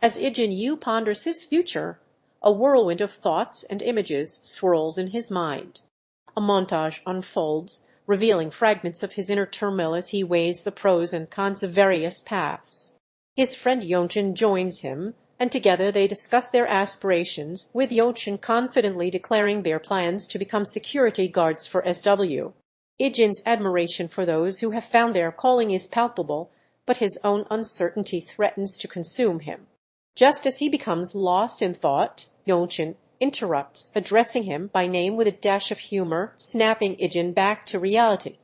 As Ijin Yu ponders his future, a whirlwind of thoughts and images swirls in his mind. A montage unfolds, revealing fragments of his inner turmoil as he weighs the pros and cons of various paths. His friend Yeonchin joins him, and together they discuss their aspirations, with Yeonchin confidently declaring their plans to become security guards for SW. Ijin's admiration for those who have found their calling is palpable, but his own uncertainty threatens to consume him. Just as he becomes lost in thought, Yeonchin interrupts, addressing him by name with a dash of humor, snapping Ijin back to reality.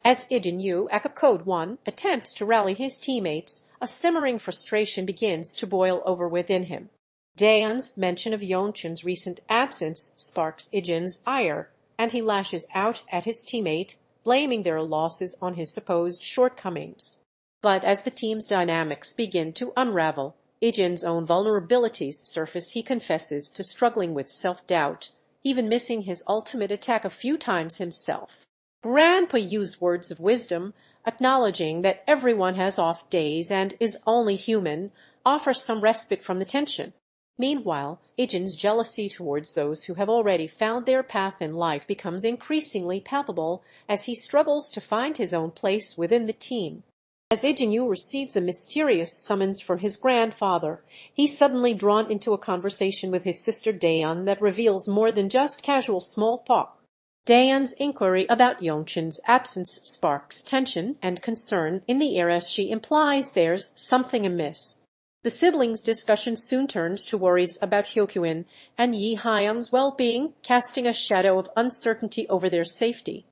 As Ijin Yu, aka Code 1, attempts to rally his teammates, a simmering frustration begins to boil over within him. Dayun's mention of Yeonchin's recent absence sparks Ijin's ire, and he lashes out at his teammate, blaming their losses on his supposed shortcomings. But as the team's dynamics begin to unravel, Ijin's own vulnerabilities surface. He confesses to struggling with self-doubt, even missing his ultimate attack a few times himself. Grandpa used words of wisdom, acknowledging that everyone has off days and is only human, offers some respite from the tension. Meanwhile, Ijin's jealousy towards those who have already found their path in life becomes increasingly palpable as he struggles to find his own place within the team. As Ijin Yu receives a mysterious summons from his grandfather, he's suddenly drawn into a conversation with his sister Dayun that reveals more than just casual small talk. Dayun's inquiry about Yeonchin's absence sparks tension and concern in the air as she implies there's something amiss. The siblings' discussion soon turns to worries about Hyokyun and Yi Hyun's well-being, casting a shadow of uncertainty over their safety.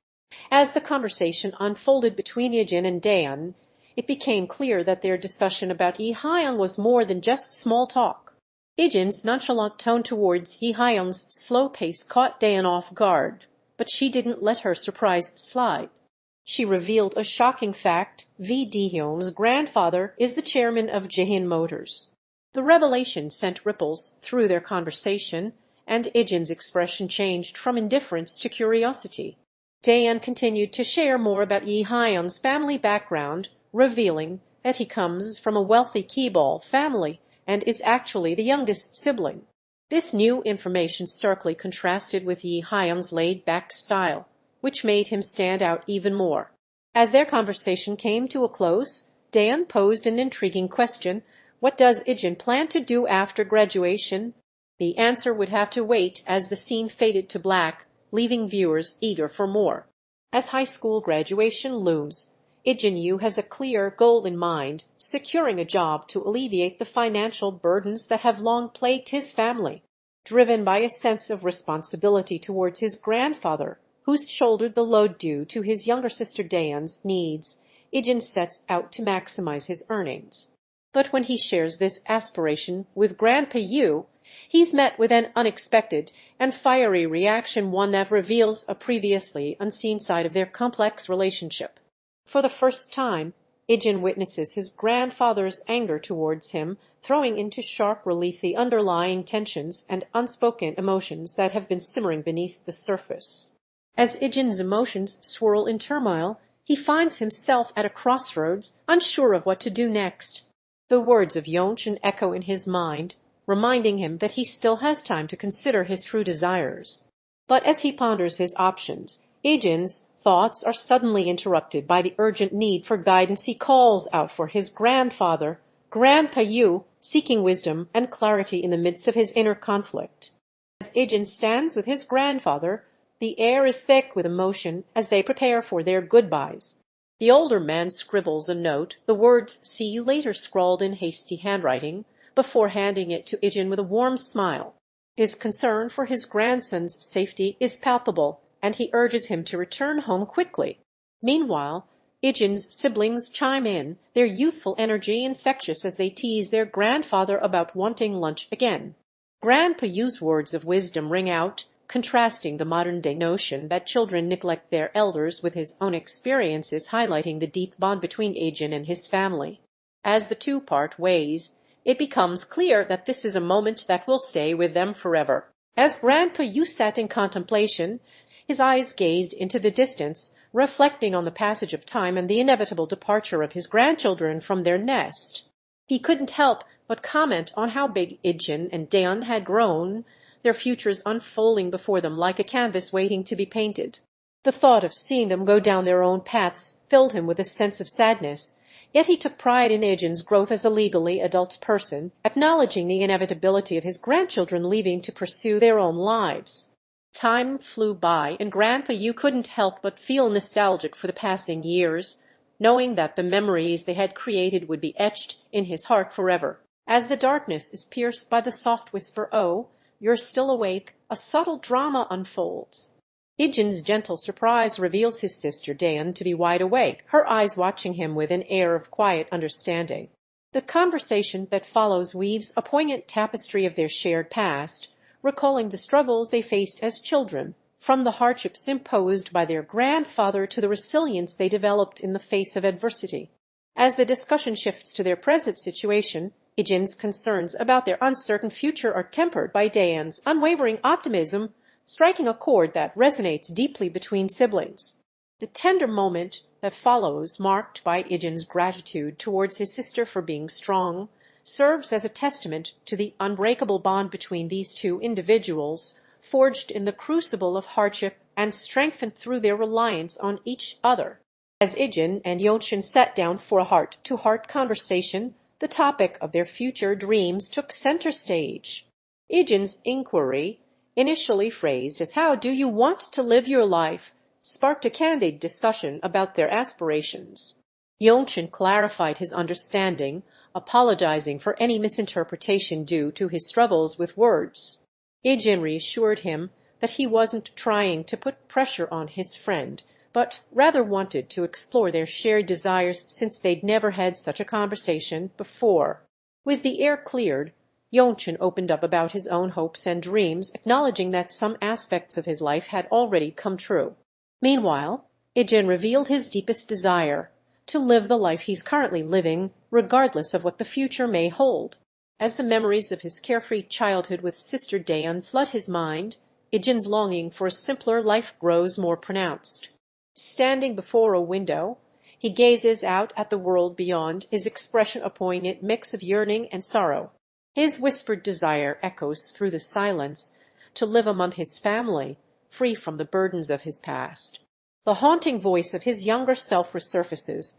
As the conversation unfolded between Ijin and Dayun, it became clear that their discussion about Yi Hyun was more than just small talk. Ijin's nonchalant tone towards Yi Hyun's slow pace caught Dayun off guard, but she didn't let her surprise slide. She revealed a shocking fact: V. Dehyun's grandfather is the chairman of Jihin Motors. The revelation sent ripples through their conversation, and Ijin's expression changed from indifference to curiosity. Dayun continued to share more about Yi Hyun's family background, revealing that he comes from a wealthy Keeball family and is actually the youngest sibling. This new information starkly contrasted with Yi Hyun's laid-back style, which made him stand out even more. As their conversation came to a close, Dayun posed an intriguing question: what does Ijin plan to do after graduation? The answer would have to wait as the scene faded to black, leaving viewers eager for more. As high school graduation looms, Ijin Yu has a clear goal in mind: securing a job to alleviate the financial burdens that have long plagued his family. Driven by a sense of responsibility towards his grandfather, who's shouldered the load due to his younger sister Dayun's needs, Ijin sets out to maximize his earnings. But when he shares this aspiration with Grandpa Yu, he's met with an unexpected and fiery reaction, one that reveals a previously unseen side of their complex relationship. For the first time, Ijin witnesses his grandfather's anger towards him, throwing into sharp relief the underlying tensions and unspoken emotions that have been simmering beneath the surface. As Ijin's emotions swirl in turmoil, he finds himself at a crossroads, unsure of what to do next. The words of Yeonchin echo in his mind, reminding him that he still has time to consider his true desires. But as he ponders his options, Ijin's thoughts are suddenly interrupted by the urgent need for guidance. He calls out for his grandfather, Grandpa Yu, seeking wisdom and clarity in the midst of his inner conflict. As Ijin stands with his grandfather, the air is thick with emotion as they prepare for their goodbyes. The older man scribbles a note, the words "see you later" scrawled in hasty handwriting, before handing it to Ijin with a warm smile. His concern for his grandson's safety is palpable, and he urges him to return home quickly. Meanwhile, Ijin's siblings chime in, their youthful energy infectious as they tease their grandfather about wanting lunch again. Grandpa Yu's words of wisdom ring out, contrasting the modern-day notion that children neglect their elders with his own experiences, highlighting the deep bond between Ijin and his family. As the two part ways, it becomes clear that this is a moment that will stay with them forever. As Grandpa Yu sat in contemplation, his eyes gazed into the distance, reflecting on the passage of time and the inevitable departure of his grandchildren from their nest. He couldn't help but comment on how big Ijin and Dayun had grown, their futures unfolding before them like a canvas waiting to be painted. The thought of seeing them go down their own paths filled him with a sense of sadness, yet he took pride in Ijin's growth as a legally adult person, acknowledging the inevitability of his grandchildren leaving to pursue their own lives. Time flew by, and Grandpa Yu couldn't help but feel nostalgic for the passing years, knowing that the memories they had created would be etched in his heart forever. As the darkness is pierced by the soft whisper, "Oh, you're still awake," a subtle drama unfolds. Ijin's gentle surprise reveals his sister Dayun to be wide awake, her eyes watching him with an air of quiet understanding. The conversation that follows weaves a poignant tapestry of their shared past, recalling the struggles they faced as children, from the hardships imposed by their grandfather to the resilience they developed in the face of adversity. As the discussion shifts to their present situation, Ijin's concerns about their uncertain future are tempered by Dayun's unwavering optimism, striking a chord that resonates deeply between siblings. The tender moment that follows, marked by Ijin's gratitude towards his sister for being strong, serves as a testament to the unbreakable bond between these two individuals, forged in the crucible of hardship and strengthened through their reliance on each other. As Ijin and Yeonchin sat down for a heart-to-heart conversation, the topic of their future dreams took center stage. Ijin's inquiry, initially phrased as "How do you want to live your life?" sparked a candid discussion about their aspirations. Yeonchin clarified his understanding, apologizing for any misinterpretation due to his struggles with words. Ijin reassured him that he wasn't trying to put pressure on his friend, but rather wanted to explore their shared desires since they'd never had such a conversation before. With the air cleared, Yeonchin opened up about his own hopes and dreams, acknowledging that some aspects of his life had already come true. Meanwhile, Ijin revealed his deepest desire, to live the life he's currently living, regardless of what the future may hold. As the memories of his carefree childhood with Sister Dayun flood his mind, Ijin's longing for a simpler life grows more pronounced. Standing before a window, he gazes out at the world beyond, his expression a poignant mix of yearning and sorrow. His whispered desire echoes through the silence, to live among his family, free from the burdens of his past. The haunting voice of his younger self resurfaces,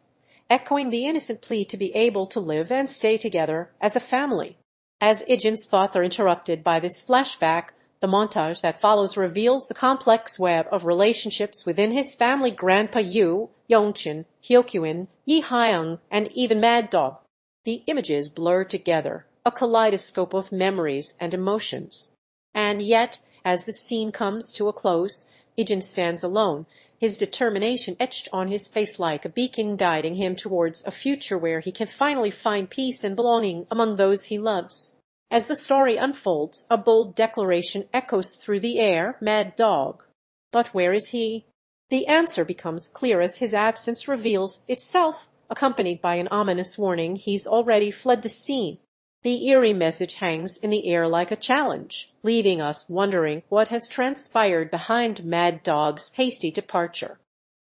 echoing the innocent plea to be able to live and stay together as a family. As Ijin's thoughts are interrupted by this flashback, the montage that follows reveals the complex web of relationships within his family: Grandpa Yu, Yeonchin, Hyokyun, Yi Hyung, and even Mad Dog. The images blur together, a kaleidoscope of memories and emotions. And yet, as the scene comes to a close, Ijin stands alone, his determination etched on his face like a beacon guiding him towards a future where he can finally find peace and belonging among those he loves. As the story unfolds, a bold declaration echoes through the air: "Mad Dog." But where is he? The answer becomes clear as his absence reveals itself, accompanied by an ominous warning: he's already fled the scene. The eerie message hangs in the air like a challenge, leaving us wondering what has transpired behind Mad Dog's hasty departure.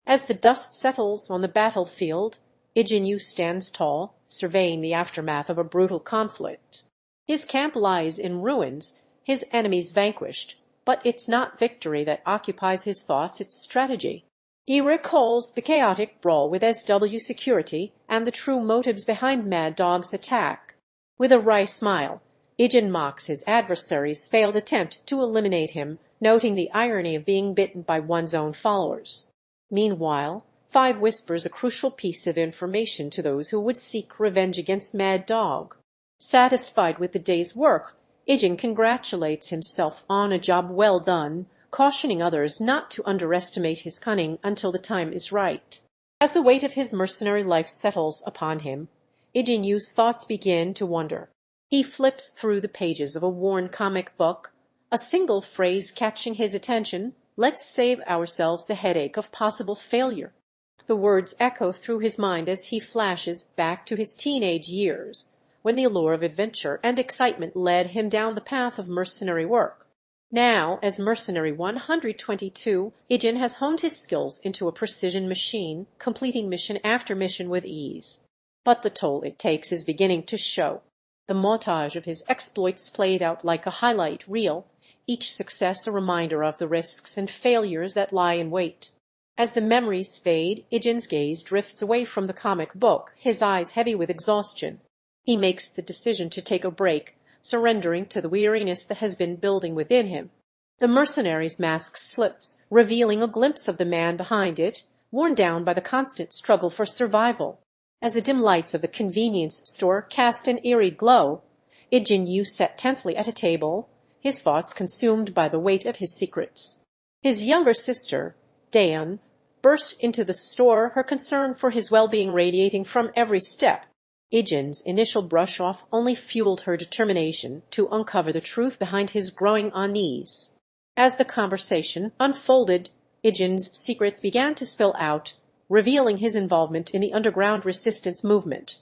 As the dust settles on the battlefield, Ijin Yu stands tall, surveying the aftermath of a brutal conflict. His camp lies in ruins, his enemies vanquished, but it's not victory that occupies his thoughts, it's strategy. He recalls the chaotic brawl with SW Security and the true motives behind Mad Dog's attack. With a wry smile, Ijin mocks his adversary's failed attempt to eliminate him, noting the irony of being bitten by one's own followers. Meanwhile, Five whispers a crucial piece of information to those who would seek revenge against Mad Dog. Satisfied with the day's work, Ijin congratulates himself on a job well done, cautioning others not to underestimate his cunning until the time is right. As the weight of his mercenary life settles upon him, Ijin Yu's thoughts begin to wander. He flips through the pages of a worn comic book, a single phrase catching his attention: "Let's save ourselves the headache of possible failure." The words echo through his mind as he flashes back to his teenage years, when the allure of adventure and excitement led him down the path of mercenary work. Now, as Mercenary 122, Ijin has honed his skills into a precision machine, completing mission after mission with ease. But the toll it takes is beginning to show. the montage of his exploits played out like a highlight reel, each success a reminder of the risks and failures that lie in wait. As the memories fade, Ijin's gaze drifts away from the comic book, his eyes heavy with exhaustion. He makes the decision to take a break, surrendering to the weariness that has been building within him. The mercenary's mask slips, revealing a glimpse of the man behind it, worn down by the constant struggle for survival. As the dim lights of the convenience store cast an eerie glow, Ijin Yu sat tensely at a table, his thoughts consumed by the weight of his secrets. His younger sister, Dayun, burst into the store, her concern for his well-being radiating from every step. Ijin's initial brush-off only fueled her determination to uncover the truth behind his growing unease. As the conversation unfolded, Ijin's secrets began to spill out, revealing his involvement in the underground resistance movement.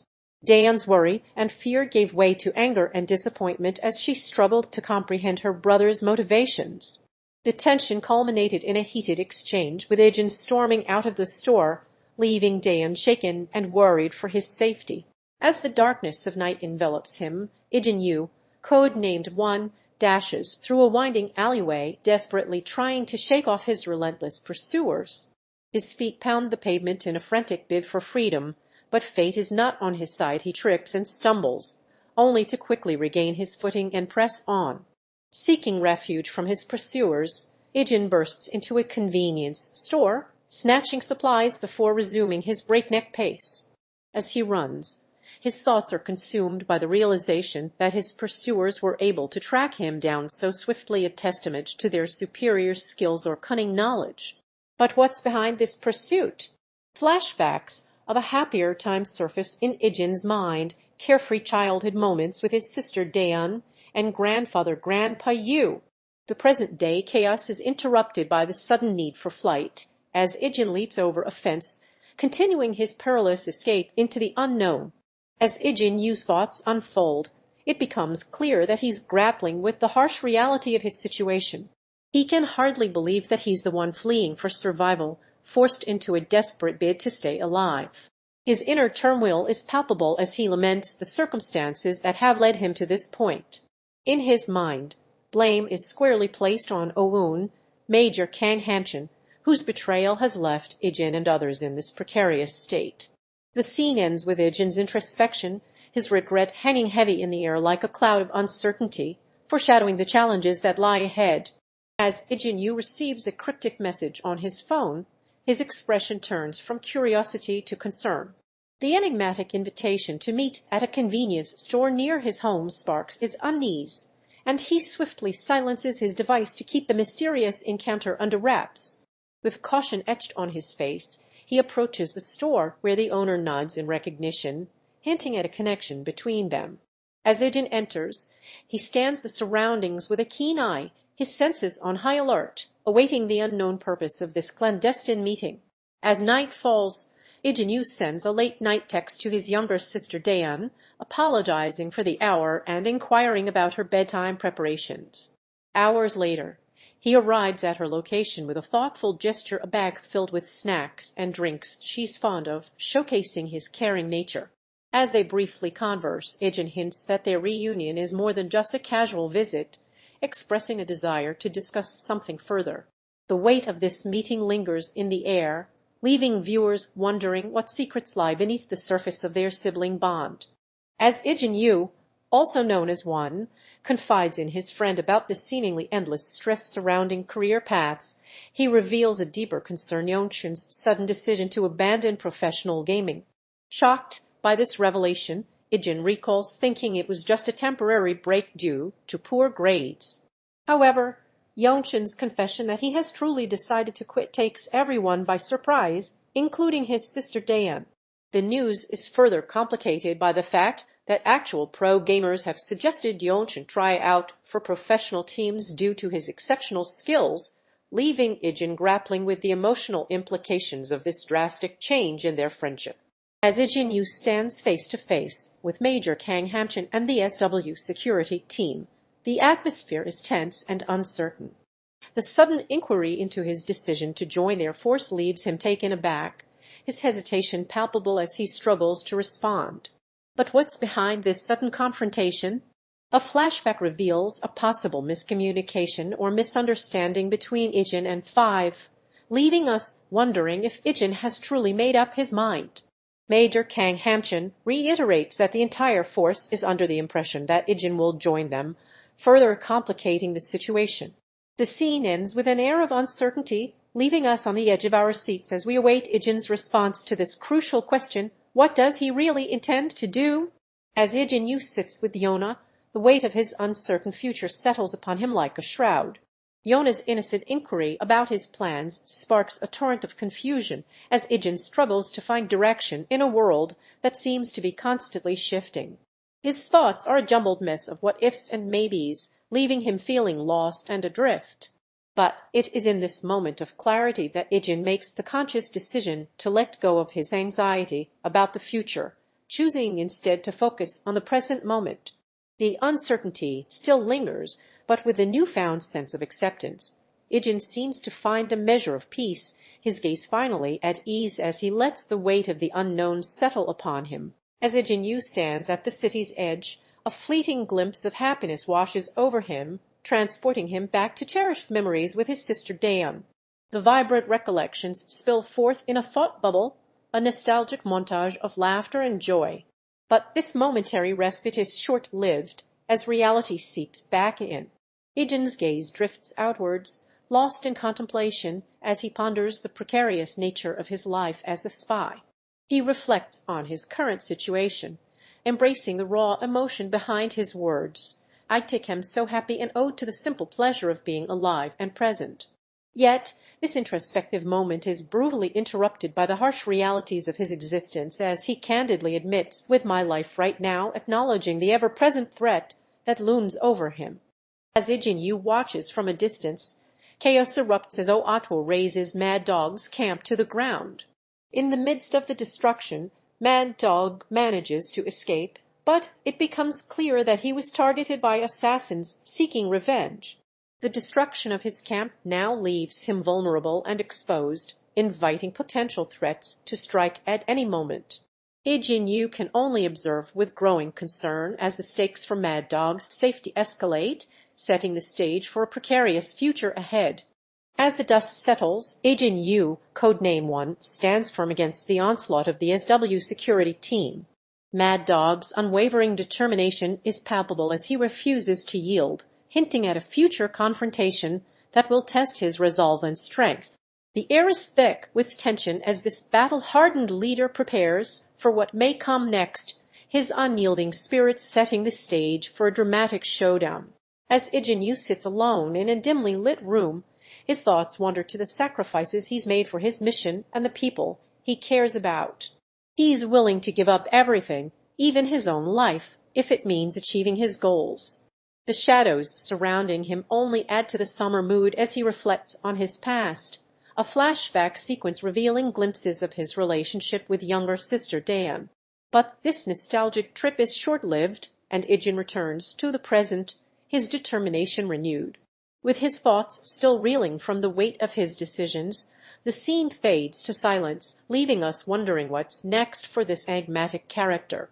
Dayun's worry and fear gave way to anger and disappointment as she struggled to comprehend her brother's motivations. The tension culminated in a heated exchange, with Ijin storming out of the store, leaving Dayun shaken and worried for his safety. As the darkness of night envelops him, Ijin Yu, code-named One, dashes through a winding alleyway, desperately trying to shake off his relentless pursuers. His feet pound the pavement in a frantic bid for freedom, but fate is not on his side. He trips and stumbles, only to quickly regain his footing and press on. Seeking refuge from his pursuers, Ijin bursts into a convenience store, snatching supplies before resuming his breakneck pace. As he runs, his thoughts are consumed by the realization that his pursuers were able to track him down so swiftly, a testament to their superior skills or cunning knowledge. But what's behind this pursuit? Flashbacks of a happier time surface in Ijin's mind, carefree childhood moments with his sister Dayun and Grandpa Yu. The present-day chaos is interrupted by the sudden need for flight, as Ijin leaps over a fence, continuing his perilous escape into the unknown. As Ijin Yu's thoughts unfold, it becomes clear that he's grappling with the harsh reality of his situation. He can hardly believe that he's the one fleeing for survival, forced into a desperate bid to stay alive. His inner turmoil is palpable as he laments the circumstances that have led him to this point. In his mind, blame is squarely placed on Oun, Major Kang Hanchin, whose betrayal has left Ijin and others in this precarious state. The scene ends with Ijin's introspection, his regret hanging heavy in the air like a cloud of uncertainty, foreshadowing the challenges that lie ahead. As Ijin Yu receives a cryptic message on his phone, his expression turns from curiosity to concern. The enigmatic invitation to meet at a convenience store near his home sparks his unease, and he swiftly silences his device to keep the mysterious encounter under wraps. With caution etched on his face, he approaches the store, where the owner nods in recognition, hinting at a connection between them. As Ijin enters, he scans the surroundings with a keen eye, his senses on high alert, awaiting the unknown purpose of this clandestine meeting. As night falls, Ijin Yu sends a late-night text to his younger sister Dayun, apologizing for the hour and inquiring about her bedtime preparations. Hours later, he arrives at her location with a thoughtful gesture, a bag filled with snacks and drinks she's fond of, showcasing his caring nature. As they briefly converse, Ijin hints that their reunion is more than just a casual visit, expressing a desire to discuss something further. The weight of this meeting lingers in the air, leaving viewers wondering what secrets lie beneath the surface of their sibling bond. As Ijin Yu, also known as One, confides in his friend about the seemingly endless stress surrounding career paths, he reveals a deeper concern: Yongchun's sudden decision to abandon professional gaming. Shocked by this revelation, Ijin recalls thinking it was just a temporary break due to poor grades. However, Yongchun's confession that he has truly decided to quit takes everyone by surprise, including his sister Dayun. The news is further complicated by the fact that actual pro gamers have suggested Yongchun try out for professional teams due to his exceptional skills, leaving Ijin grappling with the emotional implications of this drastic change in their friendship. As Ijin Yu stands face-to-face with Major Kang Hanchin and the SW security team, the atmosphere is tense and uncertain. The sudden inquiry into his decision to join their force leaves him taken aback, his hesitation palpable as he struggles to respond. But what's behind this sudden confrontation? A flashback reveals a possible miscommunication or misunderstanding between Ijin and Five, leaving us wondering if Ijin has truly made up his mind. Major Kang Hamchin reiterates that the entire force is under the impression that Ijin will join them, further complicating the situation. The scene ends with an air of uncertainty, leaving us on the edge of our seats as we await Ijin's response to this crucial question: what does he really intend to do? As Ijin Yu sits with Yona, the weight of his uncertain future settles upon him like a shroud. Yona's innocent inquiry about his plans sparks a torrent of confusion as Ijin struggles to find direction in a world that seems to be constantly shifting. His thoughts are a jumbled mess of what-ifs and maybes, leaving him feeling lost and adrift. But it is in this moment of clarity that Ijin makes the conscious decision to let go of his anxiety about the future, choosing instead to focus on the present moment. The uncertainty still lingers, but with a newfound sense of acceptance, Ijin seems to find a measure of peace, his gaze finally at ease as he lets the weight of the unknown settle upon him. As Ijin Yu stands at the city's edge, a fleeting glimpse of happiness washes over him, transporting him back to cherished memories with his sister Dayun. The vibrant recollections spill forth in a thought bubble, a nostalgic montage of laughter and joy. But this momentary respite is short-lived, as reality seeps back in. Ijin's gaze drifts outwards, lost in contemplation as he ponders the precarious nature of his life as a spy. He reflects on his current situation, embracing the raw emotion behind his words. "I am so happy and owed to the simple pleasure of being alive and present." Yet this introspective moment is brutally interrupted by the harsh realities of his existence as he candidly admits, "With my life right now acknowledging the ever-present threat that looms over him." As Ijin Yu watches from a distance, chaos erupts as Oatwo razes Mad Dog's camp to the ground. In the midst of the destruction, Mad Dog manages to escape, but it becomes clear that he was targeted by assassins seeking revenge. The destruction of his camp now leaves him vulnerable and exposed, inviting potential threats to strike at any moment. Ijin Yu can only observe with growing concern as the stakes for Mad Dog's safety escalate, setting the stage for a precarious future ahead. As the dust settles, Ijin Yu, codename 1, stands firm against the onslaught of the SW security team. Mad Dog's unwavering determination is palpable as he refuses to yield, hinting at a future confrontation that will test his resolve and strength. The air is thick with tension as this battle-hardened leader prepares for what may come next, his unyielding spirit setting the stage for a dramatic showdown. As Ijin Yu sits alone in a dimly lit room, his thoughts wander to the sacrifices he's made for his mission and the people he cares about. He's willing to give up everything, even his own life, if it means achieving his goals. The shadows surrounding him only add to the somber mood as he reflects on his past, a flashback sequence revealing glimpses of his relationship with younger sister Dayun. But this nostalgic trip is short-lived, and Ijin returns to the present, his determination renewed. With his thoughts still reeling from the weight of his decisions, the scene fades to silence, leaving us wondering what's next for this enigmatic character.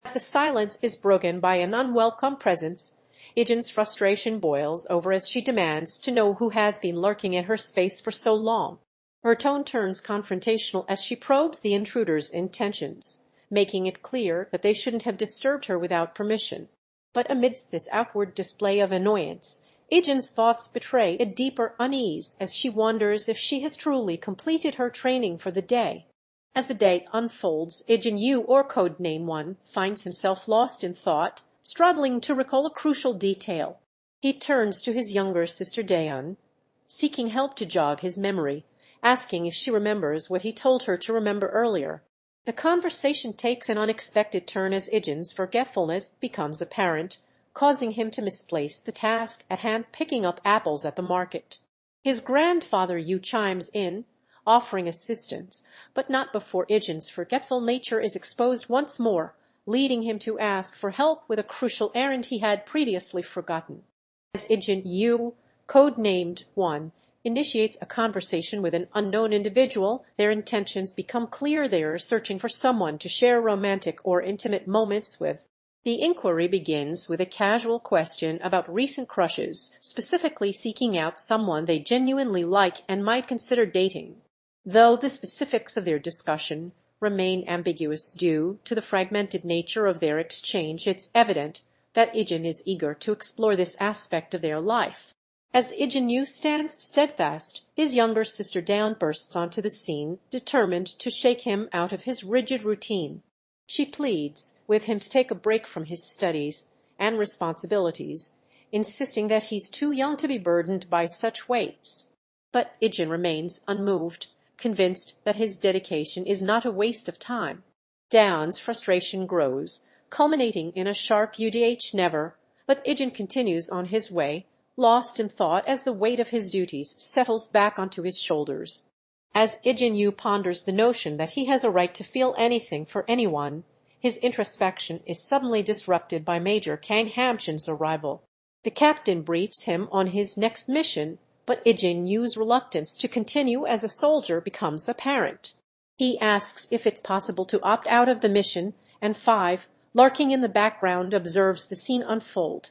As the silence is broken by an unwelcome presence, Ijin's frustration boils over as she demands to know who has been lurking in her space for so long. Her tone turns confrontational as she probes the intruder's intentions, making it clear that they shouldn't have disturbed her without permission. But amidst this outward display of annoyance, Ijin's thoughts betray a deeper unease as she wonders if she has truly completed her training for the day. As the day unfolds, Ijin Yu, or codename 1, finds himself lost in thought, struggling to recall a crucial detail. He turns to his younger sister Dayun, seeking help to jog his memory, asking if she remembers what he told her to remember earlier. The conversation takes an unexpected turn as Ijin's forgetfulness becomes apparent, causing him to misplace the task at hand, picking up apples at the market. His grandfather Yu chimes in, offering assistance, but not before Ijin's forgetful nature is exposed once more, leading him to ask for help with a crucial errand he had previously forgotten. As Ijin Yu, codenamed 1, initiates a conversation with an unknown individual, their intentions become clear. They are searching for someone to share romantic or intimate moments with. The inquiry begins with a casual question about recent crushes, specifically seeking out someone they genuinely like and might consider dating. Though the specifics of their discussion remain ambiguous due to the fragmented nature of their exchange, it's evident that Ijin is eager to explore this aspect of their life. As Ijin Yu stands steadfast, his younger sister Dayun bursts onto the scene, determined to shake him out of his rigid routine. She pleads with him to take a break from his studies and responsibilities, insisting that he's too young to be burdened by such weights. But Ijin remains unmoved, convinced that his dedication is not a waste of time. Dayun's frustration grows, culminating in a sharp "UDH never," but Ijin continues on his way, lost in thought as the weight of his duties settles back onto his shoulders. As Ijin Yu ponders the notion that he has a right to feel anything for anyone, his introspection is suddenly disrupted by Major Kang Hamshin's arrival. The captain briefs him on his next mission, but Ijin Yu's reluctance to continue as a soldier becomes apparent. He asks if it's possible to opt out of the mission, and Five, lurking in the background, observes the scene unfold.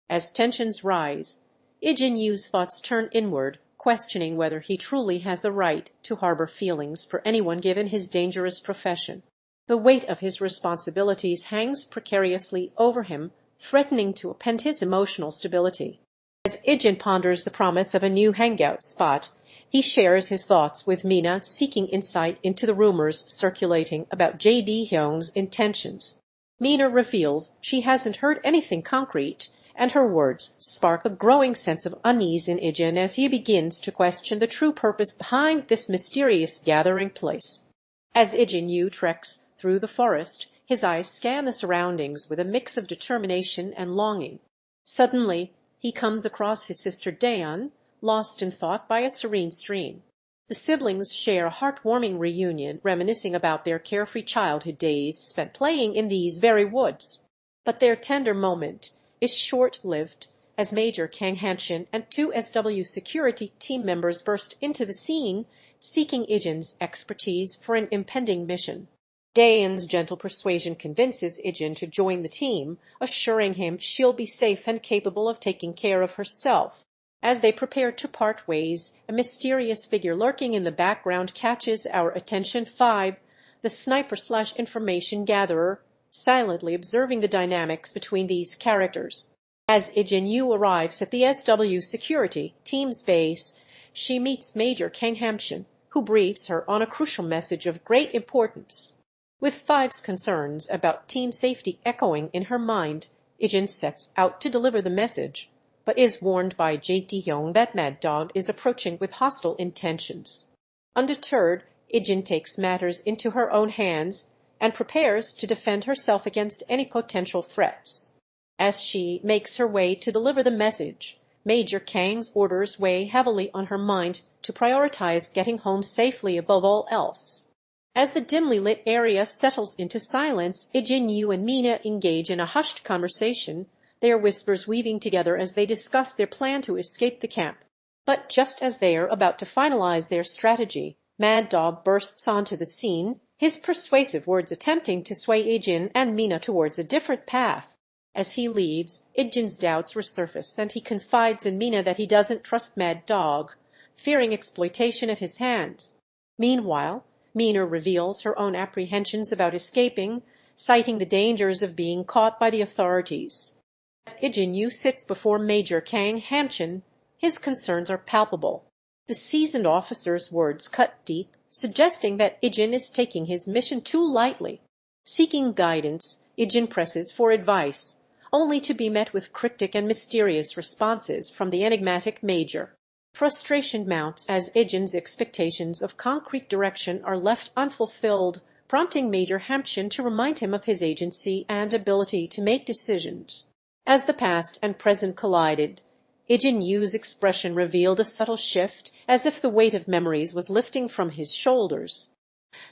As tensions rise, Ijin Yu's thoughts turn inward, questioning whether he truly has the right to harbor feelings for anyone given his dangerous profession. The weight of his responsibilities hangs precariously over him, threatening to upend his emotional stability. As Ijin ponders the promise of a new hangout spot, he shares his thoughts with Mina, seeking insight into the rumors circulating about Jae-hyung's intentions. Mina reveals she hasn't heard anything concrete, and her words spark a growing sense of unease in Ijin as he begins to question the true purpose behind this mysterious gathering place. As Ijin Yu treks through the forest, his eyes scan the surroundings with a mix of determination and longing. Suddenly, he comes across his sister Dayun, lost in thought by a serene stream. The siblings share a heartwarming reunion, reminiscing about their carefree childhood days spent playing in these very woods. But their tender moment is short-lived, as Major Kang Hanshin and two SW security team members burst into the scene, seeking Ijin's expertise for an impending mission. Dayun's gentle persuasion convinces Ijin to join the team, assuring him she'll be safe and capable of taking care of herself. As they prepare to part ways, a mysterious figure lurking in the background catches our attention. Five, the sniper/information gatherer, silently observing the dynamics between these characters. As Ijin Yu arrives at the SW security team's base, she meets Major Kang Hamshin, who briefs her on a crucial message of great importance. With Five's concerns about team safety echoing in her mind, Ijin sets out to deliver the message, but is warned by Jae-hyung that Mad Dog is approaching with hostile intentions. Undeterred, Ijin takes matters into her own hands and prepares to defend herself against any potential threats. As she makes her way to deliver the message, Major Kang's orders weigh heavily on her mind to prioritize getting home safely above all else. As the dimly lit area settles into silence, Ijin Yu and Mina engage in a hushed conversation, their whispers weaving together as they discuss their plan to escape the camp. But just as they are about to finalize their strategy, Mad Dog bursts onto the scene, his persuasive words attempting to sway Ijin and Mina towards a different path. As he leaves, Ijin's doubts resurface, and he confides in Mina that he doesn't trust Mad Dog, fearing exploitation at his hands. Meanwhile, Mina reveals her own apprehensions about escaping, citing the dangers of being caught by the authorities. As Ijin Yu sits before Major Kang Hamshin, his concerns are palpable. The seasoned officer's words cut deep, suggesting that Ijin is taking his mission too lightly. Seeking guidance, Ijin presses for advice, only to be met with cryptic and mysterious responses from the enigmatic Major. Frustration mounts as Ijin's expectations of concrete direction are left unfulfilled, prompting Major Hamshin to remind him of his agency and ability to make decisions. As the past and present collided, Ijin Yu's expression revealed a subtle shift, as if the weight of memories was lifting from his shoulders.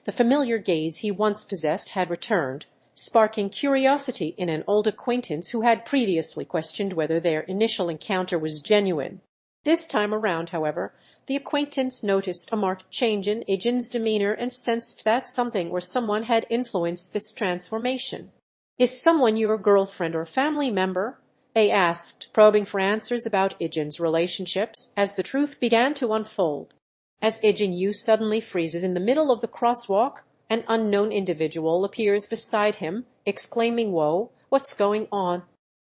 The familiar gaze he once possessed had returned, sparking curiosity in an old acquaintance who had previously questioned whether their initial encounter was genuine. This time around, however, The acquaintance noticed a marked change in Ijin's demeanor and sensed that something or someone had influenced this transformation. "Is someone your girlfriend or family member?" they asked, probing for answers about Ijin's relationships as the truth began to unfold. As Ijin Yu suddenly freezes in the middle of the crosswalk, an unknown individual appears beside him, exclaiming, "Whoa, what's going on?"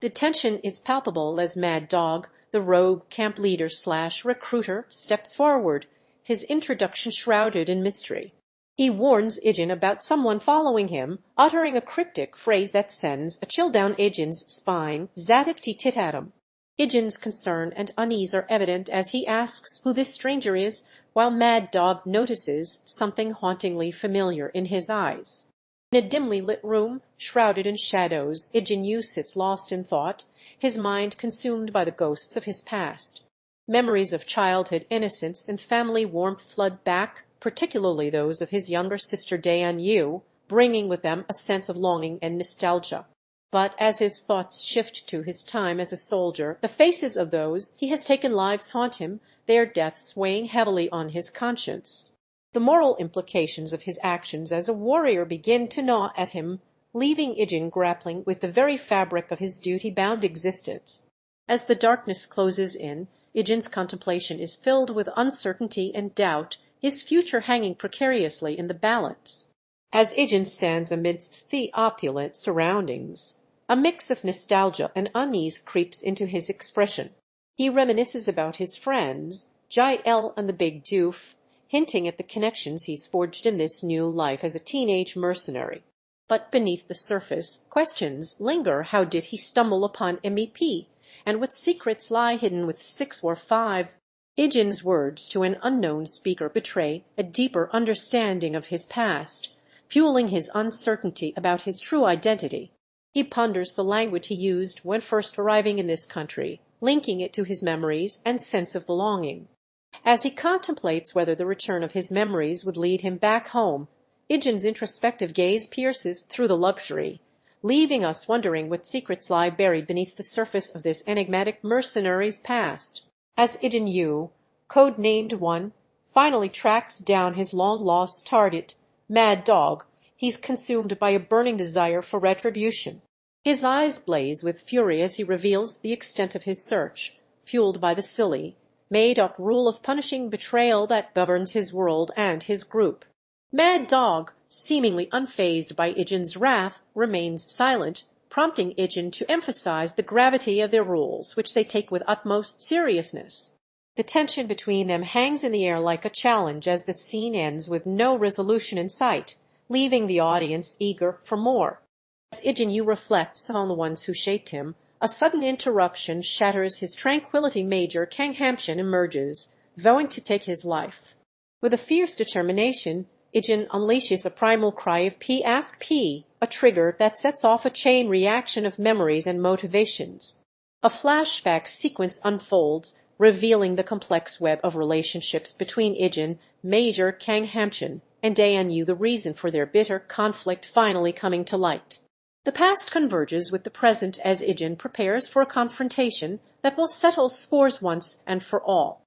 The tension is palpable as Mad Dog, the rogue camp leader/recruiter, steps forward, his introduction shrouded in mystery. He warns Ijin about someone following him, uttering a cryptic phrase that sends a chill down Ijin's spine. "Zadik titatum." Ijin's concern and unease are evident as he asks who this stranger is, while Mad Dog notices something hauntingly familiar in his eyes. In a dimly lit room, shrouded in shadows, Ijin Yu sits lost in thought, his mind consumed by the ghosts of his past. Memories of childhood innocence and family warmth flood back, particularly those of his younger sister Dayun, bringing with them a sense of longing and nostalgia. But as his thoughts shift to his time as a soldier, the faces of those he has taken lives haunt him, their deaths weighing heavily on his conscience. The moral implications of his actions as a warrior begin to gnaw at him, leaving Ijin grappling with the very fabric of his duty-bound existence. As the darkness closes in, Ijin's contemplation is filled with uncertainty and doubt, his future hanging precariously in the balance. As Ijin stands amidst the opulent surroundings, a mix of nostalgia and unease creeps into his expression. He reminisces about his friends, Jai-El and the Big Doof, hinting at the connections he's forged in this new life as a teenage mercenary. But beneath the surface, questions linger. How did he stumble upon MEP? And what secrets lie hidden with 6 or 5? Ijin's words to an unknown speaker betray a deeper understanding of his past, fueling his uncertainty about his true identity. He ponders the language he used when first arriving in this country, linking it to his memories and sense of belonging. As he contemplates whether the return of his memories would lead him back home, Ijin's introspective gaze pierces through the luxury, leaving us wondering what secrets lie buried beneath the surface of this enigmatic mercenary's past. As Ijin Yu, code-named One, finally tracks down his long-lost target, Mad Dog, he's consumed by a burning desire for retribution. His eyes blaze with fury as he reveals the extent of his search, fueled by the silly, made-up rule of punishing betrayal that governs his world and his group. Mad Dog, seemingly unfazed by Ijin's wrath, remains silent, prompting Ijin to emphasize the gravity of their rules, which they take with utmost seriousness. The tension between them hangs in the air like a challenge as the scene ends with no resolution in sight, leaving the audience eager for more. As Ijin Yu reflects on the ones who shaped him, a sudden interruption shatters his tranquility. Major Kang Hamchin emerges, vowing to take his life. With a fierce determination, Ijin unleashes a primal cry of P. Ask P, a trigger that sets off a chain reaction of memories and motivations. A flashback sequence unfolds, revealing the complex web of relationships between Ijin, Major Kang Hamchin, and Dayun, the reason for their bitter conflict finally coming to light. The past converges with the present as Ijin prepares for a confrontation that will settle scores once and for all.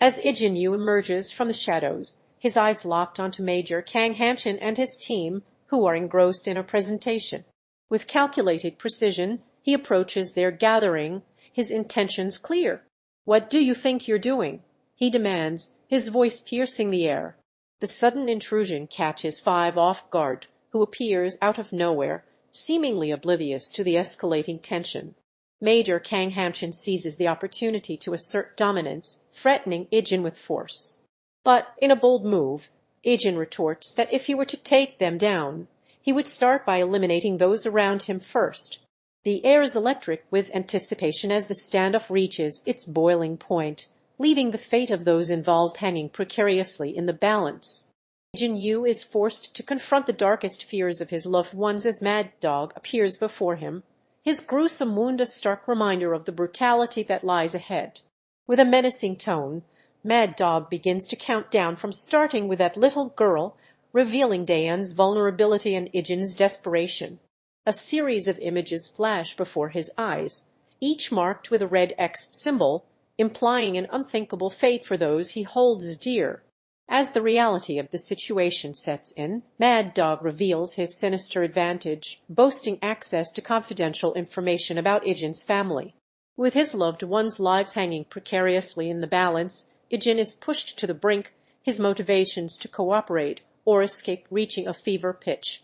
As Ijin Yu emerges from the shadows, his eyes locked onto Major Kang Hamchin and his team, who are engrossed in a presentation. With calculated precision, he approaches their gathering, his intentions clear. "What do you think you're doing?" he demands, his voice piercing the air. The sudden intrusion catches Five off guard, who appears out of nowhere, seemingly oblivious to the escalating tension. Major Kang Hamchin seizes the opportunity to assert dominance, threatening Ijin with force. But in a bold move, Ijin retorts that if he were to take them down, he would start by eliminating those around him first. The air is electric with anticipation as the standoff reaches its boiling point, leaving the fate of those involved hanging precariously in the balance. Ijin Yu is forced to confront the darkest fears of his loved ones as Mad Dog appears before him, his gruesome wound a stark reminder of the brutality that lies ahead. With a menacing tone, Mad Dog begins to count down from starting with that little girl, revealing Dayun's vulnerability and Ijin's desperation. A series of images flash before his eyes, each marked with a red X symbol, implying an unthinkable fate for those he holds dear. As the reality of the situation sets in, Mad Dog reveals his sinister advantage, boasting access to confidential information about Ijin's family. With his loved ones' lives hanging precariously in the balance, Ijin is pushed to the brink, his motivations to cooperate or escape reaching a fever pitch.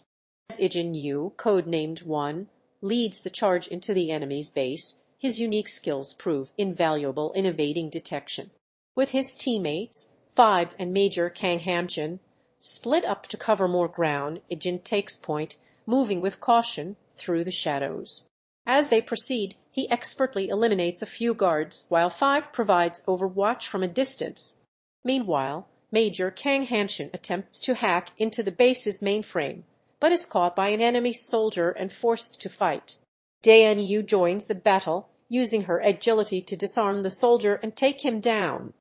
As Ijin Yu, codenamed One, leads the charge into the enemy's base, his unique skills prove invaluable in evading detection. With his teammates, Five and Major Kang Hamjin, split up to cover more ground, Ijin takes point, moving with caution through the shadows. As they proceed, he expertly eliminates a few guards, while Five provides overwatch from a distance. Meanwhile, Major Kang Hamjin attempts to hack into the base's mainframe, but is caught by an enemy soldier and forced to fight. Dayun Yu joins the battle, using her agility to disarm the soldier and take him down.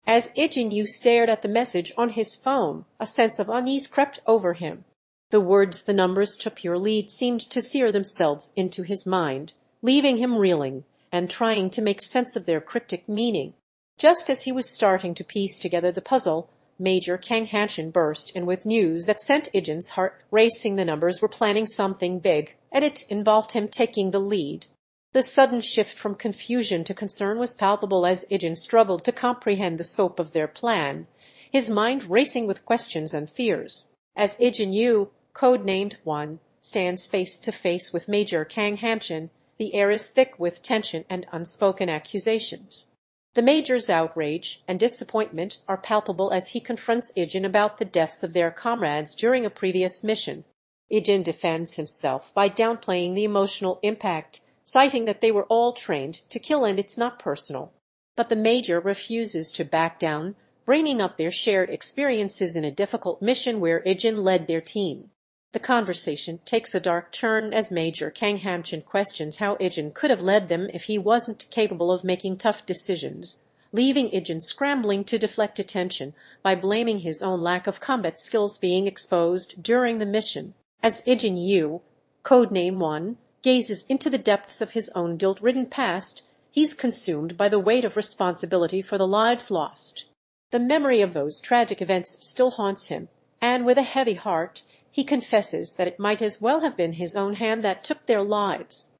As Ijin Yu stared at the message on his phone, a sense of unease crept over him. The words, the numbers to pure lead seemed to sear themselves into his mind, leaving him reeling and trying to make sense of their cryptic meaning. Just as he was starting to piece together the puzzle, Major Kang Hanshin burst in with news that sent Ijin's heart racing. The numbers were planning something big, and it involved him taking the lead. The sudden shift from confusion to concern was palpable as Ijin struggled to comprehend the scope of their plan, his mind racing with questions and fears. As Ijin Yu, codenamed One, stands face to face with Major Kang Hamjin, the air is thick with tension and unspoken accusations. The Major's outrage and disappointment are palpable as he confronts Ijin about the deaths of their comrades during a previous mission. Ijin defends himself by downplaying the emotional impact, citing that they were all trained to kill and it's not personal. But the Major refuses to back down, bringing up their shared experiences in a difficult mission where Ijin led their team. The conversation takes a dark turn as Major Kang Hamjin questions how Ijin could have led them if he wasn't capable of making tough decisions, leaving Ijin scrambling to deflect attention by blaming his own lack of combat skills being exposed during the mission. As Ijin Yu, codename One, gazes into the depths of his own guilt-ridden past, he's consumed by the weight of responsibility for the lives lost. The memory of those tragic events still haunts him, and with a heavy heart, he confesses that it might as well have been his own hand that took their lives.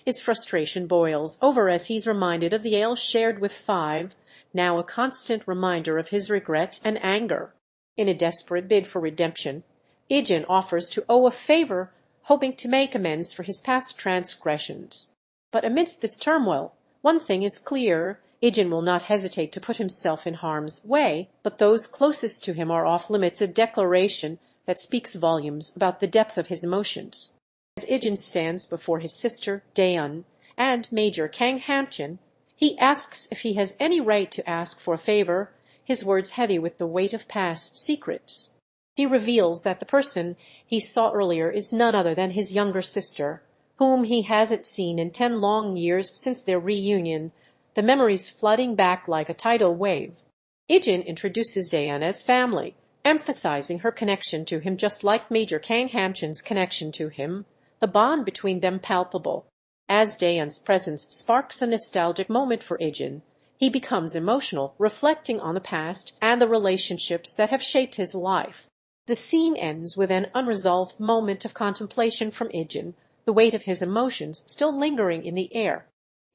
His frustration boils over as he's reminded of the ale shared with Five, now a constant reminder of his regret and anger. In a desperate bid for redemption, Ijin offers to owe a favor, hoping to make amends for his past transgressions. But amidst this turmoil, one thing is clear: Ijin will not hesitate to put himself in harm's way, but those closest to him are off limits, a declaration that speaks volumes about the depth of his emotions. As Ijin stands before his sister, Dayun, and Major Kang Hamjin, he asks if he has any right to ask for a favor, his words heavy with the weight of past secrets. He reveals that the person he saw earlier is none other than his younger sister, whom he hasn't seen in 10 long years since their reunion, the memories flooding back like a tidal wave. Ijin introduces Dayun as family, emphasizing her connection to him just like Major Kang Hamjin's connection to him, the bond between them palpable. As Dayun's presence sparks a nostalgic moment for Ijin, he becomes emotional, reflecting on the past and the relationships that have shaped his life. The scene ends with an unresolved moment of contemplation from Ijin, the weight of his emotions still lingering in the air.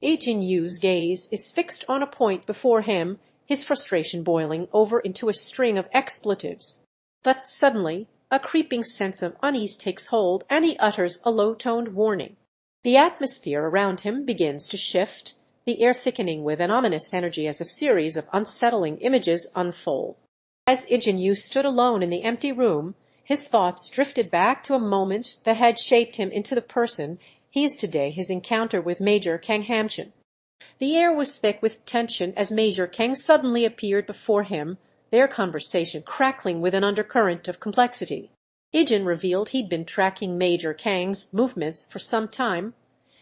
Ijin Yu's gaze is fixed on a point before him, his frustration boiling over into a string of expletives. But suddenly, a creeping sense of unease takes hold, and he utters a low-toned warning. The atmosphere around him begins to shift, the air thickening with an ominous energy as a series of unsettling images unfold. As Ijin Yu stood alone in the empty room, his thoughts drifted back to a moment that had shaped him into the person he is today, his encounter with Major Kang Hamjin. The air was thick with tension as Major Kang suddenly appeared before him, their conversation crackling with an undercurrent of complexity. Ijin revealed he'd been tracking Major Kang's movements for some time,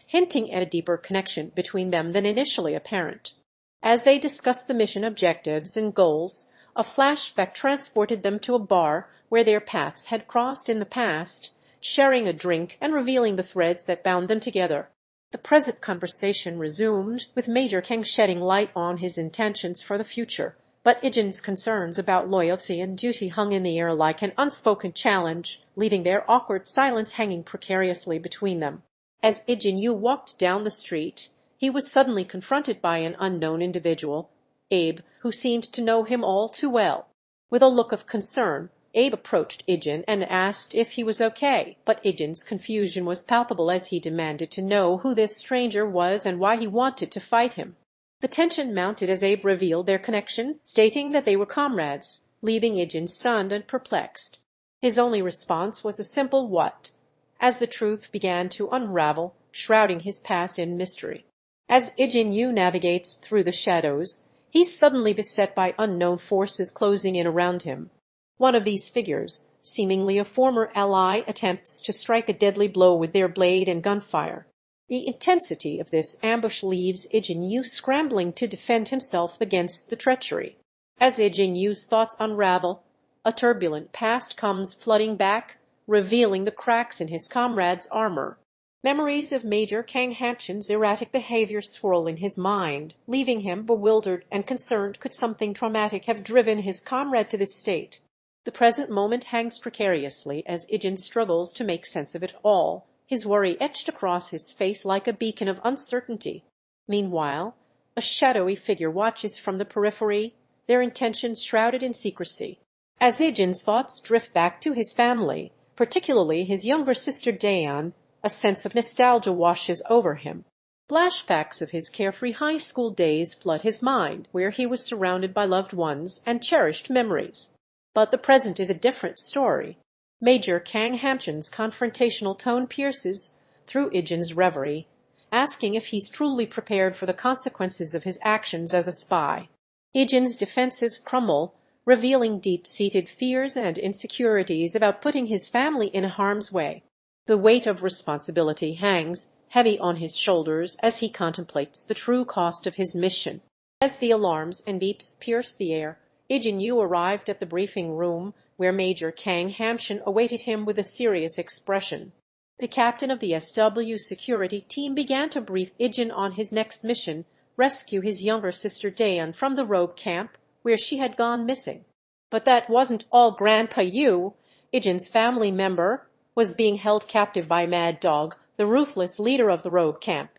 hinting at a deeper connection between them than initially apparent. As they discussed the mission objectives and goals, a flashback transported them to a bar where their paths had crossed in the past, sharing a drink and revealing the threads that bound them together. The The present conversation resumed, with Major Kang shedding light on his intentions for the future, but Ijin's concerns about loyalty and duty hung in the air like an unspoken challenge, leaving their awkward silence hanging precariously between them. As Ijin Yu walked down the street, he was suddenly confronted by an unknown individual, Abe, who seemed to know him all too well. With a look of concern, Abe approached Ijin and asked if he was okay, but Ijin's confusion was palpable as he demanded to know who this stranger was and why he wanted to fight him. The tension mounted as Abe revealed their connection, stating that they were comrades, leaving Ijin stunned and perplexed. His only response was a simple "what?" as the truth began to unravel, shrouding his past in mystery. As Ijin Yu navigates through the shadows, he's suddenly beset by unknown forces closing in around him. One of these figures, seemingly a former ally, attempts to strike a deadly blow with their blade and gunfire. The intensity of this ambush leaves Ijin Yu scrambling to defend himself against the treachery. As Ijin Yu's thoughts unravel, a turbulent past comes flooding back, revealing the cracks in his comrade's armor. Memories of Major Kang Hanshin's erratic behavior swirl in his mind, leaving him bewildered and concerned. Could something traumatic have driven his comrade to this state? The present moment hangs precariously as Ijin struggles to make sense of it all, his worry etched across his face like a beacon of uncertainty. Meanwhile, a shadowy figure watches from the periphery, their intentions shrouded in secrecy. As Ijin's thoughts drift back to his family, particularly his younger sister Dayun, a sense of nostalgia washes over him. Flashbacks of his carefree high school days flood his mind, where he was surrounded by loved ones and cherished memories. But the present is a different story. Major Kang Hanshin's confrontational tone pierces through Ijin's reverie, asking if he's truly prepared for the consequences of his actions as a spy. Ijin's defenses crumble, revealing deep-seated fears and insecurities about putting his family in harm's way. The weight of responsibility hangs heavy on his shoulders as he contemplates the true cost of his mission. As the alarms and beeps pierce the air, Ijin Yu arrived at the briefing room where Major Kang Hanshin awaited him with a serious expression. The captain of the SW security team began to brief Ijin on his next mission, rescue his younger sister Dayun from the rogue camp where she had gone missing. But that wasn't all. Grandpa Yu, Ijin's family member, was being held captive by Mad Dog, the ruthless leader of the rogue camp.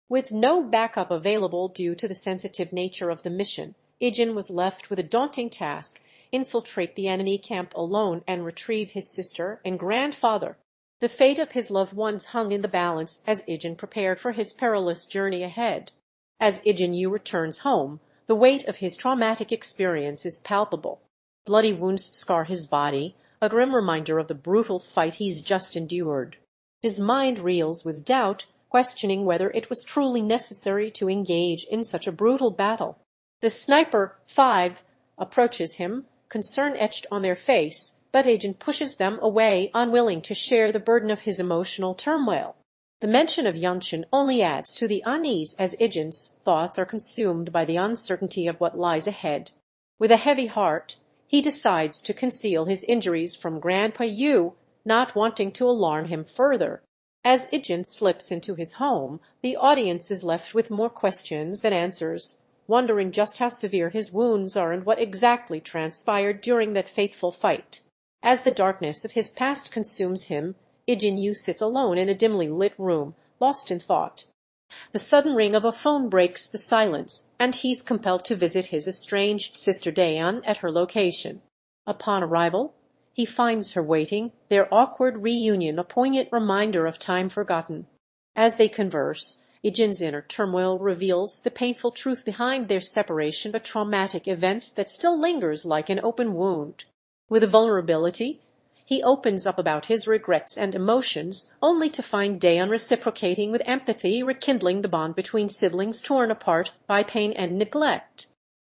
With no backup available due to the sensitive nature of the mission, Ijin was left with a daunting task: infiltrate the enemy camp alone and retrieve his sister and grandfather. The fate of his loved ones hung in the balance as Ijin prepared for his perilous journey ahead. As Ijin Yu returns home, the weight of his traumatic experience is palpable. Bloody wounds scar his body, a grim reminder of the brutal fight he's just endured. His mind reels with doubt, questioning whether it was truly necessary to engage in such a brutal battle. The Sniper 5 approaches him, concern etched on their face, but Ijin pushes them away, unwilling to share the burden of his emotional turmoil. The mention of Yunshin only adds to the unease as Ijin's thoughts are consumed by the uncertainty of what lies ahead. With a heavy heart, he decides to conceal his injuries from Grandpa Yu, not wanting to alarm him further. As Ijin slips into his home, the audience is left with more questions than answers, wondering just how severe his wounds are and what exactly transpired during that fateful fight. As the darkness of his past consumes him, Ijin Yu sits alone in a dimly lit room, lost in thought. The sudden ring of a phone breaks the silence, and he's compelled to visit his estranged sister Dayun at her location. Upon arrival, he finds her waiting, their awkward reunion a poignant reminder of time forgotten. As they converse, Ijin's inner turmoil reveals the painful truth behind their separation, a traumatic event that still lingers like an open wound. With vulnerability, he opens up about his regrets and emotions, only to find Dayun reciprocating with empathy, rekindling the bond between siblings torn apart by pain and neglect.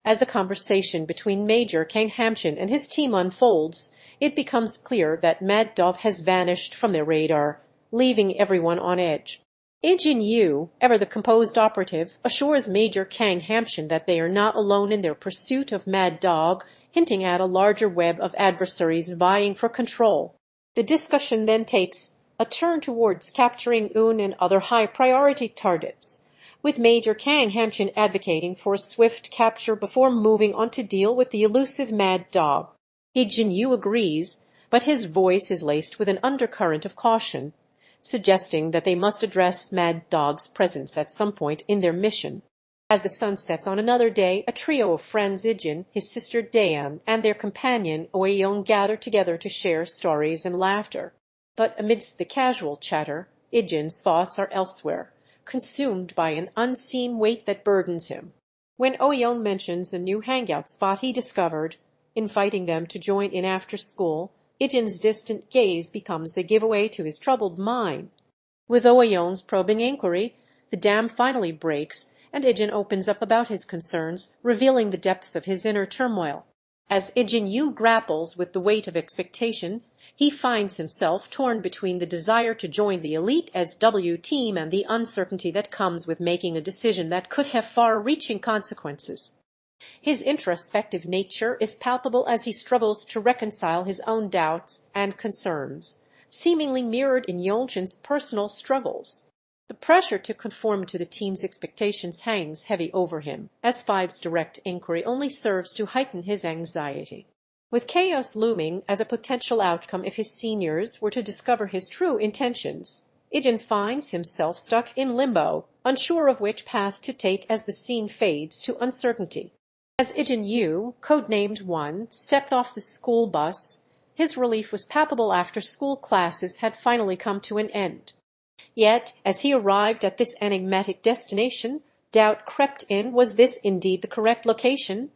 As the conversation between Major Kang Hanshin and his team unfolds, it becomes clear that Mad Dog has vanished from their radar, leaving everyone on edge. Ijin Yu, ever the composed operative, assures Major Kang Hanshin that they are not alone in their pursuit of Mad Dog, hinting at a larger web of adversaries vying for control. The discussion then takes a turn towards capturing Un and other high-priority targets, with Major Kang Hamchin advocating for a swift capture before moving on to deal with the elusive Mad Dog. Ijin Yu agrees, but his voice is laced with an undercurrent of caution, suggesting that they must address Mad Dog's presence at some point in their mission. As the sun sets on another day, a trio of friends, Ijin, his sister Dayun, and their companion Oyeon, gather together to share stories and laughter. But amidst the casual chatter, Ijin's thoughts are elsewhere, consumed by an unseen weight that burdens him. When Oyeon mentions a new hangout spot he discovered, inviting them to join in after school, Ijin's distant gaze becomes a giveaway to his troubled mind. With Oyeon's probing inquiry, the dam finally breaks, and Ijin opens up about his concerns, revealing the depths of his inner turmoil. As Ijin Yu grapples with the weight of expectation, he finds himself torn between the desire to join the elite SW team and the uncertainty that comes with making a decision that could have far-reaching consequences. His introspective nature is palpable as he struggles to reconcile his own doubts and concerns, seemingly mirrored in Yeonchin's personal struggles. The pressure to conform to the teen's expectations hangs heavy over him, as Five's direct inquiry only serves to heighten his anxiety. With chaos looming as a potential outcome if his seniors were to discover his true intentions, Ijin finds himself stuck in limbo, unsure of which path to take as the scene fades to uncertainty. As Ijin Yu, codenamed One, stepped off the school bus, his relief was palpable after school classes had finally come to an end. Yet, as he arrived at this enigmatic destination, doubt crept in. Was this indeed the correct location?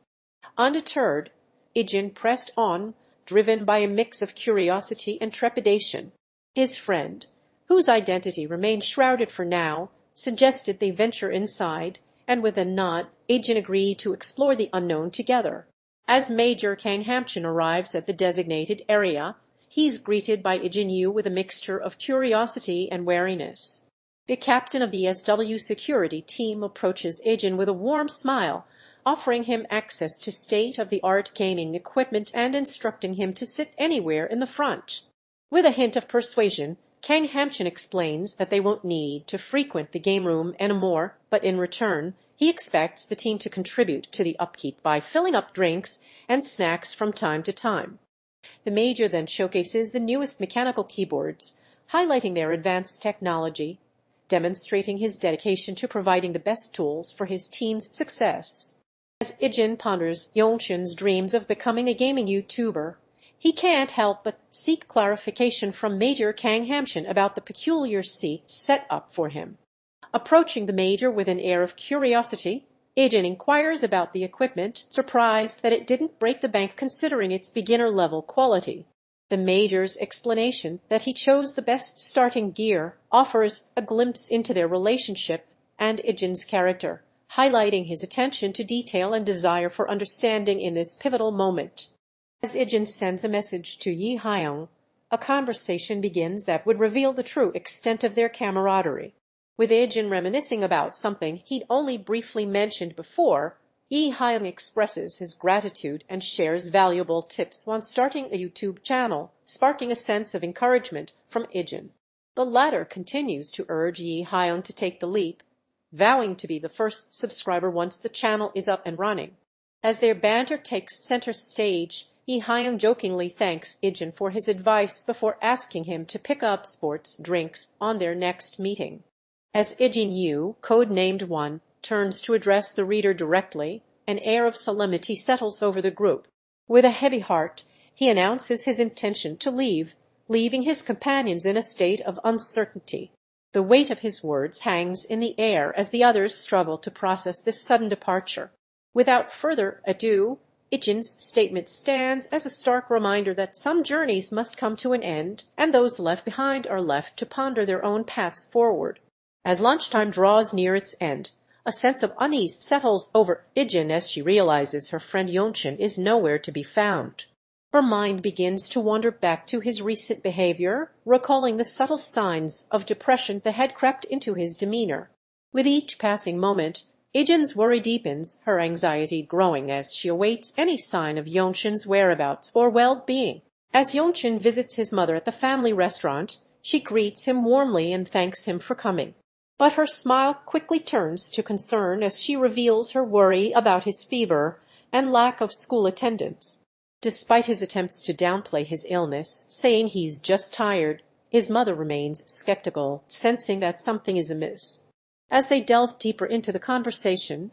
Undeterred, Ijin pressed on, driven by a mix of curiosity and trepidation. His friend, whose identity remained shrouded for now, suggested they venture inside, and with a nod, Ijin agreed to explore the unknown together. As Major Kang Hamchin arrives at the designated area, he's greeted by Ijin Yu with a mixture of curiosity and wariness. The captain of the SW security team approaches Ijin with a warm smile, offering him access to state-of-the-art gaming equipment and instructing him to sit anywhere in the front. With a hint of persuasion, Kang Hamchin explains that they won't need to frequent the game room anymore, but in return, he expects the team to contribute to the upkeep by filling up drinks and snacks from time to time. The Major then showcases the newest mechanical keyboards, highlighting their advanced technology, demonstrating his dedication to providing the best tools for his team's success. As Ijin ponders Yeonchin's dreams of becoming a gaming YouTuber, he can't help but seek clarification from Major Kang Hamchin about the peculiar seat set up for him. Approaching the Major with an air of curiosity, Ijin inquires about the equipment, surprised that it didn't break the bank considering its beginner-level quality. The Major's explanation that he chose the best starting gear offers a glimpse into their relationship and Ijin's character, highlighting his attention to detail and desire for understanding in this pivotal moment. As Ijin sends a message to Yi Hyung, a conversation begins that would reveal the true extent of their camaraderie. With Ijin reminiscing about something he'd only briefly mentioned before, Yi Hyung expresses his gratitude and shares valuable tips on starting a YouTube channel, sparking a sense of encouragement from Ijin. The latter continues to urge Yi Hyung to take the leap, vowing to be the first subscriber once the channel is up and running. As their banter takes center stage, Yi Hyung jokingly thanks Ijin for his advice before asking him to pick up sports drinks on their next meeting. As Ijin Yu, codenamed One, turns to address the reader directly, an air of solemnity settles over the group. With a heavy heart, he announces his intention to leave, leaving his companions in a state of uncertainty. The weight of his words hangs in the air as the others struggle to process this sudden departure. Without further ado, Ijin's statement stands as a stark reminder that some journeys must come to an end, and those left behind are left to ponder their own paths forward. As lunchtime draws near its end, a sense of unease settles over Ijin as she realizes her friend Yeonchin is nowhere to be found. Her mind begins to wander back to his recent behavior, recalling the subtle signs of depression that had crept into his demeanor. With each passing moment, Ijin's worry deepens, her anxiety growing as she awaits any sign of Yeonchin's whereabouts or well-being. As Yeonchin visits his mother at the family restaurant, She greets him warmly and thanks him for coming. But her smile quickly turns to concern as she reveals her worry about his fever and lack of school attendance. Despite his attempts to downplay his illness, saying he's just tired, his mother remains skeptical, sensing that something is amiss. As they delve deeper into the conversation,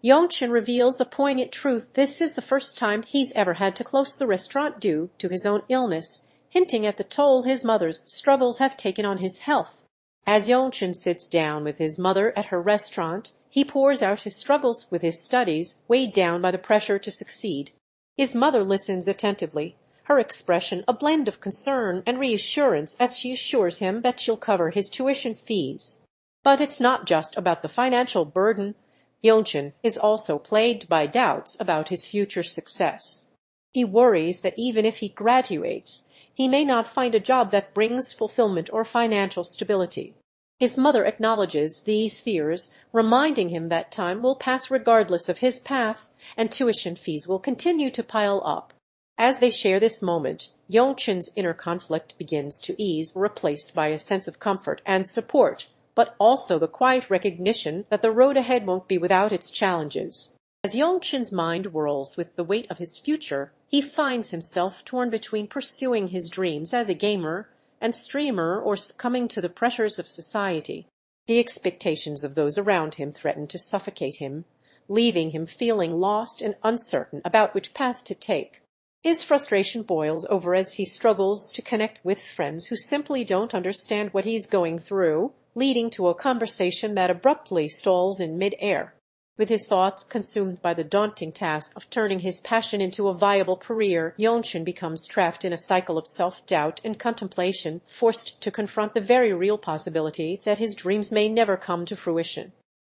Yongchen reveals a poignant truth. This is the first time he's ever had to close the restaurant due to his own illness, hinting at the toll his mother's struggles have taken on his health. As Yongchen sits down with his mother at her restaurant, he pours out his struggles with his studies, weighed down by the pressure to succeed. His mother listens attentively, her expression a blend of concern and reassurance as she assures him that she'll cover his tuition fees. But it's not just about the financial burden. Yongchen is also plagued by doubts about his future success. He worries that even if he graduates, he may not find a job that brings fulfillment or financial stability. His mother acknowledges these fears, reminding him that time will pass regardless of his path, and tuition fees will continue to pile up. As they share this moment, Yongchen's inner conflict begins to ease, replaced by a sense of comfort and support, but also the quiet recognition that the road ahead won't be without its challenges. As Yongchen's mind whirls with the weight of his future, he finds himself torn between pursuing his dreams as a gamer and streamer or succumbing to the pressures of society. The expectations of those around him threaten to suffocate him, leaving him feeling lost and uncertain about which path to take. His frustration boils over as he struggles to connect with friends who simply don't understand what he's going through, leading to a conversation that abruptly stalls in mid-air. With his thoughts consumed by the daunting task of turning his passion into a viable career, Yongchen becomes trapped in a cycle of self-doubt and contemplation, forced to confront the very real possibility that his dreams may never come to fruition.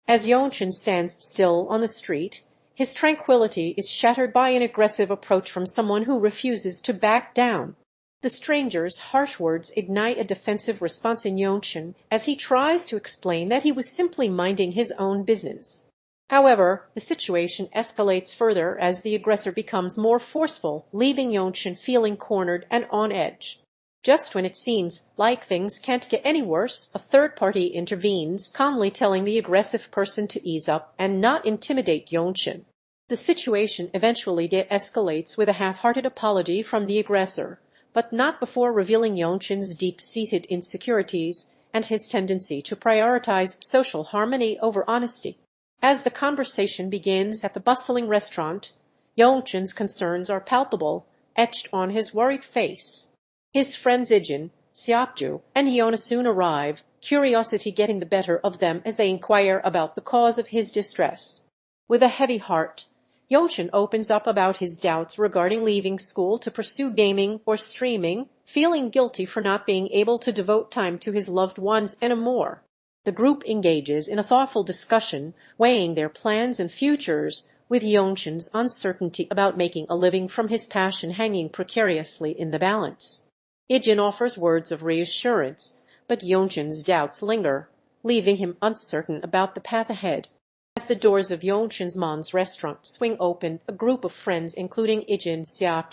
As Yongchen stands still on the street, his tranquility is shattered by an aggressive approach from someone who refuses to back down. The stranger's harsh words ignite a defensive response in Yongchen as he tries to explain that he was simply minding his own business. However, the situation escalates further as the aggressor becomes more forceful, leaving Yongchen feeling cornered and on edge. Just when it seems like things can't get any worse, a third party intervenes, calmly telling the aggressive person to ease up and not intimidate Yongchen. The situation eventually de-escalates with a half-hearted apology from the aggressor, but not before revealing Yongchen's deep-seated insecurities and his tendency to prioritize social harmony over honesty. As the conversation begins at the bustling restaurant, Yongchen's concerns are palpable, etched on his worried face. His friends Ijin, Yu, and Yona soon arrive, curiosity getting the better of them as they inquire about the cause of his distress. With a heavy heart, Yongchen opens up about his doubts regarding leaving school to pursue gaming or streaming, feeling guilty for not being able to devote time to his loved ones and more. The group engages in a thoughtful discussion, weighing their plans and futures, with Yongchen's uncertainty about making a living from his passion hanging precariously in the balance. Ijin offers words of reassurance, but Yongchen's doubts linger, leaving him uncertain about the path ahead. As the doors of Yongchen's mom's restaurant swing open, a group of friends, including Ijin,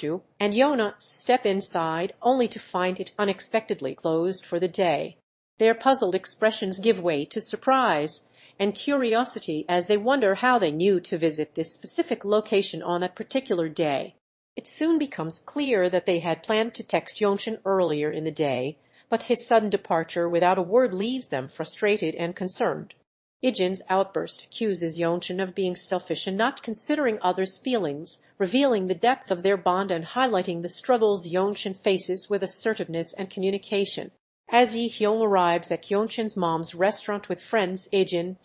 Yu, and Yona, step inside, only to find it unexpectedly closed for the day. Their puzzled expressions give way to surprise and curiosity as they wonder how they knew to visit this specific location on a particular day. It soon becomes clear that they had planned to text Yongchen earlier in the day, but his sudden departure without a word leaves them frustrated and concerned. Ijin's outburst accuses Yongchen of being selfish and not considering others' feelings, revealing the depth of their bond and highlighting the struggles Yongchen faces with assertiveness and communication. As Yi-hyung arrives at Yongchen's mom's restaurant with friends Ijin,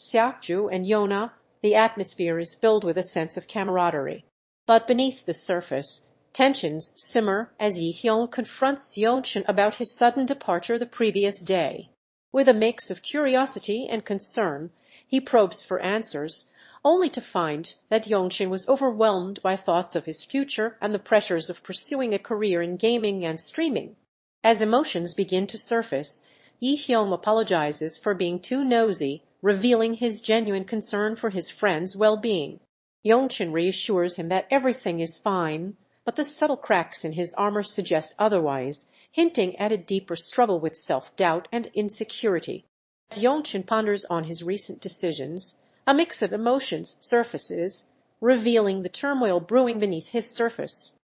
Yu, and Yona, the atmosphere is filled with a sense of camaraderie. But beneath the surface, tensions simmer as Yi-hyung confronts Yongchen about his sudden departure the previous day. With a mix of curiosity and concern, he probes for answers, only to find that Yongchen was overwhelmed by thoughts of his future and the pressures of pursuing a career in gaming and streaming. As emotions begin to surface, Yi-hyung apologizes for being too nosy, revealing his genuine concern for his friend's well-being. Yongchen reassures him that everything is fine, but the subtle cracks in his armor suggest otherwise. hinting at a deeper struggle with self-doubt and insecurity. As Yongchen ponders on his recent decisions, a mix of emotions surfaces, revealing the turmoil brewing beneath his surface.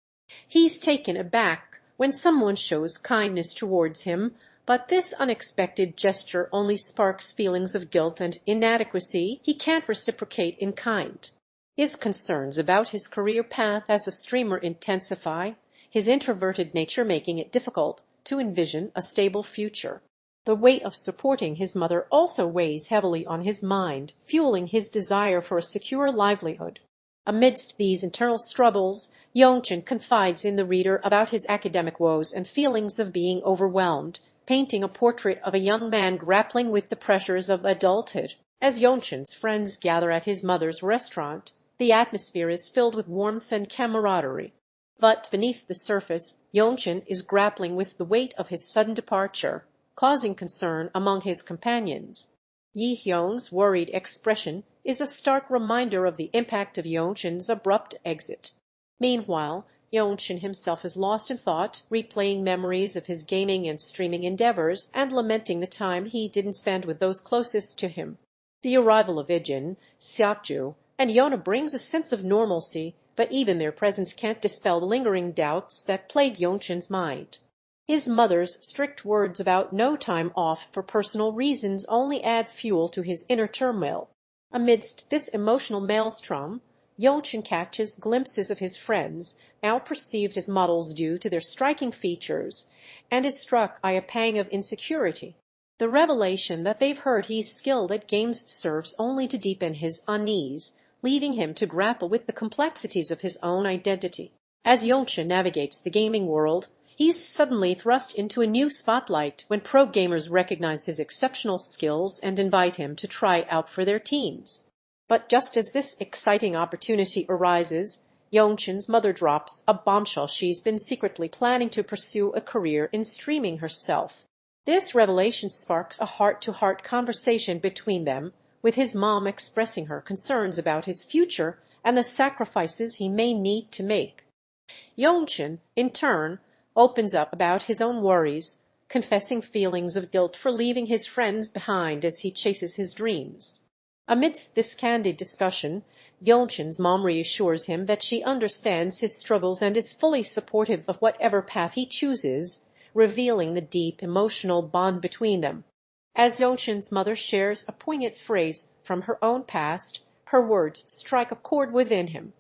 He's taken aback when someone shows kindness towards him, but this unexpected gesture only sparks feelings of guilt and inadequacy he can't reciprocate in kind. His concerns about his career path as a streamer intensify, his introverted nature making it difficult to envision a stable future. The weight of supporting his mother also weighs heavily on his mind, fueling his desire for a secure livelihood. Amidst these internal struggles, Yongchen confides in the reader about his academic woes and feelings of being overwhelmed, painting a portrait of a young man grappling with the pressures of adulthood. As Yongchen's friends gather at his mother's restaurant, the atmosphere is filled with warmth and camaraderie. But beneath the surface, Yongchen is grappling with the weight of his sudden departure, causing concern among his companions. Yi Hyun's worried expression is a stark reminder of the impact of Yongchen's abrupt exit. Meanwhile, Yongchen himself is lost in thought, replaying memories of his gaming and streaming endeavors and lamenting the time he didn't spend with those closest to him. The arrival of Ijin, Seokju, and Yona brings a sense of normalcy, but even their presence can't dispel the lingering doubts that plague Yongchen's mind. His mother's strict words about no time off for personal reasons only add fuel to his inner turmoil. Amidst this emotional maelstrom, Yongchen catches glimpses of his friends, now perceived as models due to their striking features, and is struck by a pang of insecurity. The revelation that they've heard he's skilled at games serves only to deepen his unease, leaving him to grapple with the complexities of his own identity. As Yongchen navigates the gaming world, he's suddenly thrust into a new spotlight when pro gamers recognize his exceptional skills and invite him to try out for their teams. But just as this exciting opportunity arises, Yongchen's mother drops a bombshell she's been secretly planning to pursue a career in streaming herself. This revelation sparks a heart-to-heart conversation between them, with his mom expressing her concerns about his future and the sacrifices he may need to make. Yongchen, in turn, opens up about his own worries, confessing feelings of guilt for leaving his friends behind as he chases his dreams. Amidst this candid discussion, Yongchen's mom reassures him that she understands his struggles and is fully supportive of whatever path he chooses, revealing the deep emotional bond between them. As Yongchen's mother shares a poignant phrase from her own past, her words strike a chord within him.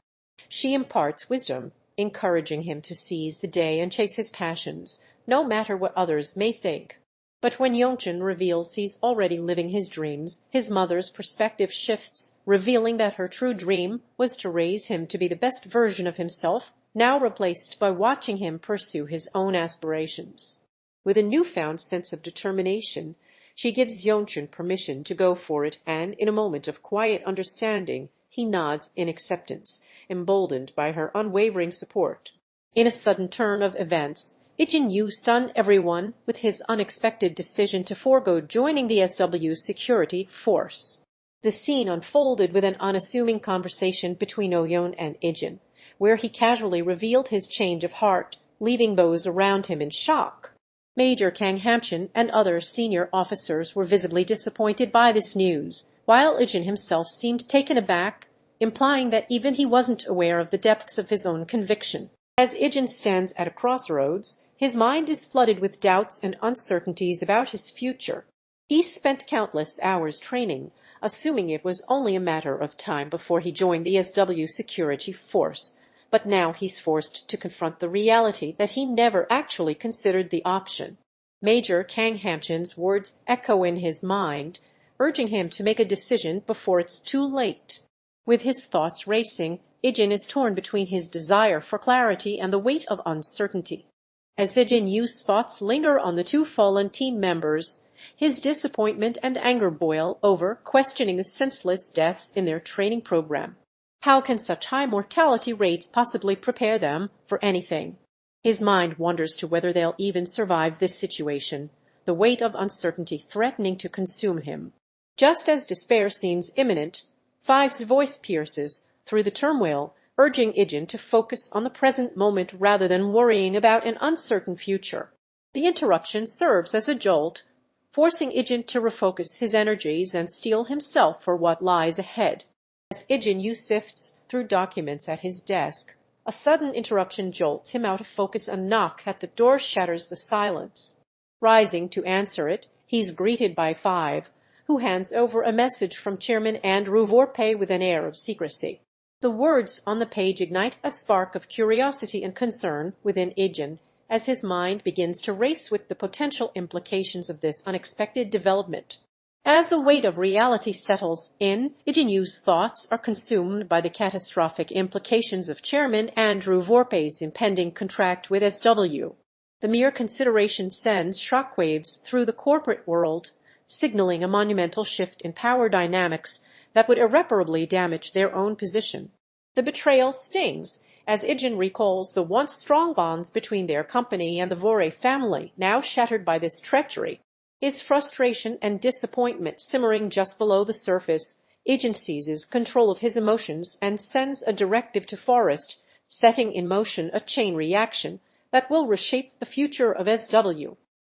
She imparts wisdom, encouraging him to seize the day and chase his passions, no matter what others may think. But when Yongchen reveals he's already living his dreams, his mother's perspective shifts, revealing that her true dream was to raise him to be the best version of himself, now replaced by watching him pursue his own aspirations. With a newfound sense of determination, she gives Yongchen permission to go for it, and in a moment of quiet understanding, he nods in acceptance, emboldened by her unwavering support. In a sudden turn of events, Ijin Yu stunned everyone with his unexpected decision to forego joining the SW's security force. The scene unfolded with an unassuming conversation between Oyeon and Ijin, where he casually revealed his change of heart, leaving those around him in shock. Major Kang Hamchin and other senior officers were visibly disappointed by this news, while Ijin himself seemed taken aback, implying that even he wasn't aware of the depths of his own conviction. As Ijin stands at a crossroads, his mind is flooded with doubts and uncertainties about his future. He's spent countless hours training, assuming it was only a matter of time before he joined the SW security force, but now he's forced to confront the reality that he never actually considered the option. Major Kang Hamchin's words echo in his mind, urging him to make a decision before it's too late. With his thoughts racing, Ijin is torn between his desire for clarity and the weight of uncertainty. As Ijin Yu's thoughts linger on the two fallen team members, his disappointment and anger boil over, questioning the senseless deaths in their training program. How can such high mortality rates possibly prepare them for anything? His mind wanders to whether they'll even survive this situation, the weight of uncertainty threatening to consume him. Just as despair seems imminent, Five's voice pierces through the turmoil, urging Ijin to focus on the present moment rather than worrying about an uncertain future. The interruption serves as a jolt, forcing Ijin to refocus his energies and steel himself for what lies ahead. As Ijin Yu sifts through documents at his desk, a sudden interruption jolts him out of focus. A knock at the door shatters the silence. Rising to answer it, he's greeted by Five, who hands over a message from Chairman Andrew Vorpay with an air of secrecy. The words on the page ignite a spark of curiosity and concern within Ijin as his mind begins to race with the potential implications of this unexpected development. As the weight of reality settles in, Ijin Yu's thoughts are consumed by the catastrophic implications of Chairman Andrew Vorpay's impending contract with SW. The mere consideration sends shockwaves through the corporate world, signaling a monumental shift in power dynamics that would irreparably damage their own position. The betrayal stings as Ijin recalls the once strong bonds between their company and the Vore family, now shattered by this treachery. His frustration and disappointment simmering just below the surface, Ijin seizes control of his emotions and sends a directive to Forrest, setting in motion a chain reaction that will reshape the future of SW.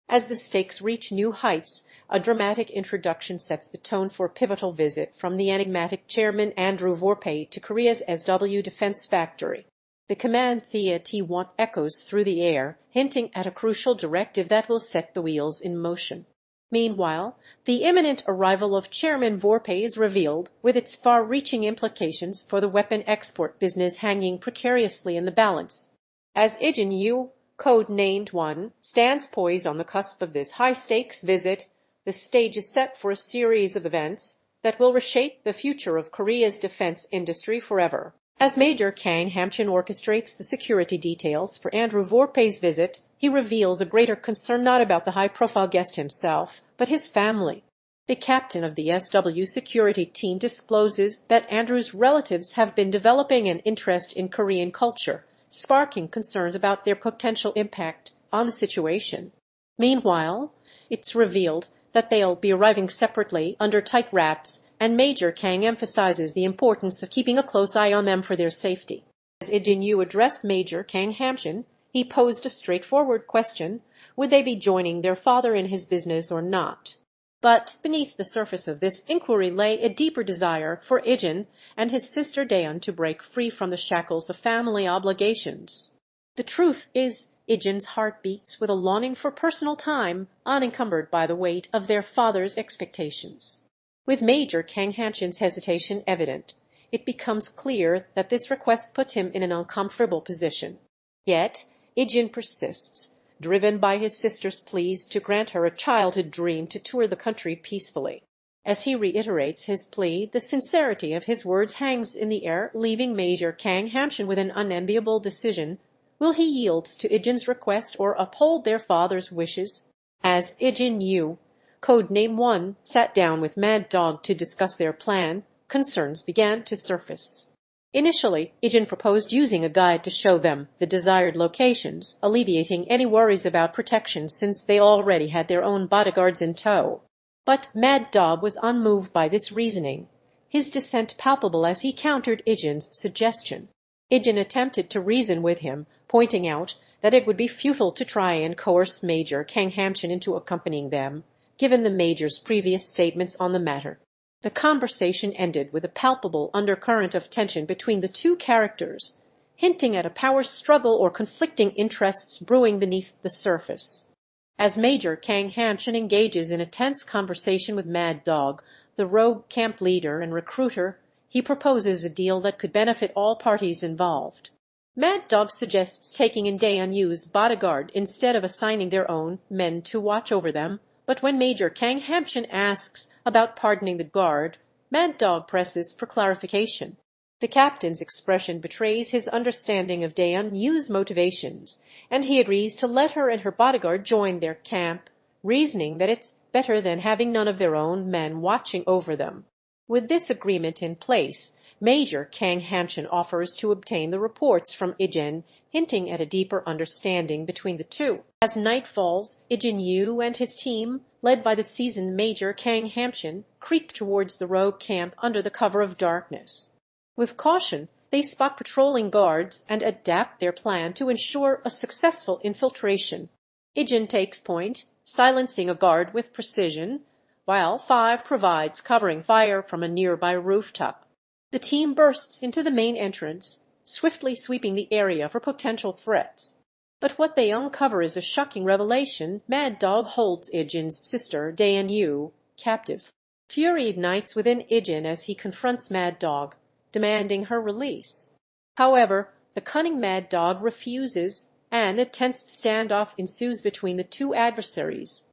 As the stakes reach new heights, a dramatic introduction sets the tone for a pivotal visit from the enigmatic Chairman Andrew Vorpay to Korea's SW defense factory. The command Thea T1 echoes through the air, hinting at a crucial directive that will set the wheels in motion. Meanwhile, the imminent arrival of Chairman Vorpay is revealed, with its far-reaching implications for the weapon export business hanging precariously in the balance. As Ijin Yu, code-named One, stands poised on the cusp of this high-stakes visit, the stage is set for a series of events that will reshape the future of Korea's defense industry forever. As Major Kang Hamchin orchestrates the security details for Andrew Vorpay's visit, he reveals a greater concern not about the high-profile guest himself, but his family. The captain of the SW security team discloses that Andrew's relatives have been developing an interest in Korean culture, sparking concerns about their potential impact on the situation. Meanwhile, it's revealed that they'll be arriving separately under tight wraps, and Major Kang emphasizes the importance of keeping a close eye on them for their safety. As Ijin Yu addressed Major Kang Hamchin, he posed a straightforward question: would they be joining their father in his business or not? But beneath the surface of this inquiry lay a deeper desire for Ijin and his sister Dayun to break free from the shackles of family obligations. The truth is, Ijin's heart beats with a longing for personal time, unencumbered by the weight of their father's expectations. With Major Kang Hamchin's hesitation evident, it becomes clear that this request puts him in an uncomfortable position. Yet, Ijin persists, driven by his sister's pleas to grant her a childhood dream to tour the country peacefully. As he reiterates his plea, the sincerity of his words hangs in the air, leaving Major Kang Hamchin with an unenviable decision. Will he yield to Ijin's request or uphold their father's wishes? As Ijin Yu, codename One, sat down with Mad Dog to discuss their plan, concerns began to surface. Initially, Ijin proposed using a guide to show them the desired locations, alleviating any worries about protection since they already had their own bodyguards in tow. But Mad Dog was unmoved by this reasoning, his dissent palpable as he countered Ijin's suggestion. Ijin attempted to reason with him, pointing out that it would be futile to try and coerce Major Kang Hamchin into accompanying them, given the Major's previous statements on the matter. The conversation ended with a palpable undercurrent of tension between the two characters, hinting at a power struggle or conflicting interests brewing beneath the surface. As Major Kang Hamchin engages in a tense conversation with Mad Dog, the rogue camp leader and recruiter, he proposes a deal that could benefit all parties involved. Mad Dog suggests taking in Dayun Yu's bodyguard instead of assigning their own men to watch over them, but when Major Kang Hamchin asks about pardoning the guard, Mad Dog presses for clarification. The captain's expression betrays his understanding of Dayun Yu's motivations, and he agrees to let her and her bodyguard join their camp, reasoning that it's better than having none of their own men watching over them. With this agreement in place, Major Kang Hamchin offers to obtain the reports from Ijin, hinting at a deeper understanding between the two. As night falls, Ijin Yu and his team, led by the seasoned Major Kang Hamchin, creep towards the rogue camp under the cover of darkness. With caution, they spot patrolling guards and adapt their plan to ensure a successful infiltration. Ijin takes point, silencing a guard with precision, while 5 provides covering fire from a nearby rooftop. The team bursts into the main entrance, swiftly sweeping the area for potential threats. But what they uncover is a shocking revelation. Mad Dog holds Ijin's sister, Dayun, captive. Fury ignites within Ijin as he confronts Mad Dog, demanding her release. However, the cunning Mad Dog refuses, and a tense standoff ensues between the two adversaries.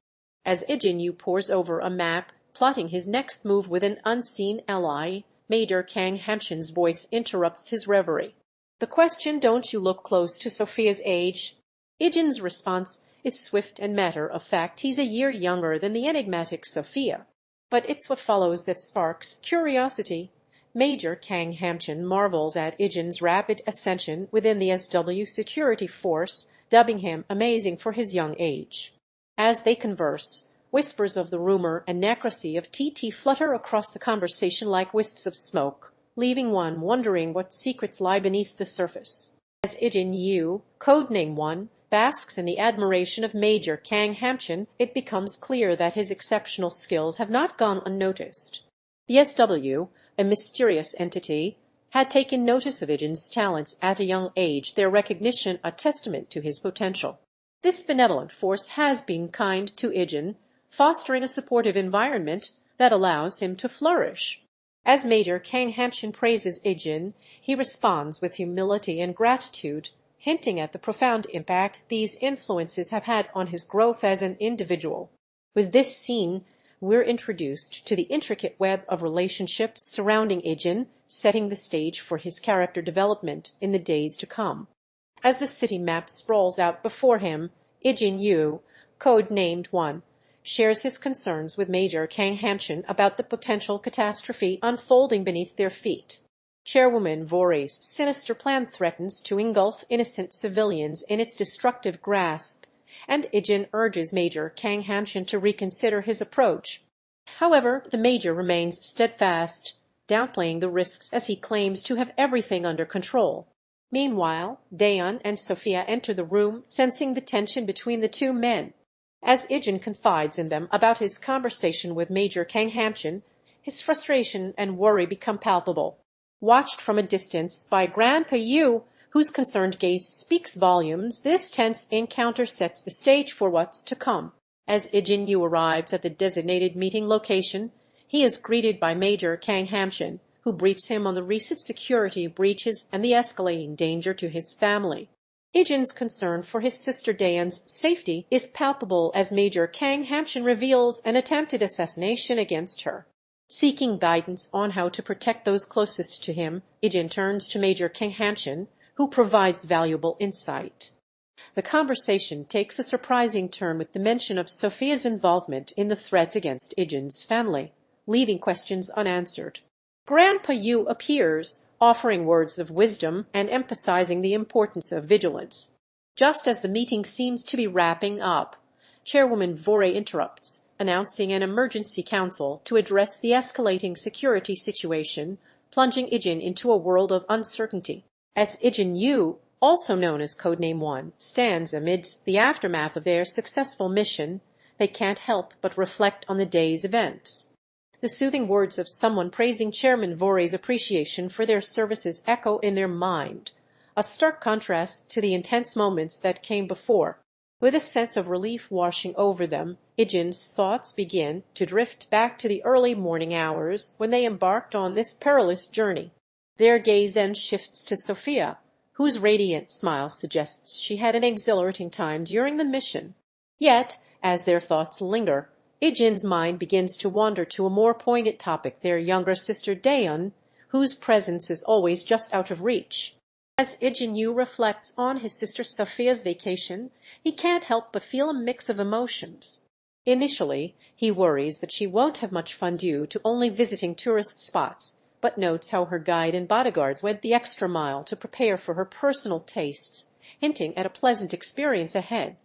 As Ijin Yu pores over a map, plotting his next move with an unseen ally, Major Kang Hamshin's voice interrupts his reverie. The question, "Don't you look close to Sophia's age?" Ijin's response is swift and matter-of-fact. He's a year younger than the enigmatic Sophia. But it's what follows that sparks curiosity. Major Kang Hamshin marvels at Ijin's rapid ascension within the SW security force, dubbing him amazing for his young age. As they converse, whispers of the rumor and necrocy of TT flutter across the conversation like wisps of smoke, leaving one wondering what secrets lie beneath the surface. As Ijin Yu, codename One, basks in the admiration of Major Kang Hamshin, it becomes clear that his exceptional skills have not gone unnoticed. The SW, a mysterious entity, had taken notice of Ijin's talents at a young age, their recognition a testament to his potential. This benevolent force has been kind to Ijin, fostering a supportive environment that allows him to flourish. As Major Kang Hamshin praises Ijin, he responds with humility and gratitude, hinting at the profound impact these influences have had on his growth as an individual. With this scene, we're introduced to the intricate web of relationships surrounding Ijin, setting the stage for his character development in the days to come. As the city map sprawls out before him, Ijin Yu, code-named One, shares his concerns with Major Kang Hamshin about the potential catastrophe unfolding beneath their feet. Chairwoman Vore's sinister plan threatens to engulf innocent civilians in its destructive grasp, and Ijin urges Major Kang Hamshin to reconsider his approach. However, the Major remains steadfast, downplaying the risks as he claims to have everything under control. Meanwhile, Dayun and Sophia enter the room, sensing the tension between the two men. As Ijin confides in them about his conversation with Major Kang Hamshin, his frustration and worry become palpable. Watched from a distance by Grandpa Yu, whose concerned gaze speaks volumes, this tense encounter sets the stage for what's to come. As Ijin Yu arrives at the designated meeting location, he is greeted by Major Kang Hamshin, who briefs him on the recent security breaches and the escalating danger to his family. Ijin's concern for his sister Dayun's safety is palpable as Major Kang Hamshin reveals an attempted assassination against her. Seeking guidance on how to protect those closest to him, Ijin turns to Major Kang Hamshin, who provides valuable insight. The conversation takes a surprising turn with the mention of Sophia's involvement in the threats against Ijin's family, leaving questions unanswered. Grandpa Yu appears, offering words of wisdom and emphasizing the importance of vigilance. Just as the meeting seems to be wrapping up, Chairwoman Vore interrupts, announcing an emergency council to address the escalating security situation, plunging Ijin into a world of uncertainty. As Ijin Yu, also known as Codename One, stands amidst the aftermath of their successful mission, they can't help but reflect on the day's events. The soothing words of someone praising Chairman Vore's appreciation for their services echo in their mind, a stark contrast to the intense moments that came before. With a sense of relief washing over them, Ijin's thoughts begin to drift back to the early morning hours when they embarked on this perilous journey. Their gaze then shifts to Sophia, whose radiant smile suggests she had an exhilarating time during the mission. Yet, as their thoughts linger, Ijin's mind begins to wander to a more poignant topic, their younger sister Dayun, whose presence is always just out of reach. As Ijin Yu reflects on his sister Sophia's vacation, he can't help but feel a mix of emotions. Initially, he worries that she won't have much fun due to only visiting tourist spots, but notes how her guide and bodyguards went the extra mile to prepare for her personal tastes, hinting at a pleasant experience ahead.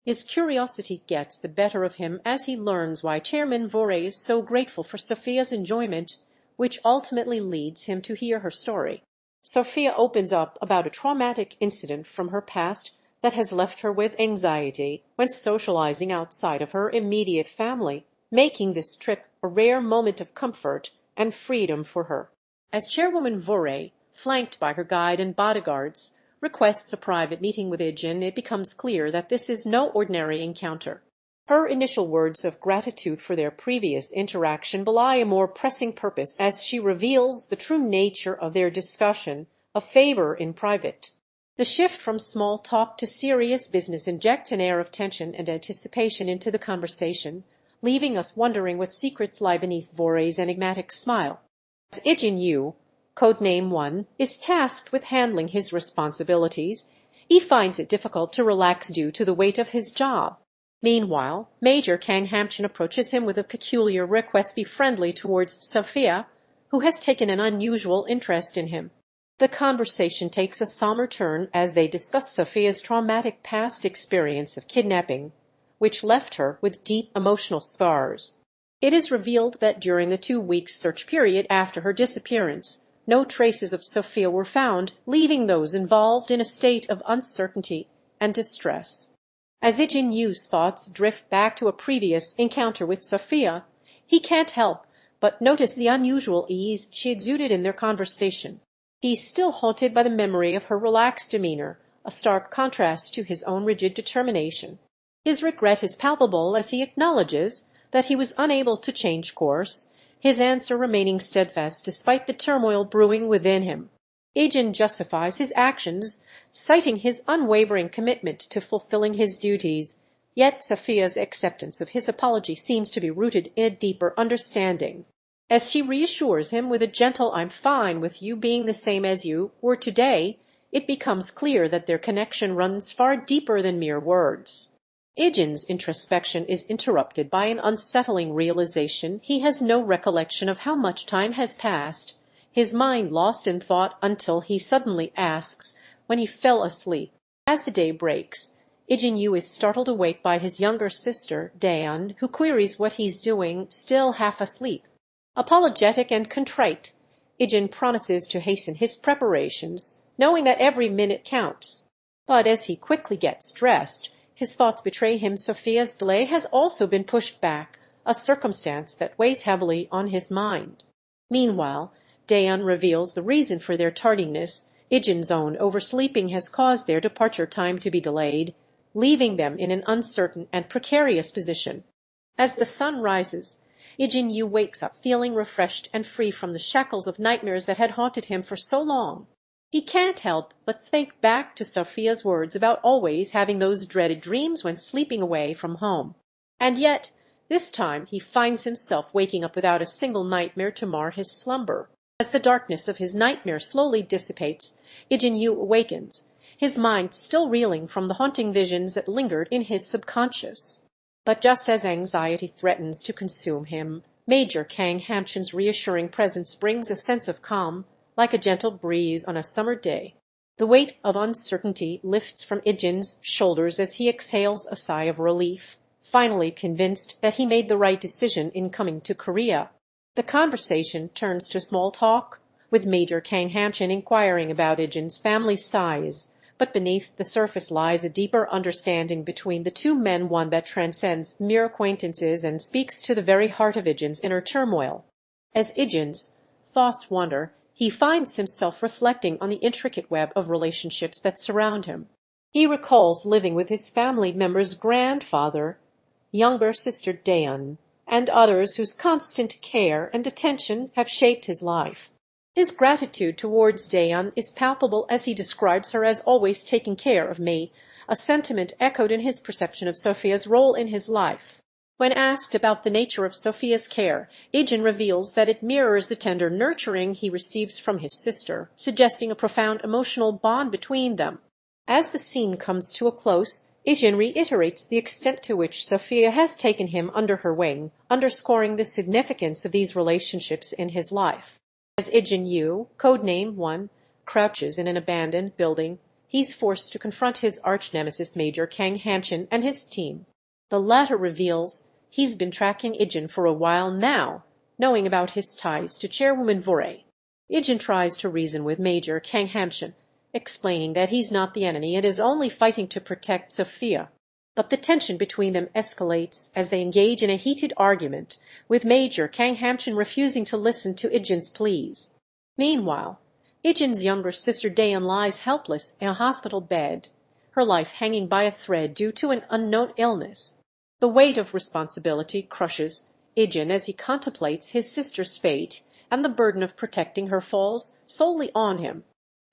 His curiosity gets the better of him as he learns why Chairman Vore is so grateful for Sophia's enjoyment, which ultimately leads him to hear her story. Sophia opens up about a traumatic incident from her past that has left her with anxiety when socializing outside of her immediate family, making this trip a rare moment of comfort and freedom for her. As Chairwoman Vore, flanked by her guide and bodyguards, requests a private meeting with Ijin, it becomes clear that this is no ordinary encounter. Her initial words of gratitude for their previous interaction belie a more pressing purpose as she reveals the true nature of their discussion, a favor in private. The shift from small talk to serious business injects an air of tension and anticipation into the conversation, leaving us wondering what secrets lie beneath Vore's enigmatic smile. As Ijin Yu, codename 1, is tasked with handling his responsibilities, he finds it difficult to relax due to the weight of his job. Meanwhile, Major Kang Hamchin approaches him with a peculiar request: be friendly towards Sophia, who has taken an unusual interest in him. The conversation takes a somber turn as they discuss Sophia's traumatic past experience of kidnapping, which left her with deep emotional scars. It is revealed that during the 2-week search period after her disappearance, no traces of Sophia were found, leaving those involved in a state of uncertainty and distress. As Ijin Yu's thoughts drift back to a previous encounter with Sophia, he can't help but notice the unusual ease she exuded in their conversation. He's still haunted by the memory of her relaxed demeanor, a stark contrast to his own rigid determination. His regret is palpable as he acknowledges that he was unable to change course, his answer remaining steadfast despite the turmoil brewing within him. Ijin justifies his actions, citing his unwavering commitment to fulfilling his duties, yet Sophia's acceptance of his apology seems to be rooted in a deeper understanding. As she reassures him with a gentle "I'm fine with you being the same as you were today," it becomes clear that their connection runs far deeper than mere words. Ijin's introspection is interrupted by an unsettling realization. He has no recollection of how much time has passed, his mind lost in thought until he suddenly asks when he fell asleep. As the day breaks, Ijin Yu is startled awake by his younger sister, Dayun, who queries what he's doing, still half asleep. Apologetic and contrite, Ijin promises to hasten his preparations, knowing that every minute counts. But as he quickly gets dressed, his thoughts betray him. Sophia's delay has also been pushed back, a circumstance that weighs heavily on his mind. Meanwhile, Dayun reveals the reason for their tardiness. Ijin's own oversleeping has caused their departure time to be delayed, leaving them in an uncertain and precarious position. As the sun rises, Ijin Yu wakes up feeling refreshed and free from the shackles of nightmares that had haunted him for so long. He can't help but think back to Sophia's words about always having those dreaded dreams when sleeping away from home. And yet, this time he finds himself waking up without a single nightmare to mar his slumber. As the darkness of his nightmare slowly dissipates, Ijin Yu awakens, his mind still reeling from the haunting visions that lingered in his subconscious. But just as anxiety threatens to consume him, Major Kang Hamchin's reassuring presence brings a sense of calm, like a gentle breeze on a summer day. The weight of uncertainty lifts from Ijin's shoulders as he exhales a sigh of relief, finally convinced that he made the right decision in coming to Korea. The conversation turns to small talk, with Major Kang Hamchin inquiring about Ijin's family size, but beneath the surface lies a deeper understanding between the two men, one that transcends mere acquaintances and speaks to the very heart of Ijin's inner turmoil. As Ijin's thoughts wander, he finds himself reflecting on the intricate web of relationships that surround him. He recalls living with his family members' grandfather, younger sister Dayun, and others whose constant care and attention have shaped his life. His gratitude towards Dayun is palpable as he describes her as always taking care of me, a sentiment echoed in his perception of Sophia's role in his life. When asked about the nature of Sophia's care, Ijin reveals that it mirrors the tender nurturing he receives from his sister, suggesting a profound emotional bond between them. As the scene comes to a close, Ijin reiterates the extent to which Sophia has taken him under her wing, underscoring the significance of these relationships in his life. As Ijin Yu, codename 1, crouches in an abandoned building, he's forced to confront his arch-nemesis Major Kang Hamchin and his team. The latter reveals he's been tracking Ijin for a while now, knowing about his ties to Chairwoman Vore. Ijin tries to reason with Major Kang Hamchin, explaining that he's not the enemy and is only fighting to protect Sophia. But the tension between them escalates as they engage in a heated argument, with Major Kang Hamchin refusing to listen to Ijin's pleas. Meanwhile, Ijin's younger sister Dayun lies helpless in a hospital bed, her life hanging by a thread due to an unknown illness. The weight of responsibility crushes Ijin as he contemplates his sister's fate, and the burden of protecting her falls solely on him.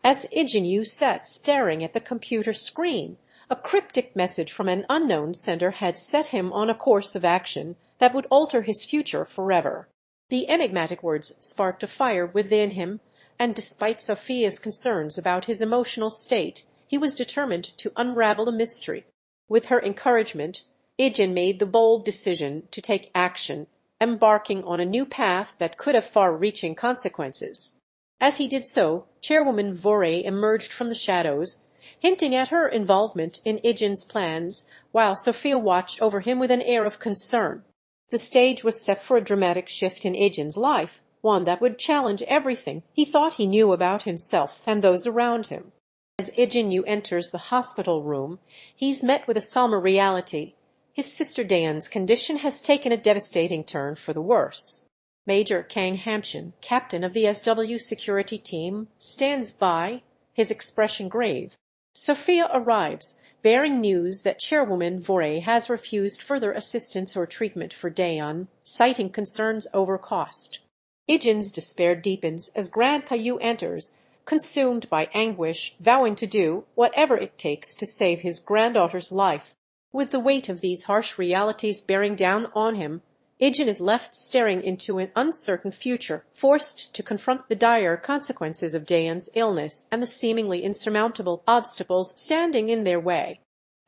As Ijin Yu sat staring at the computer screen, a cryptic message from an unknown sender had set him on a course of action that would alter his future forever. The enigmatic words sparked a fire within him, and despite Sophia's concerns about his emotional state, he was determined to unravel the mystery. With her encouragement, Ijin made the bold decision to take action, embarking on a new path that could have far-reaching consequences. As he did so, Chairwoman Vore emerged from the shadows, hinting at her involvement in Ijin's plans, while Sophia watched over him with an air of concern. The stage was set for a dramatic shift in Ijin's life, one that would challenge everything he thought he knew about himself and those around him. As Ijin Yu enters the hospital room, he's met with a somber reality. His sister Dayun's condition has taken a devastating turn for the worse. Major Kang Hamchin, captain of the SW security team, stands by, his expression grave. Sophia arrives, bearing news that Chairwoman Vore has refused further assistance or treatment for Dayun, citing concerns over cost. Ijin's despair deepens as Grandpa Yu enters, consumed by anguish, vowing to do whatever it takes to save his granddaughter's life. With the weight of these harsh realities bearing down on him, Ijin is left staring into an uncertain future, forced to confront the dire consequences of Dayun's illness and the seemingly insurmountable obstacles standing in their way.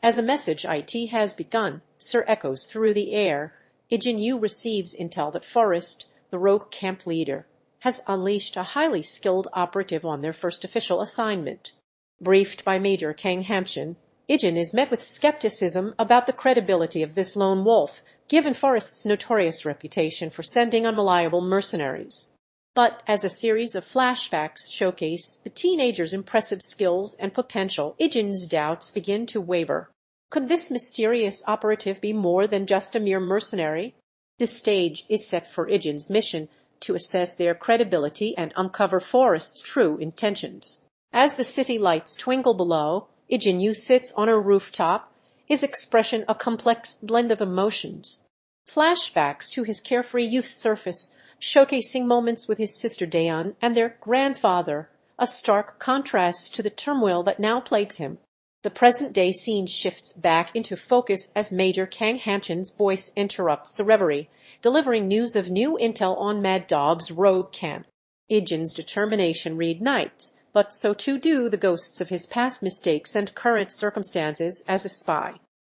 As the message "IT has begun" echoes through the air, Ijin Yu receives intel that Forrest, the rogue camp leader, has unleashed a highly skilled operative on their first official assignment. Briefed by Major Kang Hamchin, Ijin is met with skepticism about the credibility of this lone wolf, given Forrest's notorious reputation for sending unreliable mercenaries. But as a series of flashbacks showcase the teenager's impressive skills and potential, Ijin's doubts begin to waver. Could this mysterious operative be more than just a mere mercenary? The stage is set for Ijin's mission to assess their credibility and uncover Forrest's true intentions. As the city lights twinkle below, Ijin Yu sits on a rooftop, his expression a complex blend of emotions. Flashbacks to his carefree youth surface, showcasing moments with his sister Dayun and their grandfather, a stark contrast to the turmoil that now plagues him. The present-day scene shifts back into focus as Major Kang Hamchin's voice interrupts the reverie, delivering news of new intel on Mad Dog's rogue camp. Ijin's determination reignites, but so too do the ghosts of his past mistakes and current circumstances as a spy.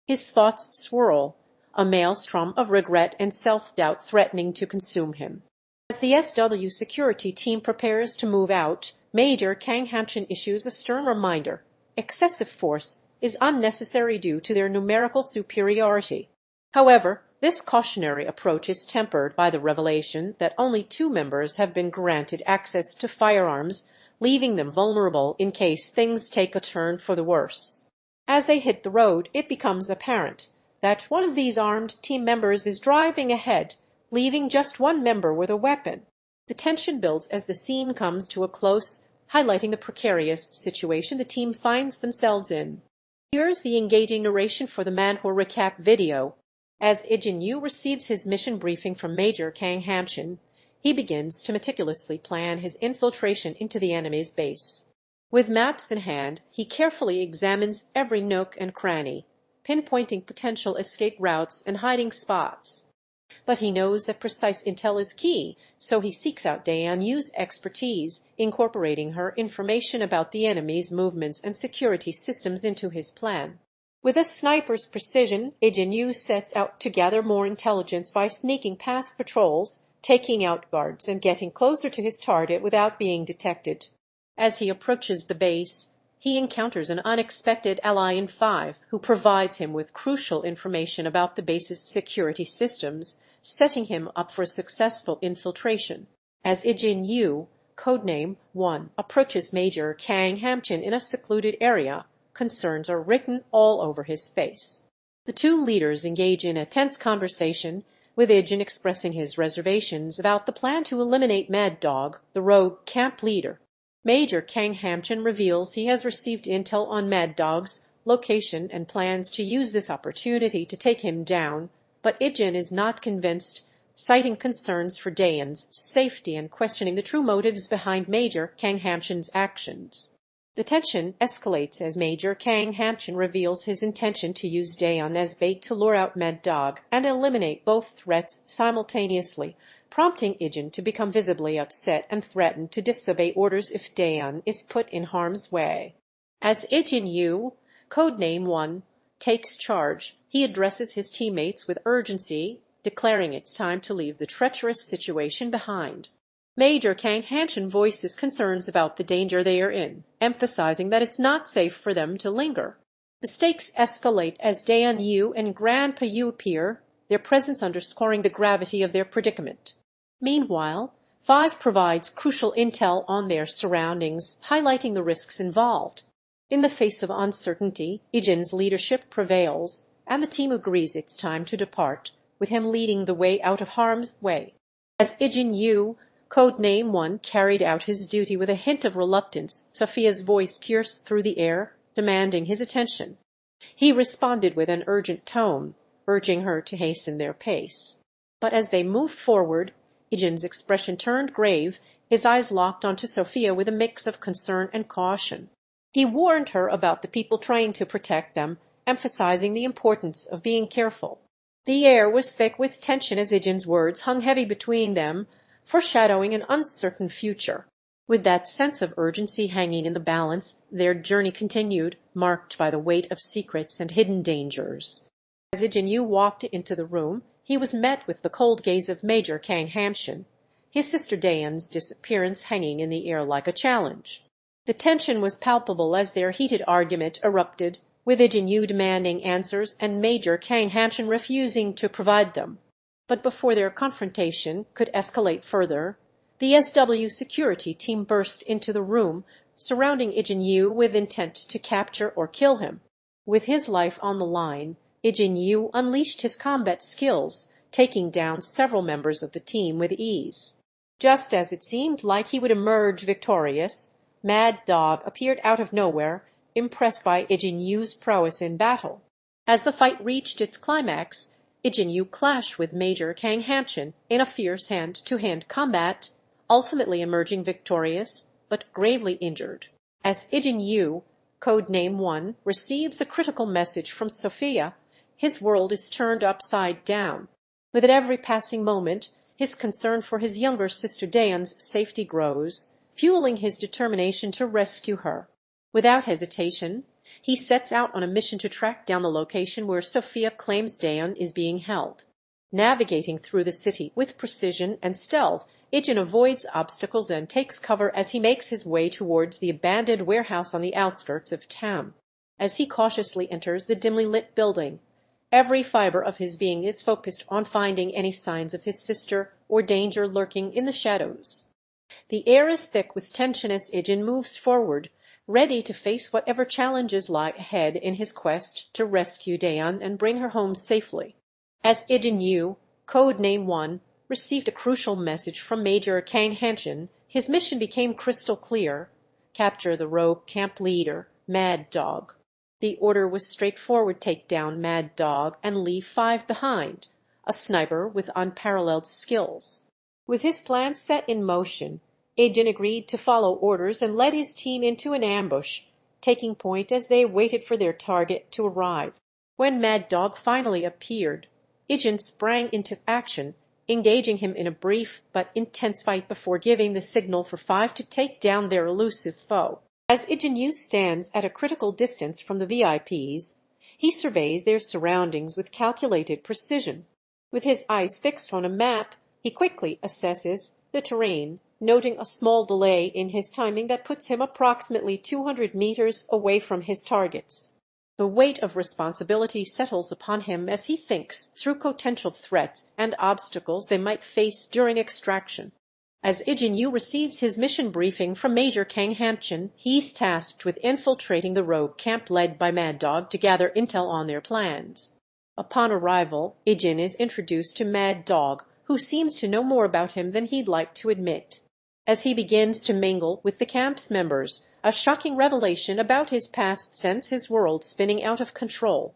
His thoughts swirl, a maelstrom of regret and self-doubt threatening to consume him. As the SW security team prepares to move out, Major Kang Hamchin issues a stern reminder. Excessive force is unnecessary due to their numerical superiority. However, this cautionary approach is tempered by the revelation that only 2 members have been granted access to firearms, leaving them vulnerable in case things take a turn for the worse. As they hit the road, it becomes apparent that one of these armed team members is driving ahead, leaving just 1 member with a weapon. The tension builds as the scene comes to a close, highlighting the precarious situation the team finds themselves in. Here's the engaging narration for the MANHWA recap video. As Ijin Yu receives his mission briefing from Major Kang Hamchin, he begins to meticulously plan his infiltration into the enemy's base. With maps in hand, he carefully examines every nook and cranny, pinpointing potential escape routes and hiding spots. But he knows that precise intel is key, so he seeks out Dayun Yu's expertise, incorporating her information about the enemy's movements and security systems into his plan. With a sniper's precision, Ijin Yu sets out to gather more intelligence by sneaking past patrols, taking out guards, and getting closer to his target without being detected. As he approaches the base, he encounters an unexpected ally in 5 who provides him with crucial information about the base's security systems, setting him up for a successful infiltration. As Ijin Yu, codename 1, approaches Major Kang Hamchin in a secluded area. Concerns are written all over his face. The two leaders engage in a tense conversation, with Ijin expressing his reservations about the plan to eliminate Mad Dog, the rogue camp leader. Major Kang Hamchin reveals he has received intel on Mad Dog's location and plans to use this opportunity to take him down, but Ijin is not convinced, citing concerns for Dayun's safety and questioning the true motives behind Major Kang Hamchin's actions. The tension escalates as Major Kang Hamchin reveals his intention to use Dayun as bait to lure out Mad Dog and eliminate both threats simultaneously, prompting Ijin to become visibly upset and threaten to disobey orders if Dayun is put in harm's way. As Ijin Yu, codename 1, takes charge, he addresses his teammates with urgency, declaring it's time to leave the treacherous situation behind. Major Kang Hamchin voices concerns about the danger they are in, emphasizing that it's not safe for them to linger. The stakes escalate as Dayun Yu and Grandpa Yu appear, their presence underscoring the gravity of their predicament. Meanwhile, 5 provides crucial intel on their surroundings, highlighting the risks involved. In the face of uncertainty, Ijin's leadership prevails, and the team agrees it's time to depart, with him leading the way out of harm's way. As Ijin Yu, codename 1, carried out his duty with a hint of reluctance, Sophia's voice pierced through the air, demanding his attention. He responded with an urgent tone, urging her to hasten their pace. But as they moved forward, Ijin's expression turned grave, his eyes locked onto Sophia with a mix of concern and caution. He warned her about the people trying to protect them, emphasizing the importance of being careful. The air was thick with tension as Ijin's words hung heavy between them, foreshadowing an uncertain future. With that sense of urgency hanging in the balance, their journey continued, marked by the weight of secrets and hidden dangers. As Ijin Yu walked into the room, he was met with the cold gaze of Major Kang Hamchin, his sister Dayun's disappearance hanging in the air like a challenge. The tension was palpable as their heated argument erupted, with Ijin Yu demanding answers and Major Kang Hamchin refusing to provide them. But before their confrontation could escalate further, the SW security team burst into the room, surrounding Ijin Yu with intent to capture or kill him. With his life on the line, Ijin Yu unleashed his combat skills, taking down several members of the team with ease. Just as it seemed like he would emerge victorious, Mad Dog appeared out of nowhere, impressed by Ijin Yu's prowess in battle. As the fight reached its climax, Ijin Yu clashed with Major Kang Hamchin in a fierce hand-to-hand combat, ultimately emerging victorious, but gravely injured. As Ijin Yu, codename 1, receives a critical message from Sophia, his world is turned upside down. With every passing moment, his concern for his younger sister Dayun's safety grows, fueling his determination to rescue her. Without hesitation, he sets out on a mission to track down the location where Sophia claims Dayun is being held. Navigating through the city with precision and stealth, Ijin avoids obstacles and takes cover as he makes his way towards the abandoned warehouse on the outskirts of town. As he cautiously enters the dimly lit building, every fiber of his being is focused on finding any signs of his sister or danger lurking in the shadows. The air is thick with tension as Ijin moves forward, ready to face whatever challenges lie ahead in his quest to rescue Dayun and bring her home safely. As Ijin Yu, codename 1, received a crucial message from Major Kang Hamchin, his mission became crystal clear: capture the rogue camp leader, Mad Dog. The order was straightforward: take down Mad Dog and leave 5 behind, a sniper with unparalleled skills. With his plan set in motion, Ijin agreed to follow orders and led his team into an ambush, taking point as they waited for their target to arrive. When Mad Dog finally appeared, Ijin sprang into action, engaging him in a brief but intense fight before giving the signal for 5 to take down their elusive foe. As Ijin Yu stands at a critical distance from the VIPs, he surveys their surroundings with calculated precision. With his eyes fixed on a map, he quickly assesses the terrain, noting a small delay in his timing that puts him approximately 200 meters away from his targets. The weight of responsibility settles upon him as he thinks through potential threats and obstacles they might face during extraction. As Ijin Yu receives his mission briefing from Major Kang Hamchin, he's tasked with infiltrating the rogue camp led by Mad Dog to gather intel on their plans. Upon arrival, Ijin is introduced to Mad Dog, who seems to know more about him than he'd like to admit. As he begins to mingle with the camp's members, a shocking revelation about his past sends his world spinning out of control.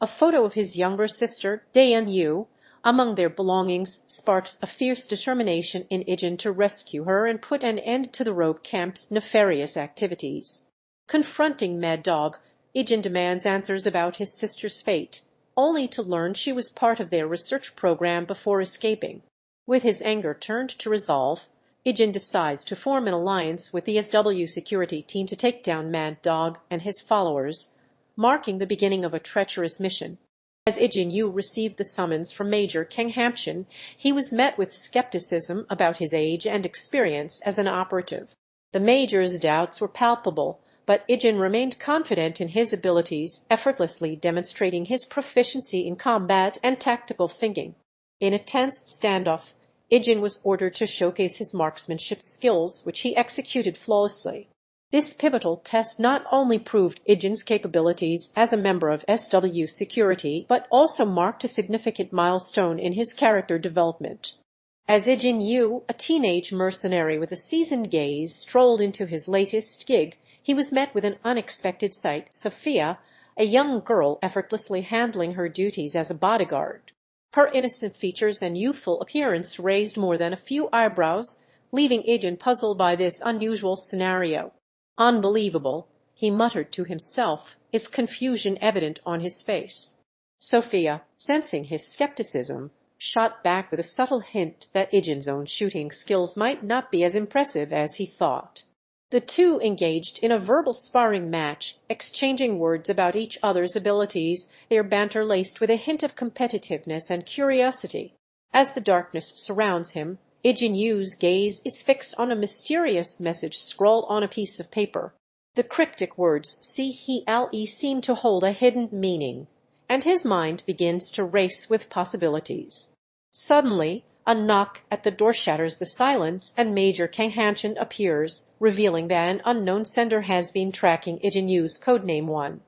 A photo of his younger sister, Dayun, among their belongings sparks a fierce determination in Ijin to rescue her and put an end to the rogue camp's nefarious activities. Confronting Mad Dog, Ijin demands answers about his sister's fate, only to learn she was part of their research program before escaping. With his anger turned to resolve, Ijin decides to form an alliance with the SW security team to take down Mad Dog and his followers, marking the beginning of a treacherous mission. As Ijin Yu received the summons from Major Kang Hamchin, he was met with skepticism about his age and experience as an operative. The Major's doubts were palpable, but Ijin remained confident in his abilities, effortlessly demonstrating his proficiency in combat and tactical thinking. In a tense standoff, Ijin was ordered to showcase his marksmanship skills, which he executed flawlessly. This pivotal test not only proved Ijin's capabilities as a member of SW security, but also marked a significant milestone in his character development. As Ijin Yu, a teenage mercenary with a seasoned gaze, strolled into his latest gig, he was met with an unexpected sight: Sophia, a young girl effortlessly handling her duties as a bodyguard. Her innocent features and youthful appearance raised more than a few eyebrows, leaving Ijin puzzled by this unusual scenario. "Unbelievable," he muttered to himself, his confusion evident on his face. Sophia, sensing his skepticism, shot back with a subtle hint that Ijin's own shooting skills might not be as impressive as he thought. The two engaged in a verbal sparring match, exchanging words about each other's abilities, their banter laced with a hint of competitiveness and curiosity. As the darkness surrounds him, Ijin Yu's gaze is fixed on a mysterious message scrawled on a piece of paper. The cryptic words "CHLE" seem to hold a hidden meaning, and his mind begins to race with possibilities. Suddenly, a knock at the door shatters the silence, and Major Kang Hamchin appears, revealing that an unknown sender has been tracking Ijin Yu's codename One.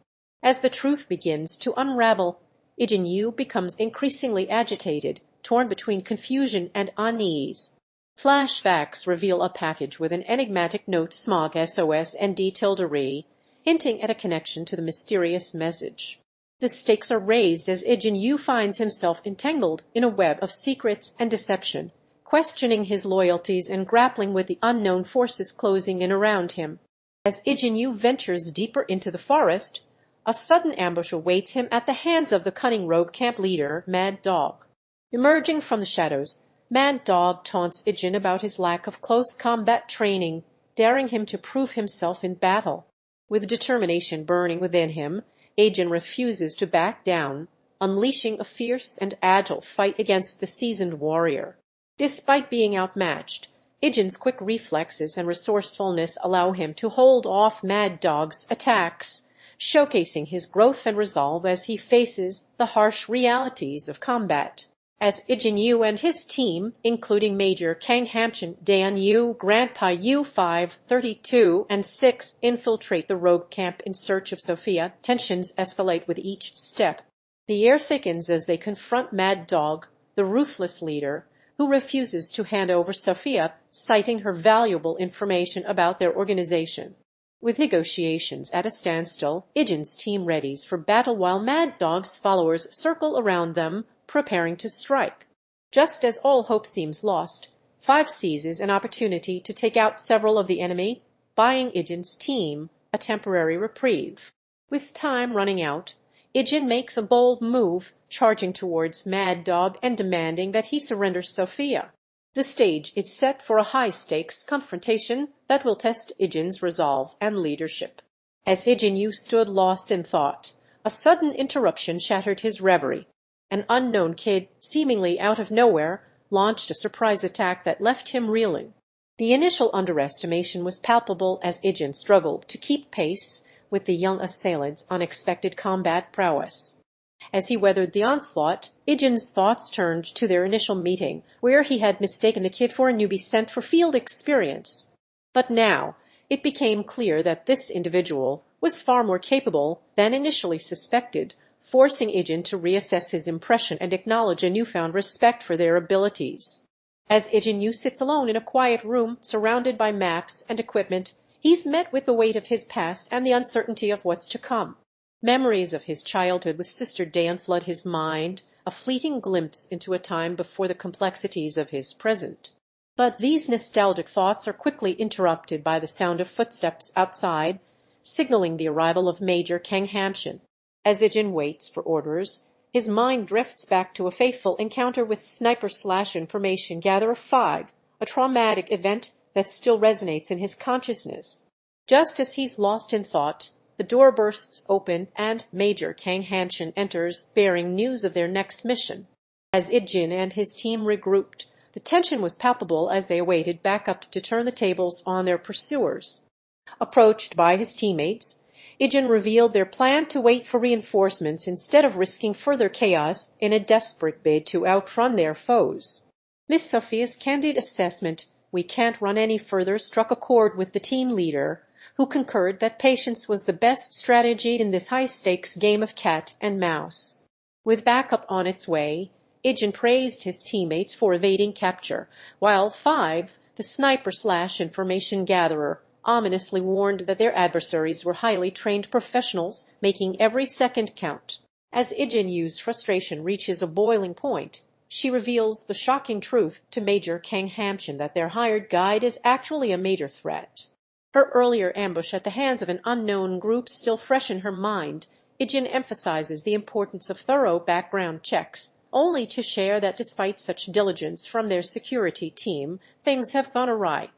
As the truth begins to unravel, Ijin Yu becomes increasingly agitated, torn between confusion and unease. Flashbacks reveal a package with an enigmatic note Smog SOS and D-re, hinting at a connection to the mysterious message. The stakes are raised as Ijin Yu finds himself entangled in a web of secrets and deception, questioning his loyalties and grappling with the unknown forces closing in around him. As Ijin Yu ventures deeper into the forest, a sudden ambush awaits him at the hands of the cunning rogue camp leader, Mad Dog. Emerging from the shadows, Mad Dog taunts Ijin about his lack of close combat training, daring him to prove himself in battle. With determination burning within him, Ijin refuses to back down, unleashing a fierce and agile fight against the seasoned warrior. Despite being outmatched, Ijin's quick reflexes and resourcefulness allow him to hold off Mad Dog's attacks, showcasing his growth and resolve as he faces the harsh realities of combat. As Ijin Yu and his team, including Major Kang Hamchin, Dayun Yu, Grandpa Yu 5, 32, and 6, infiltrate the rogue camp in search of Sophia, tensions escalate with each step. The air thickens as they confront Mad Dog, the ruthless leader, who refuses to hand over Sophia, citing her valuable information about their organization. With negotiations at a standstill, Ijin's team readies for battle while Mad Dog's followers circle around them, preparing to strike. Just as all hope seems lost, Five seizes an opportunity to take out several of the enemy, buying Ijin's team a temporary reprieve. With time running out, Ijin makes a bold move, charging towards Mad Dog and demanding that he surrender Sophia. The stage is set for a high-stakes confrontation that will test Ijin's resolve and leadership. As Ijin Yu stood lost in thought, a sudden interruption shattered his reverie. An unknown kid, seemingly out of nowhere, launched a surprise attack that left him reeling. The initial underestimation was palpable as Ijin struggled to keep pace with the young assailant's unexpected combat prowess. As he weathered the onslaught, Ijin's thoughts turned to their initial meeting, where he had mistaken the kid for a newbie sent for field experience. But now it became clear that this individual was far more capable than initially suspected, forcing Ijin to reassess his impression and acknowledge a newfound respect for their abilities. As Ijin Yu sits alone in a quiet room surrounded by maps and equipment, he's met with the weight of his past and the uncertainty of what's to come. Memories of his childhood with Sister Dayun flood his mind, a fleeting glimpse into a time before the complexities of his present. But these nostalgic thoughts are quickly interrupted by the sound of footsteps outside, signaling the arrival of Major Kang Hamshin. As Ijin waits for orders, his mind drifts back to a fateful encounter with Sniper/Information Gatherer 5, a traumatic event that still resonates in his consciousness. Just as he's lost in thought, the door bursts open and Major Kang Hamshin enters, bearing news of their next mission. As Ijin and his team regrouped, the tension was palpable as they awaited backup to turn the tables on their pursuers. Approached by his teammates, Ijin revealed their plan to wait for reinforcements instead of risking further chaos in a desperate bid to outrun their foes. Miss Sophia's candid assessment, "We can't run any further," struck a chord with the team leader, who concurred that patience was the best strategy in this high-stakes game of cat and mouse. With backup on its way, Ijin praised his teammates for evading capture, while 5, the Sniper/Information Gatherer, ominously warned that their adversaries were highly trained professionals, making every second count. As Ijin Yu's frustration reaches a boiling point, she reveals the shocking truth to Major Kang Hamshin that their hired guide is actually a major threat. Her earlier ambush at the hands of an unknown group still fresh in her mind, Ijin emphasizes the importance of thorough background checks, only to share that despite such diligence from their security team, things have gone awry.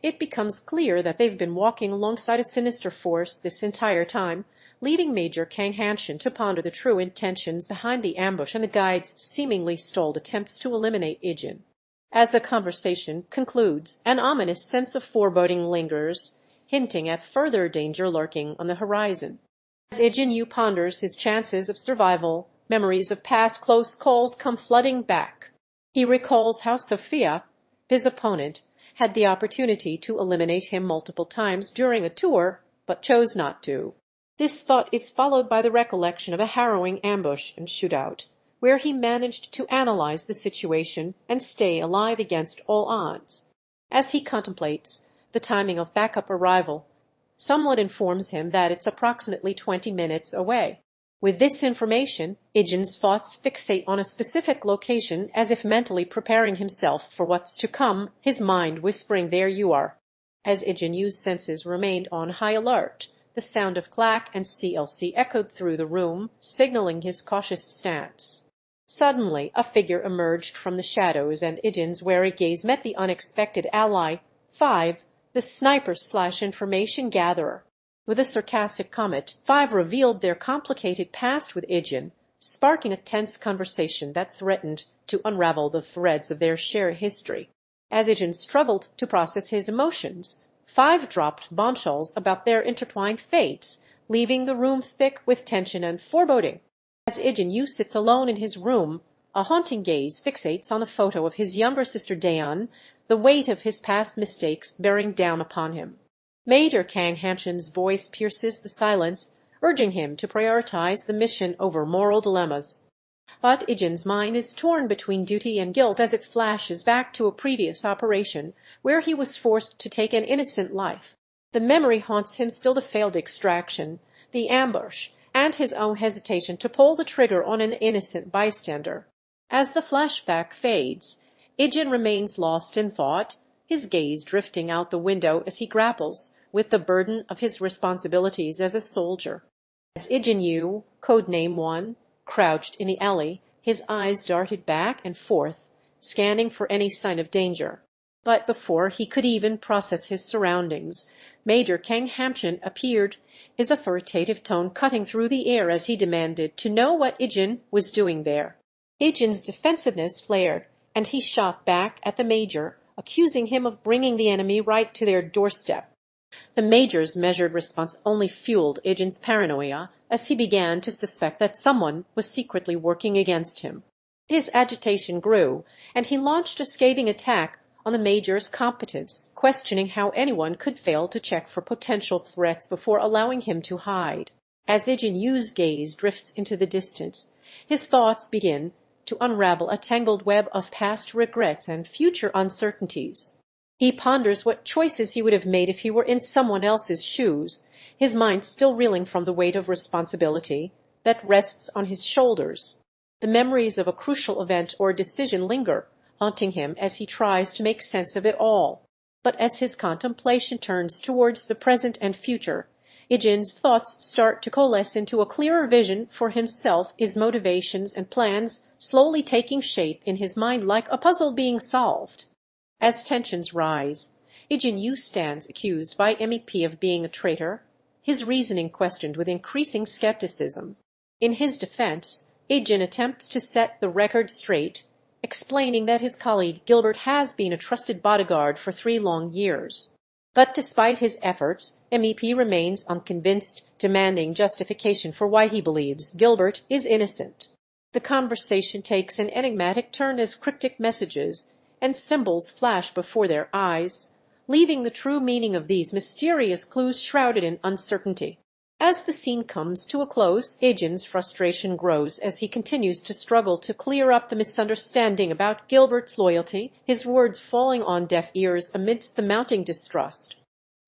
It becomes clear that they've been walking alongside a sinister force this entire time, leaving Major Kang Hamshin to ponder the true intentions behind the ambush and the guide's seemingly stalled attempts to eliminate Ijin. As the conversation concludes, an ominous sense of foreboding lingers, hinting at further danger lurking on the horizon. As Ijin Yu ponders his chances of survival, memories of past close calls come flooding back. He recalls how Sophia, his opponent, had the opportunity to eliminate him multiple times during a tour, but chose not to. This thought is followed by the recollection of a harrowing ambush and shootout, where he managed to analyze the situation and stay alive against all odds. As he contemplates the timing of backup arrival, someone informs him that it's approximately 20 minutes away. With this information, Ijin's thoughts fixate on a specific location as if mentally preparing himself for what's to come, his mind whispering, "There you are." As Ijin Yu's senses remained on high alert, the sound of clack and CLC echoed through the room, signaling his cautious stance. Suddenly, a figure emerged from the shadows, and Ijin's wary gaze met the unexpected ally, 5, the Sniper/Information Gatherer. With a sarcastic comment, 5 revealed their complicated past with Ijin, sparking a tense conversation that threatened to unravel the threads of their shared history. As Ijin struggled to process his emotions, 5 dropped bombshells about their intertwined fates, leaving the room thick with tension and foreboding. As Ijin Yu sits alone in his room, a haunting gaze fixates on the photo of his younger sister Dayun, the weight of his past mistakes bearing down upon him. Major Kang Hamshin's voice pierces the silence, urging him to prioritize the mission over moral dilemmas. But Ijin's mind is torn between duty and guilt as it flashes back to a previous operation where he was forced to take an innocent life. The memory haunts him still: the failed extraction, the ambush, and his own hesitation to pull the trigger on an innocent bystander. As the flashback fades, Ijin remains lost in thought, his gaze drifting out the window as he grapples with the burden of his responsibilities as a soldier. As Ijin Yu, codename 1, crouched in the alley, his eyes darted back and forth, scanning for any sign of danger. But before he could even process his surroundings, Major Kang Hamshin appeared, his authoritative tone cutting through the air as he demanded to know what Ijin was doing there. Ijin's defensiveness flared, and he shot back at the Major, accusing him of bringing the enemy right to their doorstep. The Major's measured response only fueled Ijin's paranoia as he began to suspect that someone was secretly working against him. His agitation grew, and he launched a scathing attack on the Major's competence, questioning how anyone could fail to check for potential threats before allowing him to hide. As Ijin Yu's gaze drifts into the distance, his thoughts begin to unravel a tangled web of past regrets and future uncertainties. He ponders what choices he would have made if he were in someone else's shoes, his mind still reeling from the weight of responsibility that rests on his shoulders. The memories of a crucial event or decision linger, haunting him as he tries to make sense of it all. But as his contemplation turns towards the present and future, Ijin's thoughts start to coalesce into a clearer vision for himself, his motivations and plans slowly taking shape in his mind like a puzzle being solved. As tensions rise, Ijin Yu stands accused by MEP of being a traitor, his reasoning questioned with increasing skepticism. In his defense, Ijin attempts to set the record straight, explaining that his colleague Gilbert has been a trusted bodyguard for 3 long years. But despite his efforts, MEP remains unconvinced, demanding justification for why he believes Gilbert is innocent. The conversation takes an enigmatic turn as cryptic messages and symbols flash before their eyes, leaving the true meaning of these mysterious clues shrouded in uncertainty. As the scene comes to a close, Ijin's frustration grows as he continues to struggle to clear up the misunderstanding about Gilbert's loyalty, his words falling on deaf ears amidst the mounting distrust.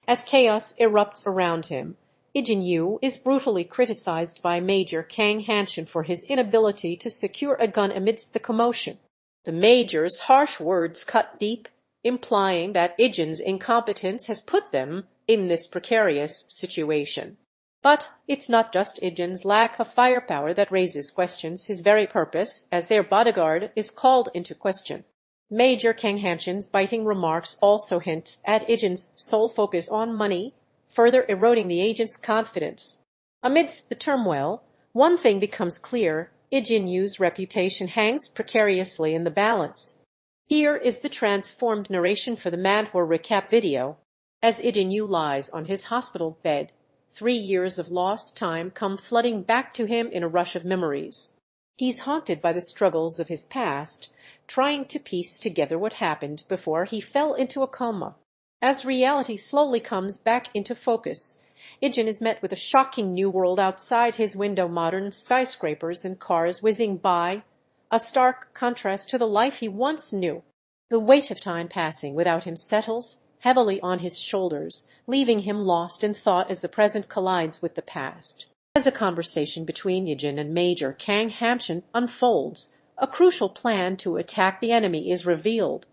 As chaos erupts around him, Ijin Yu is brutally criticized by Major Kang Hanshin for his inability to secure a gun amidst the commotion. The Major's harsh words cut deep, implying that Ijin's incompetence has put them in this precarious situation. But it's not just Ijin's lack of firepower that raises questions. His very purpose as their bodyguard is called into question. Major Kang Hanshin's biting remarks also hint at Ijin's sole focus on money, further eroding the agent's confidence. Amidst the turmoil, one thing becomes clear: Ijin Yu's reputation hangs precariously in the balance. Here is the transformed narration for the MANHWA recap video. As Ijin Yu lies on his hospital bed, 3 years of lost time come flooding back to him in a rush of memories. He's haunted by the struggles of his past, trying to piece together what happened before he fell into a coma. As reality slowly comes back into focus, Ijin is met with a shocking new world outside his window, modern skyscrapers and cars whizzing by, a stark contrast to the life he once knew. The weight of time passing without him settles heavily on his shoulders, leaving him lost in thought as the present collides with the past. As a conversation between Ijin and Major Kang Hanshin unfolds, a crucial plan to attack the enemy is revealed.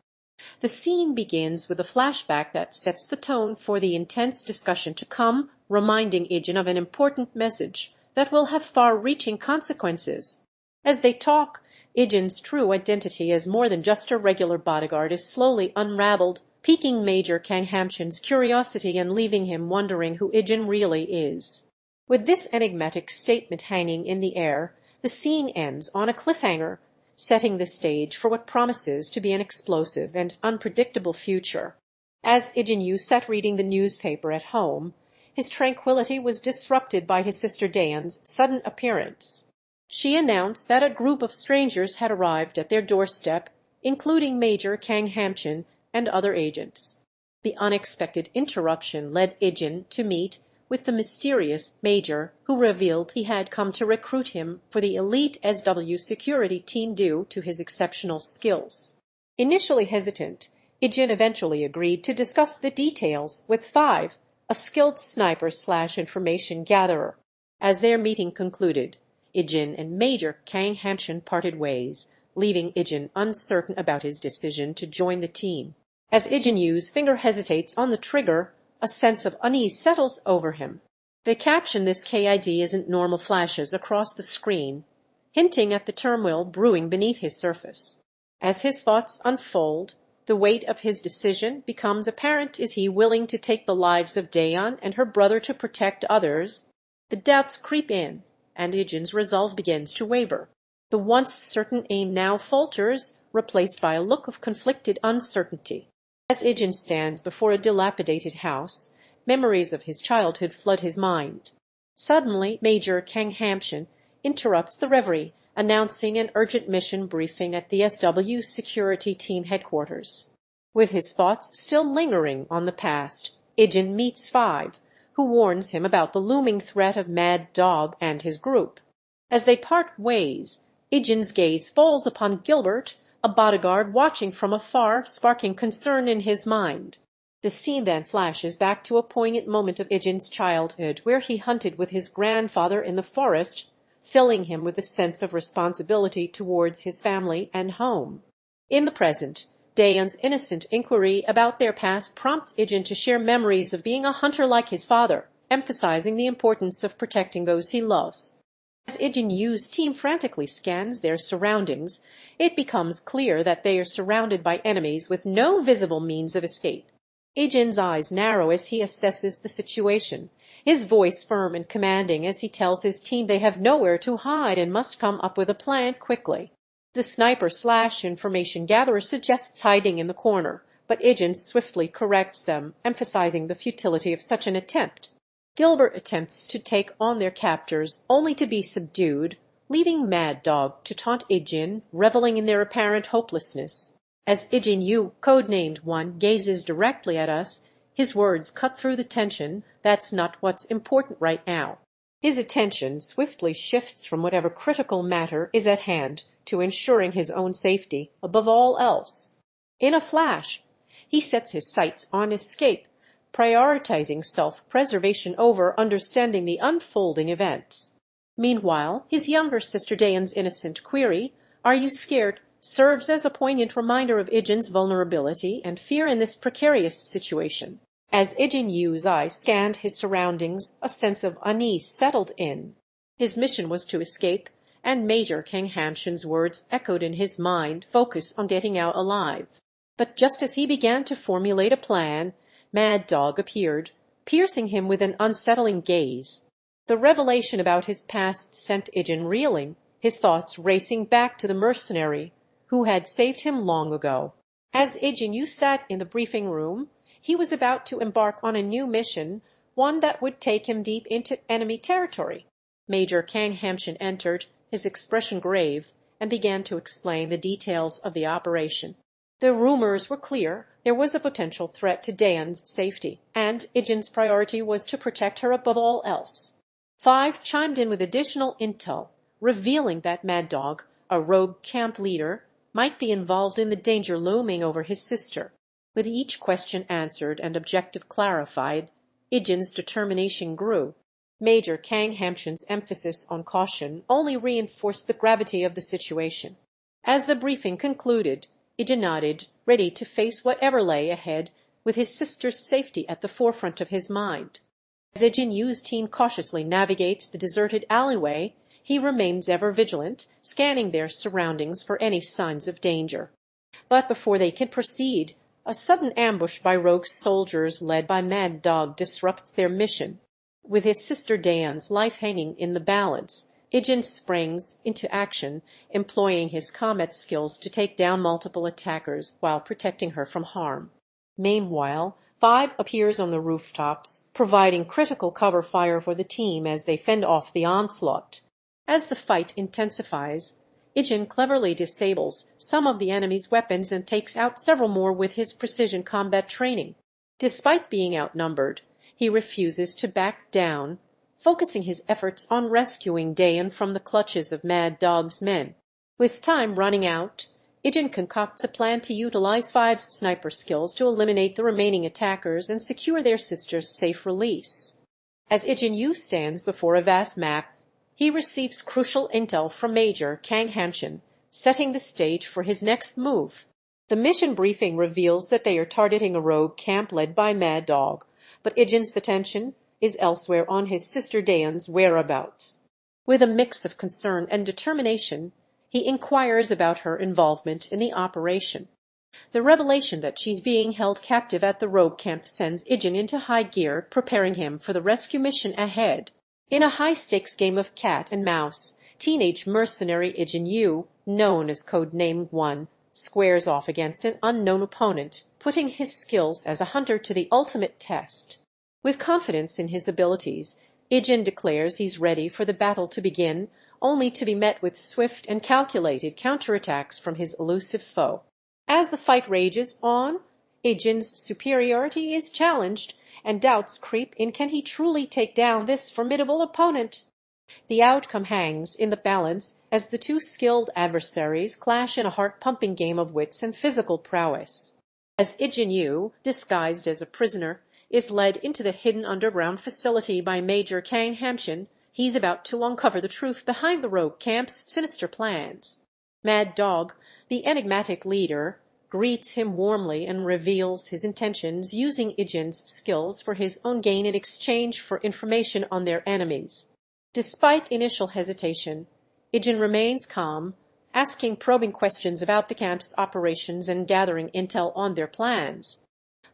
The scene begins with a flashback that sets the tone for the intense discussion to come, reminding Ijin of an important message that will have far-reaching consequences. As they talk, Ijin's true identity as more than just a regular bodyguard is slowly unraveled, piquing Major Kang Hanshin's curiosity and leaving him wondering who Ijin really is. With this enigmatic statement hanging in the air, the scene ends on a cliffhanger, setting the stage for what promises to be an explosive and unpredictable future. As Ijin Yu sat reading the newspaper at home, his tranquility was disrupted by his sister Dayun's sudden appearance. She announced that a group of strangers had arrived at their doorstep, including Major Kang Hanshin and other agents. The unexpected interruption led Ijin to meet with the mysterious Major, who revealed he had come to recruit him for the elite SW security team due to his exceptional skills. Initially hesitant, Ijin eventually agreed to discuss the details with Five, a skilled sniper/information gatherer. As their meeting concluded, Ijin and Major Kang Hanshin parted ways, leaving Ijin uncertain about his decision to join the team. As Ijin Yu's finger hesitates on the trigger, a sense of unease settles over him. They caption this KID isn't normal flashes across the screen, hinting at the turmoil brewing beneath his surface. As his thoughts unfold, the weight of his decision becomes apparent. Is he willing to take the lives of Dayun and her brother to protect others? The doubts creep in, and Ijin's resolve begins to waver. The once certain aim now falters, replaced by a look of conflicted uncertainty. As Ijin stands before a dilapidated house, Memories of his childhood flood his mind. Suddenly, Major Kang Hamshin interrupts the reverie, announcing an urgent mission briefing at the SW security team headquarters. With his thoughts still lingering on the past, Ijin meets Five, who warns him about the looming threat of Mad Dog and his group. As they part ways, Ijin's gaze falls upon Gilbert, a bodyguard watching from afar, sparking concern in his mind. The scene then flashes back to a poignant moment of Ijin's childhood, where he hunted with his grandfather in the forest, filling him with a sense of responsibility towards his family and home. In the present, Dayun's innocent inquiry about their past prompts Ijin to share memories of being a hunter like his father, emphasizing the importance of protecting those he loves. As Ijin Yu's team frantically scans their surroundings, it becomes clear that they are surrounded by enemies with no visible means of escape. Ijin's eyes narrow as he assesses the situation, his voice firm and commanding as he tells his team they have nowhere to hide and must come up with a plan quickly. The sniper/information gatherer suggests hiding in the corner, but Ijin swiftly corrects them, emphasizing the futility of such an attempt. Gilbert attempts to take on their captors, only to be subdued, leaving Mad Dog to taunt Ijin, reveling in their apparent hopelessness. As Ijin Yu, codenamed One, gazes directly at us, his words cut through the tension. That's not what's important right now. His attention swiftly shifts from whatever critical matter is at hand to ensuring his own safety above all else. In a flash, he sets his sights on escape, prioritizing self-preservation over understanding the unfolding events. Meanwhile, his younger sister Dayun's innocent query, "Are you scared?" serves as a poignant reminder of Ijin's vulnerability and fear in this precarious situation. As Ijin Yu's eyes scanned his surroundings, a sense of unease settled in. His mission was to escape, and Major Kang Hamshin's words echoed in his mind, "Focus on getting out alive." But just as he began to formulate a plan, Mad Dog appeared, piercing him with an unsettling gaze. The revelation about his past sent Ijin reeling, his thoughts racing back to the mercenary who had saved him long ago. As Ijin Yu sat in the briefing room, he was about to embark on a new mission, one that would take him deep into enemy territory. Major Kang Hamshin entered, his expression grave, and began to explain the details of the operation. The rumors were clear. There was a potential threat to Dayun's safety, and Ijin's priority was to protect her above all else. Five chimed in with additional intel, revealing that Mad Dog, a rogue camp leader, might be involved in the danger looming over his sister. With each question answered and objective clarified, Ijin's determination grew. Major Kang Hamshin's emphasis on caution only reinforced the gravity of the situation. As the briefing concluded, Ijin nodded, ready to face whatever lay ahead, with his sister's safety at the forefront of his mind. As Ijin Yu's team cautiously navigates the deserted alleyway, he remains ever vigilant, scanning their surroundings for any signs of danger. But before they can proceed, a sudden ambush by rogue soldiers led by Mad Dog disrupts their mission. With his sister Dayun's life hanging in the balance, Ijin springs into action, employing his combat skills to take down multiple attackers while protecting her from harm. Meanwhile, Five appears on the rooftops, providing critical cover fire for the team as they fend off the onslaught. As the fight intensifies, Ijin cleverly disables some of the enemy's weapons and takes out several more with his precision combat training. Despite being outnumbered, he refuses to back down, focusing his efforts on rescuing Dayun from the clutches of Mad Dog's men. With time running out, Ijin concocts a plan to utilize Five's sniper skills to eliminate the remaining attackers and secure their sister's safe release. As Ijin Yu stands before a vast map, he receives crucial intel from Major Kang Hamshin, setting the stage for his next move. The mission briefing reveals that they are targeting a rogue camp led by Mad Dog, but Ijin's attention is elsewhere on his sister Dayun's whereabouts. With a mix of concern and determination, he inquires about her involvement in the operation. The revelation that she's being held captive at the rogue camp sends Ijin into high gear, preparing him for the rescue mission ahead. In a high-stakes game of cat and mouse, Teenage Mercenary Ijin Yu, known as codename One, squares off against an unknown opponent, putting his skills as a hunter to the ultimate test. With confidence in his abilities, Ijin declares he's ready for the battle to begin, only to be met with swift and calculated counterattacks from his elusive foe. As the fight rages on, Ijin's superiority is challenged, and doubts creep in: can he truly take down this formidable opponent? The outcome hangs in the balance as the two skilled adversaries clash in a heart-pumping game of wits and physical prowess. As Ijin Yu, disguised as a prisoner, is led into the hidden underground facility by Major Kang Hamchin, he's about to uncover the truth behind the rogue camp's sinister plans. Mad Dog, the enigmatic leader, greets him warmly and reveals his intentions, using Ijin's skills for his own gain in exchange for information on their enemies. Despite initial hesitation, Ijin remains calm, asking probing questions about the camp's operations and gathering intel on their plans.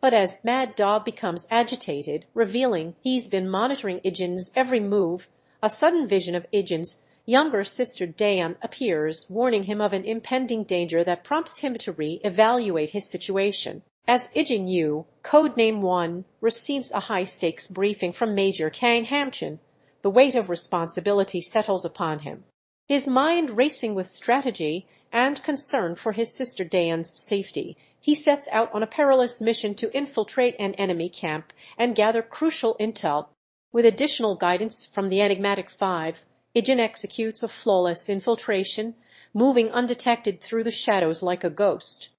But as Mad Dog becomes agitated, revealing he's been monitoring Ijin's every move, a sudden vision of Ijin's younger sister Dayun appears, warning him of an impending danger that prompts him to re-evaluate his situation. As Ijin Yu, codename 1, receives a high-stakes briefing from Major Kang Hamchin, the weight of responsibility settles upon him. His mind racing with strategy and concern for his sister Dayun's safety, he sets out on a perilous mission to infiltrate an enemy camp and gather crucial intel. With additional guidance from the enigmatic Five, Ijin executes a flawless infiltration, moving undetected through the shadows like a ghost.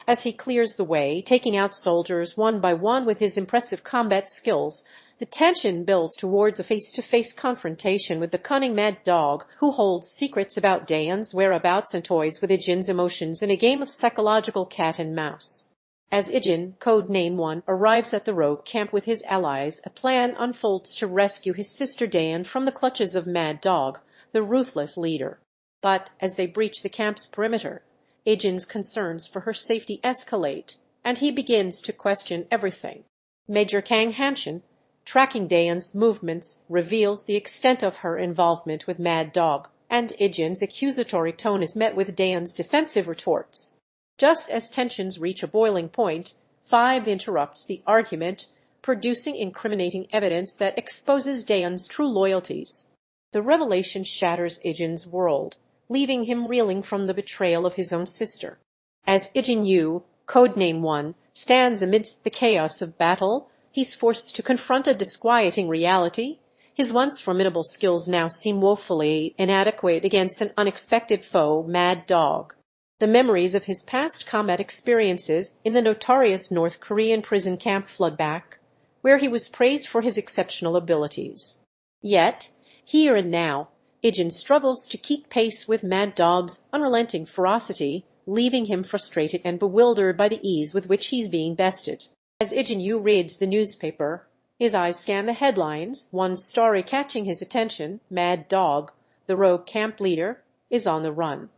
As he clears the way, taking out soldiers one by one with his impressive combat skills, the tension builds towards a face-to-face confrontation with the cunning Mad Dog, who holds secrets about Dayun's whereabouts and toys with Ijin's emotions in a game of psychological cat and mouse. As Ijin, codename 1, arrives at the rogue camp with his allies, a plan unfolds to rescue his sister Dayun from the clutches of Mad Dog, the ruthless leader. But as they breach the camp's perimeter, Ijin's concerns for her safety escalate, and he begins to question everything. Major Kang Hamchin, tracking Dayun's movements, reveals the extent of her involvement with Mad Dog, and Ijin's accusatory tone is met with Dayun's defensive retorts. Just as tensions reach a boiling point, Five interrupts the argument, producing incriminating evidence that exposes Dayun's true loyalties. The revelation shatters Ijin's world, leaving him reeling from the betrayal of his own sister. As Ijin Yu, codename 1, stands amidst the chaos of battle, he's forced to confront a disquieting reality. His once formidable skills now seem woefully inadequate against an unexpected foe, Mad Dog. The memories of his past combat experiences in the notorious North Korean prison camp flood back, where he was praised for his exceptional abilities. Yet, here and now, Ijin struggles to keep pace with Mad Dog's unrelenting ferocity, leaving him frustrated and bewildered by the ease with which he's being bested. As Ijin Yu reads the newspaper, his eyes scan the headlines, one story catching his attention: Mad Dog, the rogue camp leader, is on the run.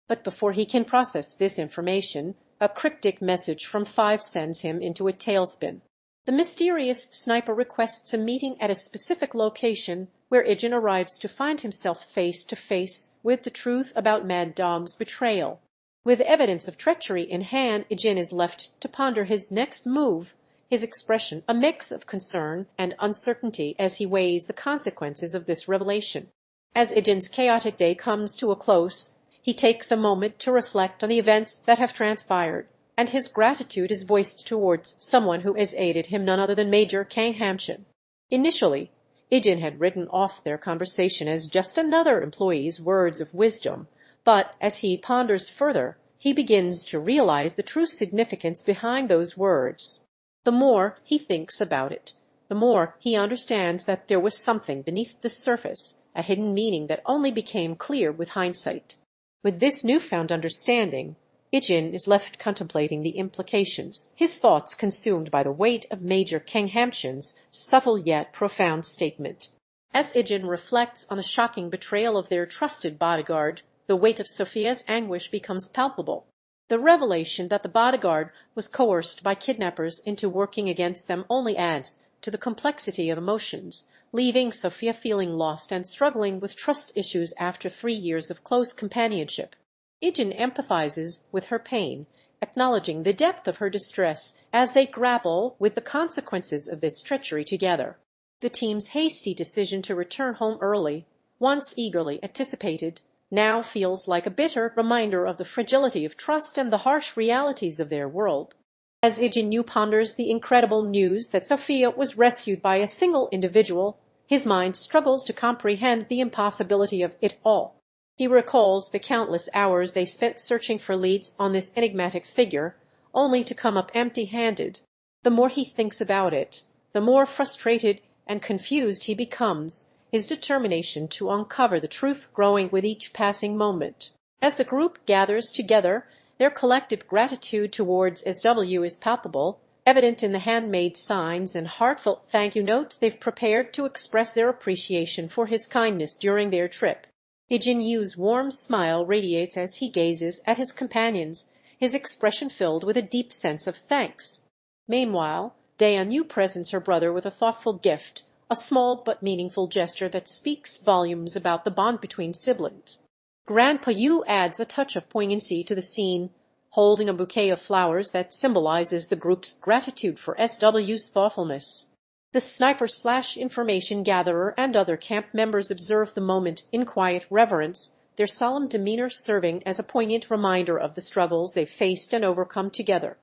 But before he can process this information, a cryptic message from Five sends him into a tailspin. The mysterious sniper requests a meeting at a specific location, where Ijin arrives to find himself face to face with the truth about Mad Dog's betrayal. With evidence of treachery in hand, Ijin is left to ponder his next move, his expression a mix of concern and uncertainty as he weighs the consequences of this revelation. As Ijin's chaotic day comes to a close, he takes a moment to reflect on the events that have transpired, and his gratitude is voiced towards someone who has aided him, none other than Major Kang Hamchin. Initially, Ijin had written off their conversation as just another employee's words of wisdom, but as he ponders further, he begins to realize the true significance behind those words. The more he thinks about it, the more he understands that there was something beneath the surface, a hidden meaning that only became clear with hindsight. With this newfound understanding, Ijin is left contemplating the implications, his thoughts consumed by the weight of Major Kang Hamchin's subtle yet profound statement. As Ijin reflects on the shocking betrayal of their trusted bodyguard, the weight of Sophia's anguish becomes palpable. The revelation that the bodyguard was coerced by kidnappers into working against them only adds to the complexity of emotions, leaving Sophia feeling lost and struggling with trust issues after 3 years of close companionship. Ijin empathizes with her pain, acknowledging the depth of her distress as they grapple with the consequences of this treachery together. The team's hasty decision to return home early, once eagerly anticipated, now feels like a bitter reminder of the fragility of trust and the harsh realities of their world. As Ijin Yu ponders the incredible news that Sophia was rescued by a single individual, his mind struggles to comprehend the impossibility of it all. He recalls the countless hours they spent searching for leads on this enigmatic figure, only to come up empty-handed. The more he thinks about it, the more frustrated and confused he becomes, his determination to uncover the truth growing with each passing moment. As the group gathers together, their collective gratitude towards SW is palpable, evident in the handmade signs and heartfelt thank-you notes they've prepared to express their appreciation for his kindness during their trip. Ijin Yu's warm smile radiates as he gazes at his companions, his expression filled with a deep sense of thanks. Meanwhile, Dayun presents her brother with a thoughtful gift, a small but meaningful gesture that speaks volumes about the bond between siblings. Grandpa Yu adds a touch of poignancy to the scene, holding a bouquet of flowers that symbolizes the group's gratitude for SW's thoughtfulness. The sniper/information gatherer and other camp members observe the moment in quiet reverence, their solemn demeanor serving as a poignant reminder of the struggles they've faced and overcome together.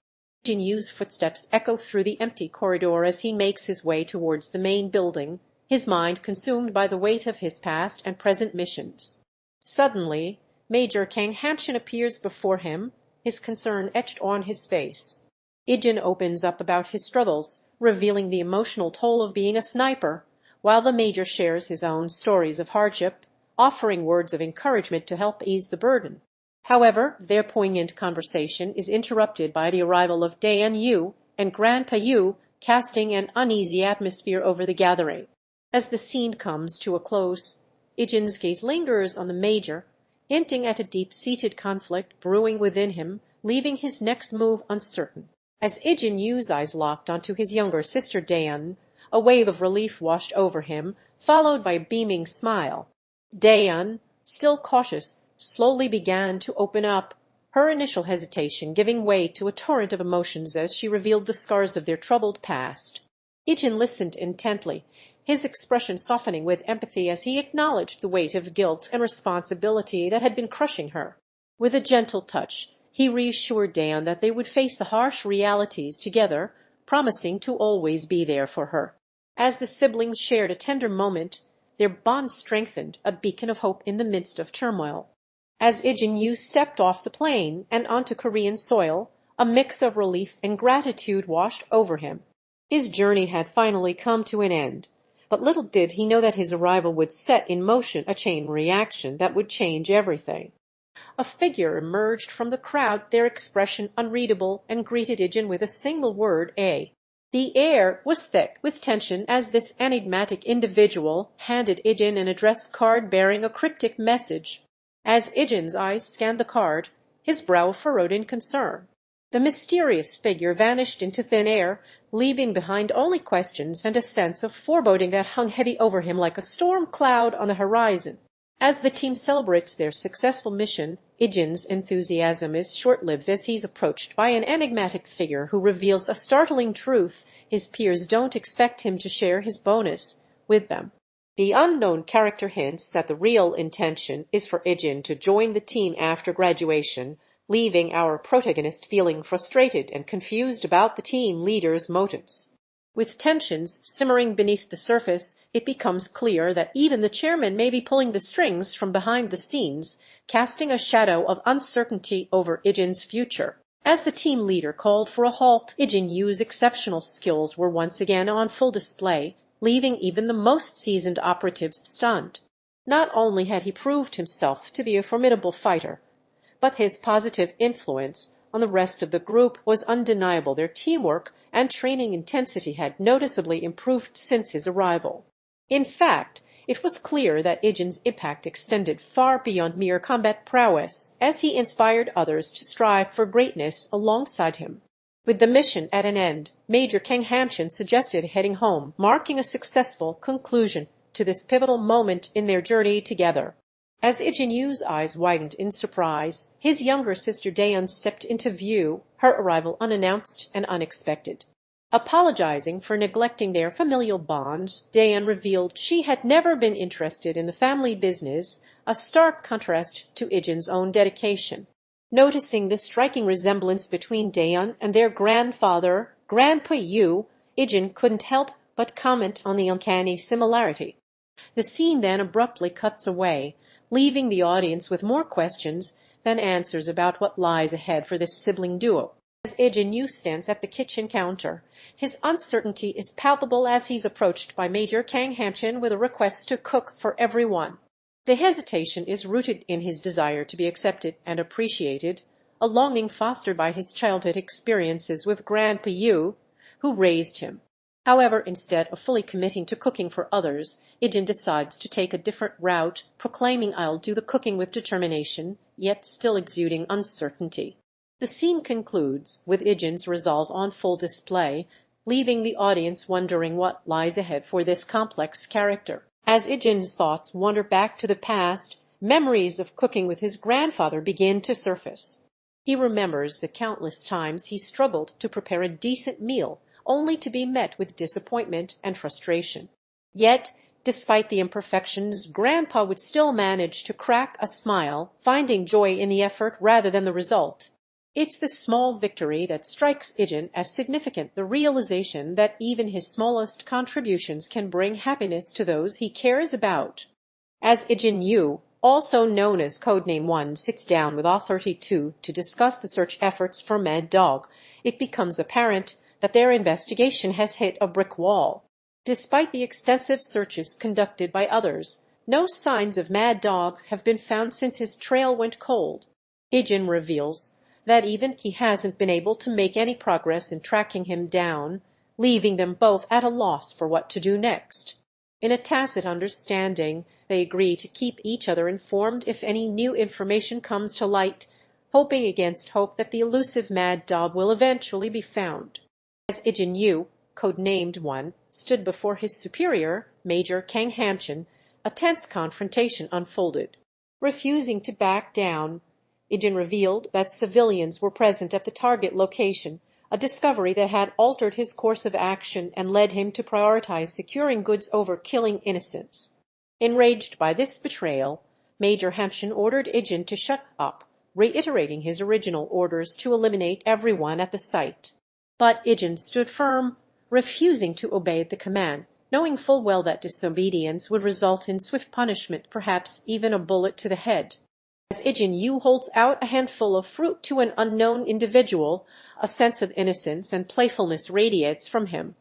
Ijin Yu's footsteps echo through the empty corridor as he makes his way towards the main building, his mind consumed by the weight of his past and present missions. Suddenly, Major Kang Hanshin appears before him, his concern etched on his face. Ijin opens up about his struggles, revealing the emotional toll of being a sniper, while the Major shares his own stories of hardship, offering words of encouragement to help ease the burden. However, their poignant conversation is interrupted by the arrival of Dayun Yu and Grandpa Yu, casting an uneasy atmosphere over the gathering. As the scene comes to a close, Ijin's gaze lingers on the Major, hinting at a deep-seated conflict brewing within him, leaving his next move uncertain. As Ijin Yu's eyes locked onto his younger sister Dayun, a wave of relief washed over him, followed by a beaming smile. Dayun, still cautious, slowly began to open up, her initial hesitation giving way to a torrent of emotions as she revealed the scars of their troubled past. Ijin listened intently, his expression softening with empathy as he acknowledged the weight of guilt and responsibility that had been crushing her. With a gentle touch, he reassured Dayun that they would face the harsh realities together, promising to always be there for her. As the siblings shared a tender moment, their bond strengthened, a beacon of hope in the midst of turmoil. As Ijin Yu stepped off the plane and onto Korean soil, a mix of relief and gratitude washed over him. His journey had finally come to an end, but little did he know that his arrival would set in motion a chain reaction that would change everything. A figure emerged from the crowd, their expression unreadable, and greeted Ijin with a single word, A. The air was thick with tension as this enigmatic individual handed Ijin an address card bearing a cryptic message. As Ijin's eyes scanned the card, his brow furrowed in concern. The mysterious figure vanished into thin air, leaving behind only questions and a sense of foreboding that hung heavy over him like a storm cloud on the horizon. As the team celebrates their successful mission, Ijin's enthusiasm is short-lived as he's approached by an enigmatic figure who reveals a startling truth: his peers don't expect him to share his bonus with them. The unknown character hints that the real intention is for Ijin to join the team after graduation, leaving our protagonist feeling frustrated and confused about the team leader's motives. With tensions simmering beneath the surface, it becomes clear that even the chairman may be pulling the strings from behind the scenes, casting a shadow of uncertainty over Ijin's future. As the team leader called for a halt, Ijin Yu's exceptional skills were once again on full display, leaving even the most seasoned operatives stunned. Not only had he proved himself to be a formidable fighter, but his positive influence on the rest of the group was undeniable. Their teamwork and training intensity had noticeably improved since his arrival. In fact, it was clear that Ijin's impact extended far beyond mere combat prowess, as he inspired others to strive for greatness alongside him. With the mission at an end, Major Kang Hanshin suggested heading home, marking a successful conclusion to this pivotal moment in their journey together. As Ijin Yu's eyes widened in surprise, his younger sister Dayun stepped into view, her arrival unannounced and unexpected. Apologizing for neglecting their familial bond, Dayun revealed she had never been interested in the family business, a stark contrast to Ijin's own dedication. Noticing the striking resemblance between Dayun and their grandfather, Grandpa Yu, Ijin couldn't help but comment on the uncanny similarity. The scene then abruptly cuts away, leaving the audience with more questions than answers about what lies ahead for this sibling duo. As Ijin Yu stands at the kitchen counter, his uncertainty is palpable as he's approached by Major Kang Hanchin with a request to cook for everyone. The hesitation is rooted in his desire to be accepted and appreciated, a longing fostered by his childhood experiences with Grandpa Yu, who raised him. However, instead of fully committing to cooking for others, Ijin decides to take a different route, proclaiming "I'll do the cooking with determination," yet still exuding uncertainty. The scene concludes with Ijin's resolve on full display, leaving the audience wondering what lies ahead for this complex character. As Ijin's thoughts wander back to the past, memories of cooking with his grandfather begin to surface. He remembers the countless times he struggled to prepare a decent meal, only to be met with disappointment and frustration. Yet, despite the imperfections, Grandpa would still manage to crack a smile, finding joy in the effort rather than the result. It's the small victory that strikes Ijin as significant, the realization that even his smallest contributions can bring happiness to those he cares about. As Ijin Yu, also known as Codename 1, sits down with Author32 to discuss the search efforts for Mad Dog, it becomes apparent that their investigation has hit a brick wall. Despite the extensive searches conducted by others, no signs of Mad Dog have been found since his trail went cold. Ijin reveals that even he hasn't been able to make any progress in tracking him down, leaving them both at a loss for what to do next. In a tacit understanding, they agree to keep each other informed if any new information comes to light, hoping against hope that the elusive Mad Dog will eventually be found. As Ijin Yu, codenamed 1, stood before his superior, Major Kang Hanchin, a tense confrontation unfolded. Refusing to back down, Ijin revealed that civilians were present at the target location, a discovery that had altered his course of action and led him to prioritize securing goods over killing innocents. Enraged by this betrayal, Major Hanchin ordered Ijin to shut up, reiterating his original orders to eliminate everyone at the site. But Ijin stood firm, refusing to obey the command, knowing full well that disobedience would result in swift punishment, perhaps even a bullet to the head. As Ijin Yu holds out a handful of fruit to an unknown individual, a sense of innocence and playfulness radiates from him.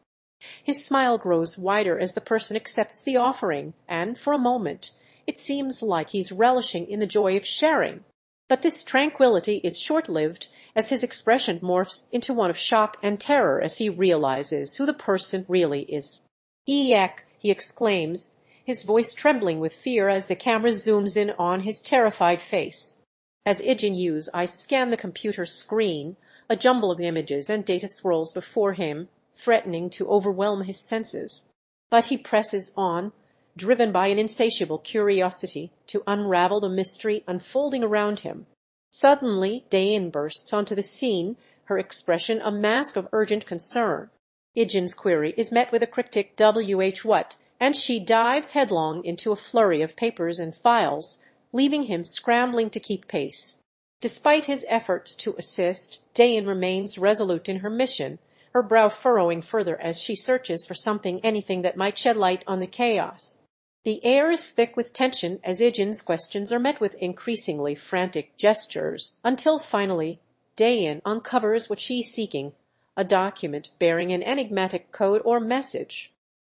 His smile grows wider as the person accepts the offering, and for a moment it seems like he's relishing in the joy of sharing. But this tranquility is short-lived, as his expression morphs into one of shock and terror as he realizes who the person really is. "Eek!" he exclaims, his voice trembling with fear as the camera zooms in on his terrified face. As Ijin Yu's eyes scan the computer screen, a jumble of images and data swirls before him, threatening to overwhelm his senses. But he presses on, driven by an insatiable curiosity to unravel the mystery unfolding around him. Suddenly, Dayun bursts onto the scene, her expression a mask of urgent concern. Ijin's query is met with a cryptic "WH what?" and she dives headlong into a flurry of papers and files, leaving him scrambling to keep pace. Despite his efforts to assist, Dayun remains resolute in her mission, her brow furrowing further as she searches for anything that might shed light on the chaos. The air is thick with tension as Ijin's questions are met with increasingly frantic gestures, until finally Dayun uncovers what she's seeking, a document bearing an enigmatic code or message.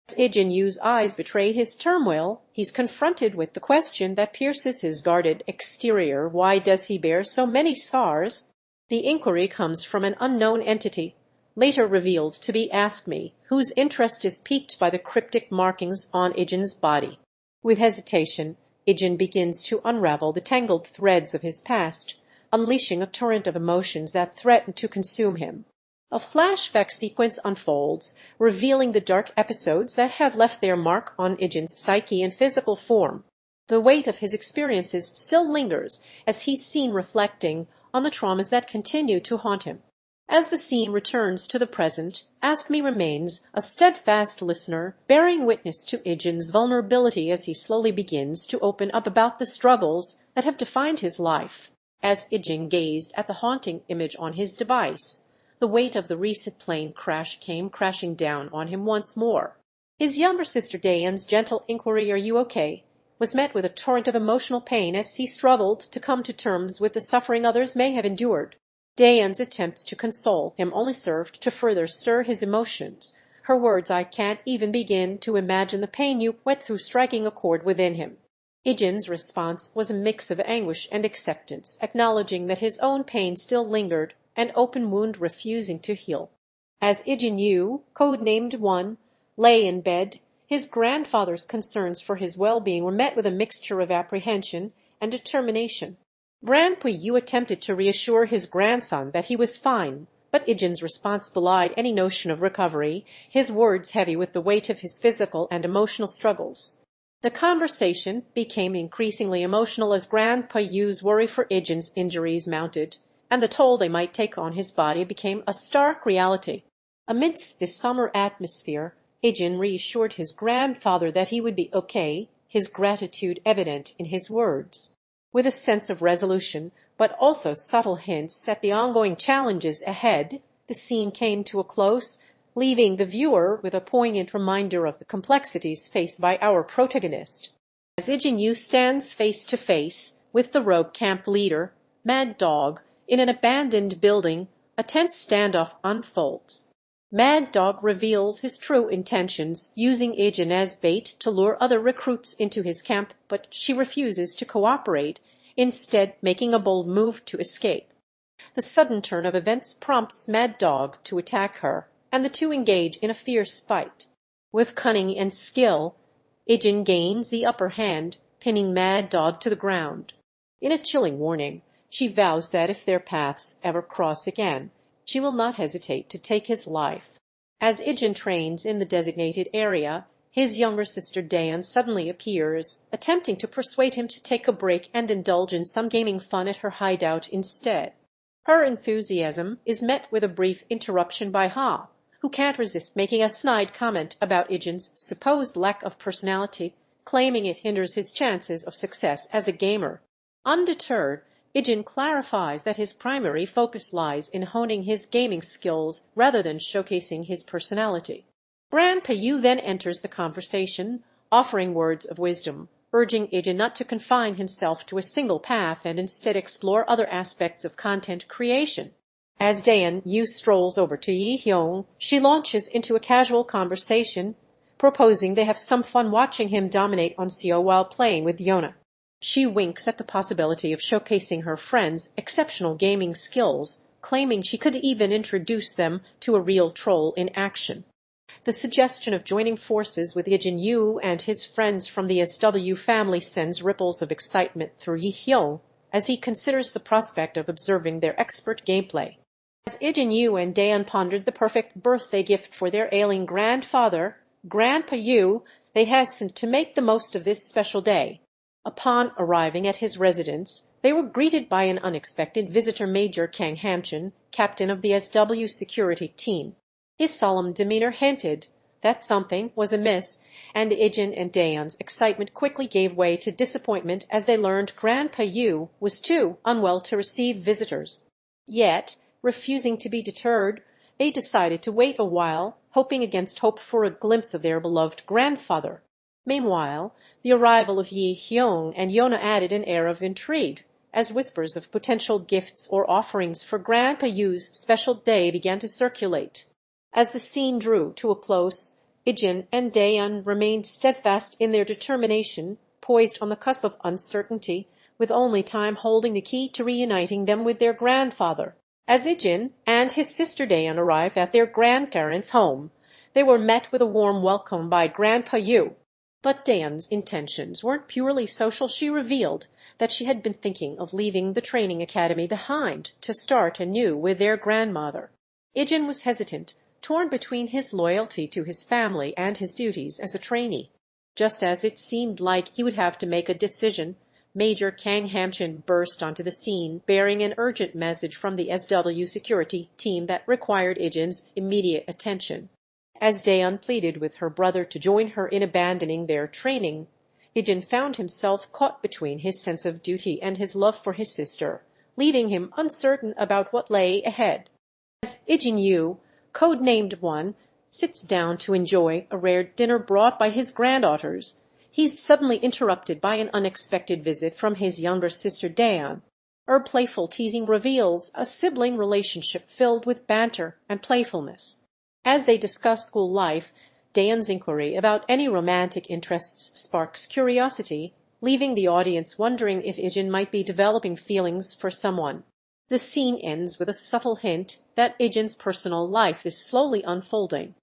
As Ijin Yu's eyes betray his turmoil, he's confronted with the question that pierces his guarded exterior: why does he bear so many scars? The inquiry comes from an unknown entity, later revealed to be Ask Me, whose interest is piqued by the cryptic markings on Ijin's body. With hesitation, Ijin begins to unravel the tangled threads of his past, unleashing a torrent of emotions that threaten to consume him. A flashback sequence unfolds, revealing the dark episodes that have left their mark on Ijin's psyche and physical form. The weight of his experiences still lingers as he's seen reflecting on the traumas that continue to haunt him. As the scene returns to the present, Ask Me remains a steadfast listener, bearing witness to Ijin's vulnerability as he slowly begins to open up about the struggles that have defined his life. As Ijin gazed at the haunting image on his device, the weight of the recent plane crash came crashing down on him once more. His younger sister Dayun's gentle inquiry, "Are you okay?" was met with a torrent of emotional pain as he struggled to come to terms with the suffering others may have endured. Dayun's attempts to console him only served to further stir his emotions. Her words, "I can't even begin to imagine the pain you went through," striking a chord within him. Ijin's response was a mix of anguish and acceptance, acknowledging that his own pain still lingered, an open wound refusing to heal. As Ijin Yu, codenamed One, lay in bed, his grandfather's concerns for his well-being were met with a mixture of apprehension and determination. Grandpa Yu attempted to reassure his grandson that he was fine, but Ijin's response belied any notion of recovery, his words heavy with the weight of his physical and emotional struggles. The conversation became increasingly emotional as Grandpa Yu's worry for Ijin's injuries mounted, and the toll they might take on his body became a stark reality. Amidst this somber atmosphere, Ijin reassured his grandfather that he would be okay, his gratitude evident in his words. With a sense of resolution, but also subtle hints at the ongoing challenges ahead, the scene came to a close, leaving the viewer with a poignant reminder of the complexities faced by our protagonist. As Ijin Yu stands face to face with the rogue camp leader, Mad Dog, in an abandoned building, a tense standoff unfolds. Mad Dog reveals his true intentions, using Ijin as bait to lure other recruits into his camp, but she refuses to cooperate, instead making a bold move to escape. The sudden turn of events prompts Mad Dog to attack her, and the two engage in a fierce fight. With cunning and skill, Ijin gains the upper hand, pinning Mad Dog to the ground. In a chilling warning, she vows that if their paths ever cross again, she will not hesitate to take his life. As Ijin trains in the designated area, his younger sister Dayun suddenly appears, attempting to persuade him to take a break and indulge in some gaming fun at her hideout instead. Her enthusiasm is met with a brief interruption by Ha, who can't resist making a snide comment about Ijin's supposed lack of personality, claiming it hinders his chances of success as a gamer. Undeterred, Ijin clarifies that his primary focus lies in honing his gaming skills rather than showcasing his personality. Grandpa Yu then enters the conversation, offering words of wisdom, urging Ijin not to confine himself to a single path and instead explore other aspects of content creation. As Dayun Yu strolls over to Yi Hyung, she launches into a casual conversation, proposing they have some fun watching him dominate on Seo while playing with Yona. She winks at the possibility of showcasing her friend's exceptional gaming skills, claiming she could even introduce them to a real troll in action. The suggestion of joining forces with Ijin Yu and his friends from the SW family sends ripples of excitement through Yi Hyung as he considers the prospect of observing their expert gameplay. As Ijin Yu and Dayun pondered the perfect birthday gift for their ailing grandfather, Grandpa Yu, they hastened to make the most of this special day. Upon arriving at his residence, they were greeted by an unexpected visitor, Major Kang Hamchun, captain of the SW security team. His solemn demeanor hinted that something was amiss, and Ijin and Dayun's excitement quickly gave way to disappointment as they learned Grandpa Yu was too unwell to receive visitors. Yet, refusing to be deterred, they decided to wait a while, hoping against hope for a glimpse of their beloved grandfather. Meanwhile, the arrival of Yi Hyung and Yona added an air of intrigue, as whispers of potential gifts or offerings for Grandpa Yu's special day began to circulate. As the scene drew to a close, Ijin and Dayun remained steadfast in their determination, poised on the cusp of uncertainty, with only time holding the key to reuniting them with their grandfather. As Ijin and his sister Dayun arrived at their grandparents' home, they were met with a warm welcome by Grandpa Yu. But Dayun's intentions weren't purely social. She revealed that she had been thinking of leaving the training academy behind to start anew with their grandmother. Ijin was hesitant, torn between his loyalty to his family and his duties as a trainee. Just as it seemed like he would have to make a decision, Major Kang Hamchin burst onto the scene, bearing an urgent message from the SW security team that required Ijin's immediate attention. As Dayun pleaded with her brother to join her in abandoning their training, Ijin found himself caught between his sense of duty and his love for his sister, leaving him uncertain about what lay ahead. As Ijin Yu, code-named One, sits down to enjoy a rare dinner brought by his granddaughters, he's suddenly interrupted by an unexpected visit from his younger sister Dayun. Her playful teasing reveals a sibling relationship filled with banter and playfulness. As they discuss school life, Dayun's inquiry about any romantic interests sparks curiosity, leaving the audience wondering if Ijin might be developing feelings for someone. The scene ends with a subtle hint that Ijin's personal life is slowly unfolding.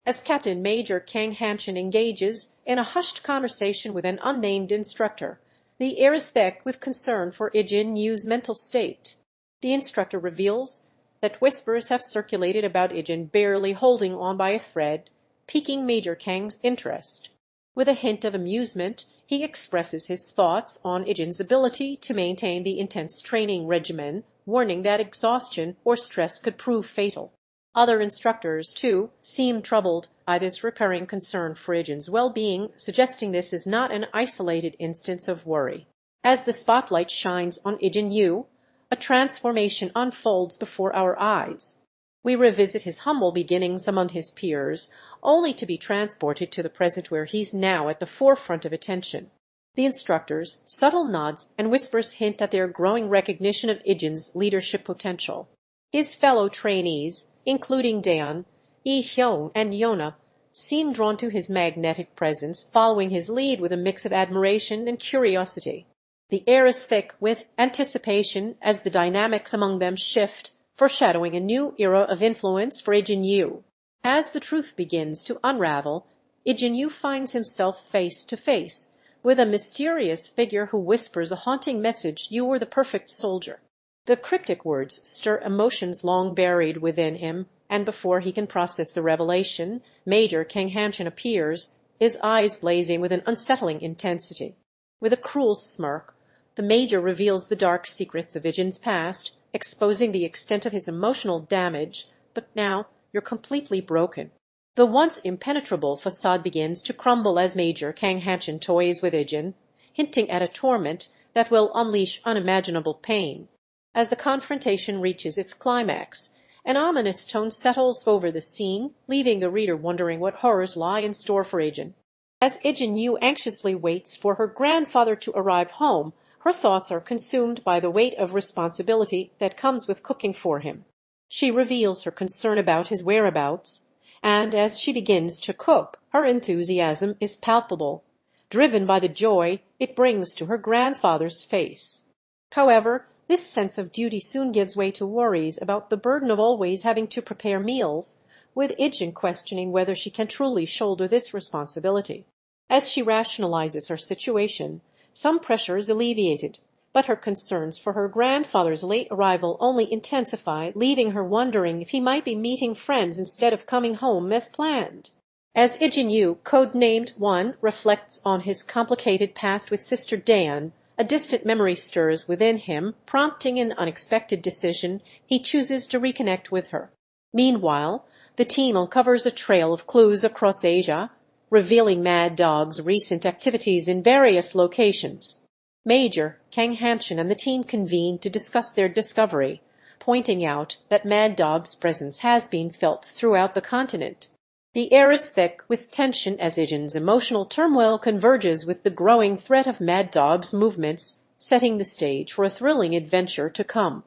As Captain Major Kang Hamchin engages in a hushed conversation with an unnamed instructor, the air is thick with concern for Ijin Yu's mental state. The instructor reveals that whispers have circulated about Ijin barely holding on by a thread, piquing Major Kang's interest. With a hint of amusement, he expresses his thoughts on Ijin's ability to maintain the intense training regimen, warning that exhaustion or stress could prove fatal. Other instructors, too, seem troubled by this recurring concern for Ijin's well-being, suggesting this is not an isolated instance of worry. As the spotlight shines on Ijin Yu, a transformation unfolds before our eyes. We revisit his humble beginnings among his peers, only to be transported to the present where he's now at the forefront of attention. The instructors' subtle nods and whispers hint at their growing recognition of Ijin's leadership potential. His fellow trainees, including Dayun, Ijin, and Yona, seem drawn to his magnetic presence, following his lead with a mix of admiration and curiosity. The air is thick with anticipation as the dynamics among them shift, foreshadowing a new era of influence for Ijin Yu. As the truth begins to unravel, Ijin Yu finds himself face to face with a mysterious figure who whispers a haunting message: "You were the perfect soldier." The cryptic words stir emotions long buried within him, and before he can process the revelation, Major Kang Hamchin appears, his eyes blazing with an unsettling intensity. With a cruel smirk, the Major reveals the dark secrets of Ijin's past, exposing the extent of his emotional damage. "But now you're completely broken." The once impenetrable facade begins to crumble as Major Kang Hamchin toys with Ijin, hinting at a torment that will unleash unimaginable pain. As the confrontation reaches its climax, an ominous tone settles over the scene, leaving the reader wondering what horrors lie in store for Ijin. As Ijin Yu anxiously waits for her grandfather to arrive home, her thoughts are consumed by the weight of responsibility that comes with cooking for him. She reveals her concern about his whereabouts, and as she begins to cook, her enthusiasm is palpable, driven by the joy it brings to her grandfather's face. However, this sense of duty soon gives way to worries about the burden of always having to prepare meals, with Ijin questioning whether she can truly shoulder this responsibility. As she rationalizes her situation, some pressure is alleviated, but her concerns for her grandfather's late arrival only intensify, leaving her wondering if he might be meeting friends instead of coming home as planned. As Ijin Yu, code-named One, reflects on his complicated past with Sister Dayun, a distant memory stirs within him, prompting an unexpected decision. He chooses to reconnect with her. Meanwhile, the team uncovers a trail of clues across Asia, revealing Mad Dog's recent activities in various locations. Major Kang Hamchin and the team convene to discuss their discovery, pointing out that Mad Dog's presence has been felt throughout the continent. The air is thick with tension as Ijin's emotional turmoil converges with the growing threat of Mad Dog's movements, setting the stage for a thrilling adventure to come.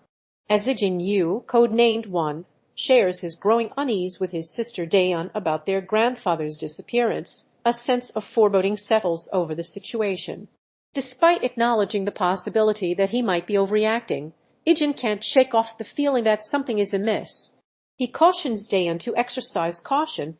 As Ijin Yu, code-named One, shares his growing unease with his sister Dayun about their grandfather's disappearance, a sense of foreboding settles over the situation. Despite acknowledging the possibility that he might be overreacting, Ijin can't shake off the feeling that something is amiss. He cautions Dayun to exercise caution,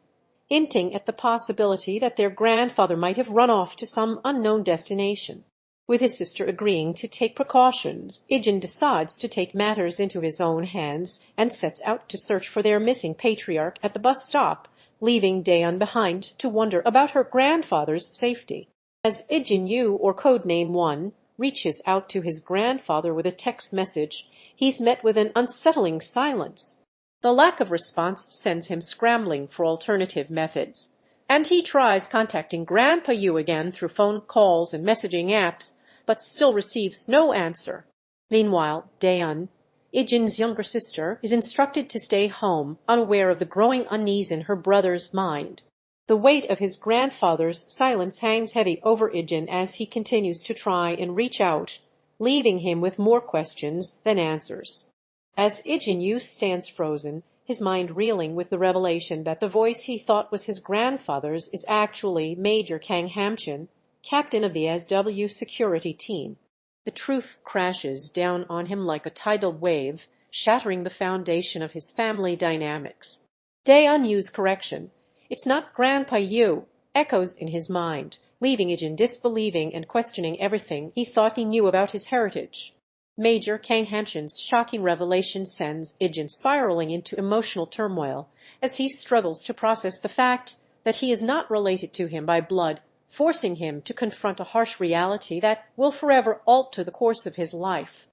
hinting at the possibility that their grandfather might have run off to some unknown destination. With his sister agreeing to take precautions, Ijin decides to take matters into his own hands and sets out to search for their missing patriarch at the bus stop, leaving Dayun behind to wonder about her grandfather's safety. As Ijin Yu, or codename 1, reaches out to his grandfather with a text message, he's met with an unsettling silence. The lack of response sends him scrambling for alternative methods, and he tries contacting Grandpa Yu again through phone calls and messaging apps, but still receives no answer. Meanwhile, Dayun, Ijin's younger sister, is instructed to stay home, unaware of the growing unease in her brother's mind. The weight of his grandfather's silence hangs heavy over Ijin as he continues to try and reach out, leaving him with more questions than answers. As Ijin Yu stands frozen, his mind reeling with the revelation that the voice he thought was his grandfather's is actually Major Kang Hamchin, captain of the SW security team. The truth crashes down on him like a tidal wave, shattering the foundation of his family dynamics. Dayun Yu's correction, "It's not Grandpa Yu," echoes in his mind, leaving Ijin disbelieving and questioning everything he thought he knew about his heritage. Major Kang Hamchin's shocking revelation sends Ijin spiraling into emotional turmoil as he struggles to process the fact that he is not related to him by blood, forcing him to confront a harsh reality that will forever alter the course of his life.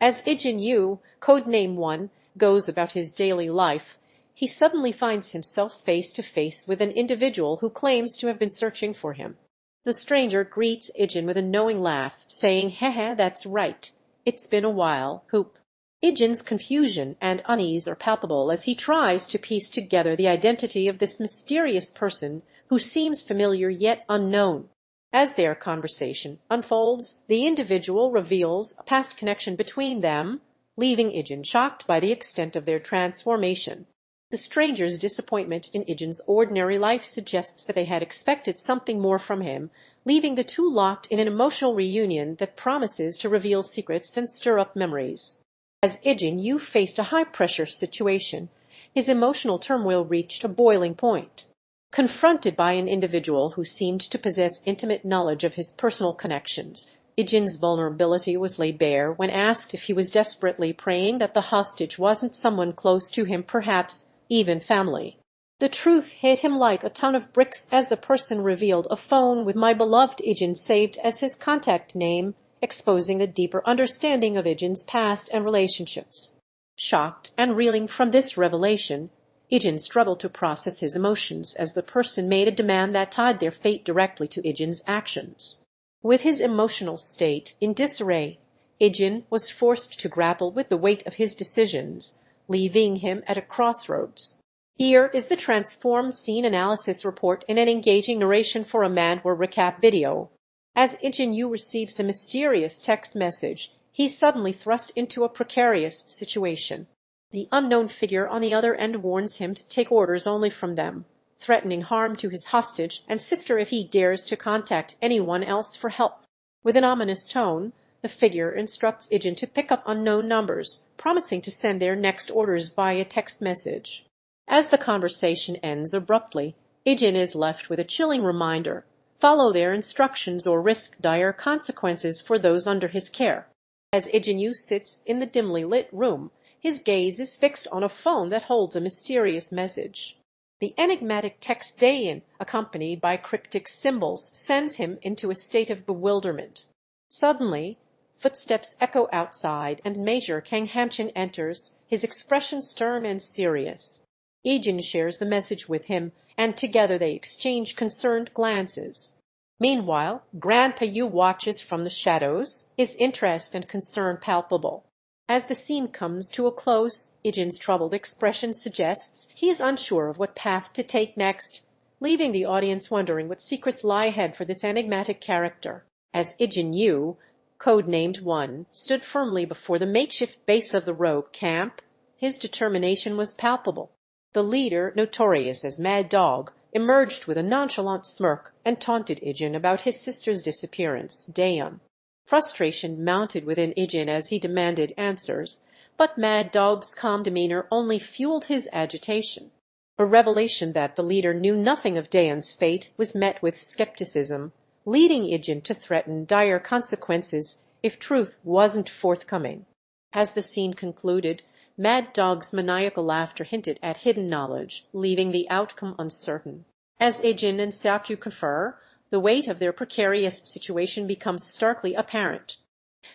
As Ijin Yu, codename 1, goes about his daily life, he suddenly finds himself face to face with an individual who claims to have been searching for him. The stranger greets Ijin with a knowing laugh, saying, "Hehe, that's right. It's been a while, Hoop." Ijin's confusion and unease are palpable as he tries to piece together the identity of this mysterious person who seems familiar yet unknown. As their conversation unfolds, the individual reveals a past connection between them, leaving Ijin shocked by the extent of their transformation. The stranger's disappointment in Ijin's ordinary life suggests that they had expected something more from him, leaving the two locked in an emotional reunion that promises to reveal secrets and stir up memories. As Ijin Yu faced a high-pressure situation, his emotional turmoil reached a boiling point. Confronted by an individual who seemed to possess intimate knowledge of his personal connections, Ijin's vulnerability was laid bare when asked if he was desperately praying that the hostage wasn't someone close to him, perhaps even family. The truth hit him like a ton of bricks as the person revealed a phone with my beloved Ijin saved as his contact name, exposing a deeper understanding of Ijin's past and relationships. Shocked and reeling from this revelation, Ijin struggled to process his emotions as the person made a demand that tied their fate directly to Ijin's actions. With his emotional state in disarray, Ijin was forced to grapple with the weight of his decisions, leaving him at a crossroads. Here is the transformed scene analysis report in an engaging narration for a MANHWA recap video. As Ijin Yu receives a mysterious text message, he's suddenly thrust into a precarious situation. The unknown figure on the other end warns him to take orders only from them, threatening harm to his hostage and sister if he dares to contact anyone else for help. With an ominous tone, the figure instructs Ijin to pick up unknown numbers, promising to send their next orders via text message. As the conversation ends abruptly, Ijin is left with a chilling reminder: follow their instructions or risk dire consequences for those under his care. As Ijin Yu sits in the dimly lit room, his gaze is fixed on a phone that holds a mysterious message. The enigmatic text Dayun, accompanied by cryptic symbols, sends him into a state of bewilderment. Suddenly, footsteps echo outside and Major Kang Hamchin enters, his expression stern and serious. Ijin shares the message with him, and together they exchange concerned glances. Meanwhile, Grandpa Yu watches from the shadows, his interest and concern palpable. As the scene comes to a close, Ijin's troubled expression suggests he is unsure of what path to take next, leaving the audience wondering what secrets lie ahead for this enigmatic character. As Ijin Yu, codenamed 1, stood firmly before the makeshift base of the rogue camp, his determination was palpable. The leader, notorious as Mad Dog, emerged with a nonchalant smirk and taunted Ijin about his sister's disappearance, Dayun. Frustration mounted within Ijin as he demanded answers, but Mad Dog's calm demeanor only fueled his agitation. A revelation that the leader knew nothing of Dayun's fate was met with skepticism, leading Ijin to threaten dire consequences if truth wasn't forthcoming. As the scene concluded, Mad Dog's maniacal laughter hinted at hidden knowledge, leaving the outcome uncertain. As Ijin and Seokju confer, the weight of their precarious situation becomes starkly apparent.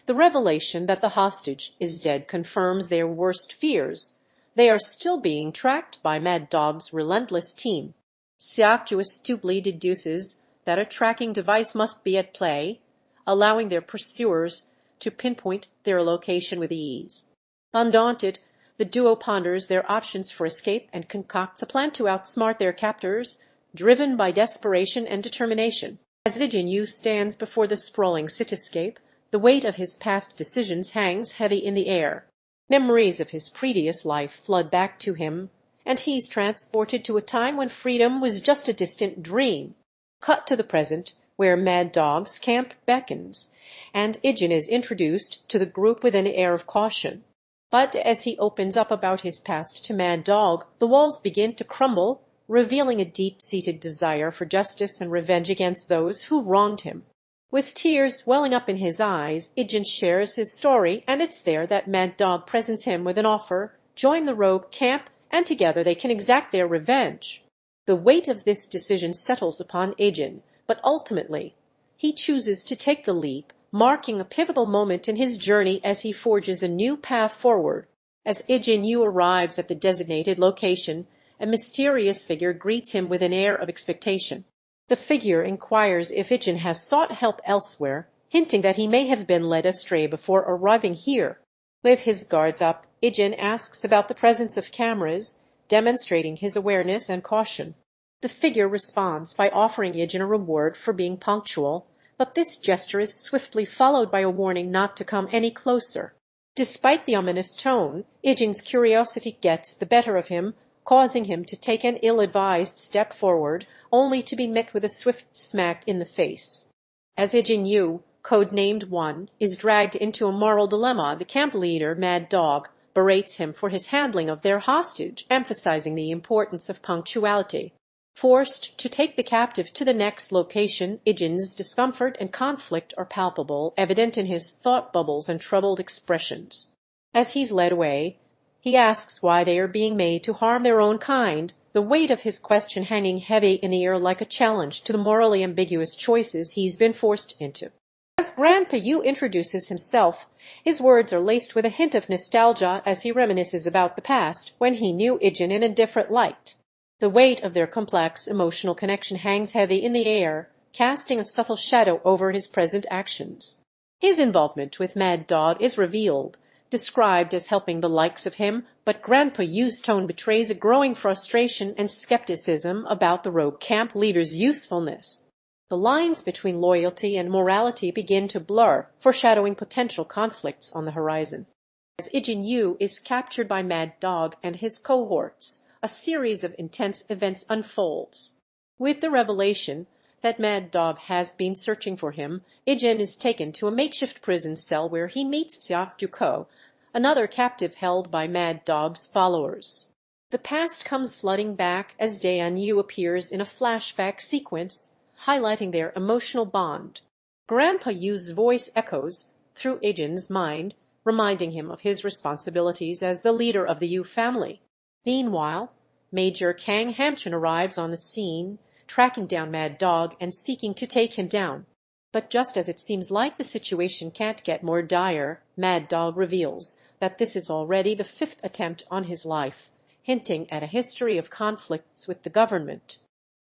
The revelation that the hostage is dead confirms their worst fears. They are still being tracked by Mad Dog's relentless team. Seokju astutely deduces that a tracking device must be at play, allowing their pursuers to pinpoint their location with ease. Undaunted, the duo ponders their options for escape and concocts a plan to outsmart their captors, driven by desperation and determination. As Ijin Yu stands before the sprawling cityscape, the weight of his past decisions hangs heavy in the air. Memories of his previous life flood back to him, and he's transported to a time when freedom was just a distant dream. Cut to the present, where Mad Dog's camp beckons, and Ijin is introduced to the group with an air of caution. But as he opens up about his past to Mad Dog, the walls begin to crumble, revealing a deep-seated desire for justice and revenge against those who wronged him. With tears welling up in his eyes, Ijin shares his story, and it's there that Mad Dog presents him with an offer: join the rogue camp, and together they can exact their revenge. The weight of this decision settles upon Ijin, but ultimately he chooses to take the leap, marking a pivotal moment in his journey as he forges a new path forward. As Ijin Yu arrives at the designated location, a mysterious figure greets him with an air of expectation. The figure inquires if Ijin has sought help elsewhere, hinting that he may have been led astray before arriving here. With his guards up, Ijin asks about the presence of cameras, demonstrating his awareness and caution. The figure responds by offering Ijin a reward for being punctual, but this gesture is swiftly followed by a warning not to come any closer. Despite the ominous tone, Ijin's curiosity gets the better of him, causing him to take an ill-advised step forward, only to be met with a swift smack in the face. As Ijin Yu, codenamed One, is dragged into a moral dilemma, the camp leader, Mad Dog, berates him for his handling of their hostage, emphasizing the importance of punctuality. Forced to take the captive to the next location, Ijin's discomfort and conflict are palpable, evident in his thought bubbles and troubled expressions. As he's led away, he asks why they are being made to harm their own kind, the weight of his question hanging heavy in the air like a challenge to the morally ambiguous choices he's been forced into. As Grandpa Yu introduces himself, his words are laced with a hint of nostalgia as he reminisces about the past, when he knew Ijin in a different light. The weight of their complex emotional connection hangs heavy in the air, casting a subtle shadow over his present actions. His involvement with Mad Dog is revealed, described as helping the likes of him, but Grandpa Yu's tone betrays a growing frustration and skepticism about the rogue camp leader's usefulness. The lines between loyalty and morality begin to blur, foreshadowing potential conflicts on the horizon. As Ijin Yu is captured by Mad Dog and his cohorts, a series of intense events unfolds. With the revelation that Mad Dog has been searching for him, Ijin is taken to a makeshift prison cell where he meets Seokju, another captive held by Mad Dog's followers. The past comes flooding back as Dayun Yu appears in a flashback sequence, highlighting their emotional bond. Grandpa Yu's voice echoes through Ijin's mind, reminding him of his responsibilities as the leader of the Yu family. Meanwhile, Major Kang Hamchun arrives on the scene, tracking down Mad Dog and seeking to take him down. But just as it seems like the situation can't get more dire, Mad Dog reveals that this is already the 5th attempt on his life, hinting at a history of conflicts with the government.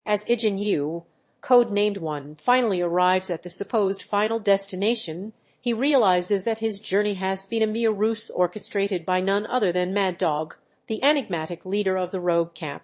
As Ijin Yu, codenamed One, finally arrives at the supposed final destination, he realizes that his journey has been a mere ruse orchestrated by none other than Mad Dog, the enigmatic leader of the rogue camp.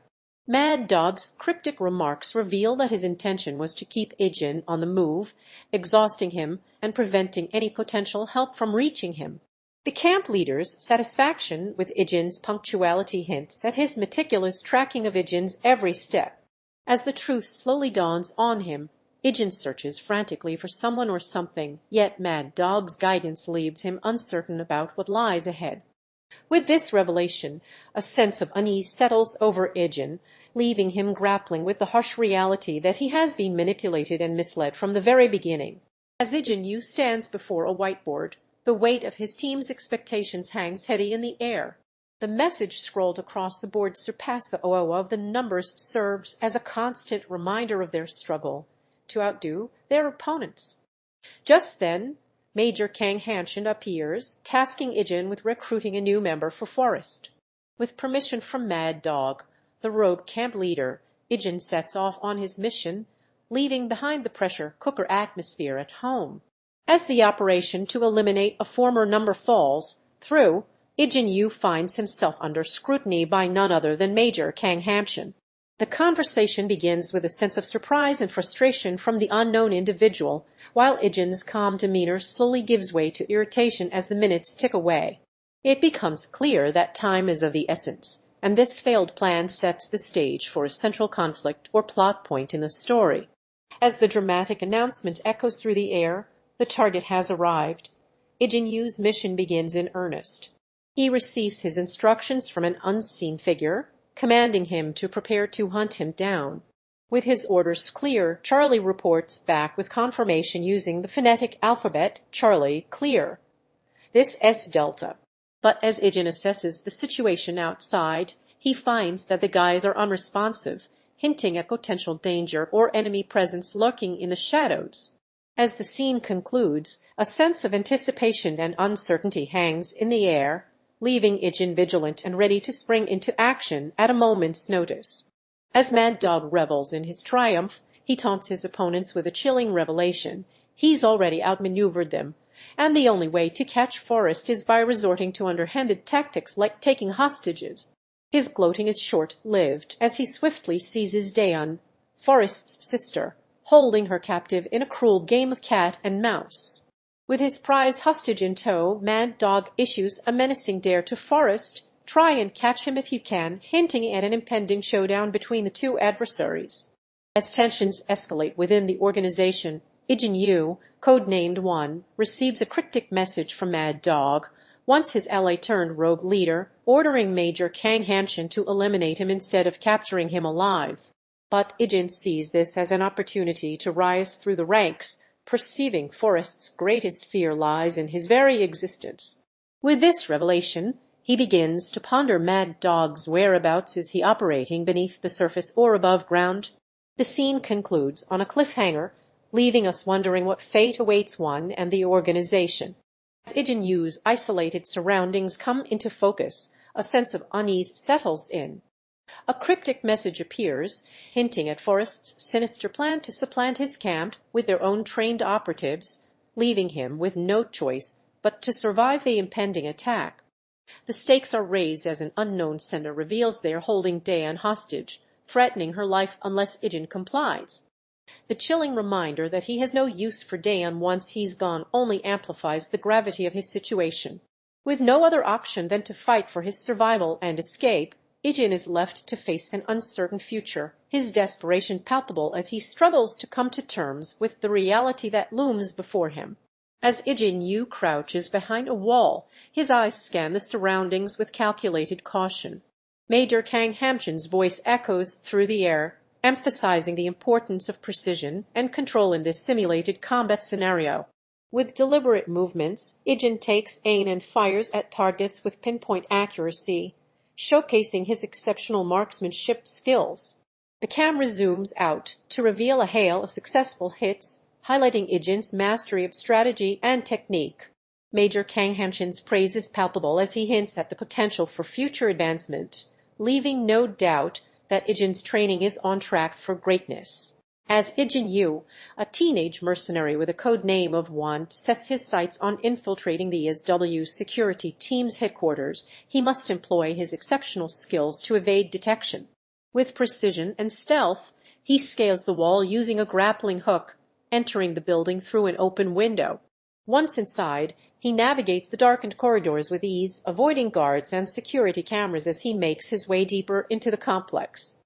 Mad Dog's cryptic remarks reveal that his intention was to keep Ijin on the move, exhausting him and preventing any potential help from reaching him. The camp leader's satisfaction with Ijin's punctuality hints at his meticulous tracking of Ijin's every step. As the truth slowly dawns on him, Ijin searches frantically for someone or something, yet Mad Dog's guidance leaves him uncertain about what lies ahead. With this revelation, a sense of unease settles over Ijin, leaving him grappling with the harsh reality that he has been manipulated and misled from the very beginning. As Ijin Yu stands before a whiteboard, the weight of his team's expectations hangs heavy in the air. The message scrolled across the board surpassed the OO of the numbers, serves as a constant reminder of their struggle to outdo their opponents. Just then, Major Kang Hanshin appears, tasking Ijin with recruiting a new member for Forest. With permission from Mad Dog, the rogue camp leader, Ijin sets off on his mission, leaving behind the pressure cooker atmosphere at home. As the operation to eliminate a former number falls through, Ijin Yu finds himself under scrutiny by none other than Major Kang Hanshin. The conversation begins with a sense of surprise and frustration from the unknown individual, while Ijin's calm demeanor slowly gives way to irritation as the minutes tick away. It becomes clear that time is of the essence, and this failed plan sets the stage for a central conflict or plot point in the story. As the dramatic announcement echoes through the air, the target has arrived. Ijin Yu's mission begins in earnest. He receives his instructions from an unseen figure, commanding him to prepare to hunt him down. With his orders clear, Charlie reports back with confirmation using the phonetic alphabet Charlie clear. This S delta. But as Ijin assesses the situation outside, he finds that the guys are unresponsive, hinting at potential danger or enemy presence lurking in the shadows. As the scene concludes, a sense of anticipation and uncertainty hangs in the air, leaving Ijin vigilant and ready to spring into action at a moment's notice. As Mad Dog revels in his triumph, he taunts his opponents with a chilling revelation. He's already outmaneuvered them, and the only way to catch Forrest is by resorting to underhanded tactics like taking hostages. His gloating is short-lived as he swiftly seizes Dayun, Forrest's sister, holding her captive in a cruel game of cat and mouse. With his prize hostage in tow, Mad Dog issues a menacing dare to Forrest, try and catch him if you can, hinting at an impending showdown between the two adversaries. As tensions escalate within the organization, Ijin Yu, codenamed One, receives a cryptic message from Mad Dog, once his ally-turned-rogue leader, ordering Major Kang Hanshin to eliminate him instead of capturing him alive. But Ijin sees this as an opportunity to rise through the ranks, perceiving Forrest's greatest fear lies in his very existence. With this revelation, he begins to ponder Mad Dog's whereabouts. Is he operating beneath the surface or above ground? The scene concludes on a cliffhanger, leaving us wondering what fate awaits One and the organization. As Ijin Yu's isolated surroundings come into focus, a sense of unease settles in. A cryptic message appears, hinting at Forrest's sinister plan to supplant his camp with their own trained operatives, leaving him with no choice but to survive the impending attack. The stakes are raised as an unknown sender reveals they are holding Dayun hostage, threatening her life unless Ijin complies. The chilling reminder that he has no use for Dayun once he's gone only amplifies the gravity of his situation. With no other option than to fight for his survival and escape, Ijin is left to face an uncertain future, his desperation palpable as he struggles to come to terms with the reality that looms before him. As Ijin Yu crouches behind a wall, his eyes scan the surroundings with calculated caution. Major Kang Hanshin's voice echoes through the air, emphasizing the importance of precision and control in this simulated combat scenario. With deliberate movements, Ijin takes aim and fires at targets with pinpoint accuracy, showcasing his exceptional marksmanship skills. The camera zooms out to reveal a hail of successful hits, highlighting Ijin's mastery of strategy and technique. Major Kang Hanshin's praise is palpable as he hints at the potential for future advancement, leaving no doubt that Ijin's training is on track for greatness. As Ijin Yu, a teenage mercenary with a code name of One, sets his sights on infiltrating the ISW security team's headquarters, he must employ his exceptional skills to evade detection. With precision and stealth, he scales the wall using a grappling hook, entering the building through an open window. Once inside, he navigates the darkened corridors with ease, avoiding guards and security cameras as he makes his way deeper into the complex.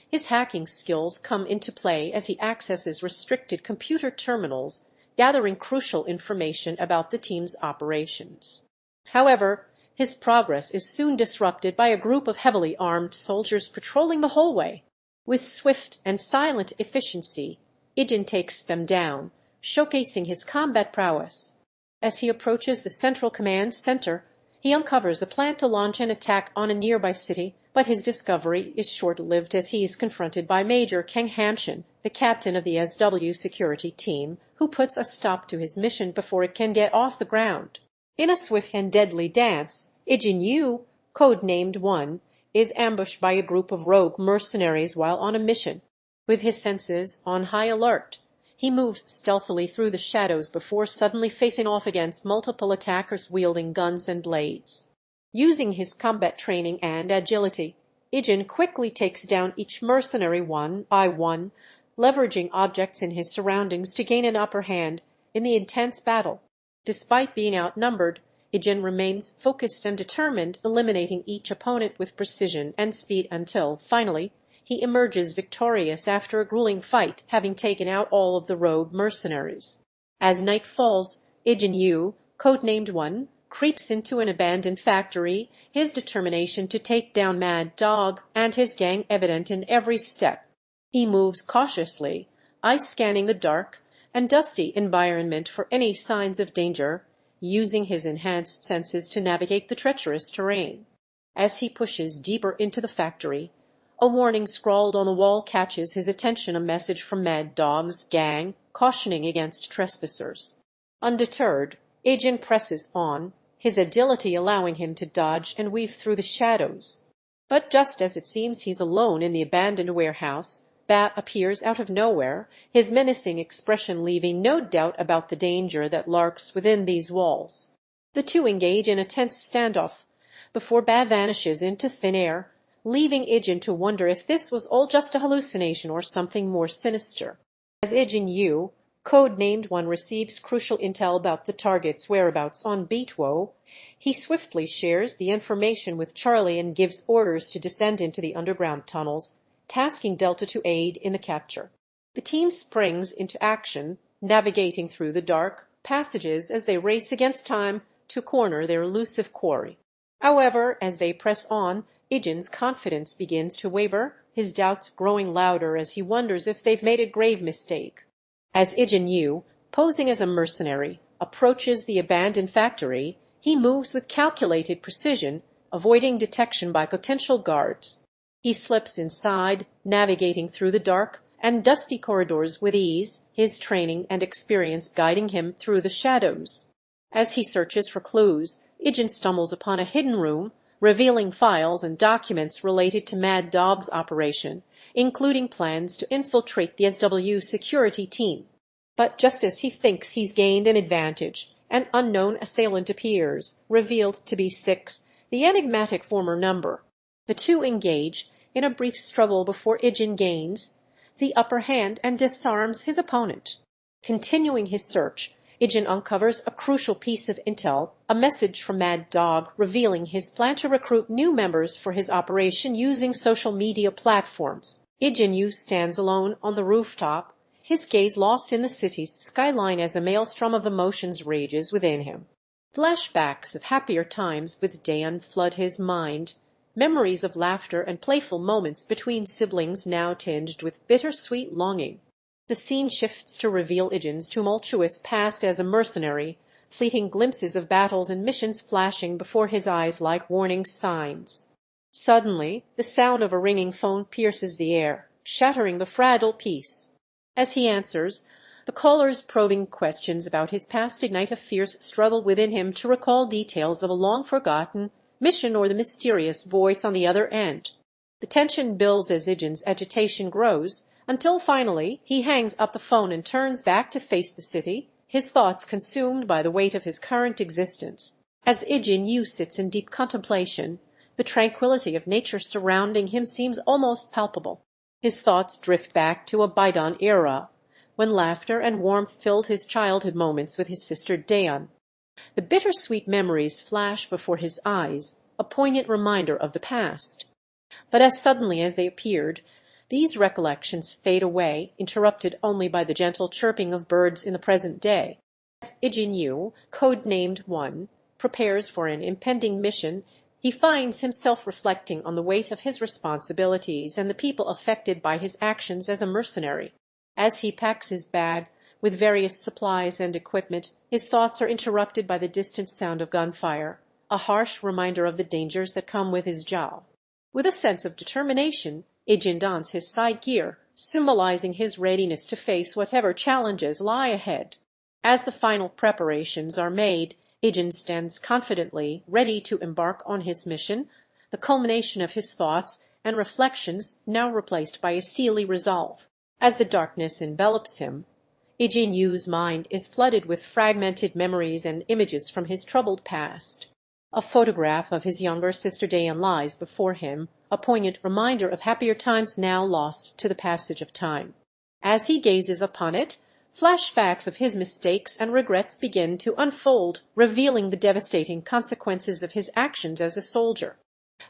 His hacking skills come into play as he accesses restricted computer terminals, gathering crucial information about the team's operations. However, his progress is soon disrupted by a group of heavily armed soldiers patrolling the hallway. With swift and silent efficiency, Ijin takes them down, showcasing his combat prowess. As he approaches the central command center, He uncovers a plan to launch an attack on a nearby city, but his discovery is short-lived as he is confronted by Major Kang Hamshin, the captain of the SW security team, who puts a stop to his mission before it can get off the ground. In a swift and deadly dance, Ijin Yu, codenamed One, is ambushed by a group of rogue mercenaries while on a mission. With his senses on high alert, he moves stealthily through the shadows before suddenly facing off against multiple attackers wielding guns and blades. Using his combat training and agility, Ijin quickly takes down each mercenary one by one, leveraging objects in his surroundings to gain an upper hand in the intense battle. Despite being outnumbered, Ijin remains focused and determined, eliminating each opponent with precision and speed until, finally, he emerges victorious after a grueling fight, having taken out all of the rogue mercenaries. As night falls, Ijin Yu, codenamed One, creeps into an abandoned factory, his determination to take down Mad Dog and his gang evident in every step. He moves cautiously, eye-scanning the dark and dusty environment for any signs of danger, using his enhanced senses to navigate the treacherous terrain. As he pushes deeper into the factory, a warning scrawled on the wall catches his attention, a message from Mad Dog's gang cautioning against trespassers. Undeterred, Ijin presses on, his agility allowing him to dodge and weave through the shadows. But just as it seems he's alone in the abandoned warehouse, Bat appears out of nowhere, his menacing expression leaving no doubt about the danger that lurks within these walls. The two engage in a tense standoff before Bat vanishes into thin air, leaving Ijin to wonder if this was all just a hallucination or something more sinister. As Ijin Yu, codenamed One, receives crucial intel about the target's whereabouts on Beatwo, he swiftly shares the information with Charlie and gives orders to descend into the underground tunnels, tasking Delta to aid in the capture. The team springs into action, navigating through the dark passages as they race against time to corner their elusive quarry. However, as they press on, Ijin's confidence begins to waver, his doubts growing louder as he wonders if they've made a grave mistake. As Ijin Yu, posing as a mercenary, approaches the abandoned factory, he moves with calculated precision, avoiding detection by potential guards. He slips inside, navigating through the dark and dusty corridors with ease, his training and experience guiding him through the shadows. As he searches for clues, Ijin stumbles upon a hidden room, revealing files and documents related to Mad Dog's operation, including plans to infiltrate the SW security team. But just as he thinks he's gained an advantage, an unknown assailant appears, revealed to be 6, the enigmatic former number. The two engage in a brief struggle before Ijin gains the upper hand and disarms his opponent. Continuing his search, Ijin uncovers a crucial piece of intel, a message from Mad Dog revealing his plan to recruit new members for his operation using social media platforms. Ijin Yu stands alone on the rooftop, his gaze lost in the city's skyline as a maelstrom of emotions rages within him. Flashbacks of happier times with Dayun flood his mind, memories of laughter and playful moments between siblings now tinged with bittersweet longing. The scene shifts to reveal Ijin's tumultuous past as a mercenary, fleeting glimpses of battles and missions flashing before his eyes like warning signs. Suddenly, the sound of a ringing phone pierces the air, shattering the fragile peace. As he answers, the caller's probing questions about his past ignite a fierce struggle within him to recall details of a long-forgotten mission or the mysterious voice on the other end. The tension builds as Ijin's agitation grows, until finally he hangs up the phone and turns back to face the city, his thoughts consumed by the weight of his current existence. As Ijin Yu sits in deep contemplation, the tranquility of nature surrounding him seems almost palpable. His thoughts drift back to a bygone era, when laughter and warmth filled his childhood moments with his sister Dayun. The bittersweet memories flash before his eyes, a poignant reminder of the past. But as suddenly as they appeared, these recollections fade away, interrupted only by the gentle chirping of birds in the present day. As Ijin Yu, codenamed One, prepares for an impending mission, he finds himself reflecting on the weight of his responsibilities and the people affected by his actions as a mercenary. As he packs his bag with various supplies and equipment, his thoughts are interrupted by the distant sound of gunfire, a harsh reminder of the dangers that come with his job. With a sense of determination, Ijin dons his side gear, symbolizing his readiness to face whatever challenges lie ahead. As the final preparations are made, Ijin stands confidently, ready to embark on his mission, the culmination of his thoughts and reflections now replaced by a steely resolve. As the darkness envelops him, Ijin Yu's mind is flooded with fragmented memories and images from his troubled past. A photograph of his younger sister Dayun lies before him, a poignant reminder of happier times now lost to the passage of time. As he gazes upon it, flashbacks of his mistakes and regrets begin to unfold, revealing the devastating consequences of his actions as a soldier.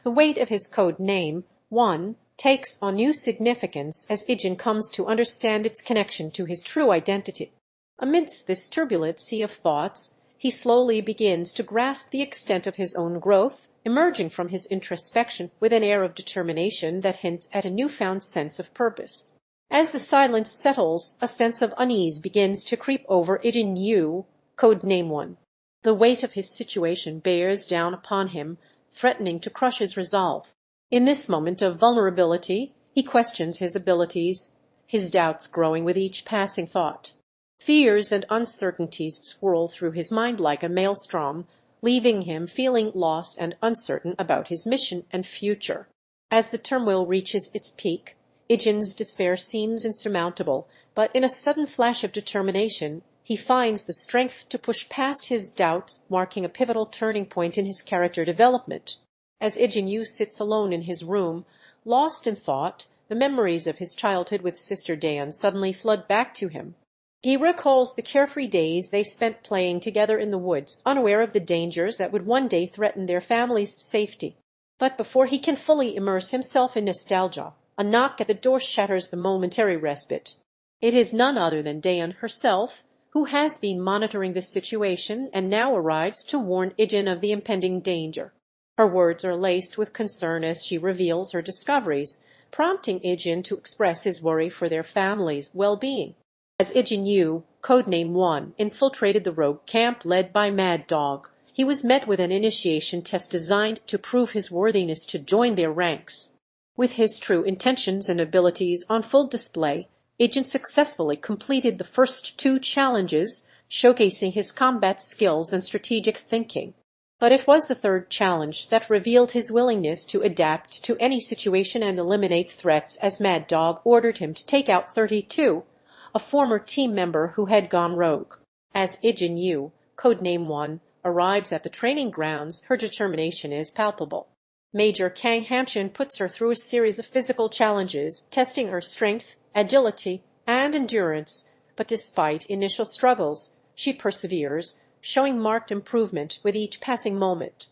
The weight of his code name, One, takes on new significance as Ijin comes to understand its connection to his true identity. Amidst this turbulent sea of thoughts, he slowly begins to grasp the extent of his own growth, emerging from his introspection with an air of determination that hints at a newfound sense of purpose. As the silence settles, a sense of unease begins to creep over Ijin Yu, codename One. The weight of his situation bears down upon him, threatening to crush his resolve. In this moment of vulnerability, he questions his abilities, his doubts growing with each passing thought. Fears and uncertainties swirl through his mind like a maelstrom, leaving him feeling lost and uncertain about his mission and future. As the turmoil reaches its peak, Ijin's despair seems insurmountable, but in a sudden flash of determination, he finds the strength to push past his doubts, marking a pivotal turning point in his character development. As Ijin Yu sits alone in his room, lost in thought, the memories of his childhood with Sister Dayun suddenly flood back to him. He recalls the carefree days they spent playing together in the woods, unaware of the dangers that would one day threaten their family's safety. But before he can fully immerse himself in nostalgia, a knock at the door shatters the momentary respite. It is none other than Dayun herself, who has been monitoring the situation and now arrives to warn Ijin of the impending danger. Her words are laced with concern as she reveals her discoveries, prompting Ijin to express his worry for their family's well-being. As Ijin Yu, codename One, infiltrated the rogue camp led by Mad Dog, he was met with an initiation test designed to prove his worthiness to join their ranks. With his true intentions and abilities on full display, Ijin successfully completed the first two challenges, showcasing his combat skills and strategic thinking. But it was the third challenge that revealed his willingness to adapt to any situation and eliminate threats as Mad Dog ordered him to take out 32, a former team member who had gone rogue. As Ijin Yu, codename One, arrives at the training grounds, her determination is palpable. Major Kang Hanshin puts her through a series of physical challenges, testing her strength, agility, and endurance, but despite initial struggles, she perseveres, showing marked improvement with each passing moment.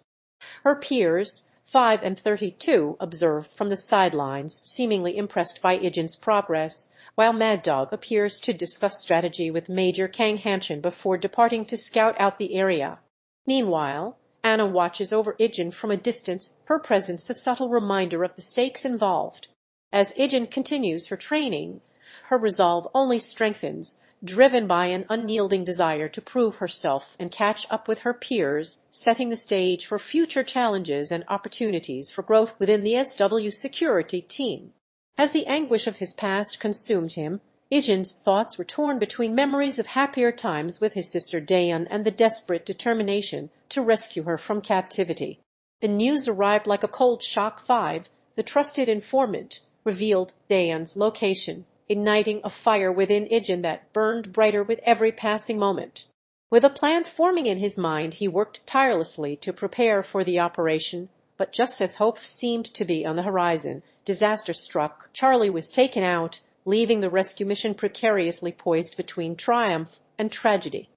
Her peers, 5 and 32, observe from the sidelines, seemingly impressed by Ijin's progress, while Mad Dog appears to discuss strategy with Major Kang Hanshin before departing to scout out the area. Meanwhile, Anna watches over Ijin from a distance, her presence a subtle reminder of the stakes involved. As Ijin continues her training, her resolve only strengthens, driven by an unyielding desire to prove herself and catch up with her peers, setting the stage for future challenges and opportunities for growth within the SW security team. As the anguish of his past consumed him, Ijin's thoughts were torn between memories of happier times with his sister Dayun and the desperate determination to rescue her from captivity. The news arrived like a cold shock. 5, the trusted informant, revealed Dayun's location, igniting a fire within Ijin that burned brighter with every passing moment. With a plan forming in his mind, he worked tirelessly to prepare for the operation, but just as hope seemed to be on the horizon, disaster struck. Charlie was taken out, leaving the rescue mission precariously poised between triumph and tragedy.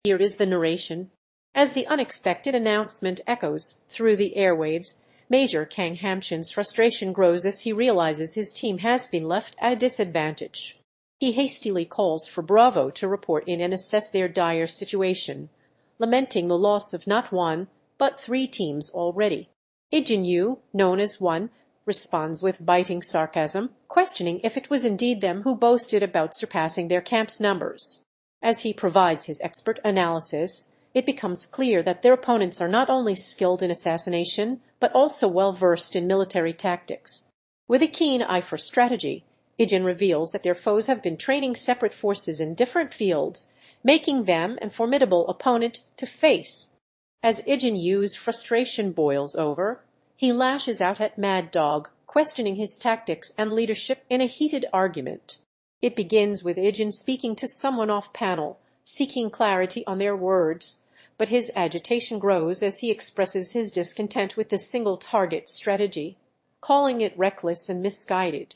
Here is the narration. As the unexpected announcement echoes through the airwaves, Major Kang Hanshin's frustration grows as he realizes his team has been left at a disadvantage. He hastily calls for Bravo to report in and assess their dire situation, lamenting the loss of not one, but 3 teams already. Ijin Yu, known as One, responds with biting sarcasm, questioning if it was indeed them who boasted about surpassing their camp's numbers. As he provides his expert analysis, it becomes clear that their opponents are not only skilled in assassination, but also well versed in military tactics. With a keen eye for strategy, Ijin reveals that their foes have been training separate forces in different fields, making them a formidable opponent to face. As Ijin Yu's frustration boils over, he lashes out at Mad Dog, questioning his tactics and leadership in a heated argument. It begins with Ijin speaking to someone off-panel, seeking clarity on their words, but his agitation grows as he expresses his discontent with the single-target strategy, calling it reckless and misguided.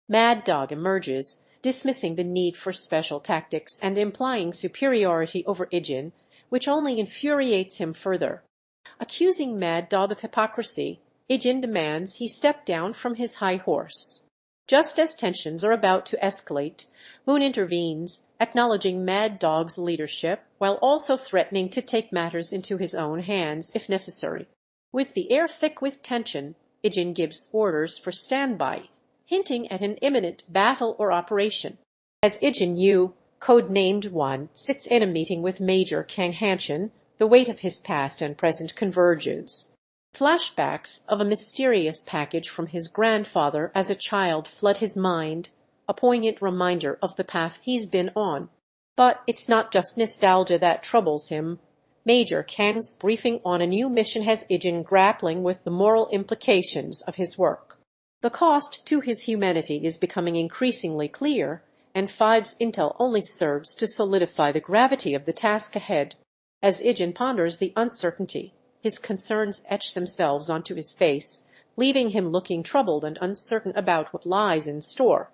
Mad Dog emerges, dismissing the need for special tactics and implying superiority over Ijin, which only infuriates him further. Accusing Mad Dog of hypocrisy, Ijin demands he step down from his high horse. Just as tensions are about to escalate, Moon intervenes, acknowledging Mad Dog's leadership while also threatening to take matters into his own hands if necessary. With the air thick with tension, Ijin gives orders for standby, hinting at an imminent battle or operation. As Ijin Yu, codenamed One, sits in a meeting with Major Kang Hanshin, the weight of his past and present converges. Flashbacks of a mysterious package from his grandfather as a child flood his mind, a poignant reminder of the path he's been on. But it's not just nostalgia that troubles him. Major Kang's briefing on a new mission has Ijin grappling with the moral implications of his work. The cost to his humanity is becoming increasingly clear, and Five's intel only serves to solidify the gravity of the task ahead. As Ijin ponders the uncertainty, his concerns etch themselves onto his face, leaving him looking troubled and uncertain about what lies in store.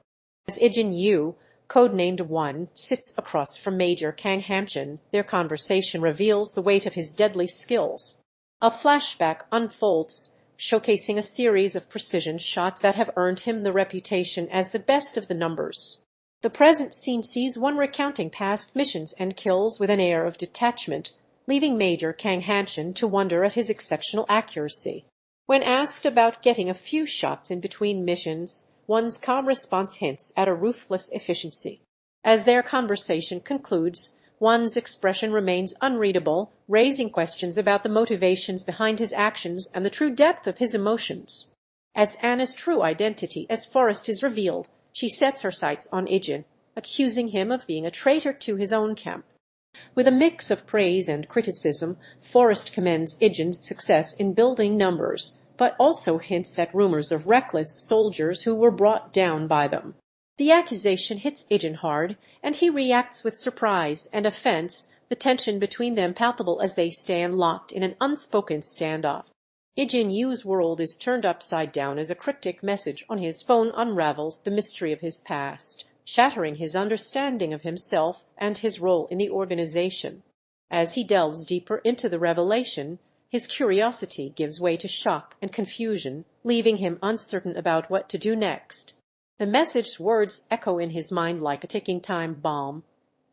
As Ijin Yu, codenamed One, sits across from Major Kang Hanshin, their conversation reveals the weight of his deadly skills. A flashback unfolds, showcasing a series of precision shots that have earned him the reputation as the best of the numbers. The present scene sees One recounting past missions and kills with an air of detachment, leaving Major Kang Hanshin to wonder at his exceptional accuracy. When asked about getting a few shots in between missions, One's calm response hints at a ruthless efficiency. As their conversation concludes, One's expression remains unreadable, raising questions about the motivations behind his actions and the true depth of his emotions. As Anna's true identity as Forrest is revealed, she sets her sights on Ijin, accusing him of being a traitor to his own camp. With a mix of praise and criticism, Forrest commends Ijin's success in building numbers, but also hints at rumors of reckless soldiers who were brought down by them. The accusation hits Ijin hard, and he reacts with surprise and offense, the tension between them palpable as they stand locked in an unspoken standoff. Ijin Yu's world is turned upside down as a cryptic message on his phone unravels the mystery of his past, shattering his understanding of himself and his role in the organization. As he delves deeper into the revelation, his curiosity gives way to shock and confusion, leaving him uncertain about what to do next. The message's words echo in his mind like a ticking time bomb,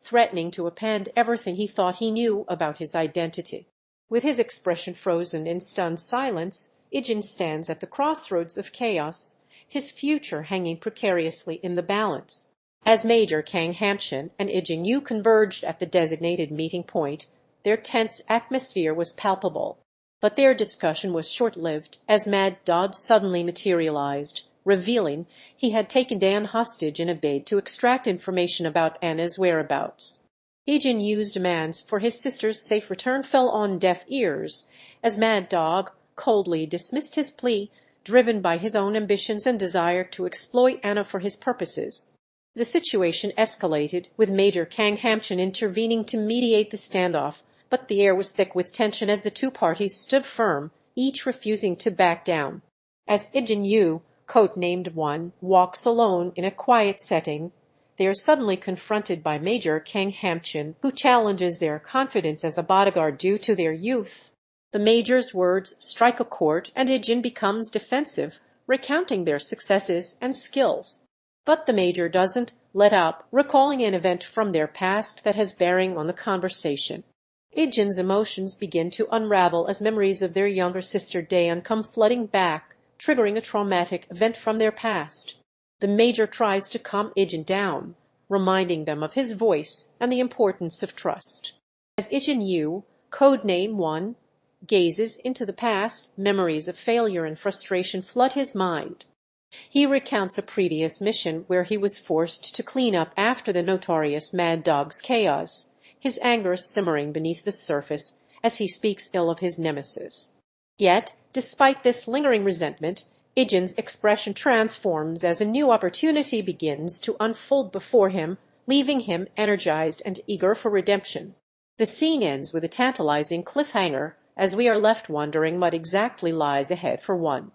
threatening to upend everything he thought he knew about his identity. With his expression frozen in stunned silence, Ijin stands at the crossroads of chaos, his future hanging precariously in the balance. As Major Kang Hanshin and Ijin Yu converged at the designated meeting point, their tense atmosphere was palpable. But their discussion was short-lived as Mad Dog suddenly materialized, revealing he had taken Dan hostage in a bid to extract information about Anna's whereabouts. Ijin Yu's demands for his sister's safe return fell on deaf ears, as Mad Dog coldly dismissed his plea, driven by his own ambitions and desire to exploit Anna for his purposes. The situation escalated, with Major Kang Hanshin intervening to mediate the standoff, but the air was thick with tension as the two parties stood firm, each refusing to back down. As Ijin Yu, codenamed One, walks alone in a quiet setting, they are suddenly confronted by Major Kang Hanshin, who challenges their confidence as a bodyguard due to their youth. The Major's words strike a chord, and Ijin becomes defensive, recounting their successes and skills. But the Major doesn't let up, recalling an event from their past that has bearing on the conversation. Ijin's emotions begin to unravel as memories of their younger sister Dayun come flooding back, triggering a traumatic event from their past. The Major tries to calm Ijin down, reminding them of his voice and the importance of trust. As Ijin Yu, codename 1, gazes into the past. Memories of failure and frustration flood his mind. He recounts a previous mission where he was forced to clean up after the notorious Mad Dog's chaos, his anger simmering beneath the surface as he speaks ill of his nemesis. Yet, despite this lingering resentment, Ijin's expression transforms as a new opportunity begins to unfold before him, leaving him energized and eager for redemption. The scene ends with a tantalizing cliffhanger, as we are left wondering what exactly lies ahead for One.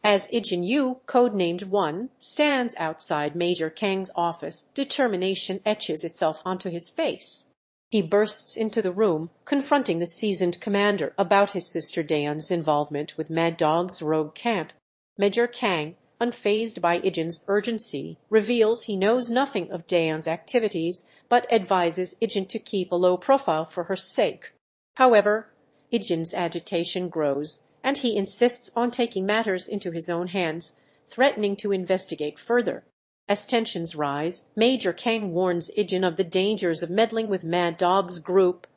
As Ijin Yu, codenamed One, stands outside Major Kang's office, determination etches itself onto his face. He bursts into the room, confronting the seasoned commander about his sister Dayun's involvement with Mad Dog's rogue camp. Major Kang, unfazed by Ijin's urgency, reveals he knows nothing of Dayun's activities, but advises Ijin to keep a low profile for her sake. However, Ijin's agitation grows, and he insists on taking matters into his own hands, threatening to investigate further. As tensions rise, Major Kang warns Ijin of the dangers of meddling with Mad Dog's group,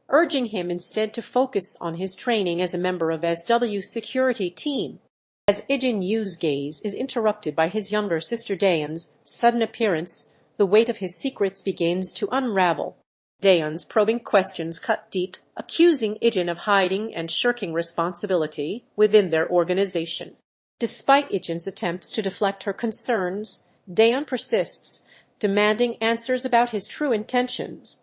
urging him instead to focus on his training as a member of SW's security team. As Ijin Yu's gaze is interrupted by his younger sister Dayun's sudden appearance, the weight of his secrets begins to unravel. Dayun's probing questions cut deep, accusing Ijin of hiding and shirking responsibility within their organization. Despite Ijin's attempts to deflect her concerns, Dayun persists, demanding answers about his true intentions.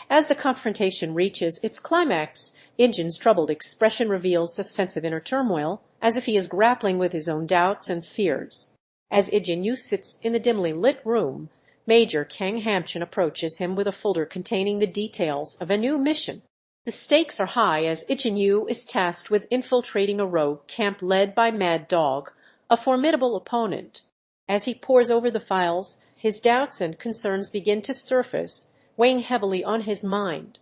As the confrontation reaches its climax, Ijin's troubled expression reveals a sense of inner turmoil, as if he is grappling with his own doubts and fears. As Ijin Yu sits in the dimly lit room, Major Kang Hamchin approaches him with a folder containing the details of a new mission. The stakes are high as Ijin Yu is tasked with infiltrating a rogue camp led by Mad Dog, a formidable opponent. As he pores over the files, his doubts and concerns begin to surface, weighing heavily on his mind.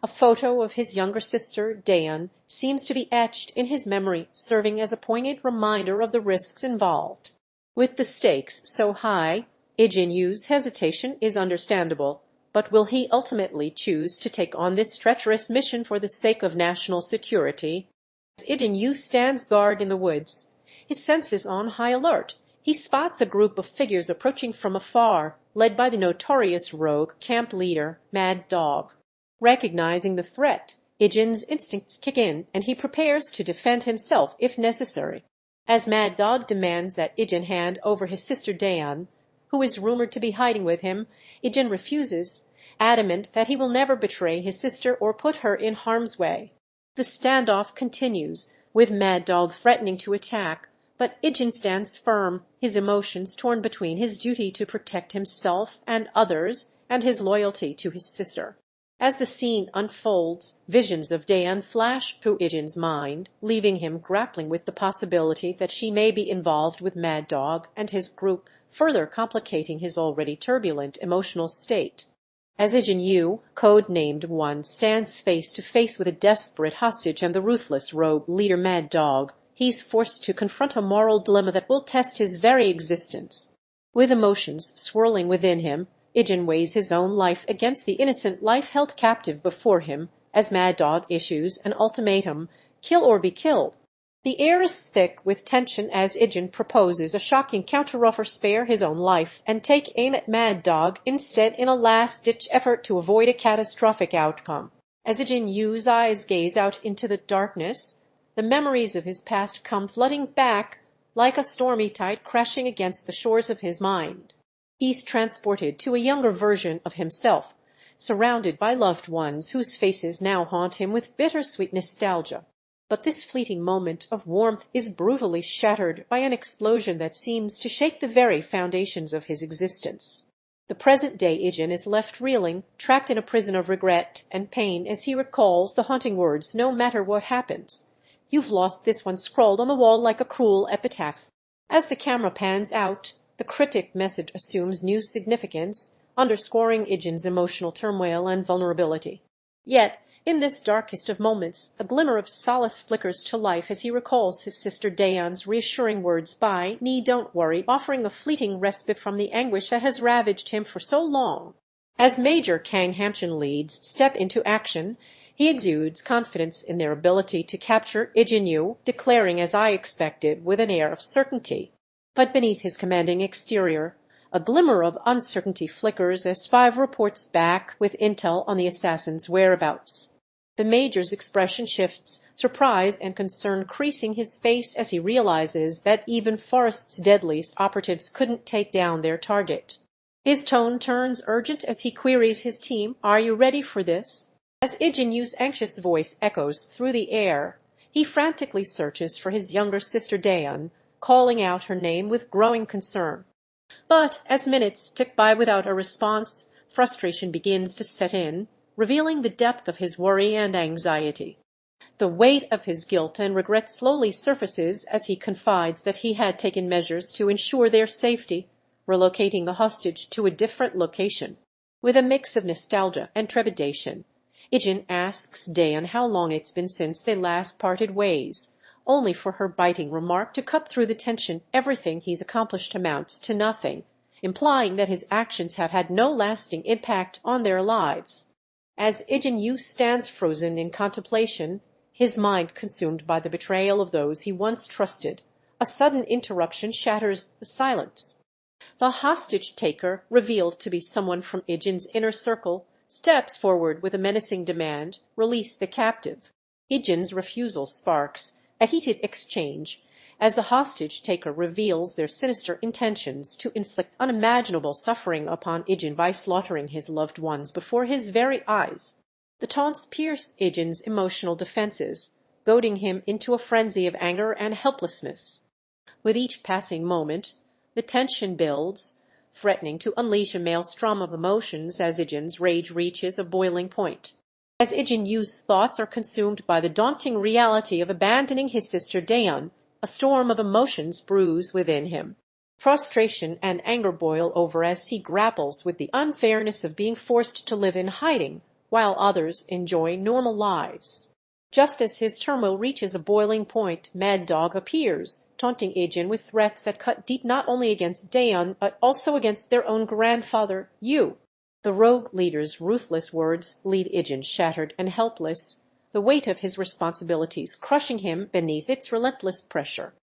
A photo of his younger sister, Dayun, seems to be etched in his memory, serving as a poignant reminder of the risks involved. With the stakes so high, Ijin Yu's hesitation is understandable, but will he ultimately choose to take on this treacherous mission for the sake of national security? As Ijin Yu stands guard in the woods, his senses on high alert, he spots a group of figures approaching from afar, led by the notorious rogue camp leader, Mad Dog. Recognizing the threat, Ijin's instincts kick in, and he prepares to defend himself if necessary. As Mad Dog demands that Ijin hand over his sister Dayun, who is rumored to be hiding with him, Ijin refuses, adamant that he will never betray his sister or put her in harm's way. The standoff continues, with Mad Dog threatening to attack, but Ijin stands firm, his emotions torn between his duty to protect himself and others and his loyalty to his sister. As the scene unfolds, visions of Dayun flash through Ijin's mind, leaving him grappling with the possibility that she may be involved with Mad Dog and his group, further complicating his already turbulent emotional state. As Ijin Yu, code-named One, stands face to face with a desperate hostage and the ruthless rogue leader Mad Dog, he's forced to confront a moral dilemma that will test his very existence. With emotions swirling within him, Ijin weighs his own life against the innocent life held captive before him as Mad Dog issues an ultimatum, kill or be killed. The air is thick with tension as Ijin proposes a shocking counteroffer: spare his own life and take aim at Mad Dog instead in a last-ditch effort to avoid a catastrophic outcome. As Ijin Yu's eyes gaze out into the darkness, the memories of his past come flooding back like a stormy tide crashing against the shores of his mind. He's transported to a younger version of himself, surrounded by loved ones whose faces now haunt him with bittersweet nostalgia. But this fleeting moment of warmth is brutally shattered by an explosion that seems to shake the very foundations of his existence. The present-day Ijin is left reeling, trapped in a prison of regret and pain as he recalls the haunting words, "No matter what happens. You've lost this one," scrawled on the wall like a cruel epitaph. As the camera pans out, the cryptic message assumes new significance, underscoring Ijin's emotional turmoil and vulnerability. Yet, in this darkest of moments, a glimmer of solace flickers to life as he recalls his sister Dayun's reassuring words, "By me, don't worry," offering a fleeting respite from the anguish that has ravaged him for so long. As Major Kang Hamchin leads step into action, He exudes confidence in their ability to capture Ijin Yu, declaring, as I expected, with an air of certainty. But beneath his commanding exterior, a glimmer of uncertainty flickers as Five reports back with intel on the assassin's whereabouts. The Major's expression shifts, surprise and concern creasing his face as he realizes that even Forrest's Deadliest operatives couldn't take down their target. His tone turns urgent as he queries his team, "Are you ready for this?" As Ijin Yu's anxious voice echoes through the air, he frantically searches for his younger sister Dayun, calling out her name with growing concern. But as minutes tick by without a response, frustration begins to set in, revealing the depth of his worry and anxiety. The weight of his guilt and regret slowly surfaces as he confides that he had taken measures to ensure their safety, relocating the hostage to a different location. With a mix of nostalgia and trepidation, Ijin asks Dayun how long it's been since they last parted ways, only for her biting remark to cut through the tension. Everything he's accomplished amounts to nothing, implying that his actions have had no lasting impact on their lives. As Ijin Yu stands frozen in contemplation, his mind consumed by the betrayal of those he once trusted, a sudden interruption shatters the silence. The hostage-taker, revealed to be someone from Ijin's inner circle, steps forward with a menacing demand, "Release the captive." Ijin's refusal sparks a heated exchange as the hostage-taker reveals their sinister intentions to inflict unimaginable suffering upon Ijin by slaughtering his loved ones before his very eyes. The taunts pierce Ijin's emotional defenses, goading him into a frenzy of anger and helplessness. With each passing moment, the tension builds, threatening to unleash a maelstrom of emotions as Ijin's rage reaches a boiling point. As Ijin Yu's thoughts are consumed by the daunting reality of abandoning his sister Dayun, a storm of emotions brews within him. Frustration and anger boil over as he grapples with the unfairness of being forced to live in hiding while others enjoy normal lives. Just as his turmoil reaches a boiling point, Mad Dog appears, taunting Ijin with threats that cut deep not only against Dayun but also against their own grandfather, Yu. The rogue leader's ruthless words leave Ijin shattered and helpless, the weight of his responsibilities crushing him beneath its relentless pressure.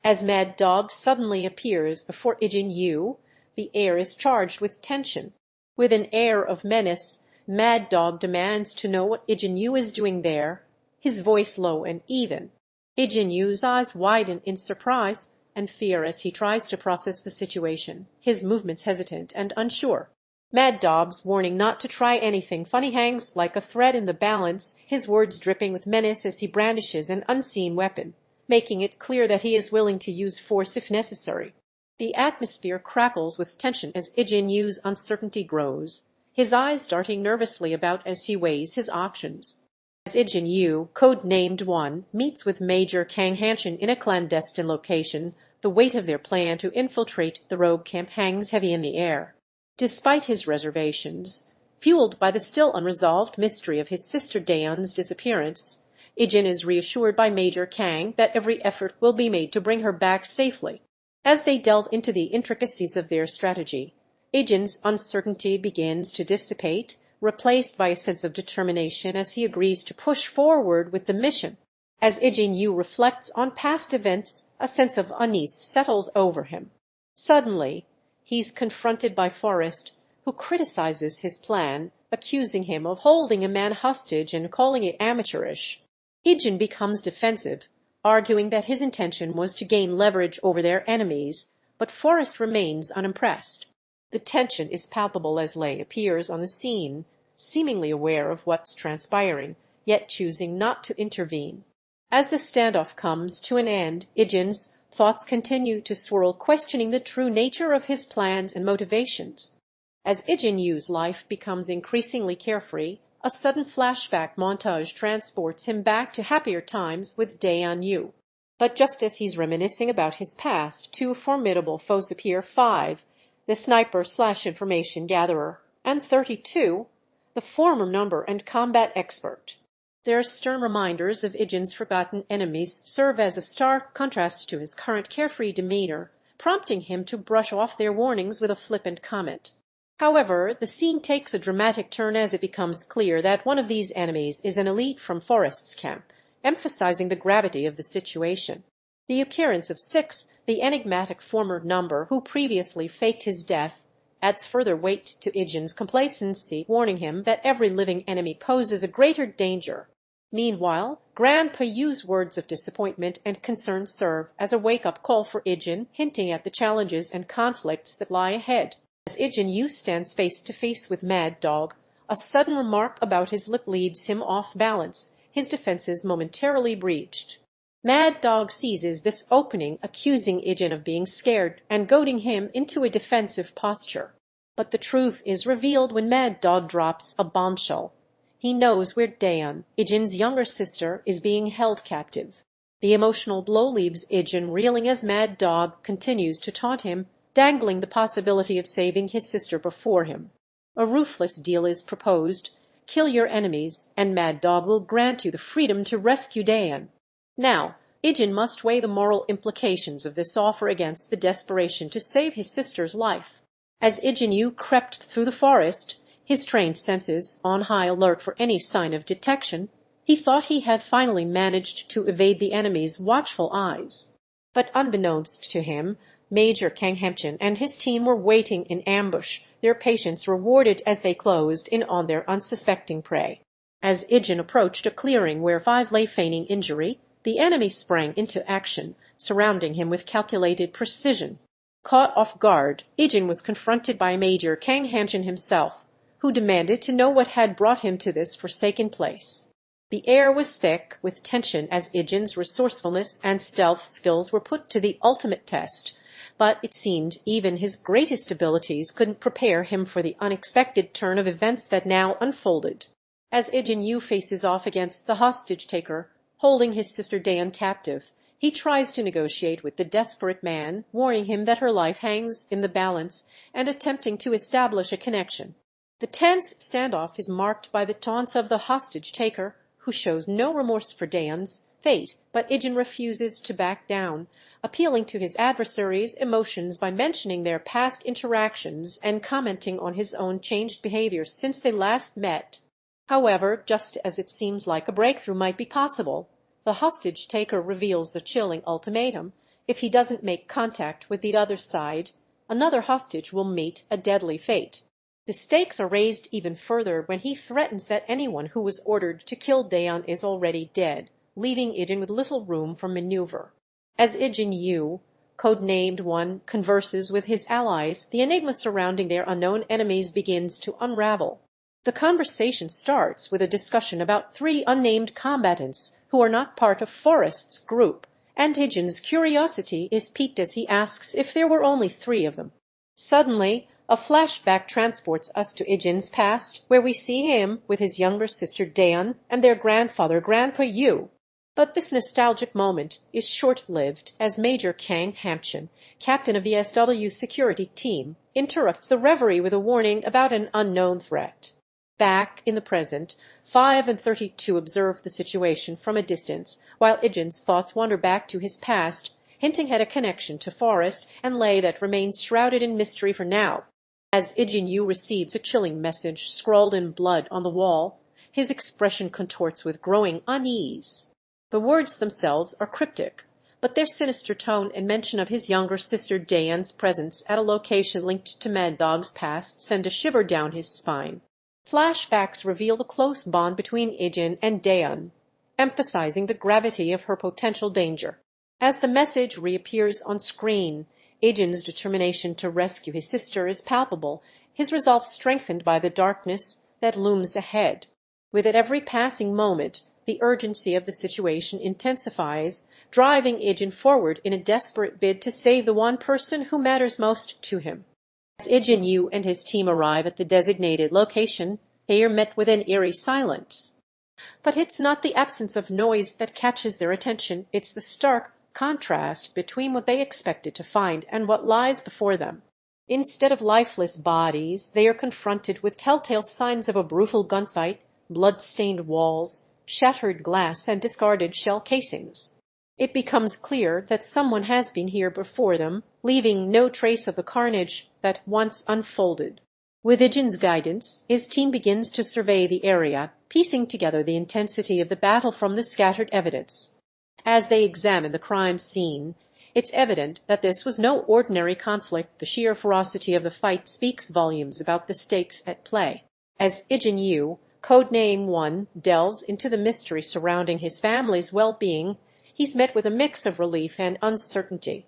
As Mad Dog suddenly appears before Ijin Yu, the air is charged with tension. With an air of menace, Mad Dog demands to know what Ijin Yu is doing there, his voice low and even. Ijin Yu's eyes widen in surprise and fear as he tries to process the situation, his movements hesitant and unsure. Mad Dog's warning not to try anything funny hangs like a thread in the balance, his words dripping with menace as he brandishes an unseen weapon, making it clear that he is willing to use force if necessary. The atmosphere crackles with tension as Ijin Yu's uncertainty grows, his eyes darting nervously about as he weighs his options. As Ijin Yu, code-named One, meets with Major Kang Hanshin in a clandestine location, the weight of their plan to infiltrate the rogue camp hangs heavy in the air. Despite his reservations, fueled by the still unresolved mystery of his sister Dayun's disappearance, Ijin is reassured by Major Kang that every effort will be made to bring her back safely. As they delve into the intricacies of their strategy, Ijin's uncertainty begins to dissipate, replaced by a sense of determination as he agrees to push forward with the mission. As Ijin Yu reflects on past events, a sense of unease settles over him. Suddenly, he's confronted by Forrest, who criticizes his plan, accusing him of holding a man hostage and calling it amateurish. Ijin becomes defensive, arguing that his intention was to gain leverage over their enemies, but Forrest remains unimpressed. The tension is palpable as Lei appears on the scene, seemingly aware of what's transpiring, yet choosing not to intervene. As the standoff comes to an end, Ijin's thoughts continue to swirl, questioning the true nature of his plans and motivations. As Ijin Yu's life becomes increasingly carefree, a sudden flashback montage transports him back to happier times with Dayun Yu. But just as he's reminiscing about his past, two formidable foes appear: 5, the sniper/information gatherer, and 32, the former number and combat expert. Their stern reminders of Ijin's forgotten enemies serve as a stark contrast to his current carefree demeanor, prompting him to brush off their warnings with a flippant comment. However, the scene takes a dramatic turn as it becomes clear that one of these enemies is an elite from Forrest's camp, emphasizing the gravity of the situation. The appearance of 6, the enigmatic former number who previously faked his death, adds further weight to Ijin's complacency, warning him that every living enemy poses a greater danger. Meanwhile, Grandpa Yu's words of disappointment and concern serve as a wake-up call for Ijin, hinting at the challenges and conflicts that lie ahead. As Ijin Yu stands face to face with Mad Dog, a sudden remark about his lip leaves him off balance, his defenses momentarily breached. Mad Dog seizes this opening, accusing Ijin of being scared and goading him into a defensive posture. But the truth is revealed when Mad Dog drops a bombshell. He knows where Dayun, Ijin's younger sister, is being held captive. The emotional blow leaves Ijin reeling as Mad Dog continues to taunt him, dangling the possibility of saving his sister before him. A ruthless deal is proposed. Kill your enemies, and Mad Dog will grant you the freedom to rescue Dayun. Now, Ijin must weigh the moral implications of this offer against the desperation to save his sister's life. As Ijin Yu crept through the forest, his trained senses on high alert for any sign of detection, he thought he had finally managed to evade the enemy's watchful eyes. But unbeknownst to him, Major Kang Hemchin and his team were waiting in ambush, their patience rewarded as they closed in on their unsuspecting prey. As Ijin approached a clearing where 5 lay feigning injury, the enemy sprang into action, surrounding him with calculated precision. Caught off guard, Ijin was confronted by Major Kang Hemchin himself, who demanded to know what had brought him to this forsaken place. The air was thick with tension as Ijin's resourcefulness and stealth skills were put to the ultimate test, but it seemed even his greatest abilities couldn't prepare him for the unexpected turn of events that now unfolded. As Ijin Yu faces off against the hostage-taker, holding his sister Dayun captive, he tries to negotiate with the desperate man, warning him that her life hangs in the balance and attempting to establish a connection. The tense standoff is marked by the taunts of the hostage-taker, who shows no remorse for Dayun's fate, but Ijin refuses to back down, appealing to his adversaries' emotions by mentioning their past interactions and commenting on his own changed behavior since they last met. However, just as it seems like a breakthrough might be possible, the hostage-taker reveals a chilling ultimatum. If he doesn't make contact with the other side, another hostage will meet a deadly fate. The stakes are raised even further when he threatens that anyone who was ordered to kill Dayun is already dead, leaving Ijin with little room for maneuver. As Ijin Yu, codenamed One, converses with his allies, the enigma surrounding their unknown enemies begins to unravel. The conversation starts with a discussion about 3 unnamed combatants who are not part of Forrest's group, and Ijin's curiosity is piqued as he asks if there were only 3 of them. Suddenly, a flashback transports us to Ijin's past, where we see him with his younger sister Dayun and their grandfather Grandpa Yu. But this nostalgic moment is short-lived as Major Kang Hemchin, captain of the SW security team, interrupts the reverie with a warning about an unknown threat. Back in the present, 5 and 32 observe the situation from a distance, while Ijin's thoughts wander back to his past, hinting at a connection to Forrest and Lay that remains shrouded in mystery for now. As Ijin Yu receives a chilling message scrawled in blood on the wall, his expression contorts with growing unease. The words themselves are cryptic, but their sinister tone and mention of his younger sister Dayun's presence at a location linked to Mad Dog's past send a shiver down his spine. Flashbacks reveal the close bond between Ijin and Dayun, emphasizing the gravity of her potential danger. As the message reappears on screen, Ijin's determination to rescue his sister is palpable, his resolve strengthened by the darkness that looms ahead. With every passing moment, the urgency of the situation intensifies, driving Ijin forward in a desperate bid to save the one person who matters most to him. As Ijin Yu and his team arrive at the designated location, they are met with an eerie silence. But it's not the absence of noise that catches their attention, it's the stark contrast between what they expected to find and what lies before them. Instead of lifeless bodies, they are confronted with telltale signs of a brutal gunfight, blood-stained walls, shattered glass, and discarded shell casings. It becomes clear that someone has been here before them, leaving no trace of the carnage that once unfolded. With Ijin's guidance, his team begins to survey the area, piecing together the intensity of the battle from the scattered evidence. As they examine the crime scene, it's evident that this was no ordinary conflict. The sheer ferocity of the fight speaks volumes about the stakes at play. As Ijin Yu, codename 1, delves into the mystery surrounding his family's well-being, he's met with a mix of relief and uncertainty.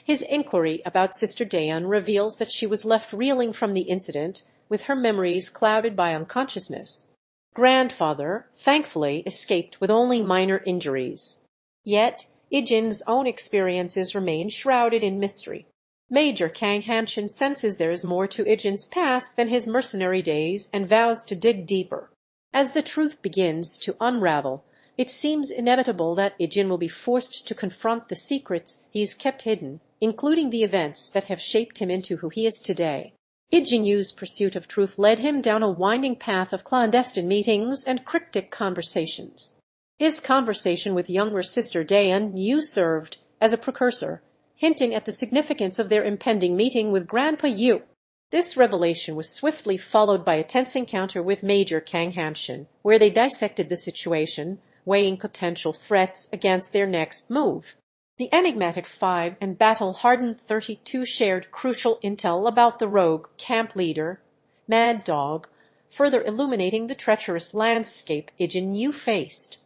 His inquiry about Sister Dayun reveals that she was left reeling from the incident, with her memories clouded by unconsciousness. Grandfather, thankfully, escaped with only minor injuries. Yet, Ijin's own experiences remain shrouded in mystery. Major Kang Hamshin senses there is more to Ijin's past than his mercenary days and vows to dig deeper. As the truth begins to unravel, it seems inevitable that Ijin will be forced to confront the secrets he's kept hidden, including the events that have shaped him into who he is today. Ijin Yu's pursuit of truth led him down a winding path of clandestine meetings and cryptic conversations. His conversation with younger sister Dayun Yu served as a precursor, hinting at the significance of their impending meeting with Grandpa Yu. This revelation was swiftly followed by a tense encounter with Major Kang Hamshin, where they dissected the situation, weighing potential threats against their next move. The enigmatic 5 and battle-hardened 32 shared crucial intel about the rogue camp leader, Mad Dog, further illuminating the treacherous landscape Ijin Yu faced.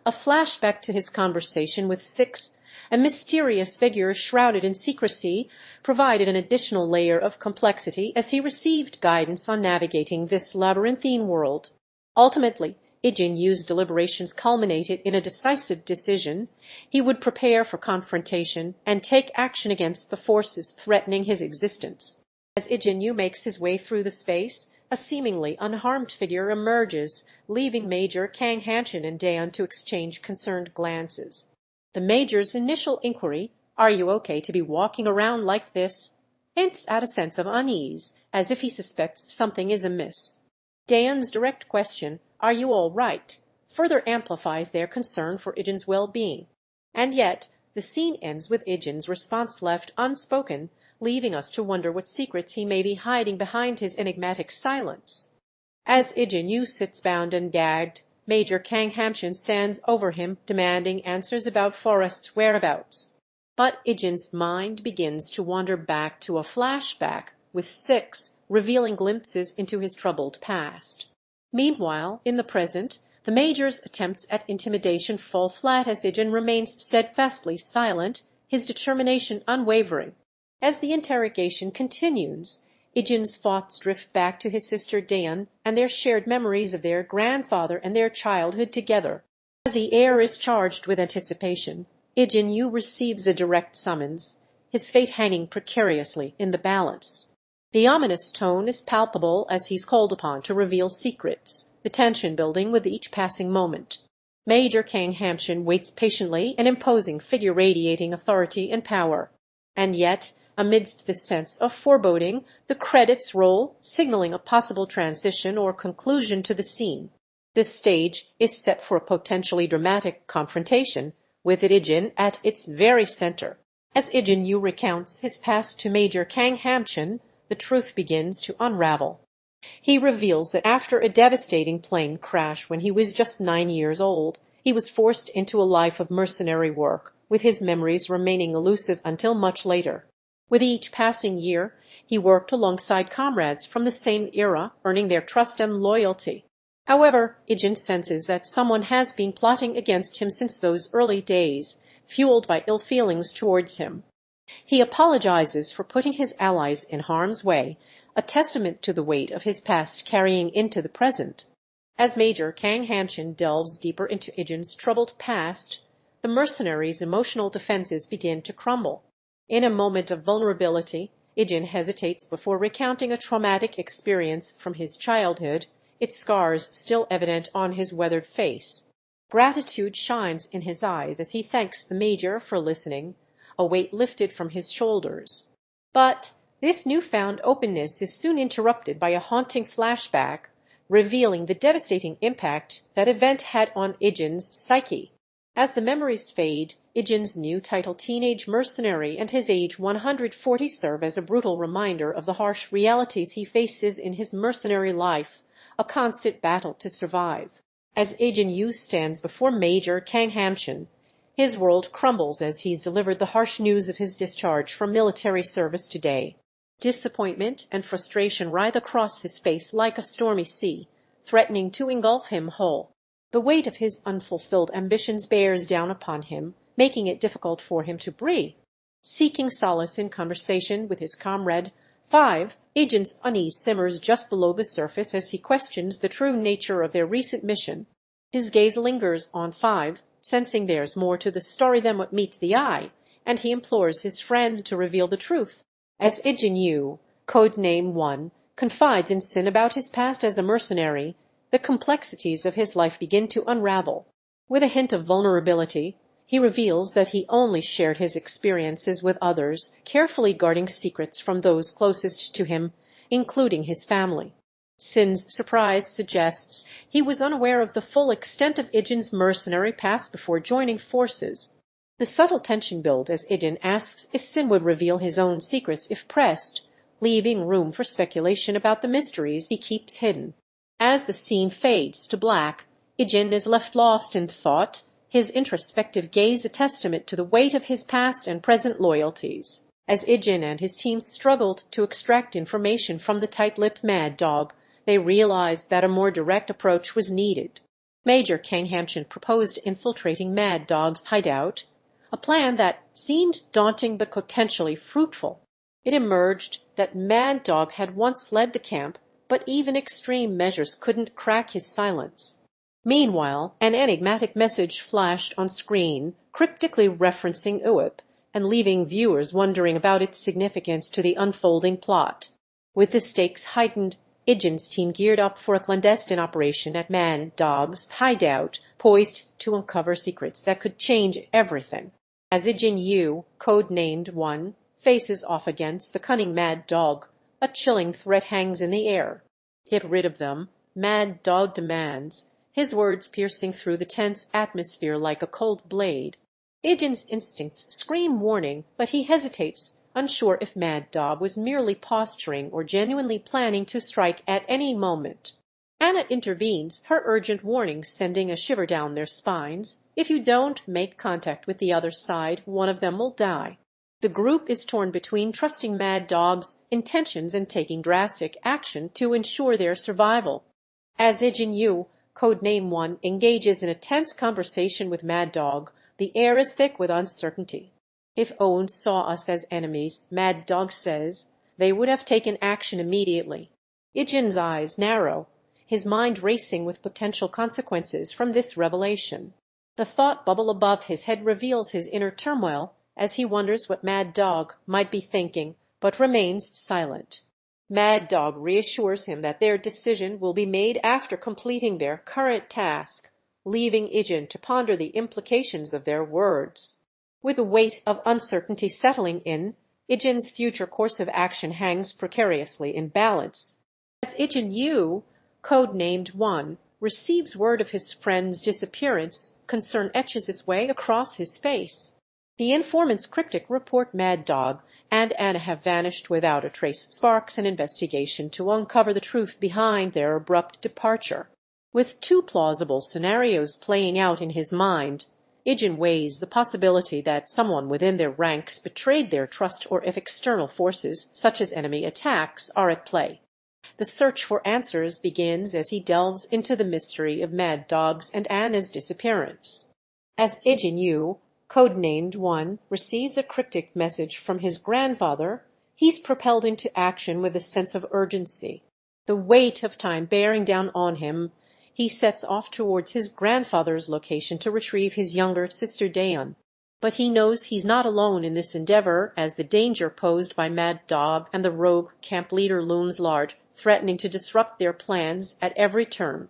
A flashback to his conversation with 6, a mysterious figure shrouded in secrecy, provided an additional layer of complexity as he received guidance on navigating this labyrinthine world. Ultimately, Ijin Yu's deliberations culminated in a decisive decision. He would prepare for confrontation and take action against the forces threatening his existence. As Ijin Yu makes his way through the space, a seemingly unharmed figure emerges, leaving Major Kang Hamshin and Dayun to exchange concerned glances. The Major's initial inquiry, "Are you okay to be walking around like this?" hints at a sense of unease, as if he suspects something is amiss. Dayun's direct question, "Are you all right?" further amplifies their concern for Ijin's well-being. And yet, the scene ends with Ijin's response left unspoken, leaving us to wonder what secrets he may be hiding behind his enigmatic silence. As Ijin Yu sits bound and gagged, Major Kang Hamshin stands over him, demanding answers about Forrest's whereabouts. But Ijin's mind begins to wander back to a flashback, with 6 revealing glimpses into his troubled past. Meanwhile, in the present, the Major's attempts at intimidation fall flat as Ijin remains steadfastly silent, his determination unwavering. As the interrogation continues, Ijin's thoughts drift back to his sister Dayun and their shared memories of their grandfather and their childhood together. As the air is charged with anticipation, Ijin Yu receives a direct summons, his fate hanging precariously in the balance. The ominous tone is palpable as he's called upon to reveal secrets, the tension building with each passing moment. Major Kang Hamshin waits patiently, an imposing figure radiating authority and power. And yet, amidst this sense of foreboding, the credits roll, signaling a possible transition or conclusion to the scene. This stage is set for a potentially dramatic confrontation, with Ijin at its very center. As Ijin Yu recounts his past to Major Kang Hamshin, the truth begins to unravel. He reveals that after a devastating plane crash when he was just 9 years old, he was forced into a life of mercenary work, with his memories remaining elusive until much later. With each passing year, he worked alongside comrades from the same era, earning their trust and loyalty. However, Ijin senses that someone has been plotting against him since those early days, fueled by ill feelings towards him. He apologizes for putting his allies in harm's way, a testament to the weight of his past carrying into the present. As Major Kang Hamshin delves deeper into Ijin's troubled past, the mercenary's emotional defenses begin to crumble. In a moment of vulnerability, Ijin hesitates before recounting a traumatic experience from his childhood, its scars still evident on his weathered face. Gratitude shines in his eyes as he thanks the Major for listening, a weight lifted from his shoulders. But this newfound openness is soon interrupted by a haunting flashback, revealing the devastating impact that event had on Ijin's psyche. As the memories fade, Ijin's new title Teenage Mercenary and his age 140 serve as a brutal reminder of the harsh realities he faces in his mercenary life, a constant battle to survive. As Ijin Yu stands before Major Kang Hanshin, his world crumbles as he's delivered the harsh news of his discharge from military service today. Disappointment and frustration writhe across his face like a stormy sea, threatening to engulf him whole. The weight of his unfulfilled ambitions bears down upon him, making it difficult for him to breathe. Seeking solace in conversation with his comrade 5, Ijin's unease simmers just below the surface as he questions the true nature of their recent mission. His gaze lingers on 5, sensing there's more to the story than what meets the eye, and he implores his friend to reveal the truth. As Ijin Yu, codename 1, confides in Sin about his past as a mercenary, the complexities of his life begin to unravel. With a hint of vulnerability, he reveals that he only shared his experiences with others, carefully guarding secrets from those closest to him, including his family. Sin's surprise suggests he was unaware of the full extent of Ijin's mercenary past before joining forces. The subtle tension builds as Ijin asks if Sin would reveal his own secrets if pressed, leaving room for speculation about the mysteries he keeps hidden. As the scene fades to black, Ijin is left lost in thought, his introspective gaze a testament to the weight of his past and present loyalties. As Ijin and his team struggled to extract information from the tight-lipped Mad Dog, they realized that a more direct approach was needed. Major Kang Hanshin proposed infiltrating Mad Dog's hideout, a plan that seemed daunting but potentially fruitful. It emerged that Mad Dog had once led the camp, but even extreme measures couldn't crack his silence. Meanwhile, an enigmatic message flashed on screen, cryptically referencing UIP, and leaving viewers wondering about its significance to the unfolding plot. With the stakes heightened, Ijin's team geared up for a clandestine operation at Mad Dog's hideout, poised to uncover secrets that could change everything. As Ijin Yu, codenamed 1, faces off against the cunning Mad Dog, a chilling threat hangs in the air. Get rid of them, Mad Dog demands, his words piercing through the tense atmosphere like a cold blade. Ijin's instincts scream warning, but he hesitates, unsure if Mad Dog was merely posturing or genuinely planning to strike at any moment. Anna intervenes, her urgent warning sending a shiver down their spines. If you don't make contact with the other side, one of them will die. The group is torn between trusting Mad Dog's intentions and taking drastic action to ensure their survival. As Ijin Yu, codename 1, engages in a tense conversation with Mad Dog, the air is thick with uncertainty. If Owen saw us as enemies, Mad Dog says, they would have taken action immediately. Ijin's eyes narrow, his mind racing with potential consequences from this revelation. The thought bubble above his head reveals his inner turmoil, as he wonders what Mad Dog might be thinking, but remains silent. Mad Dog reassures him that their decision will be made after completing their current task, leaving Ijin to ponder the implications of their words. With the weight of uncertainty settling in, Ijin's future course of action hangs precariously in balance. As Ijin Yu, codenamed 1, receives word of his friend's disappearance, concern etches its way across his face. The informant's cryptic report Mad Dog and Anna have vanished without a trace sparks an investigation to uncover the truth behind their abrupt departure. With two plausible scenarios playing out in his mind, Ijin weighs the possibility that someone within their ranks betrayed their trust or if external forces, such as enemy attacks, are at play. The search for answers begins as he delves into the mystery of Mad Dog's and Anna's disappearance. As Ijin Yu, codenamed 1, receives a cryptic message from his grandfather, he's propelled into action with a sense of urgency. The weight of time bearing down on him, he sets off towards his grandfather's location to retrieve his younger sister Dayun. But he knows he's not alone in this endeavor, as the danger posed by Mad Dog and the rogue camp leader looms large, threatening to disrupt their plans at every turn.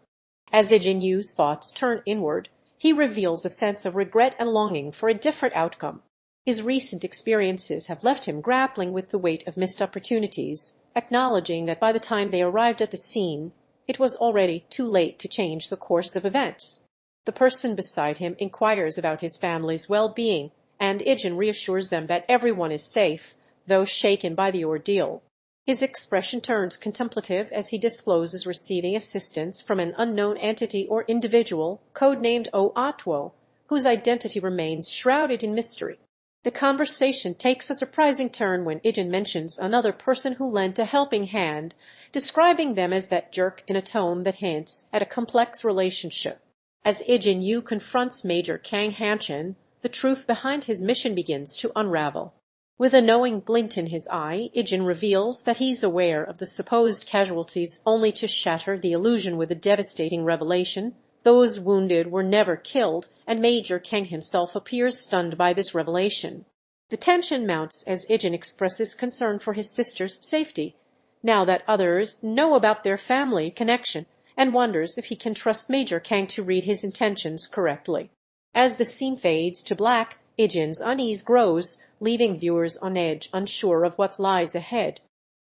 As Ijin Yu's thoughts turn inward, he reveals a sense of regret and longing for a different outcome. His recent experiences have left him grappling with the weight of missed opportunities, acknowledging that by the time they arrived at the scene, it was already too late to change the course of events. The person beside him inquires about his family's well-being, and Ijin reassures them that everyone is safe, though shaken by the ordeal. His expression turns contemplative as he discloses receiving assistance from an unknown entity or individual, codenamed Oatwo, whose identity remains shrouded in mystery. The conversation takes a surprising turn when Ijin mentions another person who lent a helping hand, describing them as that jerk in a tone that hints at a complex relationship. As Ijin Yu confronts Major Kang Hanchin, the truth behind his mission begins to unravel. With a knowing glint in his eye, Ijin reveals that he's aware of the supposed casualties only to shatter the illusion with a devastating revelation. Those wounded were never killed, and Major Kang himself appears stunned by this revelation. The tension mounts as Ijin expresses concern for his sister's safety, now that others know about their family connection, and wonders if he can trust Major Kang to read his intentions correctly. As the scene fades to black, Ijin's unease grows, leaving viewers on edge, unsure of what lies ahead.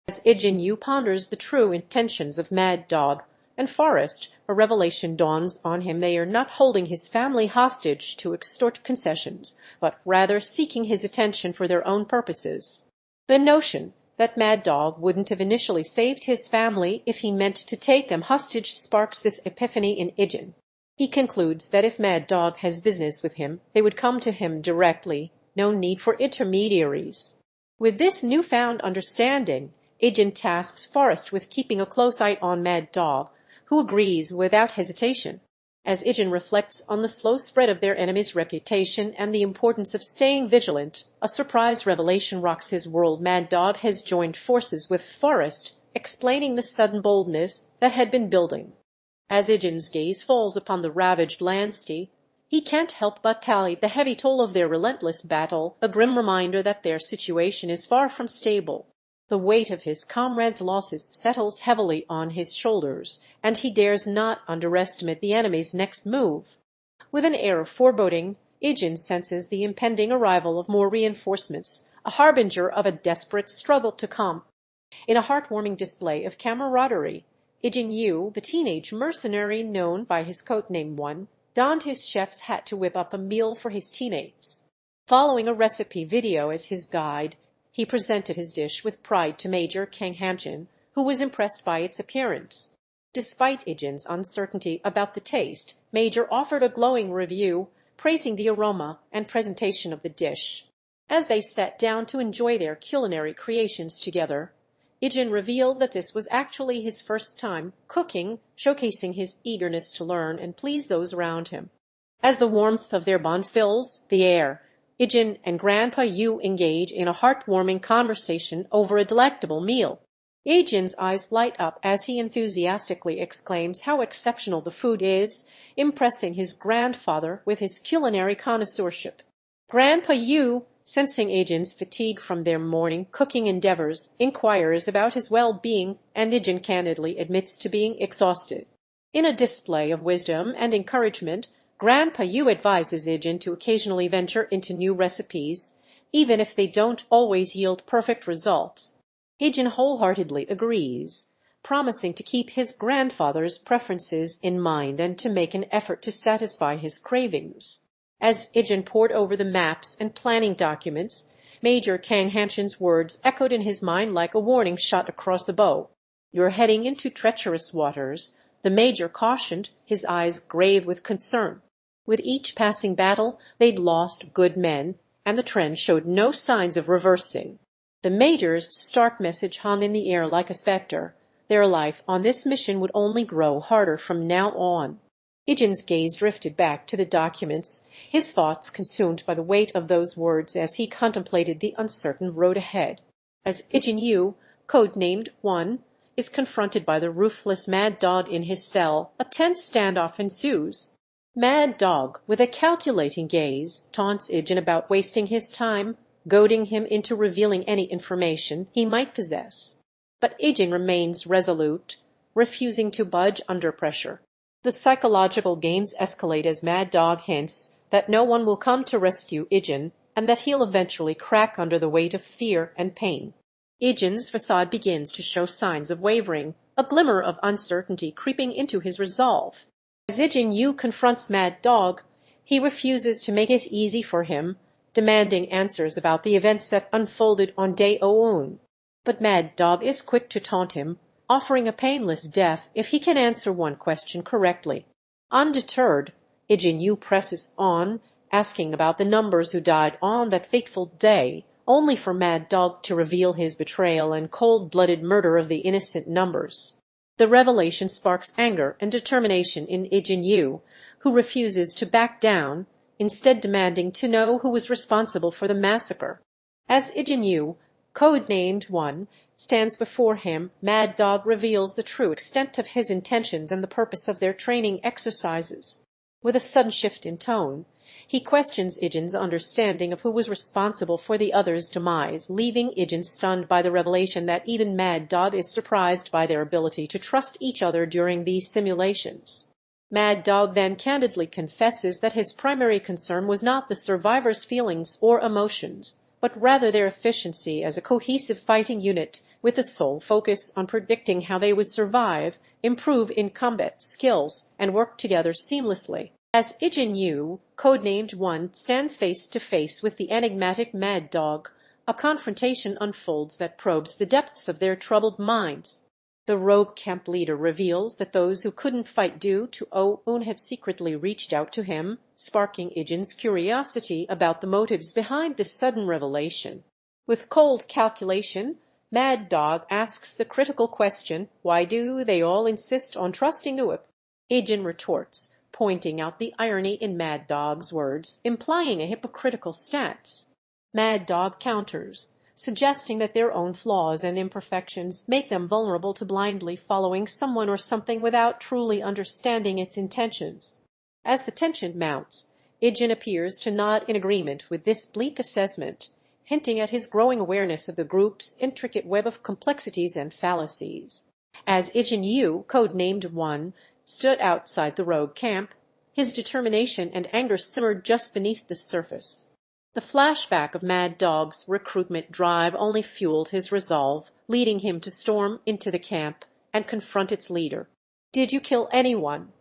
As Ijin Yu ponders the true intentions of Mad Dog and Forrest, a revelation dawns on him. They are not holding his family hostage to extort concessions, but rather seeking his attention for their own purposes. The notion that Mad Dog wouldn't have initially saved his family if he meant to take them hostage sparks this epiphany in Ijin. He concludes that if Mad Dog has business with him, they would come to him directly, no need for intermediaries. With this newfound understanding, Ijin tasks Forrest with keeping a close eye on Mad Dog, who agrees without hesitation. As Ijin reflects on the slow spread of their enemy's reputation and the importance of staying vigilant, a surprise revelation rocks his world. Mad Dog has joined forces with Forrest, explaining the sudden boldness that had been building. As Ijin's gaze falls upon the ravaged landscape, he can't help but tally the heavy toll of their relentless battle, a grim reminder that their situation is far from stable. The weight of his comrades' losses settles heavily on his shoulders, and he dares not underestimate the enemy's next move. With an air of foreboding, Ijin senses the impending arrival of more reinforcements, a harbinger of a desperate struggle to come. In a heartwarming display of camaraderie, Ijin Yu, the teenage mercenary known by his codename One, donned his chef's hat to whip up a meal for his teammates. Following a recipe video as his guide, he presented his dish with pride to Major Kang Hanchin, who was impressed by its appearance. Despite Ijin's uncertainty about the taste, Major offered a glowing review, praising the aroma and presentation of the dish. As they sat down to enjoy their culinary creations together, Ijin revealed that this was actually his first time cooking, showcasing his eagerness to learn and please those around him. As the warmth of their bond fills the air, Ijin and Grandpa Yu engage in a heartwarming conversation over a delectable meal. Ijin's eyes light up as he enthusiastically exclaims how exceptional the food is, impressing his grandfather with his culinary connoisseurship. Grandpa Yu, sensing Ijin's fatigue from their morning cooking endeavors, inquires about his well-being, and Ijin candidly admits to being exhausted. In a display of wisdom and encouragement, Grandpa Yu advises Ijin to occasionally venture into new recipes, even if they don't always yield perfect results. Ijin wholeheartedly agrees, promising to keep his grandfather's preferences in mind and to make an effort to satisfy his cravings. As Ijin pored over the maps and planning documents, Major Kang Hanchin's words echoed in his mind like a warning shot across the bow. "You're heading into treacherous waters," the Major cautioned, his eyes grave with concern. With each passing battle, they'd lost good men, and the trend showed no signs of reversing. The Major's stark message hung in the air like a specter. Their life on this mission would only grow harder from now on. Ijin's gaze drifted back to the documents, his thoughts consumed by the weight of those words as he contemplated the uncertain road ahead. As Ijin Yu, codenamed One, is confronted by the ruthless Mad Dog in his cell, a tense standoff ensues. Mad Dog, with a calculating gaze, taunts Ijin about wasting his time, goading him into revealing any information he might possess. But Ijin remains resolute, refusing to budge under pressure. The psychological games escalate as Mad Dog hints that no one will come to rescue Ijin and that he'll eventually crack under the weight of fear and pain. Ijin's facade begins to show signs of wavering, a glimmer of uncertainty creeping into his resolve. As Ijin Yu confronts Mad Dog, he refuses to make it easy for him, demanding answers about the events that unfolded on Dayun. But Mad Dog is quick to taunt him, offering a painless death if he can answer one question correctly. Undeterred, Ijin Yu presses on, asking about the numbers who died on that fateful day, only for Mad Dog to reveal his betrayal and cold-blooded murder of the innocent numbers. The revelation sparks anger and determination in Ijin Yu, who refuses to back down, instead demanding to know who was responsible for the massacre. As Ijin Yu, code-named One, stands before him, Mad Dog reveals the true extent of his intentions and the purpose of their training exercises. With a sudden shift in tone, he questions Ijin's understanding of who was responsible for the other's demise, leaving Ijin stunned by the revelation that even Mad Dog is surprised by their ability to trust each other during these simulations. Mad Dog then candidly confesses that his primary concern was not the survivors' feelings or emotions, but rather their efficiency as a cohesive fighting unit, with the sole focus on predicting how they would survive, improve in combat skills, and work together seamlessly. As Ijin Yu, codenamed One, stands face to face with the enigmatic Mad Dog, a confrontation unfolds that probes the depths of their troubled minds. The rogue camp leader reveals that those who couldn't fight due to Oun had secretly reached out to him, sparking Ijin's curiosity about the motives behind this sudden revelation. With cold calculation, Mad Dog asks the critical question, why do they all insist on trusting Uip? Ijin retorts, pointing out the irony in Mad Dog's words, implying a hypocritical stance. Mad Dog counters, suggesting that their own flaws and imperfections make them vulnerable to blindly following someone or something without truly understanding its intentions. As the tension mounts, Ijin appears to nod in agreement with this bleak assessment, hinting at his growing awareness of the group's intricate web of complexities and fallacies. As Ijin Yu, codenamed One, stood outside the rogue camp, his determination and anger simmered just beneath the surface. The flashback of Mad Dog's recruitment drive only fueled his resolve, leading him to storm into the camp and confront its leader. "Did you kill anyone?"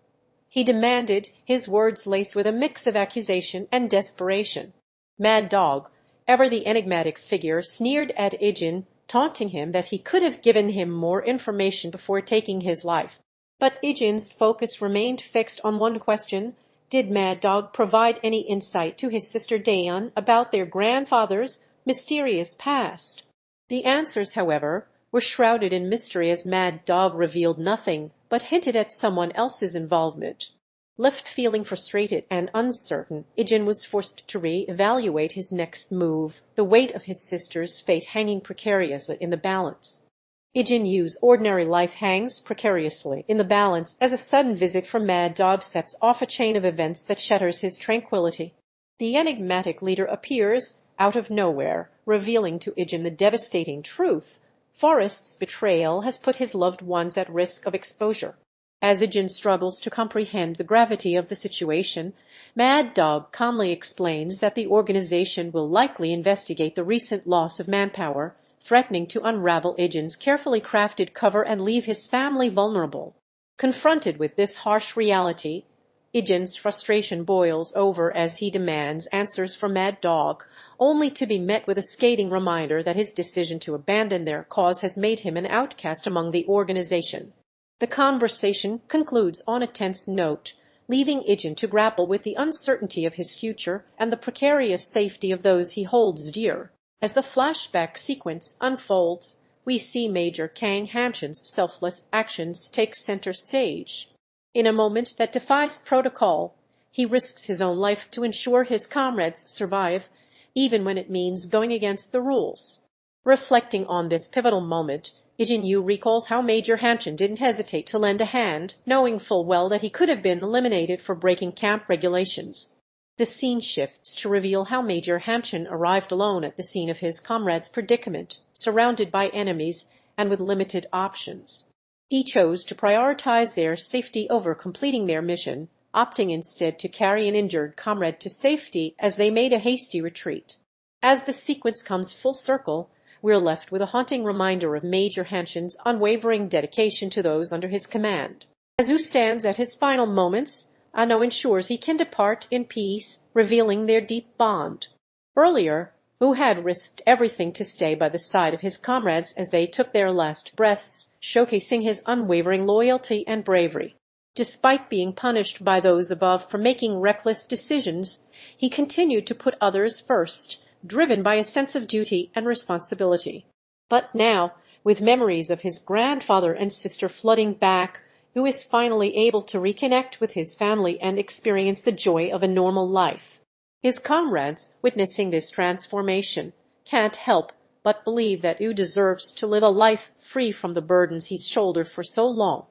he demanded, his words laced with a mix of accusation and desperation. Mad Dog, ever the enigmatic figure, sneered at Ijin, taunting him that he could have given him more information before taking his life. But Ijin's focus remained fixed on one question: did Mad Dog provide any insight to his sister Dayun about their grandfather's mysterious past? The answers, however, were shrouded in mystery, as Mad Dog revealed nothing, but hinted at someone else's involvement. Left feeling frustrated and uncertain, Ijin was forced to re-evaluate his next move, the weight of his sister's fate hanging precariously in the balance. Ijin Yu's ordinary life hangs precariously in the balance as a sudden visit from Mad Dog sets off a chain of events that shatters his tranquility. The enigmatic leader appears out of nowhere, revealing to Ijin the devastating truth: Forrest's betrayal has put his loved ones at risk of exposure. As Ijin struggles to comprehend the gravity of the situation, Mad Dog calmly explains that the organization will likely investigate the recent loss of manpower, threatening to unravel Ijin's carefully crafted cover and leave his family vulnerable. Confronted with this harsh reality, Ijin's frustration boils over as he demands answers from Mad Dog, only to be met with a scathing reminder that his decision to abandon their cause has made him an outcast among the organization. The conversation concludes on a tense note, leaving Ijin to grapple with the uncertainty of his future and the precarious safety of those he holds dear. As the flashback sequence unfolds, we see Major Kang Hanshin's selfless actions take center stage. In a moment that defies protocol, he risks his own life to ensure his comrades survive, even when it means going against the rules. Reflecting on this pivotal moment, Ijin Yu recalls how Major Hanshin didn't hesitate to lend a hand, knowing full well that he could have been eliminated for breaking camp regulations. The scene shifts to reveal how Major Hanshin arrived alone at the scene of his comrades' predicament, surrounded by enemies and with limited options. He chose to prioritize their safety over completing their mission, opting instead to carry an injured comrade to safety as they made a hasty retreat. As the sequence comes full circle, we're left with a haunting reminder of Major Hanshin's unwavering dedication to those under his command. As Yu stands at his final moments, Ano ensures he can depart in peace, revealing their deep bond. Earlier, Yu had risked everything to stay by the side of his comrades as they took their last breaths, showcasing his unwavering loyalty and bravery. Despite being punished by those above for making reckless decisions, he continued to put others first, driven by a sense of duty and responsibility. But now, with memories of his grandfather and sister flooding back, Yu is finally able to reconnect with his family and experience the joy of a normal life. His comrades, witnessing this transformation, can't help but believe that Yu deserves to live a life free from the burdens he's shouldered for so long.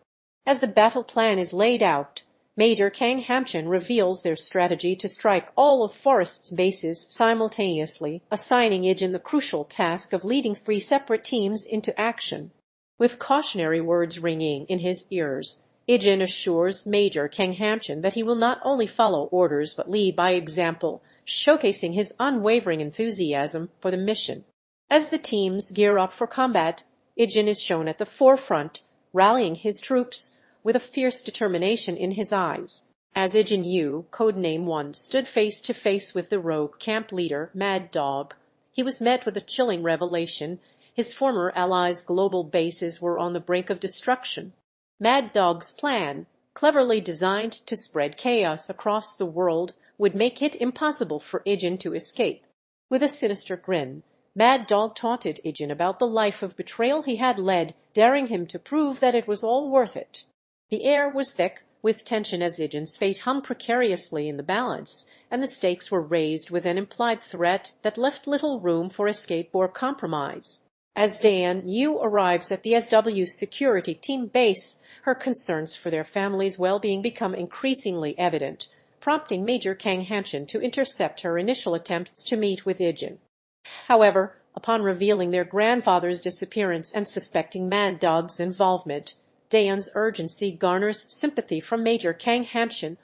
As the battle plan is laid out, Major Kang Hamchin reveals their strategy to strike all of Forrest's bases simultaneously, assigning Ijin the crucial task of leading 3 separate teams into action. With cautionary words ringing in his ears, Ijin assures Major Kang Hamchin that he will not only follow orders but lead by example, showcasing his unwavering enthusiasm for the mission. As the teams gear up for combat, Ijin is shown at the forefront, rallying his troops with a fierce determination in his eyes. As Ijin Yu, codename 1, stood face to face with the rogue camp leader, Mad Dog, he was met with a chilling revelation. His former allies' global bases were on the brink of destruction. Mad Dog's plan, cleverly designed to spread chaos across the world, would make it impossible for Ijin to escape. With a sinister grin, Mad Dog taunted Ijin about the life of betrayal he had led, daring him to prove that it was all worth it. The air was thick with tension as Ijin's fate hung precariously in the balance, and the stakes were raised with an implied threat that left little room for escape or compromise. As Dayun Yu arrives at the SW security team base, her concerns for their family's well-being become increasingly evident, prompting Major Kang Hamchin to intercept her initial attempts to meet with Ijin. However, upon revealing their grandfather's disappearance and suspecting Mad Dog's involvement, Dayun's urgency garners sympathy from Major Kang Hamchin,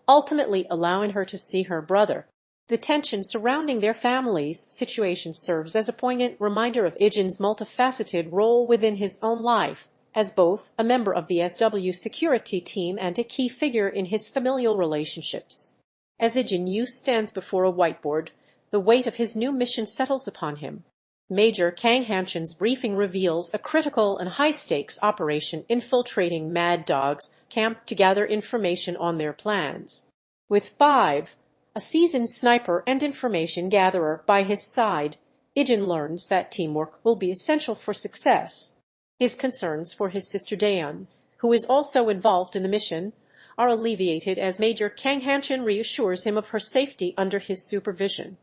ultimately allowing her to see her brother. The tension surrounding their family's situation serves as a poignant reminder of Ijin's multifaceted role within his own life, as both a member of the SW security team and a key figure in his familial relationships. As Ijin Yu stands before a whiteboard, the weight of his new mission settles upon him. Major Kang Hamchin's briefing reveals a critical and high-stakes operation infiltrating Mad Dog's camp to gather information on their plans. With 5, a seasoned sniper and information gatherer, by his side, Ijin learns that teamwork will be essential for success. His concerns for his sister Dayun, who is also involved in the mission, are alleviated as Major Kang Hamchin reassures him of her safety under his supervision.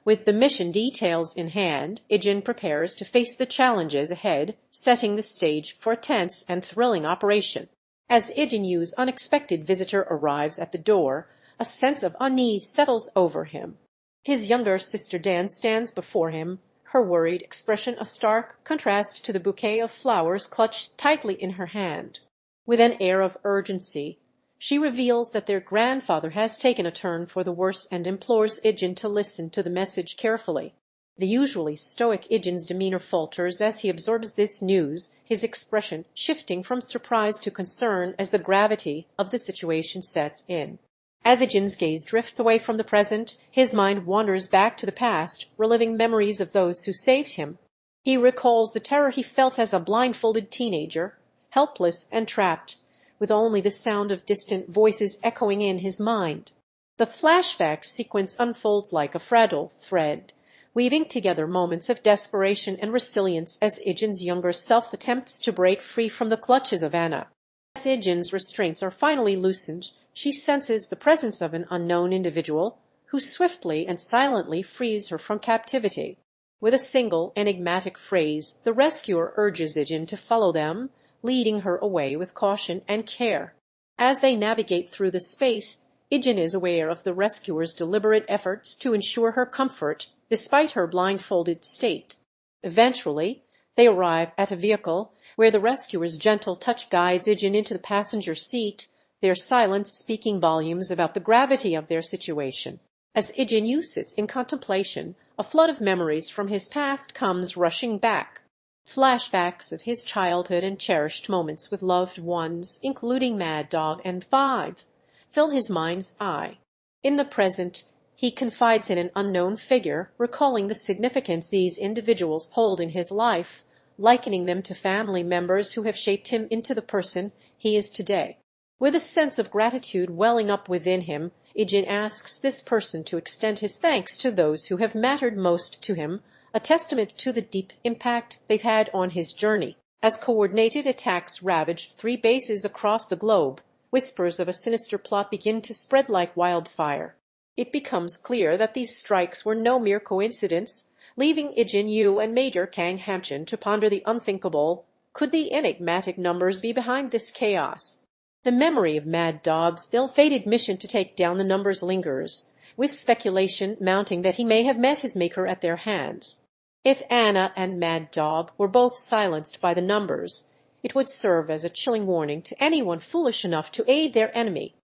With the mission details in hand, Ijin prepares to face the challenges ahead, setting the stage for a tense and thrilling operation. As Ijin Yu's unexpected visitor arrives at the door, a sense of unease settles over him. His younger sister Dan stands before him, her worried expression a stark contrast to the bouquet of flowers clutched tightly in her hand. With an air of urgency, she reveals that their grandfather has taken a turn for the worse and implores Ijin to listen to the message carefully. The usually stoic Ijin's demeanor falters as he absorbs this news, his expression shifting from surprise to concern as the gravity of the situation sets in. As Ijin's gaze drifts away from the present, his mind wanders back to the past, reliving memories of those who saved him. He recalls the terror he felt as a blindfolded teenager, helpless and trapped, with only the sound of distant voices echoing in his mind. The flashback sequence unfolds like a fragile thread, weaving together moments of desperation and resilience as Ijin's younger self attempts to break free from the clutches of Anna. As Ijin's restraints are finally loosened, she senses the presence of an unknown individual who swiftly and silently frees her from captivity. With a single enigmatic phrase, the rescuer urges Ijin to follow them, leading her away with caution and care. As they navigate through the space, Ijin is aware of the rescuer's deliberate efforts to ensure her comfort despite her blindfolded state. Eventually, they arrive at a vehicle where the rescuer's gentle touch guides Ijin into the passenger seat, their silence speaking volumes about the gravity of their situation. As Ijin Yu sits in contemplation, a flood of memories from his past comes rushing back. Flashbacks of his childhood and cherished moments with loved ones, including Mad Dog and Five, fill his mind's eye. In the present, he confides in an unknown figure, recalling the significance these individuals hold in his life, likening them to family members who have shaped him into the person he is today. With a sense of gratitude welling up within him, Ijin asks this person to extend his thanks to those who have mattered most to him, a testament to the deep impact they've had on his journey. As coordinated attacks ravaged 3 bases across the globe, whispers of a sinister plot begin to spread like wildfire. It becomes clear that these strikes were no mere coincidence, leaving Ijin Yu and Major Kang Hamchin to ponder the unthinkable. Could the enigmatic numbers be behind this chaos? The memory of Mad Dog's ill-fated mission to take down the numbers lingers, with speculation mounting that he may have met his maker at their hands. If Anna and Mad Dog were both silenced by the numbers, it would serve as a chilling warning to anyone foolish enough to aid their enemy.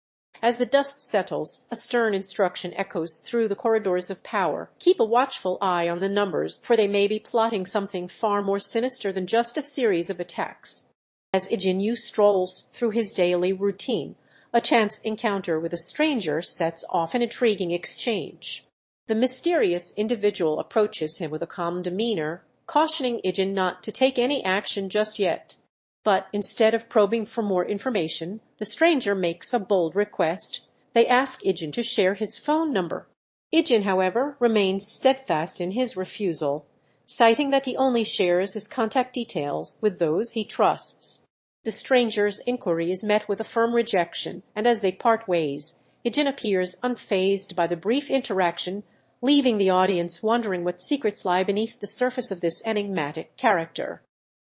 As the dust settles, a stern instruction echoes through the corridors of power. Keep a watchful eye on the numbers, for they may be plotting something far more sinister than just a series of attacks. As Ijin Yu strolls through his daily routine, a chance encounter with a stranger sets off an intriguing exchange. The mysterious individual approaches him with a calm demeanor, cautioning Ijin not to take any action just yet. But instead of probing for more information, the stranger makes a bold request. They ask Ijin to share his phone number. Ijin, however, remains steadfast in his refusal, citing that he only shares his contact details with those he trusts. The stranger's inquiry is met with a firm rejection, and as they part ways, Ijin appears unfazed by the brief interaction, leaving the audience wondering what secrets lie beneath the surface of this enigmatic character.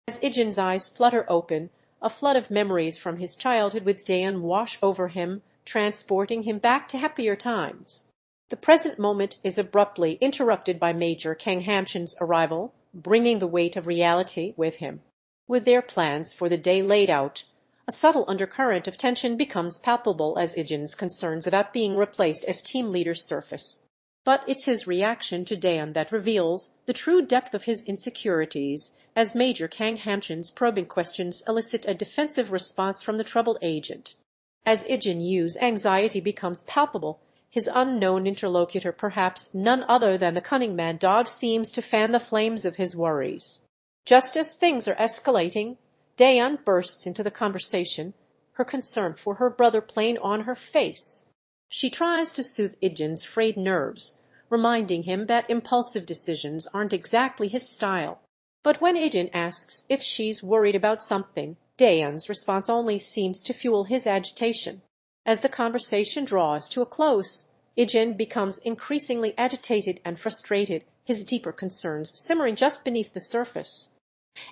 As Ijin's eyes flutter open, a flood of memories from his childhood with Dayun wash over him, transporting him back to happier times. The present moment is abruptly interrupted by Major Kang Hamchin's arrival, bringing the weight of reality with him. With their plans for the day laid out, a subtle undercurrent of tension becomes palpable as Ijin's concerns about being replaced as team leader surface. But it's his reaction to Dayun that reveals the true depth of his insecurities, as Major Kang Hamchin's probing questions elicit a defensive response from the troubled agent. As Ijin Yu's anxiety becomes palpable, his unknown interlocutor, perhaps none other than the cunning Mad Dog, seems to fan the flames of his worries. Just as things are escalating, Dayun bursts into the conversation, her concern for her brother plain on her face. She tries to soothe Ijin's frayed nerves, reminding him that impulsive decisions aren't exactly his style. But when Ijin asks if she's worried about something, Dayun's response only seems to fuel his agitation. As the conversation draws to a close, Ijin becomes increasingly agitated and frustrated, his deeper concerns simmering just beneath the surface.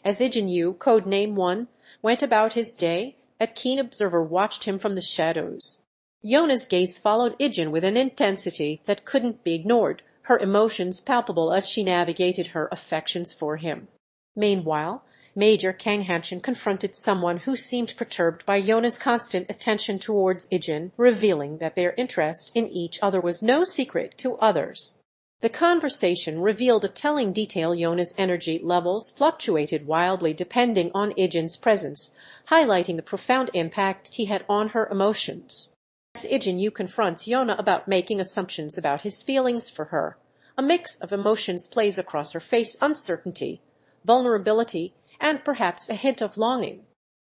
As Ijin Yu, codename 1, went about his day, a keen observer watched him from the shadows. Yona's gaze followed Ijin with an intensity that couldn't be ignored, her emotions palpable as she navigated her affections for him. Meanwhile, Major Kang Hamchin confronted someone who seemed perturbed by Yona's constant attention towards Ijin, revealing that their interest in each other was no secret to others. The conversation revealed a telling detail. Yona's energy levels fluctuated wildly depending on Ijin's presence, highlighting the profound impact he had on her emotions. As Ijin Yu confronts Yona about making assumptions about his feelings for her, a mix of emotions plays across her face: uncertainty, vulnerability, and perhaps a hint of longing.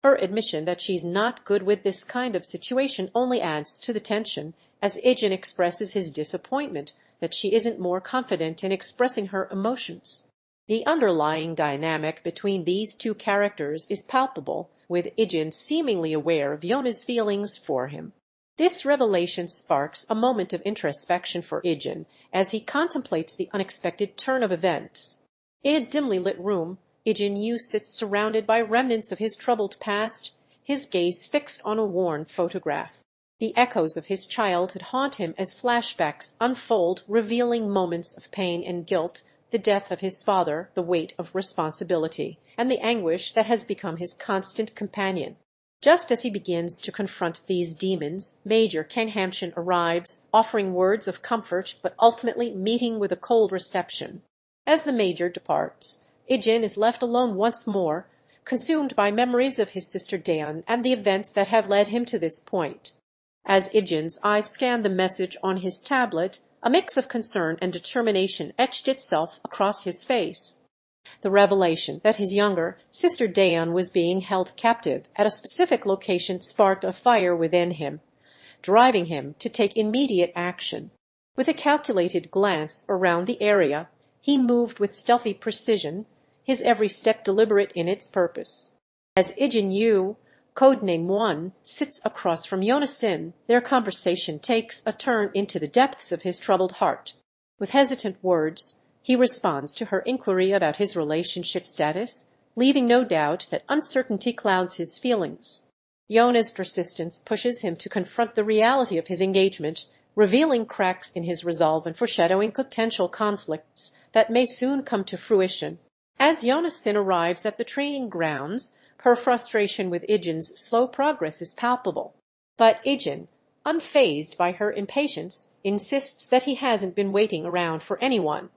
Her admission that she's not good with this kind of situation only adds to the tension, as Ijin expresses his disappointment that she isn't more confident in expressing her emotions. The underlying dynamic between these two characters is palpable, with Ijin seemingly aware of Yona's feelings for him. This revelation sparks a moment of introspection for Ijin as he contemplates the unexpected turn of events. In a dimly lit room, Ijin Yu sits surrounded by remnants of his troubled past, his gaze fixed on a worn photograph. The echoes of his childhood haunt him as flashbacks unfold, revealing moments of pain and guilt, the death of his father, the weight of responsibility, and the anguish that has become his constant companion. Just as he begins to confront these demons, Major Kang Hamchin arrives, offering words of comfort but ultimately meeting with a cold reception. As the Major departs, Ijin is left alone once more, consumed by memories of his sister Dayun and the events that have led him to this point. As Ijin's eyes scanned the message on his tablet, a mix of concern and determination etched itself across his face. The revelation that his younger sister Dayun was being held captive at a specific location sparked a fire within him, driving him to take immediate action. With a calculated glance around the area, he moved with stealthy precision, his every step deliberate in its purpose. As Ijin Yu, codename 1, sits across from Yonasin, their conversation takes a turn into the depths of his troubled heart. With hesitant words, he responds to her inquiry about his relationship status, leaving no doubt that uncertainty clouds his feelings. Yona's persistence pushes him to confront the reality of his engagement, revealing cracks in his resolve and foreshadowing potential conflicts that may soon come to fruition. As Yonasin arrives at the training grounds, her frustration with Ijin's slow progress is palpable. But Ijin, unfazed by her impatience, insists that he hasn't been waiting around for anyone.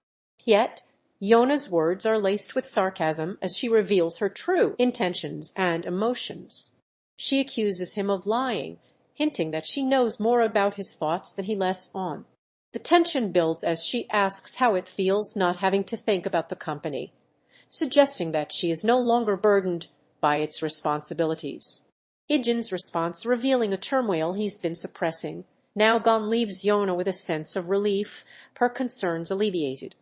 Yet, Yona's words are laced with sarcasm as she reveals her true intentions and emotions. She accuses him of lying, hinting that she knows more about his thoughts than he lets on. The tension builds as she asks how it feels not having to think about the company, suggesting that she is no longer burdened by its responsibilities. Ijin's response, revealing a turmoil he's been suppressing, now gone, leaves Yona with a sense of relief, her concerns alleviated.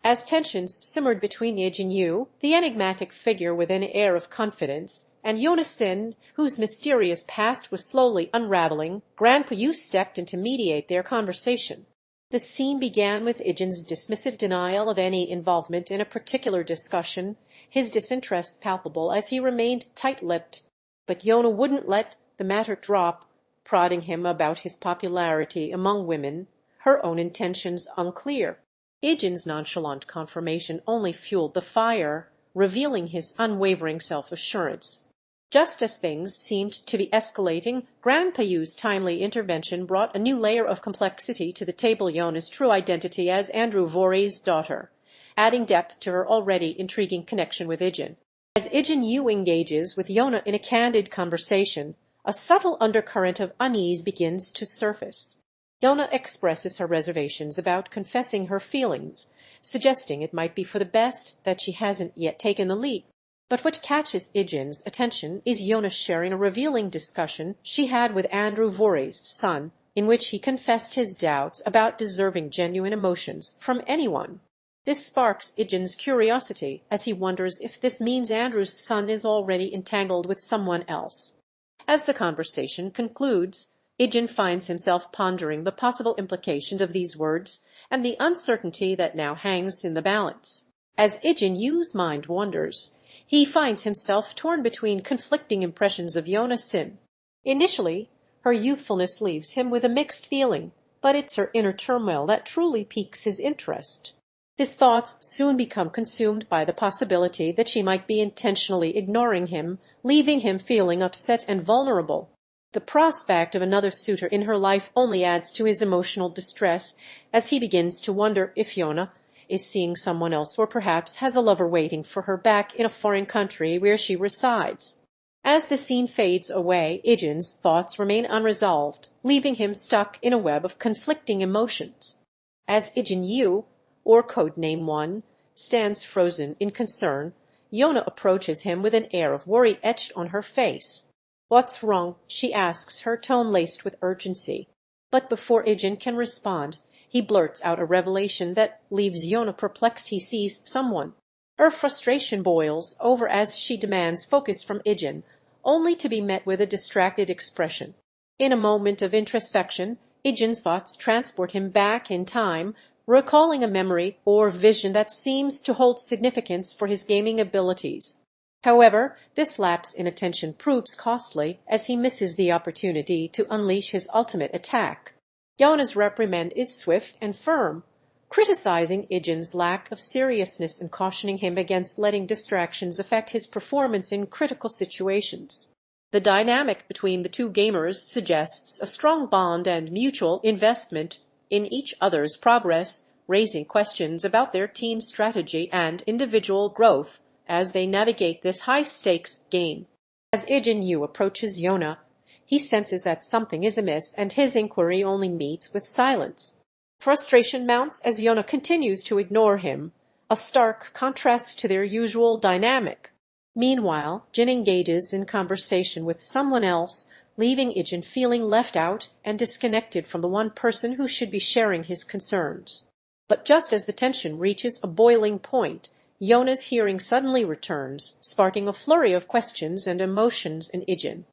As tensions simmered between Ijin Yu, the enigmatic figure with an air of confidence, and Yonasin, whose mysterious past was slowly unraveling, Grandpa Yu stepped in to mediate their conversation. The scene began with Ijin's dismissive denial of any involvement in a particular discussion, his disinterest palpable as he remained tight-lipped. But Yona wouldn't let the matter drop, prodding him about his popularity among women, her own intentions unclear. Ijin's nonchalant confirmation only fueled the fire, revealing his unwavering self-assurance. Just as things seemed to be escalating, Grandpa Yu's timely intervention brought a new layer of complexity to the table. Yona's true identity as Andrew Voorhees' daughter, adding depth to her already intriguing connection with Ijin. As Ijin Yu engages with Yona in a candid conversation, a subtle undercurrent of unease begins to surface. Yona expresses her reservations about confessing her feelings, suggesting it might be for the best that she hasn't yet taken the leap. But what catches Ijin's attention is Yona sharing a revealing discussion she had with Andrew Voorhees' son, in which he confessed his doubts about deserving genuine emotions from anyone. This sparks Ijin's curiosity as he wonders if this means Andrew's son is already entangled with someone else. As the conversation concludes, Ijin finds himself pondering the possible implications of these words and the uncertainty that now hangs in the balance. As Ijin Yu's mind wanders, he finds himself torn between conflicting impressions of Yonasin. Initially, her youthfulness leaves him with a mixed feeling, but it's her inner turmoil that truly piques his interest. His thoughts soon become consumed by the possibility that she might be intentionally ignoring him, leaving him feeling upset and vulnerable. The prospect of another suitor in her life only adds to his emotional distress as he begins to wonder if Yona is seeing someone else or perhaps has a lover waiting for her back in a foreign country where she resides. As the scene fades away, Ijin's thoughts remain unresolved, leaving him stuck in a web of conflicting emotions. As Ijin Yu, or codename 1, stands frozen in concern, Yona approaches him with an air of worry etched on her face. "What's wrong?" she asks, her tone laced with urgency. But before Ijin can respond, he blurts out a revelation that leaves Yona perplexed. He sees someone. Her frustration boils over as she demands focus from Ijin, only to be met with a distracted expression. In a moment of introspection, Ijin's thoughts transport him back in time, recalling a memory or vision that seems to hold significance for his gaming abilities. However, this lapse in attention proves costly as he misses the opportunity to unleash his ultimate attack. Yona's reprimand is swift and firm, criticizing Ijin's lack of seriousness and cautioning him against letting distractions affect his performance in critical situations. The dynamic between the two gamers suggests a strong bond and mutual investment in each other's progress, raising questions about their team strategy and individual growth as they navigate this high-stakes game. As Ijin Yu approaches Yona, he senses that something is amiss, and his inquiry only meets with silence. Frustration mounts as Yona continues to ignore him, a stark contrast to their usual dynamic. Meanwhile, Jin engages in conversation with someone else, leaving Ijin feeling left out and disconnected from the one person who should be sharing his concerns. But just as the tension reaches a boiling point, Yona's hearing suddenly returns, sparking a flurry of questions and emotions in Ijin.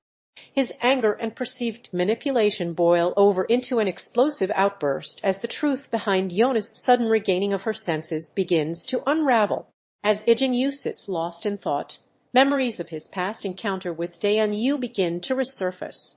His anger and perceived manipulation boil over into an explosive outburst as the truth behind Yona's sudden regaining of her senses begins to unravel. As Ijin Yu sits lost in thought, memories of his past encounter with Dayun begin to resurface.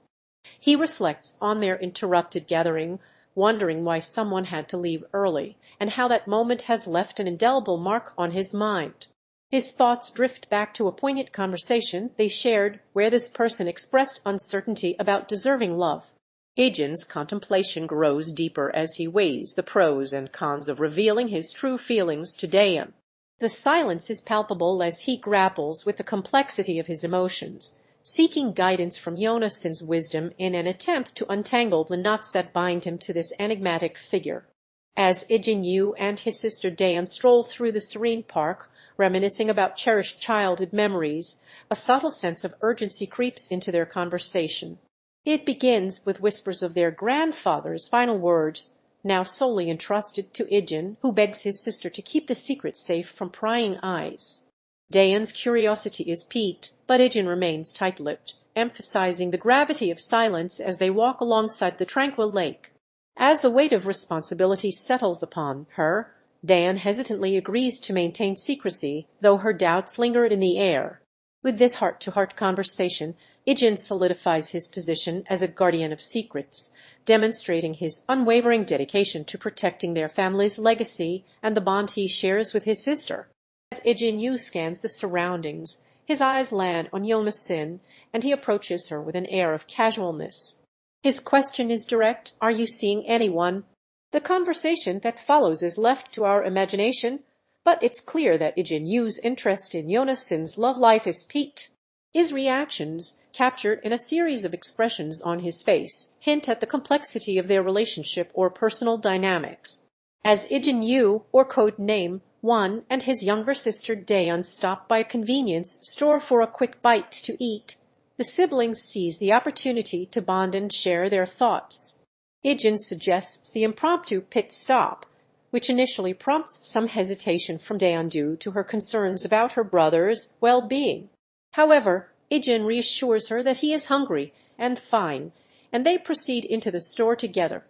He reflects on their interrupted gathering, wondering why someone had to leave early, and how that moment has left an indelible mark on his mind. His thoughts drift back to a poignant conversation they shared where this person expressed uncertainty about deserving love. Ijin's contemplation grows deeper as he weighs the pros and cons of revealing his true feelings to Dayun. The silence is palpable as he grapples with the complexity of his emotions, seeking guidance from Yonasin's wisdom in an attempt to untangle the knots that bind him to this enigmatic figure. As Ijin Yu and his sister Dayun stroll through the serene park, reminiscing about cherished childhood memories, a subtle sense of urgency creeps into their conversation. It begins with whispers of their grandfather's final words, now solely entrusted to Ijin, who begs his sister to keep the secret safe from prying eyes. Dayun's curiosity is piqued, but Ijin remains tight-lipped, emphasizing the gravity of silence as they walk alongside the tranquil lake. As the weight of responsibility settles upon her, Dayun hesitantly agrees to maintain secrecy, though her doubts linger in the air. With this heart-to-heart conversation, Ijin solidifies his position as a guardian of secrets, demonstrating his unwavering dedication to protecting their family's legacy and the bond he shares with his sister. As Ijin Yu scans the surroundings, his eyes land on Yonasin, and he approaches her with an air of casualness. His question is direct, "Are you seeing anyone?" The conversation that follows is left to our imagination, but it's clear that Ijin Yu's interest in Yonasin's love life is piqued. His reactions, captured in a series of expressions on his face, hint at the complexity of their relationship or personal dynamics. As Ijin Yu, or code name 1, and his younger sister Dayun stop by a convenience store for a quick bite to eat, the siblings seize the opportunity to bond and share their thoughts. Ijin suggests the impromptu pit stop, which initially prompts some hesitation from Dayun due to her concerns about her brother's well-being. However, Ijin reassures her that he is hungry and fine, and they proceed into the store together.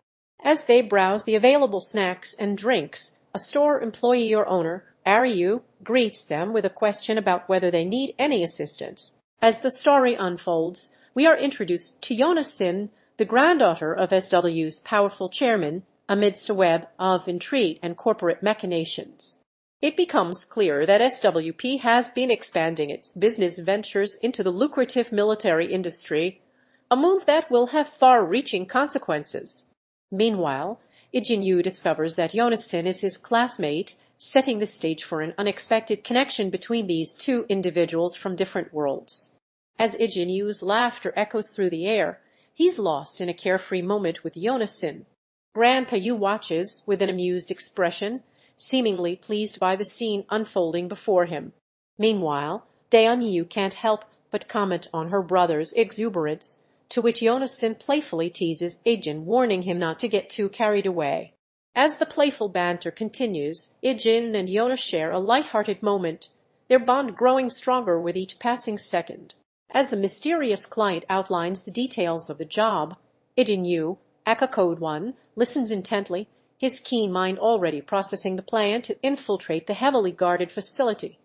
As they browse the available snacks and drinks, a store employee or owner, Ryu, greets them with a question about whether they need any assistance. As the story unfolds, we are introduced to Yonasin, the granddaughter of SW's powerful chairman, amidst a web of intrigue and corporate machinations. It becomes clear that SWP has been expanding its business ventures into the lucrative military industry, a move that will have far-reaching consequences. Meanwhile, Ijin Yu discovers that Yonasin is his classmate, setting the stage for an unexpected connection between these two individuals from different worlds. As Ijin Yu's laughter echoes through the air, he's lost in a carefree moment with Yonasin. Grandpa Yu watches with an amused expression, seemingly pleased by the scene unfolding before him. Meanwhile, Dayun Yu can't help but comment on her brother's exuberance, to which Yonasin playfully teases Ijin, warning him not to get too carried away. As the playful banter continues, Ijin and Yona share a light-hearted moment, their bond growing stronger with each passing second. As the mysterious client outlines the details of the job, Ijin Yu, aka Code 1, listens intently, his keen mind already processing the plan to infiltrate the heavily guarded facility.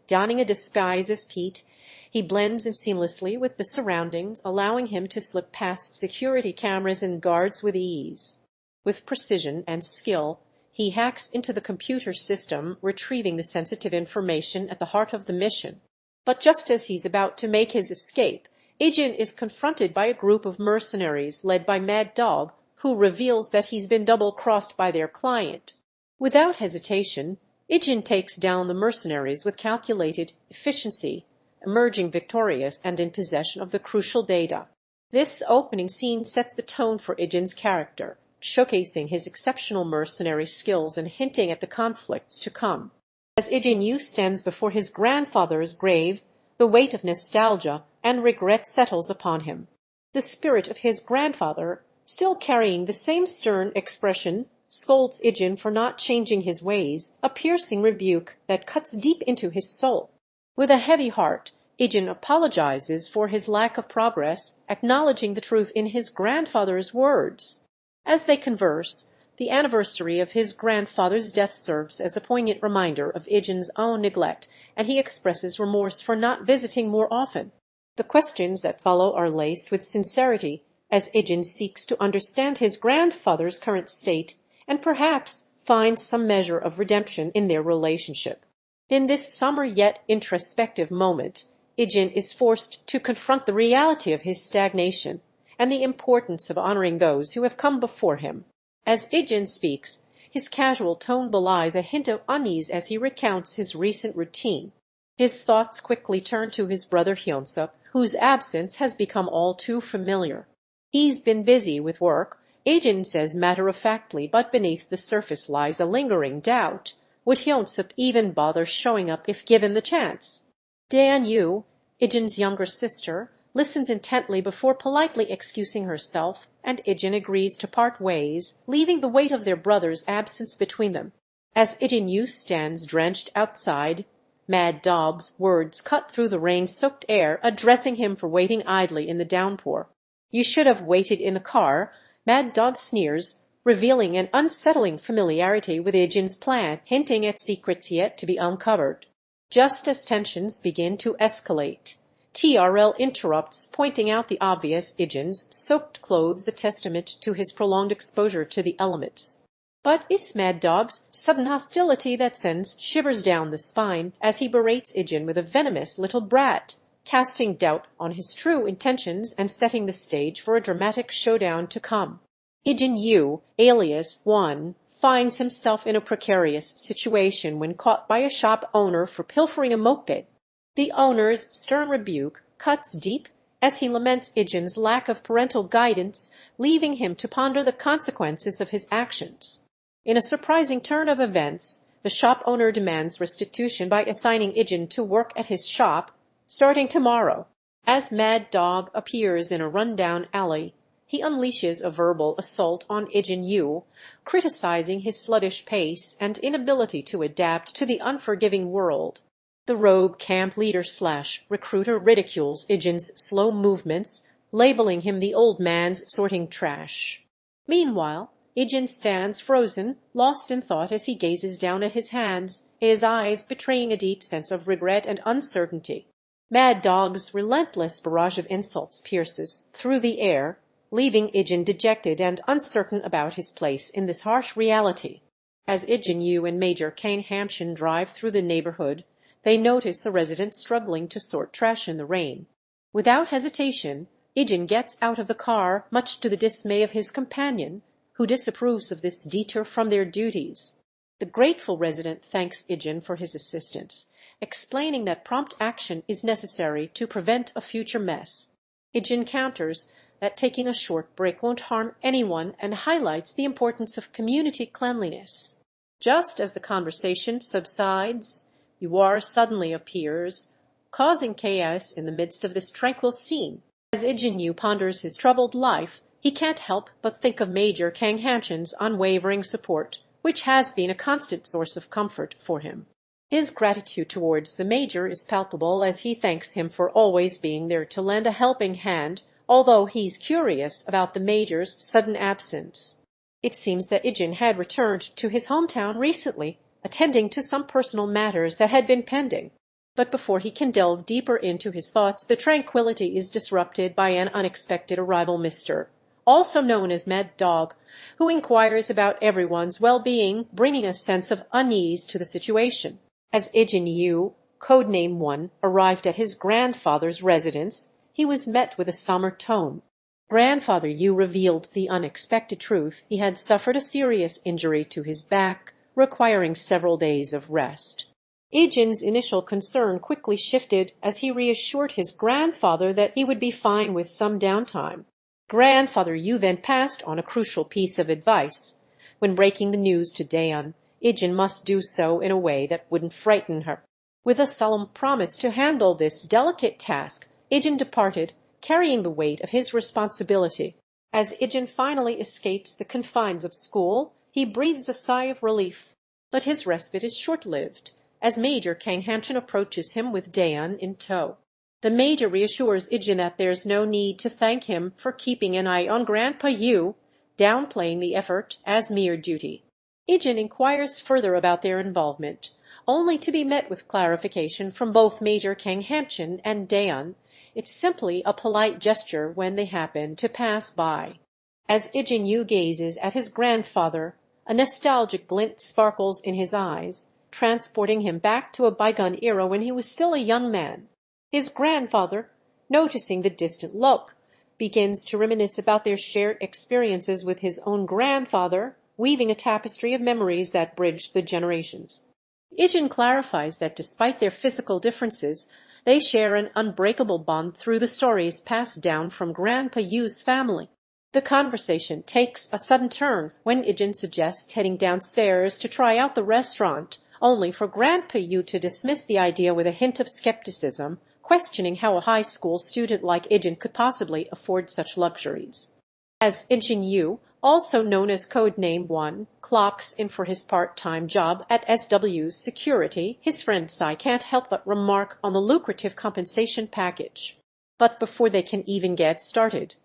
Donning a disguise as Pete, he blends in seamlessly with the surroundings, allowing him to slip past security cameras and guards with ease. With precision and skill, he hacks into the computer system, retrieving the sensitive information at the heart of the mission. But just as he's about to make his escape, Ijin is confronted by a group of mercenaries led by Mad Dog, who reveals that he's been double-crossed by their client. Without hesitation, Ijin takes down the mercenaries with calculated efficiency, emerging victorious and in possession of the crucial data. This opening scene sets the tone for Ijin's character, showcasing his exceptional mercenary skills and hinting at the conflicts to come. As Ijin Yu stands before his grandfather's grave, the weight of nostalgia and regret settles upon him. The spirit of his grandfather, still carrying the same stern expression, scolds Ijin for not changing his ways, a piercing rebuke that cuts deep into his soul. With a heavy heart, Ijin apologizes for his lack of progress, acknowledging the truth in his grandfather's words. As they converse, the anniversary of his grandfather's death serves as a poignant reminder of Ijin's own neglect, and he expresses remorse for not visiting more often. The questions that follow are laced with sincerity, as Ijin seeks to understand his grandfather's current state and perhaps find some measure of redemption in their relationship. In this somber yet introspective moment, Ijin is forced to confront the reality of his stagnation and the importance of honoring those who have come before him. As Ijin speaks, his casual tone belies a hint of unease as he recounts his recent routine. His thoughts quickly turn to his brother Hyunsup, whose absence has become all too familiar. He's been busy with work, Ijin says matter-of-factly, but beneath the surface lies a lingering doubt. Would Hyunsup even bother showing up if given the chance? Dayun, Ijin's younger sister, listens intently before politely excusing herself, and Ijin agrees to part ways, leaving the weight of their brother's absence between them. As Ijin Yu stands drenched outside, Mad Dog's words cut through the rain-soaked air, addressing him for waiting idly in the downpour. "You should have waited in the car," Mad Dog sneers, revealing an unsettling familiarity with Ijin's plan, hinting at secrets yet to be uncovered. Just as tensions begin to escalate, TRL interrupts, pointing out the obvious: Ijin's soaked clothes a testament to his prolonged exposure to the elements. But it's Mad Dog's sudden hostility that sends shivers down the spine as he berates Ijin with a venomous little brat, casting doubt on his true intentions and setting the stage for a dramatic showdown to come. Ijin Yu, alias 1, finds himself in a precarious situation when caught by a shop owner for pilfering a moped. The owner's stern rebuke cuts deep as he laments Ijin's lack of parental guidance, leaving him to ponder the consequences of his actions. In a surprising turn of events, the shop owner demands restitution by assigning Ijin to work at his shop, starting tomorrow. As Mad Dog appears in a rundown alley, he unleashes a verbal assault on Ijin Yu, criticizing his sluggish pace and inability to adapt to the unforgiving world. The rogue camp leader/recruiter ridicules Ijin's slow movements, labeling him the old man's sorting trash. Meanwhile, Ijin stands frozen, lost in thought as he gazes down at his hands, his eyes betraying a deep sense of regret and uncertainty. Mad Dog's relentless barrage of insults pierces through the air, leaving Ijin dejected and uncertain about his place in this harsh reality. As Ijin Yu and Major Kang Hamshin drive through the neighborhood, they notice a resident struggling to sort trash in the rain. Without hesitation, Ijin gets out of the car, much to the dismay of his companion, who disapproves of this detour from their duties. The grateful resident thanks Ijin for his assistance, explaining that prompt action is necessary to prevent a future mess. Ijin counters that taking a short break won't harm anyone and highlights the importance of community cleanliness. Just as the conversation subsides, Yuar suddenly appears, causing chaos in the midst of this tranquil scene. As Ijin Yu ponders his troubled life, he can't help but think of Major Kang Hanshin's unwavering support, which has been a constant source of comfort for him. His gratitude towards the Major is palpable as he thanks him for always being there to lend a helping hand, although he's curious about the Major's sudden absence. It seems that Ijin had returned to his hometown recently, attending to some personal matters that had been pending. But before he can delve deeper into his thoughts, the tranquility is disrupted by an unexpected arrival, Mr. also known as Mad Dog, who inquires about everyone's well-being, bringing a sense of unease to the situation. As Ijin Yu, codename 1, arrived at his grandfather's residence, he was met with a somber tone. Grandfather Yu revealed the unexpected truth. He had suffered a serious injury to his back, requiring several days of rest. Ijin's initial concern quickly shifted as he reassured his grandfather that he would be fine with some downtime. Grandfather Yu then passed on a crucial piece of advice. When breaking the news to Dayun, Ijin must do so in a way that wouldn't frighten her. With a solemn promise to handle this delicate task, Ijin departed, carrying the weight of his responsibility. As Ijin finally escapes the confines of school, he breathes a sigh of relief. But his respite is short-lived, as Major Kang Hanchan approaches him with Dayun in tow. The Major reassures Ijin that there's no need to thank him for keeping an eye on Grandpa Yu, downplaying the effort as mere duty. Ijin inquires further about their involvement, only to be met with clarification from both Major Kang Hanchan and Dayun. It's simply a polite gesture when they happen to pass by. As Ijin Yu gazes at his grandfather, a nostalgic glint sparkles in his eyes, transporting him back to a bygone era when he was still a young man. His grandfather, noticing the distant look, begins to reminisce about their shared experiences with his own grandfather, weaving a tapestry of memories that bridged the generations. Ijin clarifies that despite their physical differences, they share an unbreakable bond through the stories passed down from Grandpa Yu's family. The conversation takes a sudden turn when Ijin suggests heading downstairs to try out the restaurant, only for Grandpa Yu to dismiss the idea with a hint of skepticism, questioning how a high school student like Ijin could possibly afford such luxuries. As Ijin Yu, also known as Codename 1, clocks in for his part-time job at SW's security, his friend Sai can't help but remark on the lucrative compensation package. But before they can even get started,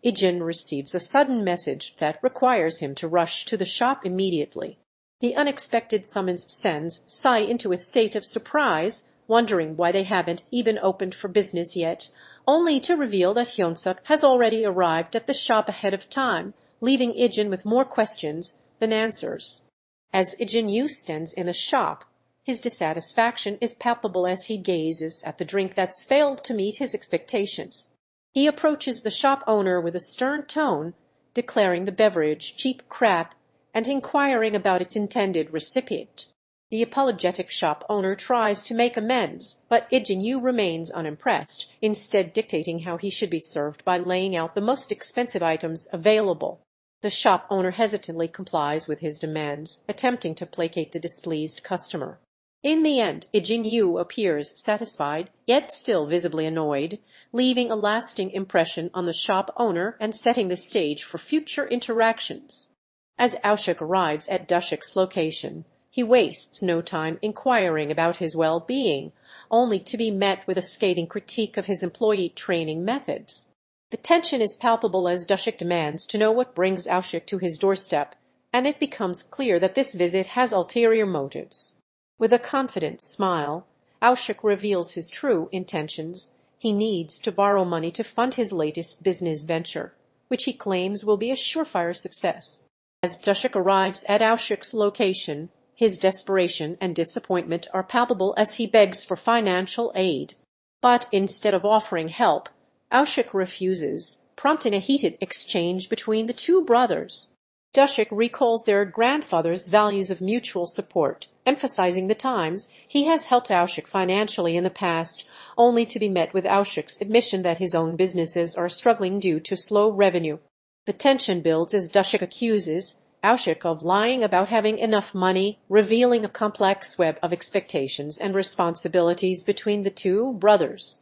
Ijin receives a sudden message that requires him to rush to the shop immediately. The unexpected summons sends Sai into a state of surprise, wondering why they haven't even opened for business yet, only to reveal that Hyun-suk has already arrived at the shop ahead of time, leaving Ijin with more questions than answers. As Ijin Yu stands in the shop, his dissatisfaction is palpable as he gazes at the drink that's failed to meet his expectations. He approaches the shop owner with a stern tone, declaring the beverage cheap crap and inquiring about its intended recipient. The apologetic shop owner tries to make amends, but Ijin Yu remains unimpressed, instead dictating how he should be served by laying out the most expensive items available. The shop owner hesitantly complies with his demands, attempting to placate the displeased customer. In the end, Ijin Yu appears satisfied, yet still visibly annoyed, leaving a lasting impression on the shop owner and setting the stage for future interactions. As Aushik arrives at Dushik's location, he wastes no time inquiring about his well-being, only to be met with a scathing critique of his employee training methods. The tension is palpable as Dushik demands to know what brings Aushik to his doorstep, and it becomes clear that this visit has ulterior motives. With a confident smile, Aushik reveals his true intentions. He needs to borrow money to fund his latest business venture, which he claims will be a surefire success. As Dushik arrives at Aushik's location, his desperation and disappointment are palpable as he begs for financial aid. But instead of offering help, Aushik refuses, prompting a heated exchange between the two brothers. Dushik recalls their grandfather's values of mutual support, emphasizing the times he has helped Aushik financially in the past, only to be met with Aushik's admission that his own businesses are struggling due to slow revenue. The tension builds as Dushik accuses Aushik of lying about having enough money, revealing a complex web of expectations and responsibilities between the two brothers.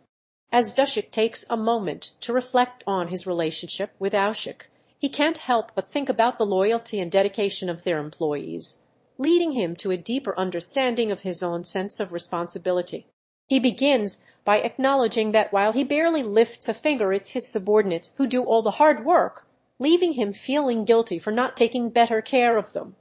As Dushik takes a moment to reflect on his relationship with Aushik, he can't help but think about the loyalty and dedication of their employees, leading him to a deeper understanding of his own sense of responsibility. He begins by acknowledging that while he barely lifts a finger, it's his subordinates who do all the hard work, leaving him feeling guilty for not taking better care of them.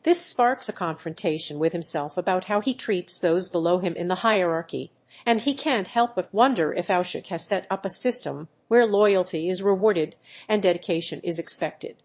This sparks a confrontation with himself about how he treats those below him in the hierarchy, and he can't help but wonder if Aushik has set up a system where loyalty is rewarded and dedication is expected.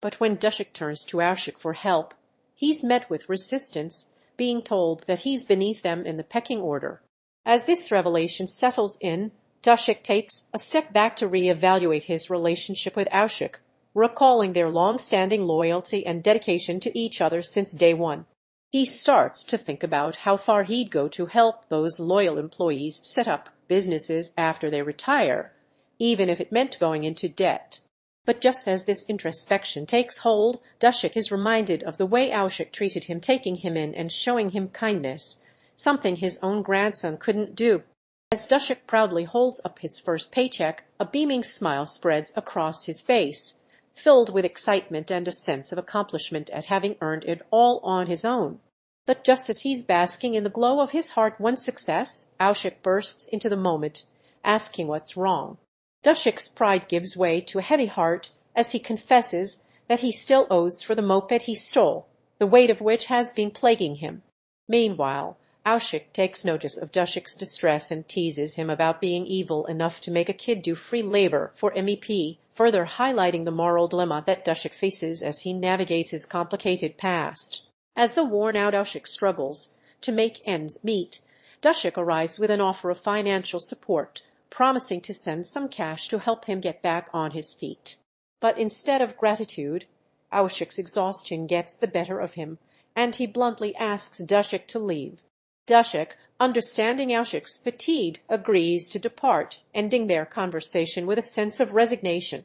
But when Dushik turns to Aushik for help, he's met with resistance, being told that he's beneath them in the pecking order. As this revelation settles in, Dushik takes a step back to re-evaluate his relationship with Aushik, recalling their long-standing loyalty and dedication to each other since day one. He starts to think about how far he'd go to help those loyal employees set up businesses after they retire, even if it meant going into debt. But just as this introspection takes hold, Dashik is reminded of the way Aushik treated him, taking him in and showing him kindness, something his own grandson couldn't do. As Dashik proudly holds up his first paycheck, a beaming smile spreads across his face, filled with excitement and a sense of accomplishment at having earned it all on his own. But just as he's basking in the glow of his hard-won success, Aushik bursts into the moment, asking what's wrong. Dashik's pride gives way to a heavy heart as he confesses that he still owes for the moped he stole, the weight of which has been plaguing him. Meanwhile, Aushik takes notice of Dashik's distress and teases him about being evil enough to make a kid do free labor for MEP, further highlighting the moral dilemma that Dashik faces as he navigates his complicated past. As the worn-out Aushik struggles to make ends meet, Dashik arrives with an offer of financial support, promising to send some cash to help him get back on his feet. But instead of gratitude, Aushik's exhaustion gets the better of him, and he bluntly asks Dashik to leave. Dashik, understanding Aushik's fatigue, agrees to depart, ending their conversation with a sense of resignation.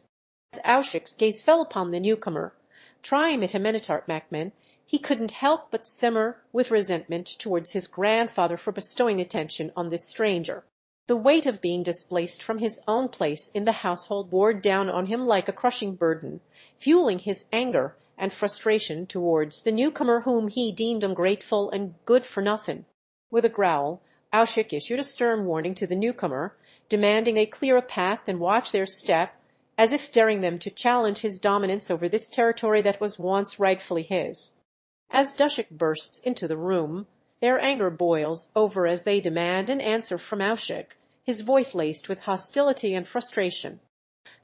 As Aushik's gaze fell upon the newcomer, Trimetamenitar Macman, he couldn't help but simmer with resentment towards his grandfather for bestowing attention on this stranger. The weight of being displaced from his own place in the household bore down on him like a crushing burden, fueling his anger and frustration towards the newcomer whom he deemed ungrateful and good for nothing. With a growl, Aushik issued a stern warning to the newcomer, demanding they clear a path and watch their step, as if daring them to challenge his dominance over this territory that was once rightfully his. As Dashik bursts into the room, their anger boils over as they demand an answer from Aushik, his voice laced with hostility and frustration.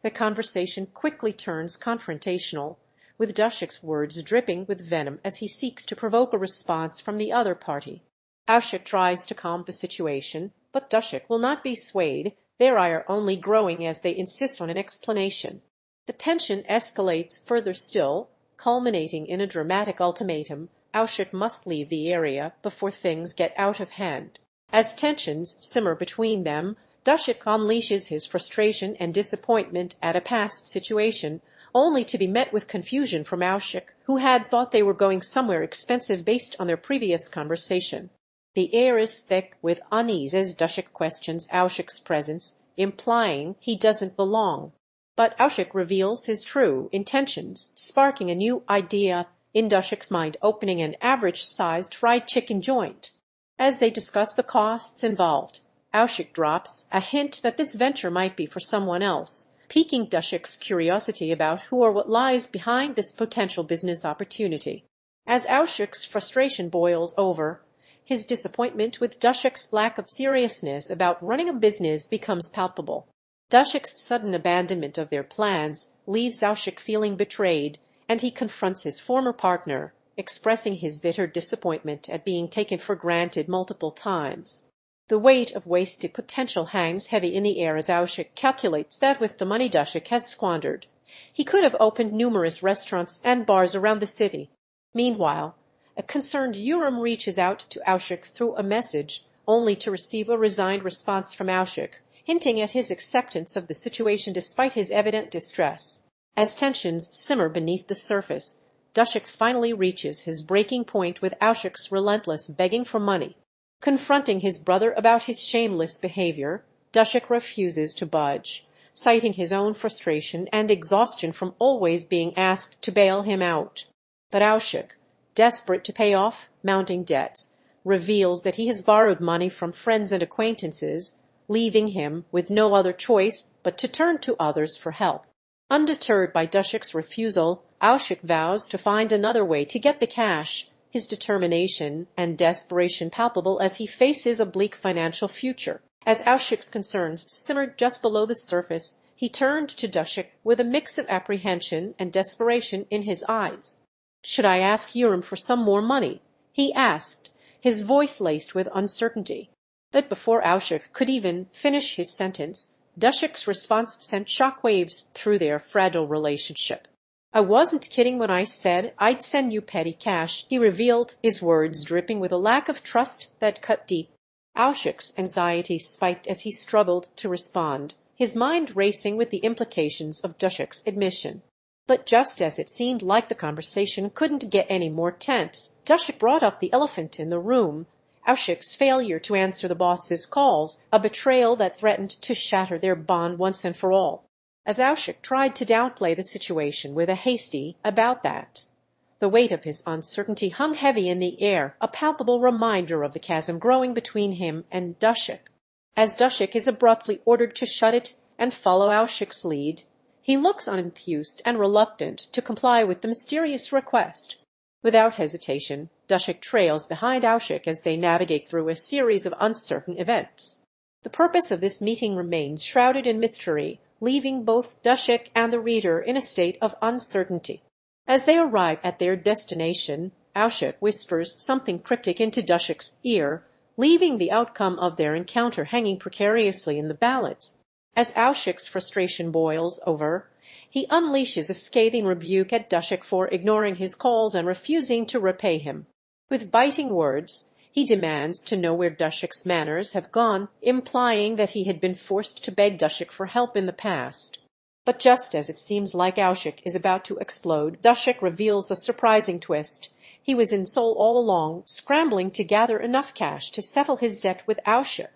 The conversation quickly turns confrontational, with Dashik's words dripping with venom as he seeks to provoke a response from the other party. Aushik tries to calm the situation, but Dashik will not be swayed, their ire only growing as they insist on an explanation. The tension escalates further still, culminating in a dramatic ultimatum. Aushik must leave the area before things get out of hand. As tensions simmer between them, Dashik unleashes his frustration and disappointment at a past situation, only to be met with confusion from Aushik, who had thought they were going somewhere expensive based on their previous conversation. The air is thick with unease as Dashik questions Aushik's presence, implying he doesn't belong. But Aushik reveals his true intentions, sparking a new idea in Dashik's mind, opening an average-sized fried chicken joint. As they discuss the costs involved, Aushik drops a hint that this venture might be for someone else, piquing Dashik's curiosity about who or what lies behind this potential business opportunity. As Aushik's frustration boils over, his disappointment with Dashik's lack of seriousness about running a business becomes palpable. Dashik's sudden abandonment of their plans leaves Aushik feeling betrayed, and he confronts his former partner, expressing his bitter disappointment at being taken for granted multiple times. The weight of wasted potential hangs heavy in the air as Aushik calculates that with the money Dashik has squandered, he could have opened numerous restaurants and bars around the city. Meanwhile, a concerned Urim reaches out to Aushik through a message, only to receive a resigned response from Aushik, hinting at his acceptance of the situation despite his evident distress. As tensions simmer beneath the surface, Dashik finally reaches his breaking point with Aushik's relentless begging for money. Confronting his brother about his shameless behavior, Dashik refuses to budge, citing his own frustration and exhaustion from always being asked to bail him out. But Aushik, desperate to pay off mounting debts, reveals that he has borrowed money from friends and acquaintances, leaving him with no other choice but to turn to others for help. Undeterred by Dashik's refusal, Aushik vows to find another way to get the cash, his determination and desperation palpable as he faces a bleak financial future. As Aushik's concerns simmered just below the surface, he turned to Dashik with a mix of apprehension and desperation in his eyes. "Should I ask Urim for some more money?" he asked, his voice laced with uncertainty. But before Aushik could even finish his sentence, Dashik's response sent shockwaves through their fragile relationship. "I wasn't kidding when I said I'd send you petty cash," he revealed, his words dripping with a lack of trust that cut deep. Aushik's anxiety spiked as he struggled to respond, his mind racing with the implications of Dushik's admission. But just as it seemed like the conversation couldn't get any more tense, Dushik brought up the elephant in the room, Aushik's failure to answer the boss's calls, a betrayal that threatened to shatter their bond once and for all. As Aushik tried to downplay the situation with a hasty "about that," the weight of his uncertainty hung heavy in the air, a palpable reminder of the chasm growing between him and Dushik. As Dushik is abruptly ordered to shut it and follow Aushik's lead, he looks unenthused and reluctant to comply with the mysterious request. Without hesitation, Dushik trails behind Aushik as they navigate through a series of uncertain events. The purpose of this meeting remains shrouded in mystery, leaving both Dushik and the reader in a state of uncertainty. As they arrive at their destination, Aushik whispers something cryptic into Dushik's ear, leaving the outcome of their encounter hanging precariously in the balance. As Aushik's frustration boils over, he unleashes a scathing rebuke at Dushik for ignoring his calls and refusing to repay him. With biting words, he demands to know where Dushik's manners have gone, implying that he had been forced to beg Dushik for help in the past. But just as it seems like Aushik is about to explode, Dushik reveals a surprising twist. He was in Seoul all along, scrambling to gather enough cash to settle his debt with Aushik.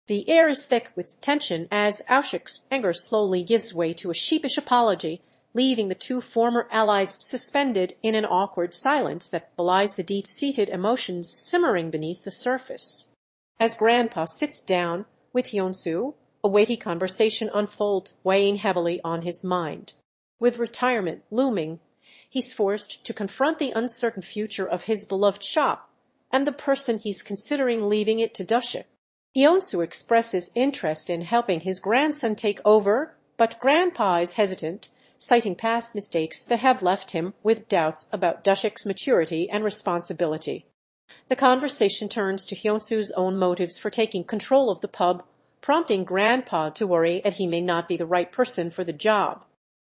The air is thick with tension as Aushik's anger slowly gives way to a sheepish apology, leaving the two former allies suspended in an awkward silence that belies the deep-seated emotions simmering beneath the surface. As Grandpa sits down with Hyun-soo, a weighty conversation unfolds, weighing heavily on his mind. With retirement looming, he's forced to confront the uncertain future of his beloved shop and the person he's considering leaving it to Dushik. Hyun-soo expresses interest in helping his grandson take over, but Grandpa is hesitant, citing past mistakes that have left him with doubts about Dushik's maturity and responsibility. The conversation turns to Hyun-soo's own motives for taking control of the pub, prompting Grandpa to worry that he may not be the right person for the job.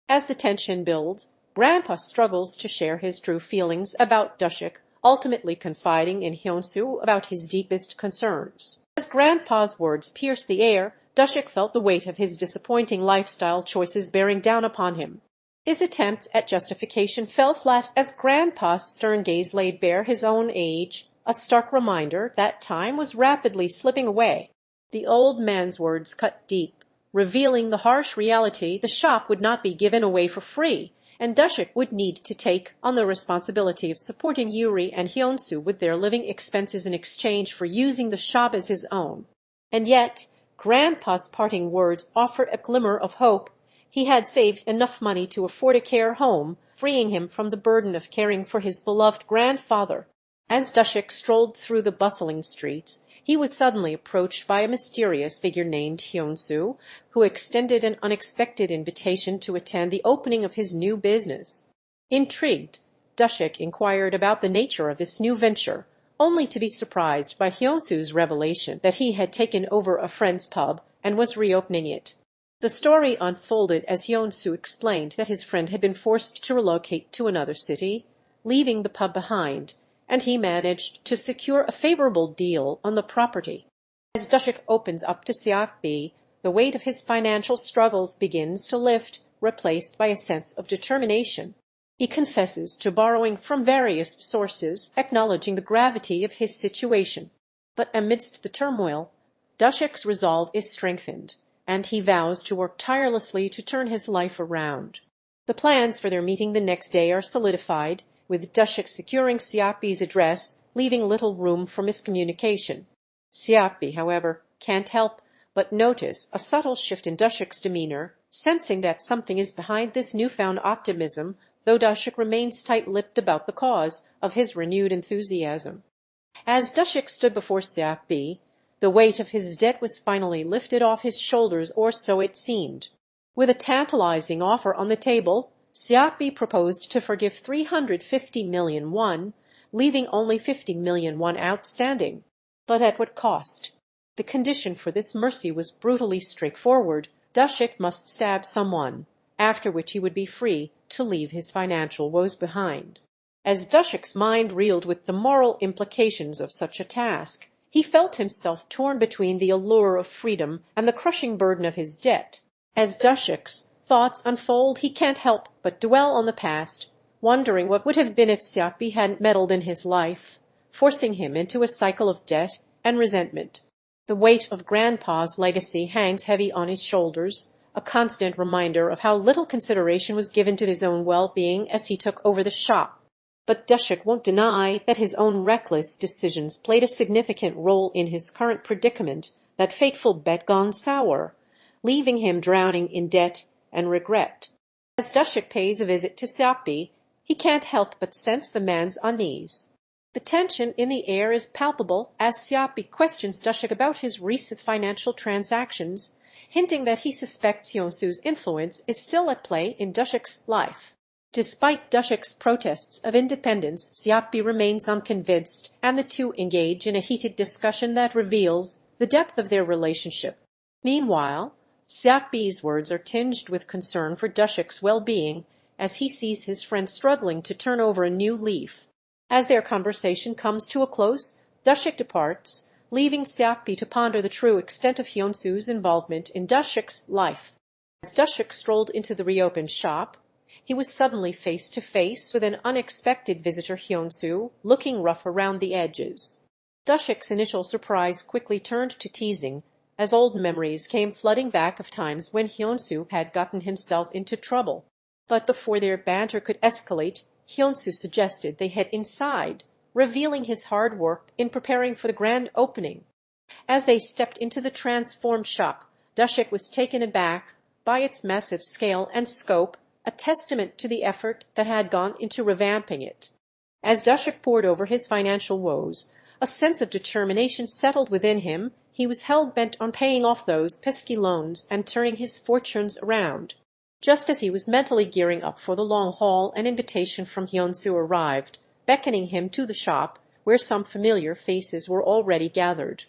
As the tension builds, Grandpa struggles to share his true feelings about Dushik, ultimately confiding in Hyun-soo about his deepest concerns. As Grandpa's words pierced the air, Dushik felt the weight of his disappointing lifestyle choices bearing down upon him. His attempts at justification fell flat as Grandpa's stern gaze laid bare his own age, a stark reminder that time was rapidly slipping away. The old man's words cut deep, revealing the harsh reality the shop would not be given away for free, and Dushik would need to take on the responsibility of supporting Yuri and Hyun-soo with their living expenses in exchange for using the shop as his own. And yet, Grandpa's parting words offered a glimmer of hope. He had saved enough money to afford a care home, freeing him from the burden of caring for his beloved grandfather. As Dushik strolled through the bustling streets, he was suddenly approached by a mysterious figure named Hyun-soo, who extended an unexpected invitation to attend the opening of his new business. Intrigued, Dushik inquired about the nature of this new venture, only to be surprised by Hyun-soo's revelation that he had taken over a friend's pub and was reopening it. The story unfolded as Hyun-soo explained that his friend had been forced to relocate to another city, leaving the pub behind, and he managed to secure a favorable deal on the property. As Dushik opens up to Seok-bi, the weight of his financial struggles begins to lift, replaced by a sense of determination. He confesses to borrowing from various sources, acknowledging the gravity of his situation. But amidst the turmoil, Dushik's resolve is strengthened, and he vows to work tirelessly to turn his life around. The plans for their meeting the next day are solidified, with Dushik securing Seok-bi's address, leaving little room for miscommunication. Seok-bi, however, can't help but notice a subtle shift in Dushik's demeanor, sensing that something is behind this newfound optimism, though Dushik remains tight-lipped about the cause of his renewed enthusiasm. As Dushik stood before Seok-bi, the weight of his debt was finally lifted off his shoulders, or so it seemed. With a tantalizing offer on the table, Seok-bi proposed to forgive 350 million won, leaving only 50 million won outstanding. But at what cost? The condition for this mercy was brutally straightforward. Dushik must stab someone, after which he would be free to leave his financial woes behind. As Dushek's mind reeled with the moral implications of such a task, he felt himself torn between the allure of freedom and the crushing burden of his debt. As Dushek's thoughts unfold, he can't help but dwell on the past, wondering what would have been if Xiapi hadn't meddled in his life, forcing him into a cycle of debt and resentment. The weight of Grandpa's legacy hangs heavy on his shoulders, a constant reminder of how little consideration was given to his own well-being as he took over the shop. But Dushek won't deny that his own reckless decisions played a significant role in his current predicament, that fateful bet gone sour, leaving him drowning in debt and regret. As Dushek pays a visit to Xiapi, he can't help but sense the man's unease. The tension in the air is palpable as Xiapi questions Dushek about his recent financial transactions, hinting that he suspects Hyunsu's influence is still at play in Dushek's life. Despite Dushek's protests of independence, Xiapi remains unconvinced, and the two engage in a heated discussion that reveals the depth of their relationship. Meanwhile, Xiapi's words are tinged with concern for Dushek's well-being as he sees his friend struggling to turn over a new leaf. As their conversation comes to a close, Dushek departs, leaving Xiapi to ponder the true extent of Hyunsu's involvement in Dushek's life. As Dushek strolled into the reopened shop, he was suddenly face to face with an unexpected visitor, Hyunsu, looking rough around the edges. Dushek's initial surprise quickly turned to teasing, as old memories came flooding back of times when Hyunsu had gotten himself into trouble. But before their banter could escalate, Hyunsu suggested they head inside, revealing his hard work in preparing for the grand opening. As they stepped into the transformed shop, Dushek was taken aback by its massive scale and scope, a testament to the effort that had gone into revamping it. As Dushek pored over his financial woes, a sense of determination settled within him. He was hell-bent on paying off those pesky loans and turning his fortunes around. Just as he was mentally gearing up for the long haul, an invitation from Hyunsu arrived, beckoning him to the shop, where some familiar faces were already gathered.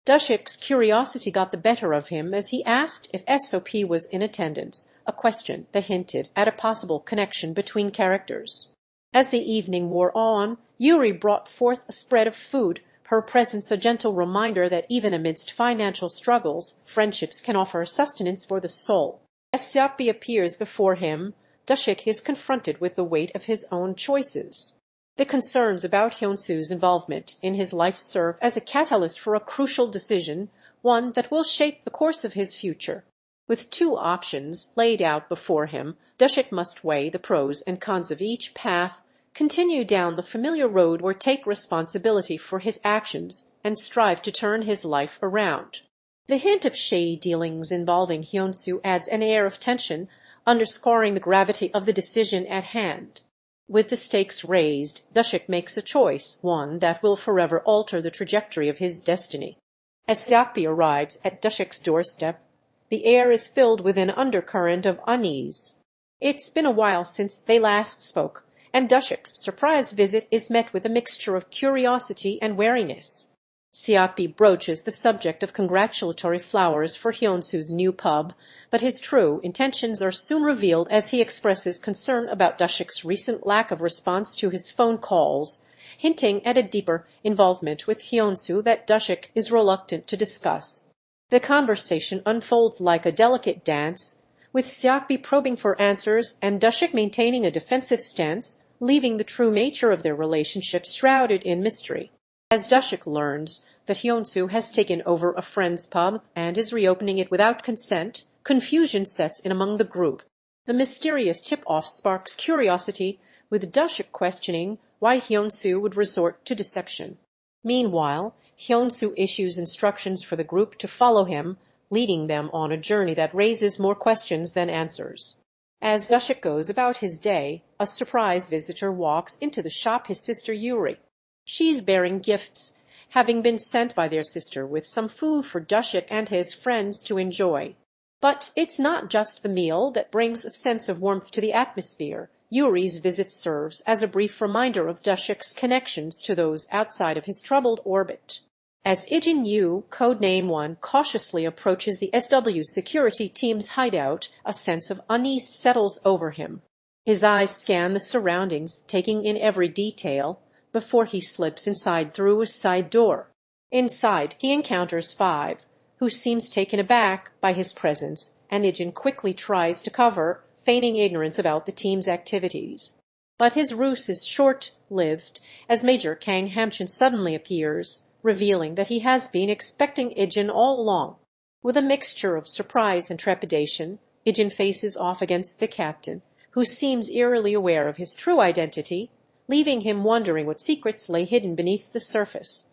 Dushek's curiosity got the better of him as he asked if SOP was in attendance, a question that hinted at a possible connection between characters. As the evening wore on, Yuri brought forth a spread of food, her presence a gentle reminder that even amidst financial struggles, friendships can offer sustenance for the soul. As Xiapi appears before him, Dushek is confronted with the weight of his own choices. The concerns about Hyunsu's involvement in his life serve as a catalyst for a crucial decision, one that will shape the course of his future. With two options laid out before him, Dushek must weigh the pros and cons of each path, continue down the familiar road or take responsibility for his actions and strive to turn his life around. The hint of shady dealings involving Hyunsu adds an air of tension, underscoring the gravity of the decision at hand. With the stakes raised, Dushek makes a choice, one that will forever alter the trajectory of his destiny. As Xiapi arrives at Dushek's doorstep, the air is filled with an undercurrent of unease. It's been a while since they last spoke, and Dushek's surprise visit is met with a mixture of curiosity and wariness. Xiapi broaches the subject of congratulatory flowers for Hyunsu's new pub, but his true intentions are soon revealed as he expresses concern about Dushek's recent lack of response to his phone calls, hinting at a deeper involvement with Hyunsu that Dushek is reluctant to discuss. The conversation unfolds like a delicate dance, with Xiapi probing for answers and Dushek maintaining a defensive stance, leaving the true nature of their relationship shrouded in mystery. As Dushek learns that Hyunsu has taken over a friend's pub and is reopening it without consent, confusion sets in among the group. The mysterious tip-off sparks curiosity, with Dushek questioning why Hyunsu would resort to deception. Meanwhile, Hyunsu issues instructions for the group to follow him, leading them on a journey that raises more questions than answers. As Dushek goes about his day, a surprise visitor walks into the shop, his sister Yuri. She's bearing gifts, having been sent by their sister with some food for Dushek and his friends to enjoy. But it's not just the meal that brings a sense of warmth to the atmosphere. Yuri's visit serves as a brief reminder of Dushek's connections to those outside of his troubled orbit. As Ijin Yu, codename One, cautiously approaches the SW security team's hideout, a sense of unease settles over him. His eyes scan the surroundings, taking in every detail, before he slips inside through a side door. Inside, he encounters Five, who seems taken aback by his presence, and Ijin quickly tries to cover, feigning ignorance about the team's activities. But his ruse is short-lived, as Major Kang Hamchin suddenly appears, revealing that he has been expecting Ijin all along. With a mixture of surprise and trepidation, Ijin faces off against the captain, who seems eerily aware of his true identity, leaving him wondering what secrets lay hidden beneath the surface.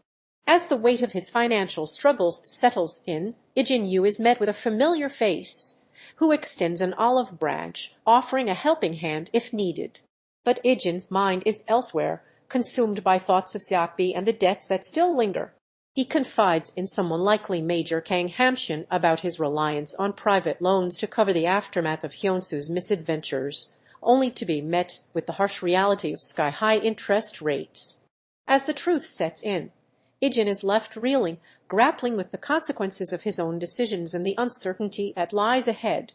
As the weight of his financial struggles settles in, Ijin Yu is met with a familiar face, who extends an olive branch, offering a helping hand if needed. But Ijin's mind is elsewhere, consumed by thoughts of Xiaobi and the debts that still linger. He confides in someone, likely Major Kang Hamchin, about his reliance on private loans to cover the aftermath of Hyunsu's misadventures, only to be met with the harsh reality of sky-high interest rates. As the truth sets in, Ijin is left reeling, grappling with the consequences of his own decisions and the uncertainty that lies ahead.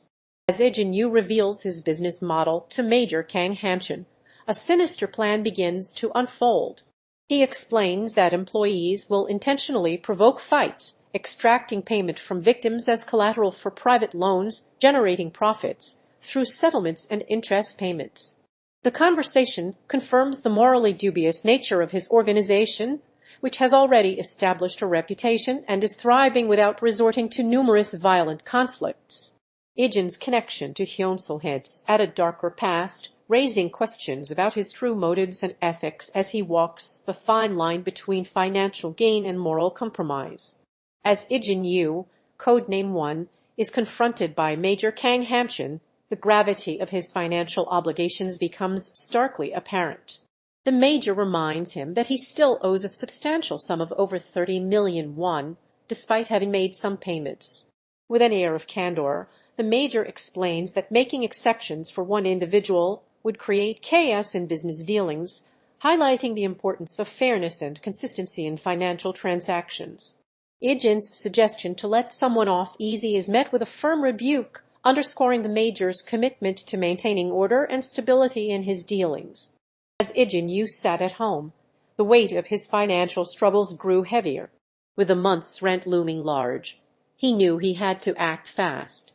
As Ijin Yu reveals his business model to Major Kang Hamchin, a sinister plan begins to unfold. He explains that employees will intentionally provoke fights, extracting payment from victims as collateral for private loans, generating profits through settlements and interest payments. The conversation confirms the morally dubious nature of his organization, which has already established a reputation and is thriving without resorting to numerous violent conflicts. Ijin's connection to Hyunsu hints at a darker past, raising questions about his true motives and ethics as he walks the fine line between financial gain and moral compromise. As Ijin Yu, codename 1, is confronted by Major Kang Hamchin, the gravity of his financial obligations becomes starkly apparent. The Major reminds him that he still owes a substantial sum of over 30 million won, despite having made some payments. With an air of candor, the Major explains that making exceptions for one individual would create chaos in business dealings, highlighting the importance of fairness and consistency in financial transactions. Ijin's suggestion to let someone off easy is met with a firm rebuke, underscoring the Major's commitment to maintaining order and stability in his dealings. As Ijin Yu sat at home, the weight of his financial struggles grew heavier. With the month's rent looming large, he knew he had to act fast.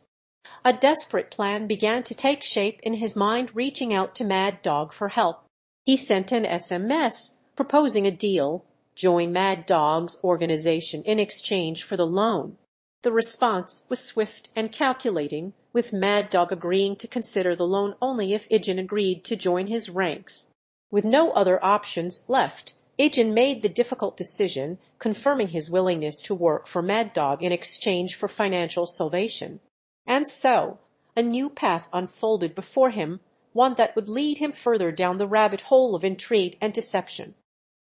A desperate plan began to take shape in his mind, reaching out to Mad Dog for help. He sent an SMS proposing a deal, join Mad Dog's organization in exchange for the loan. The response was swift and calculating, with Mad Dog agreeing to consider the loan only if Ijin agreed to join his ranks. With no other options left, Ijin made the difficult decision, confirming his willingness to work for Mad Dog in exchange for financial salvation. And so, a new path unfolded before him, one that would lead him further down the rabbit hole of intrigue and deception.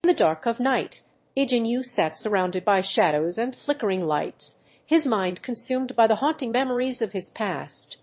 In the dark of night, Ijin Yu sat surrounded by shadows and flickering lights, his mind consumed by the haunting memories of his past.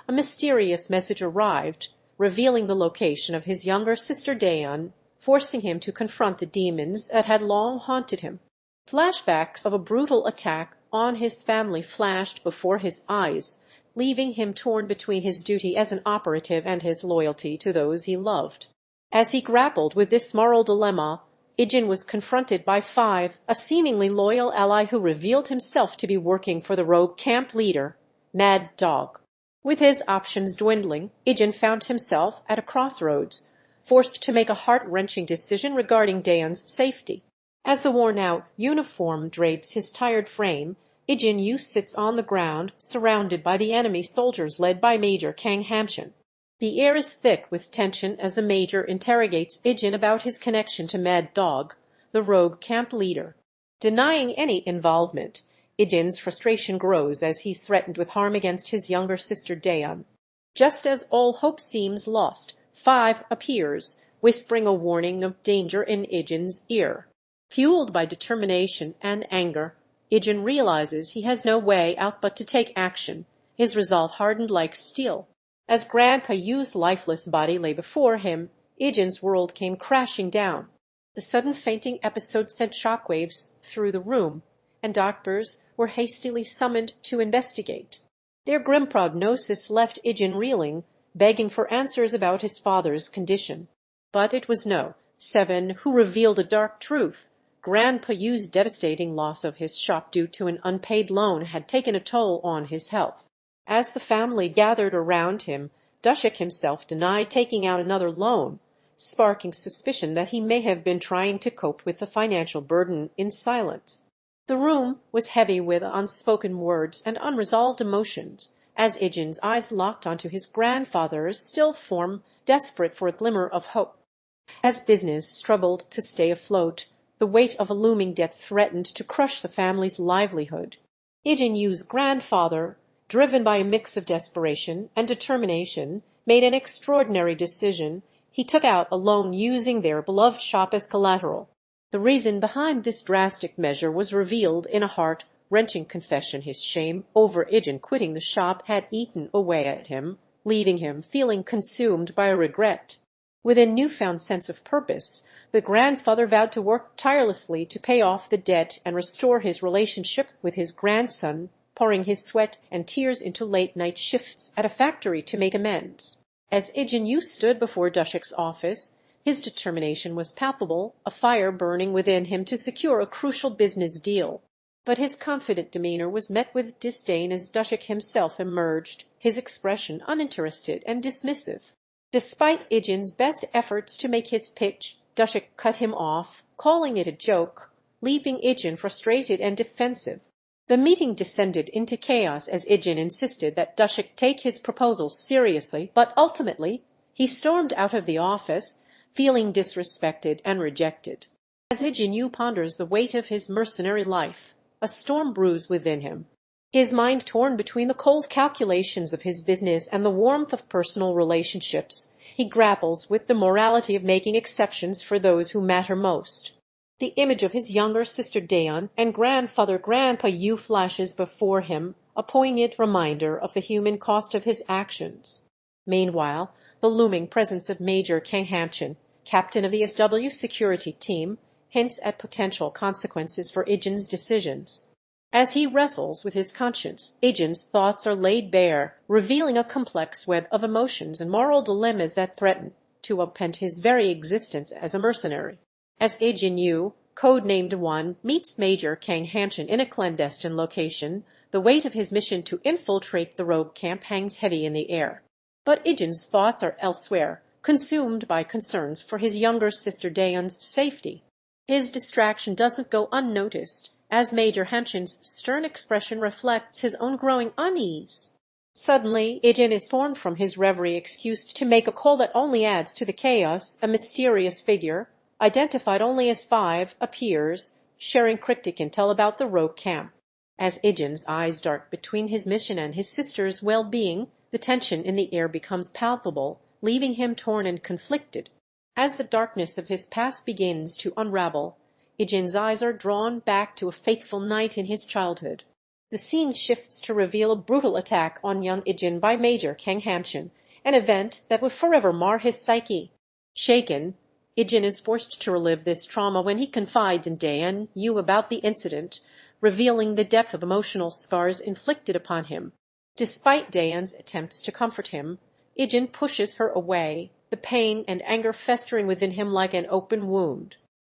A mysterious message arrived, revealing the location of his younger sister Dayun, forcing him to confront the demons that had long haunted him. Flashbacks of a brutal attack on his family flashed before his eyes, leaving him torn between his duty as an operative and his loyalty to those he loved. As he grappled with this moral dilemma, Ijin was confronted by Five, a seemingly loyal ally who revealed himself to be working for the rogue camp leader, Mad Dog. With his options dwindling, Ijin found himself at a crossroads, forced to make a heart-wrenching decision regarding Dayun's safety. As the worn-out uniform drapes his tired frame, Ijin Yu sits on the ground, surrounded by the enemy soldiers led by Major Kang Hamchin. The air is thick with tension as the Major interrogates Ijin about his connection to Mad Dog, the rogue camp leader. Denying any involvement, Ijin's frustration grows as he's threatened with harm against his younger sister Dayun. Just as all hope seems lost, Five appears, whispering a warning of danger in Ijin's ear. Fueled by determination and anger, Ijin realizes he has no way out but to take action, his resolve hardened like steel. As Grandpa Yu's lifeless body lay before him, Ijin's world came crashing down. The sudden fainting episode sent shockwaves through the room, and doctors were hastily summoned to investigate. Their grim prognosis left Ijin reeling, begging for answers about his father's condition. But it was No. 7 who revealed a dark truth. Grandpa Yu's devastating loss of his shop due to an unpaid loan had taken a toll on his health. As the family gathered around him, Dushik himself denied taking out another loan, sparking suspicion that he may have been trying to cope with the financial burden in silence. The room was heavy with unspoken words and unresolved emotions, as Ijin's eyes locked onto his grandfather's still form, desperate for a glimmer of hope. As business struggled to stay afloat, the weight of a looming debt threatened to crush the family's livelihood. Ijin Yu's grandfather, driven by a mix of desperation and determination, made an extraordinary decision. He took out a loan using their beloved shop as collateral. The reason behind this drastic measure was revealed in a heart-wrenching confession. His shame over Ijin quitting the shop had eaten away at him, leaving him feeling consumed by regret. With a newfound sense of purpose, the grandfather vowed to work tirelessly to pay off the debt and restore his relationship with his grandson, pouring his sweat and tears into late-night shifts at a factory to make amends. As Ijin Yu stood before Dushik's office, his determination was palpable, a fire burning within him to secure a crucial business deal. But his confident demeanor was met with disdain as Dushik himself emerged, his expression uninterested and dismissive. Despite Ijin's best efforts to make his pitch, Dushik cut him off, calling it a joke, leaving Ijin frustrated and defensive. The meeting descended into chaos as Ijin insisted that Dushik take his proposal seriously, but ultimately he stormed out of the office, feeling disrespected and rejected. As Ijin Yu ponders the weight of his mercenary life, a storm brews within him. His mind torn between the cold calculations of his business and the warmth of personal relationships, he grapples with the morality of making exceptions for those who matter most. The image of his younger sister Dayun and Grandpa Yu flashes before him, a poignant reminder of the human cost of his actions. Meanwhile, the looming presence of Major Kang Hamchin, captain of the SW security team, hints at potential consequences for Ijin's decisions. As he wrestles with his conscience, Ijin's thoughts are laid bare, revealing a complex web of emotions and moral dilemmas that threaten to upend his very existence as a mercenary. As Ijin Yu, codenamed One, meets Major Kang Hamchin in a clandestine location, the weight of his mission to infiltrate the rogue camp hangs heavy in the air. But Ijin's thoughts are elsewhere, consumed by concerns for his younger sister Dayun's safety. His distraction doesn't go unnoticed, as Major Hamchin's stern expression reflects his own growing unease. Suddenly, Ijin is torn from his reverie, excused to make a call that only adds to the chaos. A mysterious figure, identified only as 5, appears, sharing cryptic intel about the rogue camp. As Ijin's eyes dart between his mission and his sister's well-being, the tension in the air becomes palpable, leaving him torn and conflicted. As the darkness of his past begins to unravel, Ijin's eyes are drawn back to a fateful night in his childhood. The scene shifts to reveal a brutal attack on young Ijin by Major Kang Hamchin, an event that would forever mar his psyche. Shaken, Ijin is forced to relive this trauma when he confides in Dayun Yu about the incident, revealing the depth of emotional scars inflicted upon him. Despite Dayun's attempts to comfort him, Ijin pushes her away, the pain and anger festering within him like an open wound.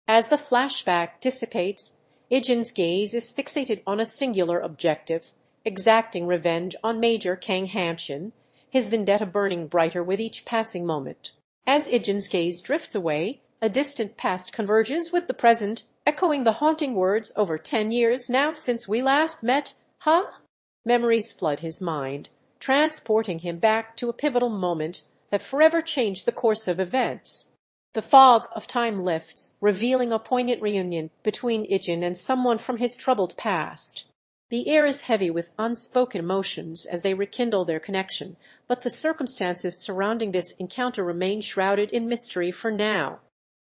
As the flashback dissipates, Ijin's gaze is fixated on a singular objective, exacting revenge on Major Kang Hamchin, his vendetta burning brighter with each passing moment. As Ijin's gaze drifts away, a distant past converges with the present, echoing the haunting words, "Over 10 years now since we last met, huh?" Memories flood his mind, transporting him back to a pivotal moment that forever changed the course of events. The fog of time lifts, revealing a poignant reunion between Ijin and someone from his troubled past. The air is heavy with unspoken emotions as they rekindle their connection, but the circumstances surrounding this encounter remain shrouded in mystery for now.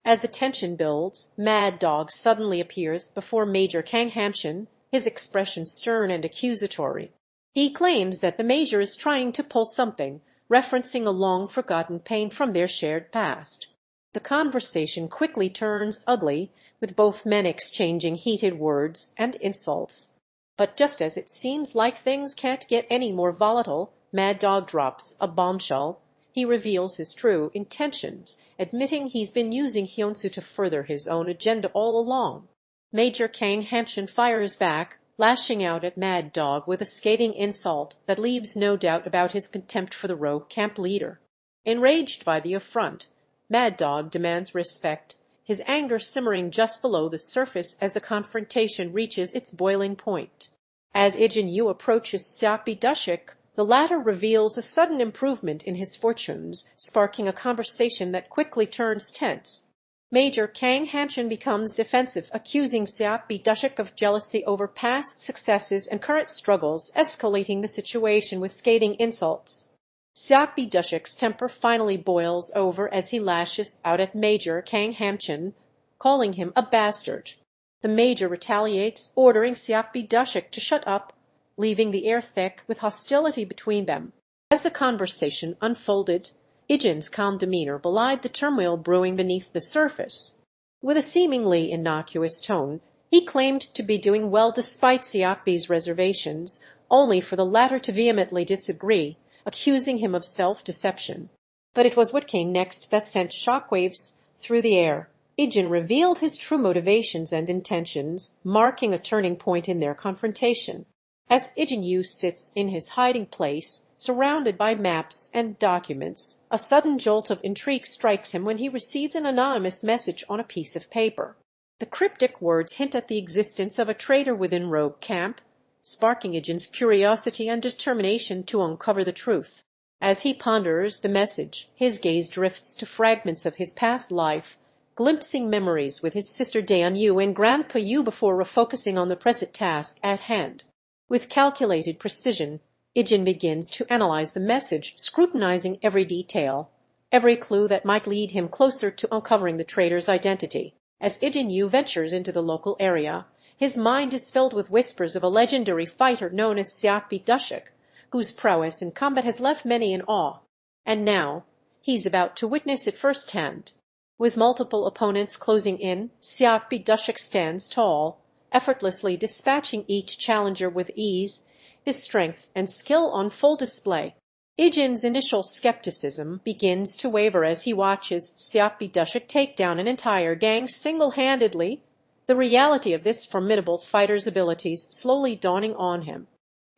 As the tension builds, Mad Dog suddenly appears before Major Kang Hamchin, his expression stern and accusatory. He claims that the Major is trying to pull something, referencing a long-forgotten pain from their shared past. The conversation quickly turns ugly, with both men exchanging heated words and insults. But just as it seems like things can't get any more volatile, Mad Dog drops a bombshell. he reveals his true intentions, admitting he's been using Hyunsu to further his own agenda all along. Major Kang Hanshin fires back, lashing out at Mad Dog with a scathing insult that leaves no doubt about his contempt for the rogue camp leader. Enraged by the affront, Mad Dog demands respect, his anger simmering just below the surface as the confrontation reaches its boiling point. As Ijin Yu approaches Seokbi Dushik, the latter reveals a sudden improvement in his fortunes, sparking a conversation that quickly turns tense. Major Kang Hanshin becomes defensive, accusing Seokbi Dushik of jealousy over past successes and current struggles, escalating the situation with scathing insults. Seokbi Dushik's temper finally boils over as he lashes out at Major Kang Hanshin, calling him a bastard. The Major retaliates, ordering Seokbi Dushik to shut up, leaving the air thick with hostility between them. As the conversation unfolded, Ijin's calm demeanor belied the turmoil brewing beneath the surface. With a seemingly innocuous tone, he claimed to be doing well despite Seokbi's reservations, only for the latter to vehemently disagree, accusing him of self-deception. But it was what came next that sent shockwaves through the air. Ijin revealed his true motivations and intentions, marking a turning point in their confrontation. As Ijin Yu sits in his hiding place, surrounded by maps and documents, a sudden jolt of intrigue strikes him when he receives an anonymous message on a piece of paper. The cryptic words hint at the existence of a traitor within Rogue Camp, sparking Ijin's curiosity and determination to uncover the truth. As he ponders the message, his gaze drifts to fragments of his past life, glimpsing memories with his sister Dayun and Grandpa Yu before refocusing on the present task at hand. With calculated precision, Ijin begins to analyze the message, scrutinizing every detail, every clue that might lead him closer to uncovering the traitor's identity. As Ijin Yu ventures into the local area, his mind is filled with whispers of a legendary fighter known as Seokbi Dushik, whose prowess in combat has left many in awe. And now, he's about to witness it firsthand. With multiple opponents closing in, Seokbi Dushik stands tall, effortlessly dispatching each challenger with ease, his strength and skill on full display. Ijin's initial skepticism begins to waver as he watches Seokbi Dushik take down an entire gang single-handedly, the reality of this formidable fighter's abilities slowly dawning on him.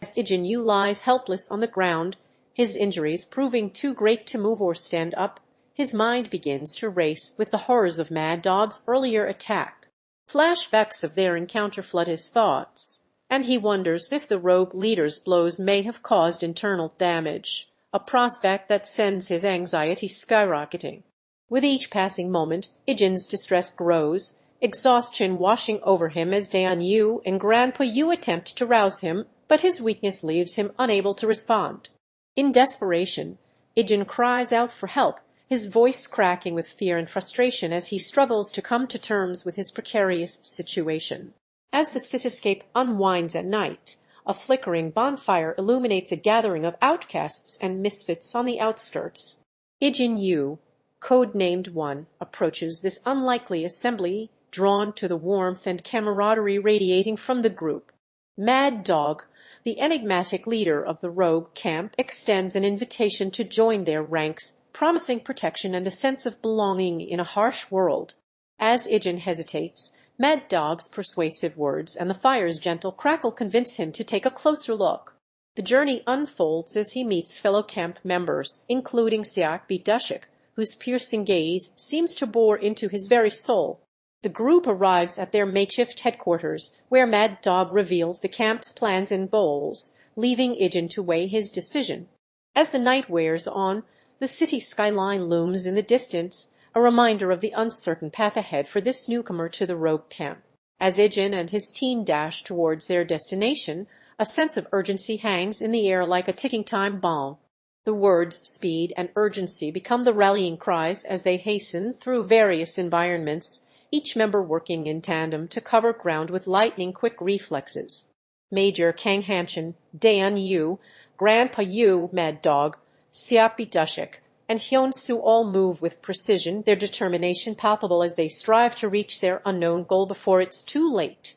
As Ijin Yu lies helpless on the ground, his injuries proving too great to move or stand up, his mind begins to race with the horrors of Mad Dog's earlier attack. Flashbacks of their encounter flood his thoughts, and he wonders if the rogue leader's blows may have caused internal damage, a prospect that sends his anxiety skyrocketing. With each passing moment, Ijin's distress grows, exhaustion washing over him as Dayun and Grandpa Yu attempt to rouse him, but his weakness leaves him unable to respond. In desperation, Ijin cries out for help, his voice cracking with fear and frustration as he struggles to come to terms with his precarious situation. As the cityscape unwinds at night, a flickering bonfire illuminates a gathering of outcasts and misfits on the outskirts. Ijin Yu, code-named One, approaches this unlikely assembly, drawn to the warmth and camaraderie radiating from the group. Mad Dog, the enigmatic leader of the rogue camp, extends an invitation to join their ranks, promising protection and a sense of belonging in a harsh world. As Ijin hesitates, Mad Dog's persuasive words and the fire's gentle crackle convince him to take a closer look. The journey unfolds as he meets fellow camp members, including Seokbi Dushik, whose piercing gaze seems to bore into his very soul. The group arrives at their makeshift headquarters, where Mad Dog reveals the camp's plans and goals, leaving Ijin to weigh his decision. As the night wears on, the city skyline looms in the distance, a reminder of the uncertain path ahead for this newcomer to the rogue camp. As Ijin and his team dash towards their destination, a sense of urgency hangs in the air like a ticking time bomb. The words speed and urgency become the rallying cries as they hasten through various environments, each member working in tandem to cover ground with lightning-quick reflexes. Major Kang Hanshin, Dayun Yu, Grandpa Yu, Mad Dog, Seokbi Dushik, and Hyunsu all move with precision, their determination palpable as they strive to reach their unknown goal before it's too late.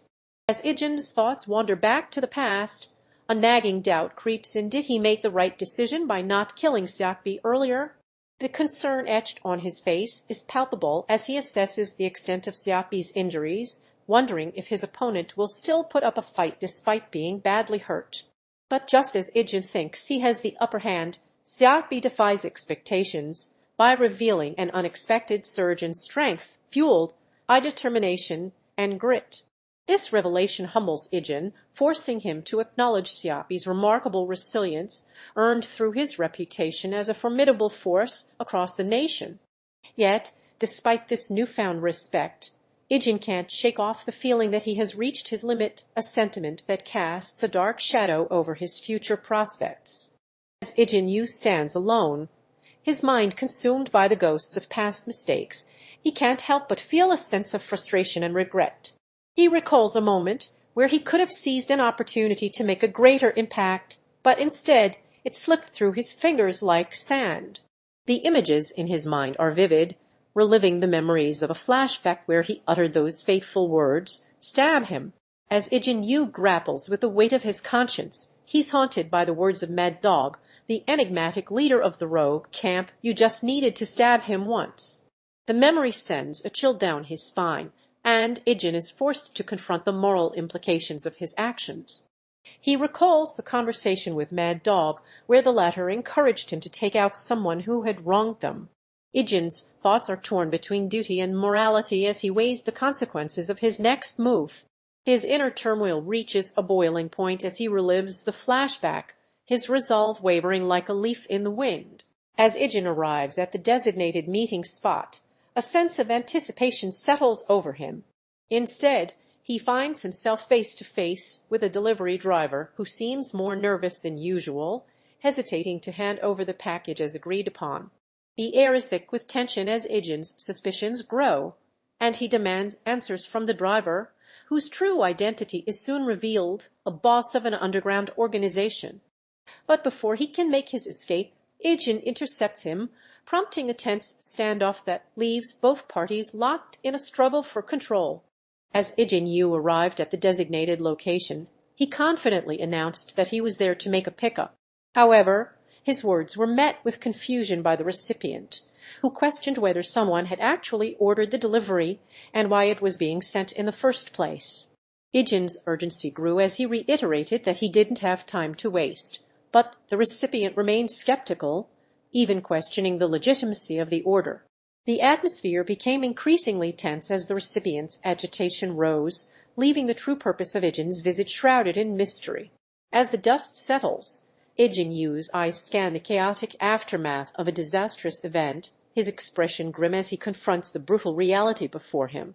As Ijin's thoughts wander back to the past, a nagging doubt creeps in. Did he make the right decision by not killing Seokbi earlier? The concern etched on his face is palpable as he assesses the extent of Xiapi's injuries, wondering if his opponent will still put up a fight despite being badly hurt. But just as Ijin thinks he has the upper hand, Xiapi defies expectations by revealing an unexpected surge in strength, fueled by determination and grit. This revelation humbles Ijin, forcing him to acknowledge Xiapi's remarkable resilience earned through his reputation as a formidable force across the nation. Yet, despite this newfound respect, Ijin can't shake off the feeling that he has reached his limit, a sentiment that casts a dark shadow over his future prospects. As Ijin Yu stands alone, his mind consumed by the ghosts of past mistakes, he can't help but feel a sense of frustration and regret. He recalls a moment where he could have seized an opportunity to make a greater impact, but instead it slipped through his fingers like sand. The images in his mind are vivid, reliving the memories of a flashback where he uttered those fateful words, "Stab him." As Ijin Yu grapples with the weight of his conscience, he's haunted by the words of Mad Dog, the enigmatic leader of the rogue camp. "You just needed to stab him once." The memory sends a chill down his spine, and Ijin is forced to confront the moral implications of his actions. He recalls the conversation with Mad Dog, where the latter encouraged him to take out someone who had wronged them. Ijin's thoughts are torn between duty and morality as he weighs the consequences of his next move. His inner turmoil reaches a boiling point as he relives the flashback, his resolve wavering like a leaf in the wind. As Ijin arrives at the designated meeting spot, a sense of anticipation settles over him. Instead, he finds himself face to face with a delivery driver who seems more nervous than usual, hesitating to hand over the package as agreed upon. The air is thick with tension as Ijin's suspicions grow, and he demands answers from the driver, whose true identity is soon revealed, a boss of an underground organization. But before he can make his escape, Ijin intercepts him, prompting a tense standoff that leaves both parties locked in a struggle for control. As Ijin Yu arrived at the designated location, he confidently announced that he was there to make a pickup. However, his words were met with confusion by the recipient, who questioned whether someone had actually ordered the delivery and why it was being sent in the first place. Ijin's urgency grew as he reiterated that he didn't have time to waste, but the recipient remained skeptical, even questioning the legitimacy of the order. The atmosphere became increasingly tense as the recipient's agitation rose, leaving the true purpose of Ijin's visit shrouded in mystery. As the dust settles, Ijin Yu's eyes scan the chaotic aftermath of a disastrous event, his expression grim as he confronts the brutal reality before him.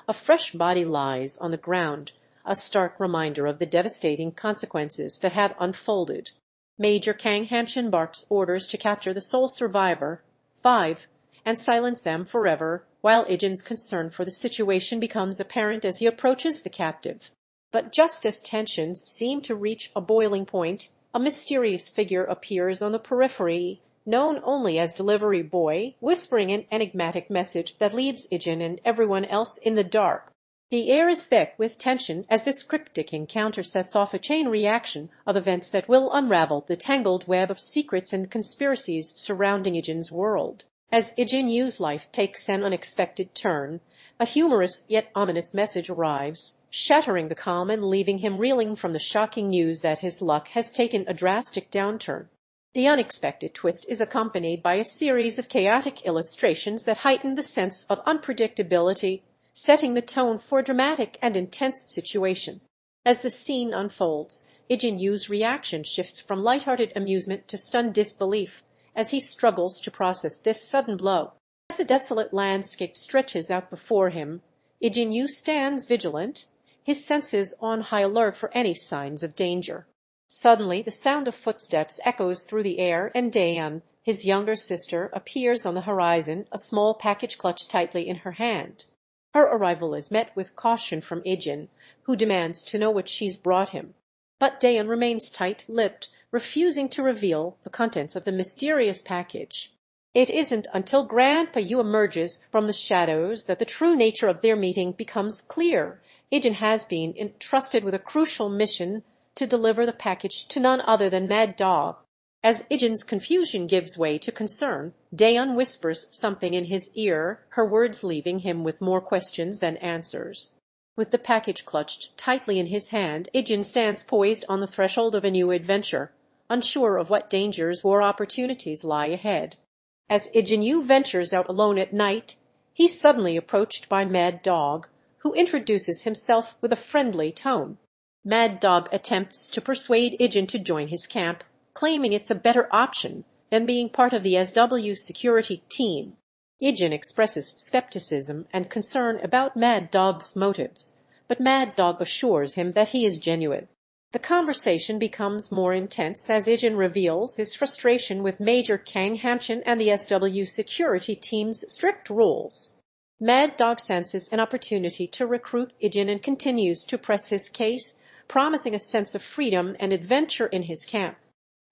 A fresh body lies on the ground, a stark reminder of the devastating consequences that have unfolded. Major Kang Hanshin barks orders to capture the sole survivor, 5, and silence them forever, while Ijin's concern for the situation becomes apparent as he approaches the captive. But just as tensions seem to reach a boiling point, a mysterious figure appears on the periphery, known only as Delivery Boy, whispering an enigmatic message that leaves Ijin and everyone else in the dark. The air is thick with tension as this cryptic encounter sets off a chain reaction of events that will unravel the tangled web of secrets and conspiracies surrounding Ijin's world. As Ijin Yu's life takes an unexpected turn, a humorous yet ominous message arrives, shattering the calm and leaving him reeling from the shocking news that his luck has taken a drastic downturn. The unexpected twist is accompanied by a series of chaotic illustrations that heighten the sense of unpredictability, setting the tone for a dramatic and intense situation. As the scene unfolds, Ijin Yu's reaction shifts from lighthearted amusement to stunned disbelief as he struggles to process this sudden blow. As the desolate landscape stretches out before him, Ijin Yu stands vigilant, his senses on high alert for any signs of danger. Suddenly, the sound of footsteps echoes through the air, and Dayun, his younger sister, appears on the horizon, a small package clutched tightly in her hand. Her arrival is met with caution from Ijin, who demands to know what she's brought him. But Dayun remains tight-lipped, refusing to reveal the contents of the mysterious package. It isn't until Grandpa Yu emerges from the shadows that the true nature of their meeting becomes clear. Ijin has been entrusted with a crucial mission to deliver the package to none other than Mad Dog. As Ijin's confusion gives way to concern, Dayun whispers something in his ear, her words leaving him with more questions than answers. With the package clutched tightly in his hand, Ijin stands poised on the threshold of a new adventure, unsure of what dangers or opportunities lie ahead. As Ijin Yu ventures out alone at night, he's suddenly approached by Mad Dog, who introduces himself with a friendly tone. Mad Dog attempts to persuade Ijin to join his camp, claiming it's a better option than being part of the SW security team. Ijin expresses skepticism and concern about Mad Dog's motives, but Mad Dog assures him that he is genuine. The conversation becomes more intense as Ijin reveals his frustration with Major Kang Hamchin and the SW security team's strict rules. Mad Dog senses an opportunity to recruit Ijin and continues to press his case, promising a sense of freedom and adventure in his camp.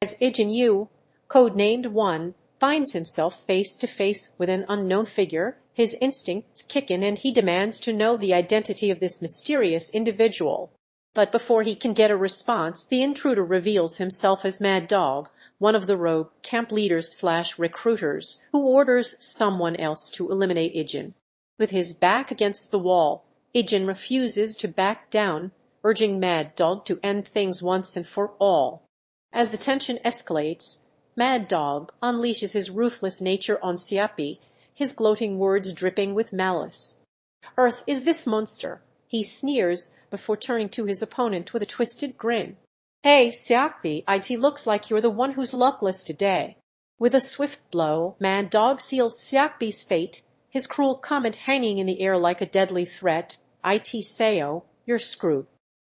As Ijin Yu, codenamed One, finds himself face to face with an unknown figure, his instincts kick in and he demands to know the identity of this mysterious individual. But before he can get a response, the intruder reveals himself as Mad Dog, one of the rogue camp leaders/recruiters, who orders someone else to eliminate Ijin. With his back against the wall, Ijin refuses to back down, urging Mad Dog to end things once and for all. As the tension escalates, Mad Dog unleashes his ruthless nature on Siapi, his gloating words dripping with malice. "Earth is this monster," he sneers before turning to his opponent with a twisted grin. "Hey, Siapi, it looks like you're the one who's luckless today." With a swift blow, Mad Dog seals Siapi's fate, his cruel comment hanging in the air like a deadly threat. "It Seo, you're screwed."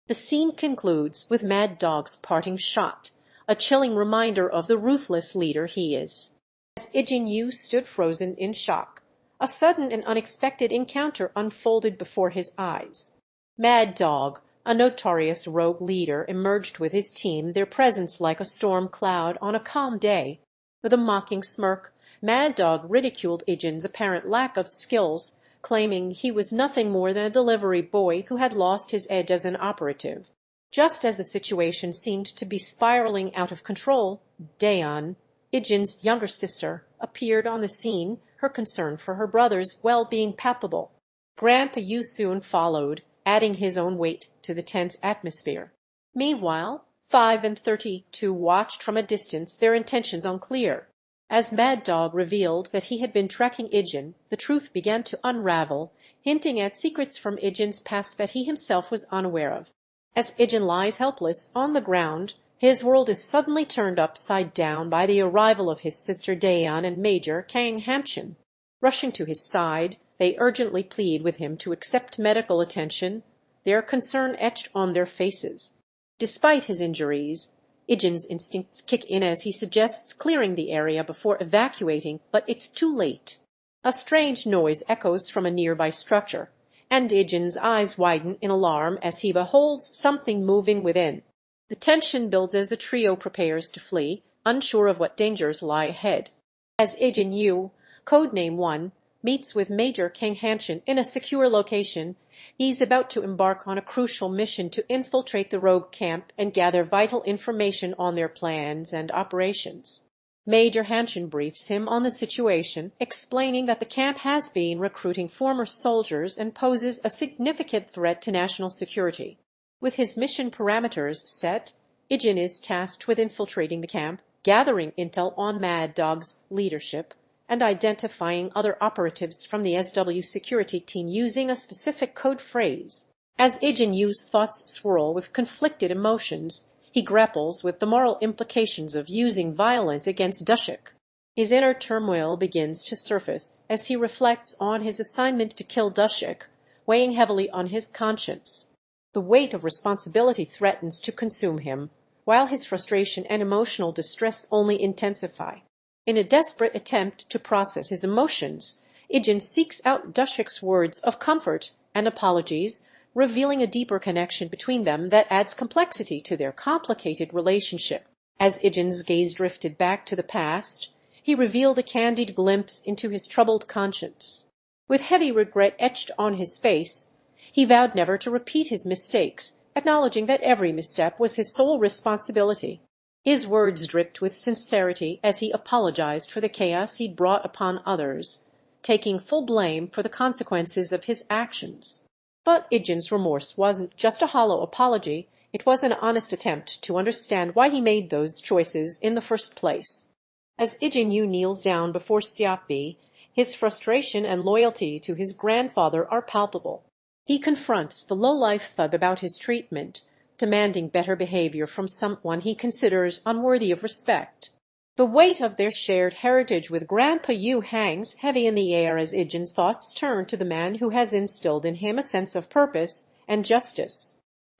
The scene concludes with Mad Dog's parting shot, a chilling reminder of the ruthless leader he is. As Ijin Yu stood frozen in shock, a sudden and unexpected encounter unfolded before his eyes. Mad Dog, a notorious rogue leader, emerged with his team, their presence like a storm cloud on a calm day. With a mocking smirk, Mad Dog ridiculed Ijin's apparent lack of skills, claiming he was nothing more than a delivery boy who had lost his edge as an operative. Just as the situation seemed to be spiraling out of control, Dayun, Ijin's younger sister, appeared on the scene, her concern for her brother's well-being palpable. Grandpa Yu soon followed, adding his own weight to the tense atmosphere. Meanwhile, 5 and 32 watched from a distance, their intentions unclear. As Mad Dog revealed that he had been tracking Ijin, the truth began to unravel, hinting at secrets from Ijin's past that he himself was unaware of. As Ijin lies helpless on the ground, his world is suddenly turned upside down by the arrival of his sister Dayun and Major Kang Hamchin. Rushing to his side, they urgently plead with him to accept medical attention, their concern etched on their faces. Despite his injuries, Ijin's instincts kick in as he suggests clearing the area before evacuating, but it's too late. A strange noise echoes from a nearby structure, and Ijin's eyes widen in alarm as he beholds something moving within. The tension builds as the trio prepares to flee, unsure of what dangers lie ahead. As Ijin Yu, codename One, meets with Major Kang Hamchin in a secure location, he's about to embark on a crucial mission to infiltrate the rogue camp and gather vital information on their plans and operations. Major Hamchin briefs him on the situation, explaining that the camp has been recruiting former soldiers and poses a significant threat to national security. With his mission parameters set, Ijin is tasked with infiltrating the camp, gathering intel on Mad Dog's leadership, and identifying other operatives from the SW security team using a specific code phrase. As Ijin Yu's thoughts swirl with conflicted emotions, he grapples with the moral implications of using violence against Dushik. His inner turmoil begins to surface as he reflects on his assignment to kill Dushik, weighing heavily on his conscience. The weight of responsibility threatens to consume him, while his frustration and emotional distress only intensify. In a desperate attempt to process his emotions, Ijin seeks out Dushik's words of comfort and apologies, revealing a deeper connection between them that adds complexity to their complicated relationship. As Ijin's gaze drifted back to the past, he revealed a candid glimpse into his troubled conscience. With heavy regret etched on his face, he vowed never to repeat his mistakes, acknowledging that every misstep was his sole responsibility. His words dripped with sincerity as he apologized for the chaos he'd brought upon others, taking full blame for the consequences of his actions. But Ijin's remorse wasn't just a hollow apology, it was an honest attempt to understand why he made those choices in the first place. As Ijin Yu kneels down before Xiaopi, his frustration and loyalty to his grandfather are palpable. He confronts the low-life thug about his treatment, demanding better behavior from someone he considers unworthy of respect. The weight of their shared heritage with Grandpa Yu hangs heavy in the air as Ijin's thoughts turn to the man who has instilled in him a sense of purpose and justice.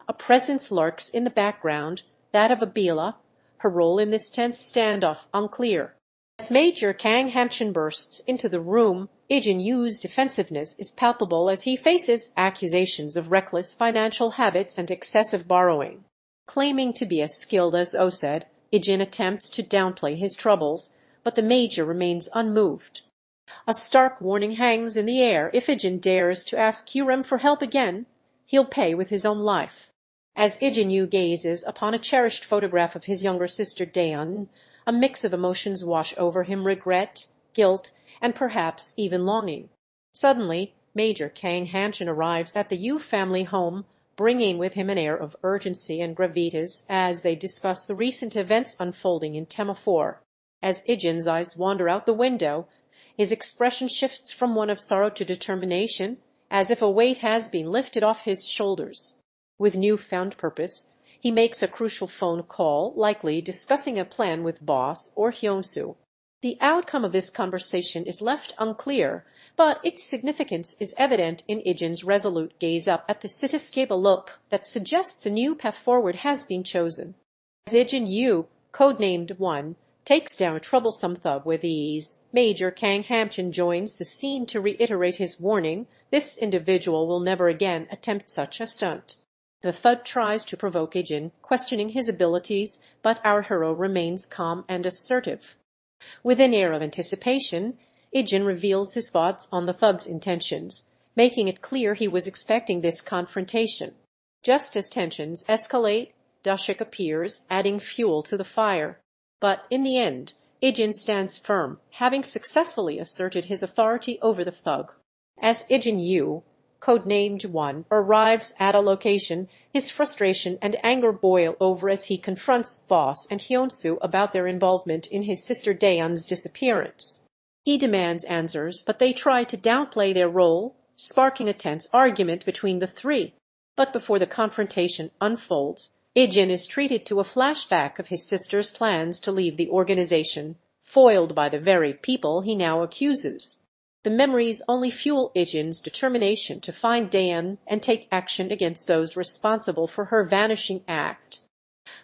A presence lurks in the background, that of Abila, her role in this tense standoff unclear. As Major Kang Hamchin bursts into the room, Ijin Yu's defensiveness is palpable as he faces accusations of reckless financial habits and excessive borrowing. Claiming to be as skilled as Osed, Ijin attempts to downplay his troubles, but the Major remains unmoved. A stark warning hangs in the air: if Ijin dares to ask Hurem for help again, he'll pay with his own life. As Ijin Yu gazes upon a cherished photograph of his younger sister Dayun, a mix of emotions wash over him: regret, guilt, and perhaps even longing. Suddenly, Major Kang Hanchin arrives at the Yu family home, bringing with him an air of urgency and gravitas as they discuss the recent events unfolding in Temaphore. As Ijin's eyes wander out the window, his expression shifts from one of sorrow to determination, as if a weight has been lifted off his shoulders. With newfound purpose, he makes a crucial phone call, likely discussing a plan with boss or Hyunsu. The outcome of this conversation is left unclear, but its significance is evident in Ijin's resolute gaze up at the cityscape, a look that suggests a new path forward has been chosen. As Ijin Yu, codenamed One, takes down a troublesome thug with ease, Major Kang Hamchin joins the scene to reiterate his warning: this individual will never again attempt such a stunt. The thug tries to provoke Ijin, questioning his abilities, but our hero remains calm and assertive. With an air of anticipation, Ijin reveals his thoughts on the thug's intentions, making it clear he was expecting this confrontation. Just as tensions escalate, Dashik appears, adding fuel to the fire. But in the end, Ijin stands firm, having successfully asserted his authority over the thug. As Ijin Yu, codenamed One, arrives at a location, his frustration and anger boil over as he confronts Boss and Hyunsu about their involvement in his sister Dayun's disappearance. He demands answers, but they try to downplay their role, sparking a tense argument between the three. But before the confrontation unfolds, Ijin is treated to a flashback of his sister's plans to leave the organization, foiled by the very people he now accuses. The memories only fuel Ijin's determination to find Dayun and take action against those responsible for her vanishing act.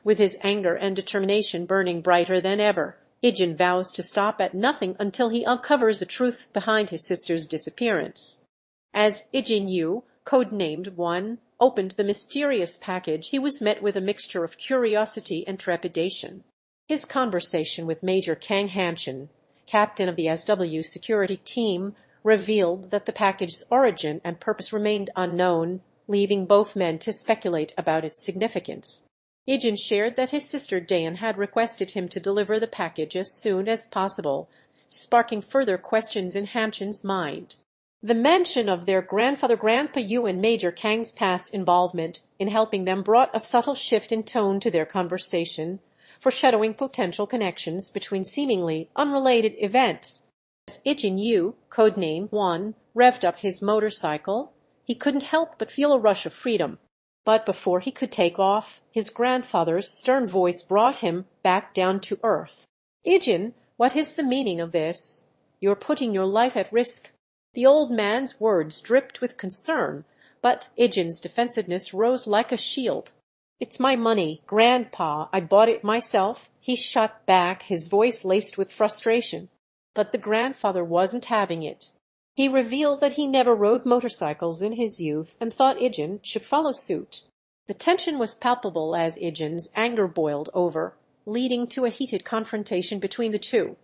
With his anger and determination burning brighter than ever, Ijin vows to stop at nothing until he uncovers the truth behind his sister's disappearance. As Ijin Yu, codenamed One, opened the mysterious package, he was met with a mixture of curiosity and trepidation. His conversation with Major Kang Hamchin, captain of the SW security team, revealed that the package's origin and purpose remained unknown, leaving both men to speculate about its significance. Ijin shared that his sister Dayun had requested him to deliver the package as soon as possible, sparking further questions in Hamchin's mind. The mention of their grandfather Grandpa Yu and Major Kang's past involvement in helping them brought a subtle shift in tone to their conversation, foreshadowing potential connections between seemingly unrelated events. As Ijin Yu, codename One, revved up his motorcycle, he couldn't help but feel a rush of freedom. But before he could take off, his grandfather's stern voice brought him back down to earth. "Ijin, what is the meaning of this? You're putting your life at risk." The old man's words dripped with concern, but Ijin's defensiveness rose like a shield. "It's my money, Grandpa. I bought it myself," he shot back, his voice laced with frustration. But the grandfather wasn't having it. He revealed that he never rode motorcycles in his youth and thought Ijin should follow suit. The tension was palpable as Ijin's anger boiled over, leading to a heated confrontation between the two.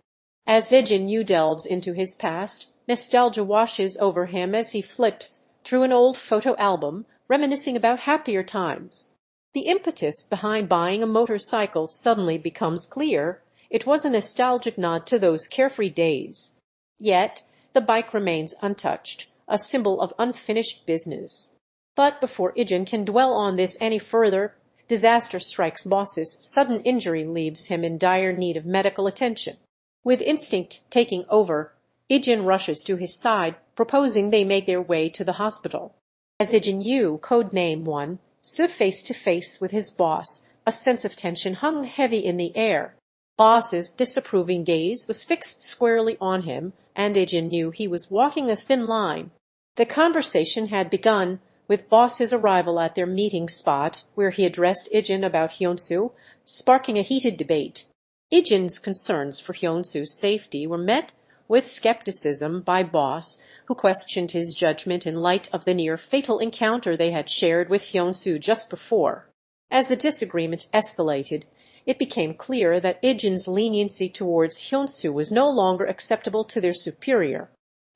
As Ijin Yu delves into his past, nostalgia washes over him as he flips through an old photo album, reminiscing about happier times. The impetus behind buying a motorcycle suddenly becomes clear. It was a nostalgic nod to those carefree days. Yet the bike remains untouched, a symbol of unfinished business. But before Ijin can dwell on this any further, disaster strikes Boss's sudden injury leaves him in dire need of medical attention. With instinct taking over, Ijin rushes to his side, proposing they make their way to the hospital. As Ijin Yu, codename 1, stood face to face with his boss, a sense of tension hung heavy in the air. Boss's disapproving gaze was fixed squarely on him, and Ijin knew he was walking a thin line. The conversation had begun, with Boss's arrival at their meeting spot, where he addressed Ijin about Hyunsu, sparking a heated debate. Ijin's concerns for Hyunsu's safety were met with skepticism by Boss, who questioned his judgment in light of the near-fatal encounter they had shared with Hyunsu just before. As the disagreement escalated, it became clear that Ijin's leniency towards Hyunsu was no longer acceptable to their superior.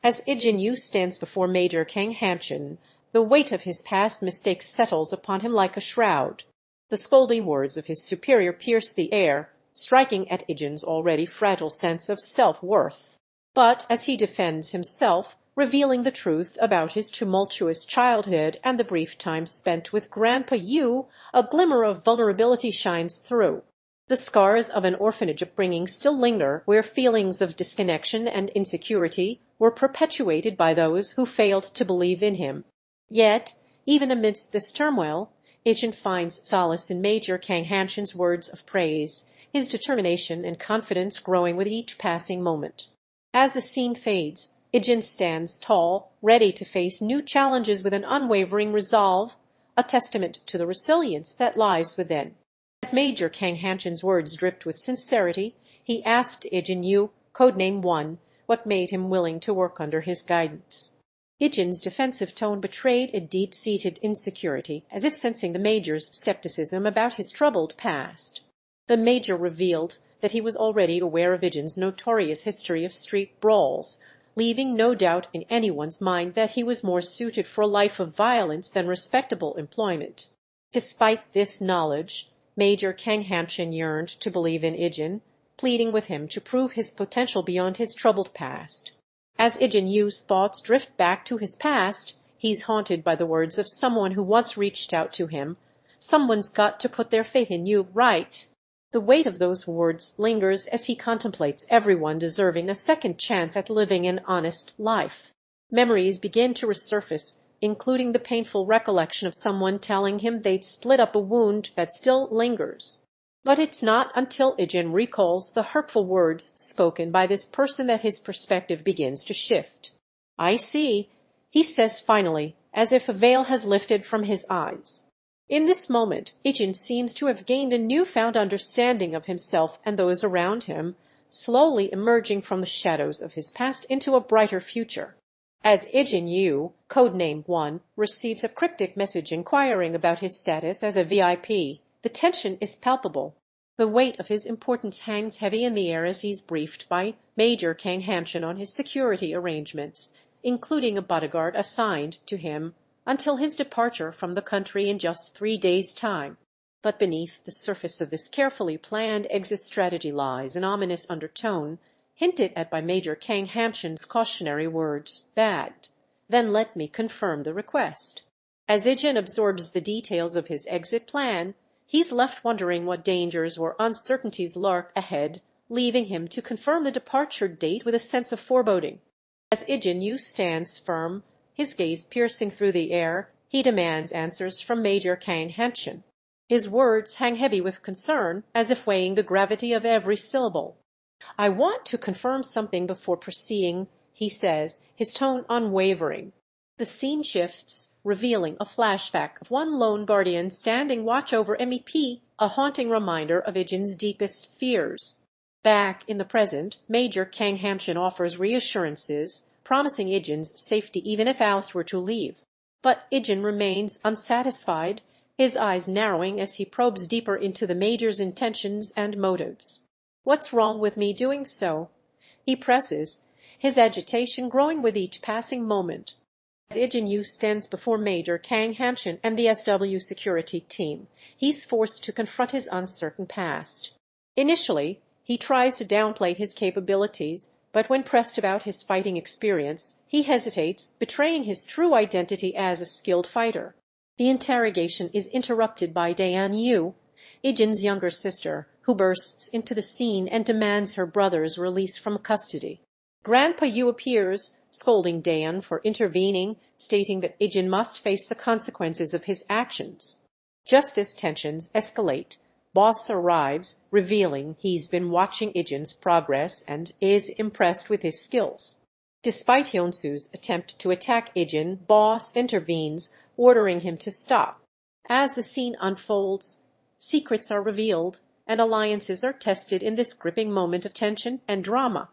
As Ijin Yu stands before Major Kang Hanshin, the weight of his past mistakes settles upon him like a shroud. The scolding words of his superior pierce the air, striking at Ijin's already fragile sense of self-worth. But as he defends himself, revealing the truth about his tumultuous childhood and the brief time spent with Grandpa Yu, a glimmer of vulnerability shines through. The scars of an orphanage upbringing still linger where feelings of disconnection and insecurity were perpetuated by those who failed to believe in him. Yet, even amidst this turmoil, Ijin finds solace in Major Kang Hanshin's words of praise, his determination and confidence growing with each passing moment. As the scene fades, Ijin stands tall, ready to face new challenges with an unwavering resolve, a testament to the resilience that lies within. As Major Kang Hanshin's words dripped with sincerity, he asked Ijin Yu, codename 1, what made him willing to work under his guidance. Ijin's defensive tone betrayed a deep-seated insecurity, as if sensing the Major's skepticism about his troubled past. The Major revealed that he was already aware of Ijin's notorious history of street brawls, leaving no doubt in anyone's mind that he was more suited for a life of violence than respectable employment. Despite this knowledge, Major Kang Hanshin yearned to believe in Ijin, pleading with him to prove his potential beyond his troubled past. As Ijin Yu's thoughts drift back to his past, he's haunted by the words of someone who once reached out to him. Someone's got to put their faith in you, right? The weight of those words lingers as he contemplates everyone deserving a second chance at living an honest life. Memories begin to resurface, including the painful recollection of someone telling him they'd split up a wound that still lingers. But it's not until Ijin recalls the hurtful words spoken by this person that his perspective begins to shift. "I see," he says finally, as if a veil has lifted from his eyes. In this moment, Ijin seems to have gained a newfound understanding of himself and those around him, slowly emerging from the shadows of his past into a brighter future. As Ijin Yu, codename 1, receives a cryptic message inquiring about his status as a VIP, the tension is palpable. The weight of his importance hangs heavy in the air as he's briefed by Major Kang Hanshin on his security arrangements, including a bodyguard assigned to him until his departure from the country in just 3 days' time. But beneath the surface of this carefully planned exit strategy lies an ominous undertone, hinted at by Major Kang Hanshin's cautionary words, "Bad. Then let me confirm the request." As Ijin absorbs the details of his exit plan, he's left wondering what dangers or uncertainties lurk ahead, leaving him to confirm the departure date with a sense of foreboding. As Ijin Yu stands firm, his gaze piercing through the air, he demands answers from Major Kang Hanshin. His words hang heavy with concern, as if weighing the gravity of every syllable. "I want to confirm something before proceeding," he says, his tone unwavering. The scene shifts, revealing a flashback of one lone guardian standing watch over MEP, a haunting reminder of Ijin's deepest fears. Back in the present, Major Kang Hanshin offers reassurances, promising Ijin's safety even if Oust were to leave. But Ijin remains unsatisfied, his eyes narrowing as he probes deeper into the Major's intentions and motives. "What's wrong with me doing so?" he presses, his agitation growing with each passing moment. As Ijin Yu stands before Major Kang Hanshin and the SW security team, he's forced to confront his uncertain past. Initially, he tries to downplay his capabilities, but when pressed about his fighting experience, he hesitates, betraying his true identity as a skilled fighter. The interrogation is interrupted by Dayun Yu, Ijin's younger sister, who bursts into the scene and demands her brother's release from custody. Grandpa Yu appears, scolding Dayun for intervening, stating that Ijin must face the consequences of his actions. Just as tensions escalate, Boss arrives, revealing he's been watching Ijin's progress and is impressed with his skills. Despite Hyunsu's attempt to attack Ijin, Boss intervenes, ordering him to stop. As the scene unfolds, secrets are revealed, and alliances are tested in this gripping moment of tension and drama.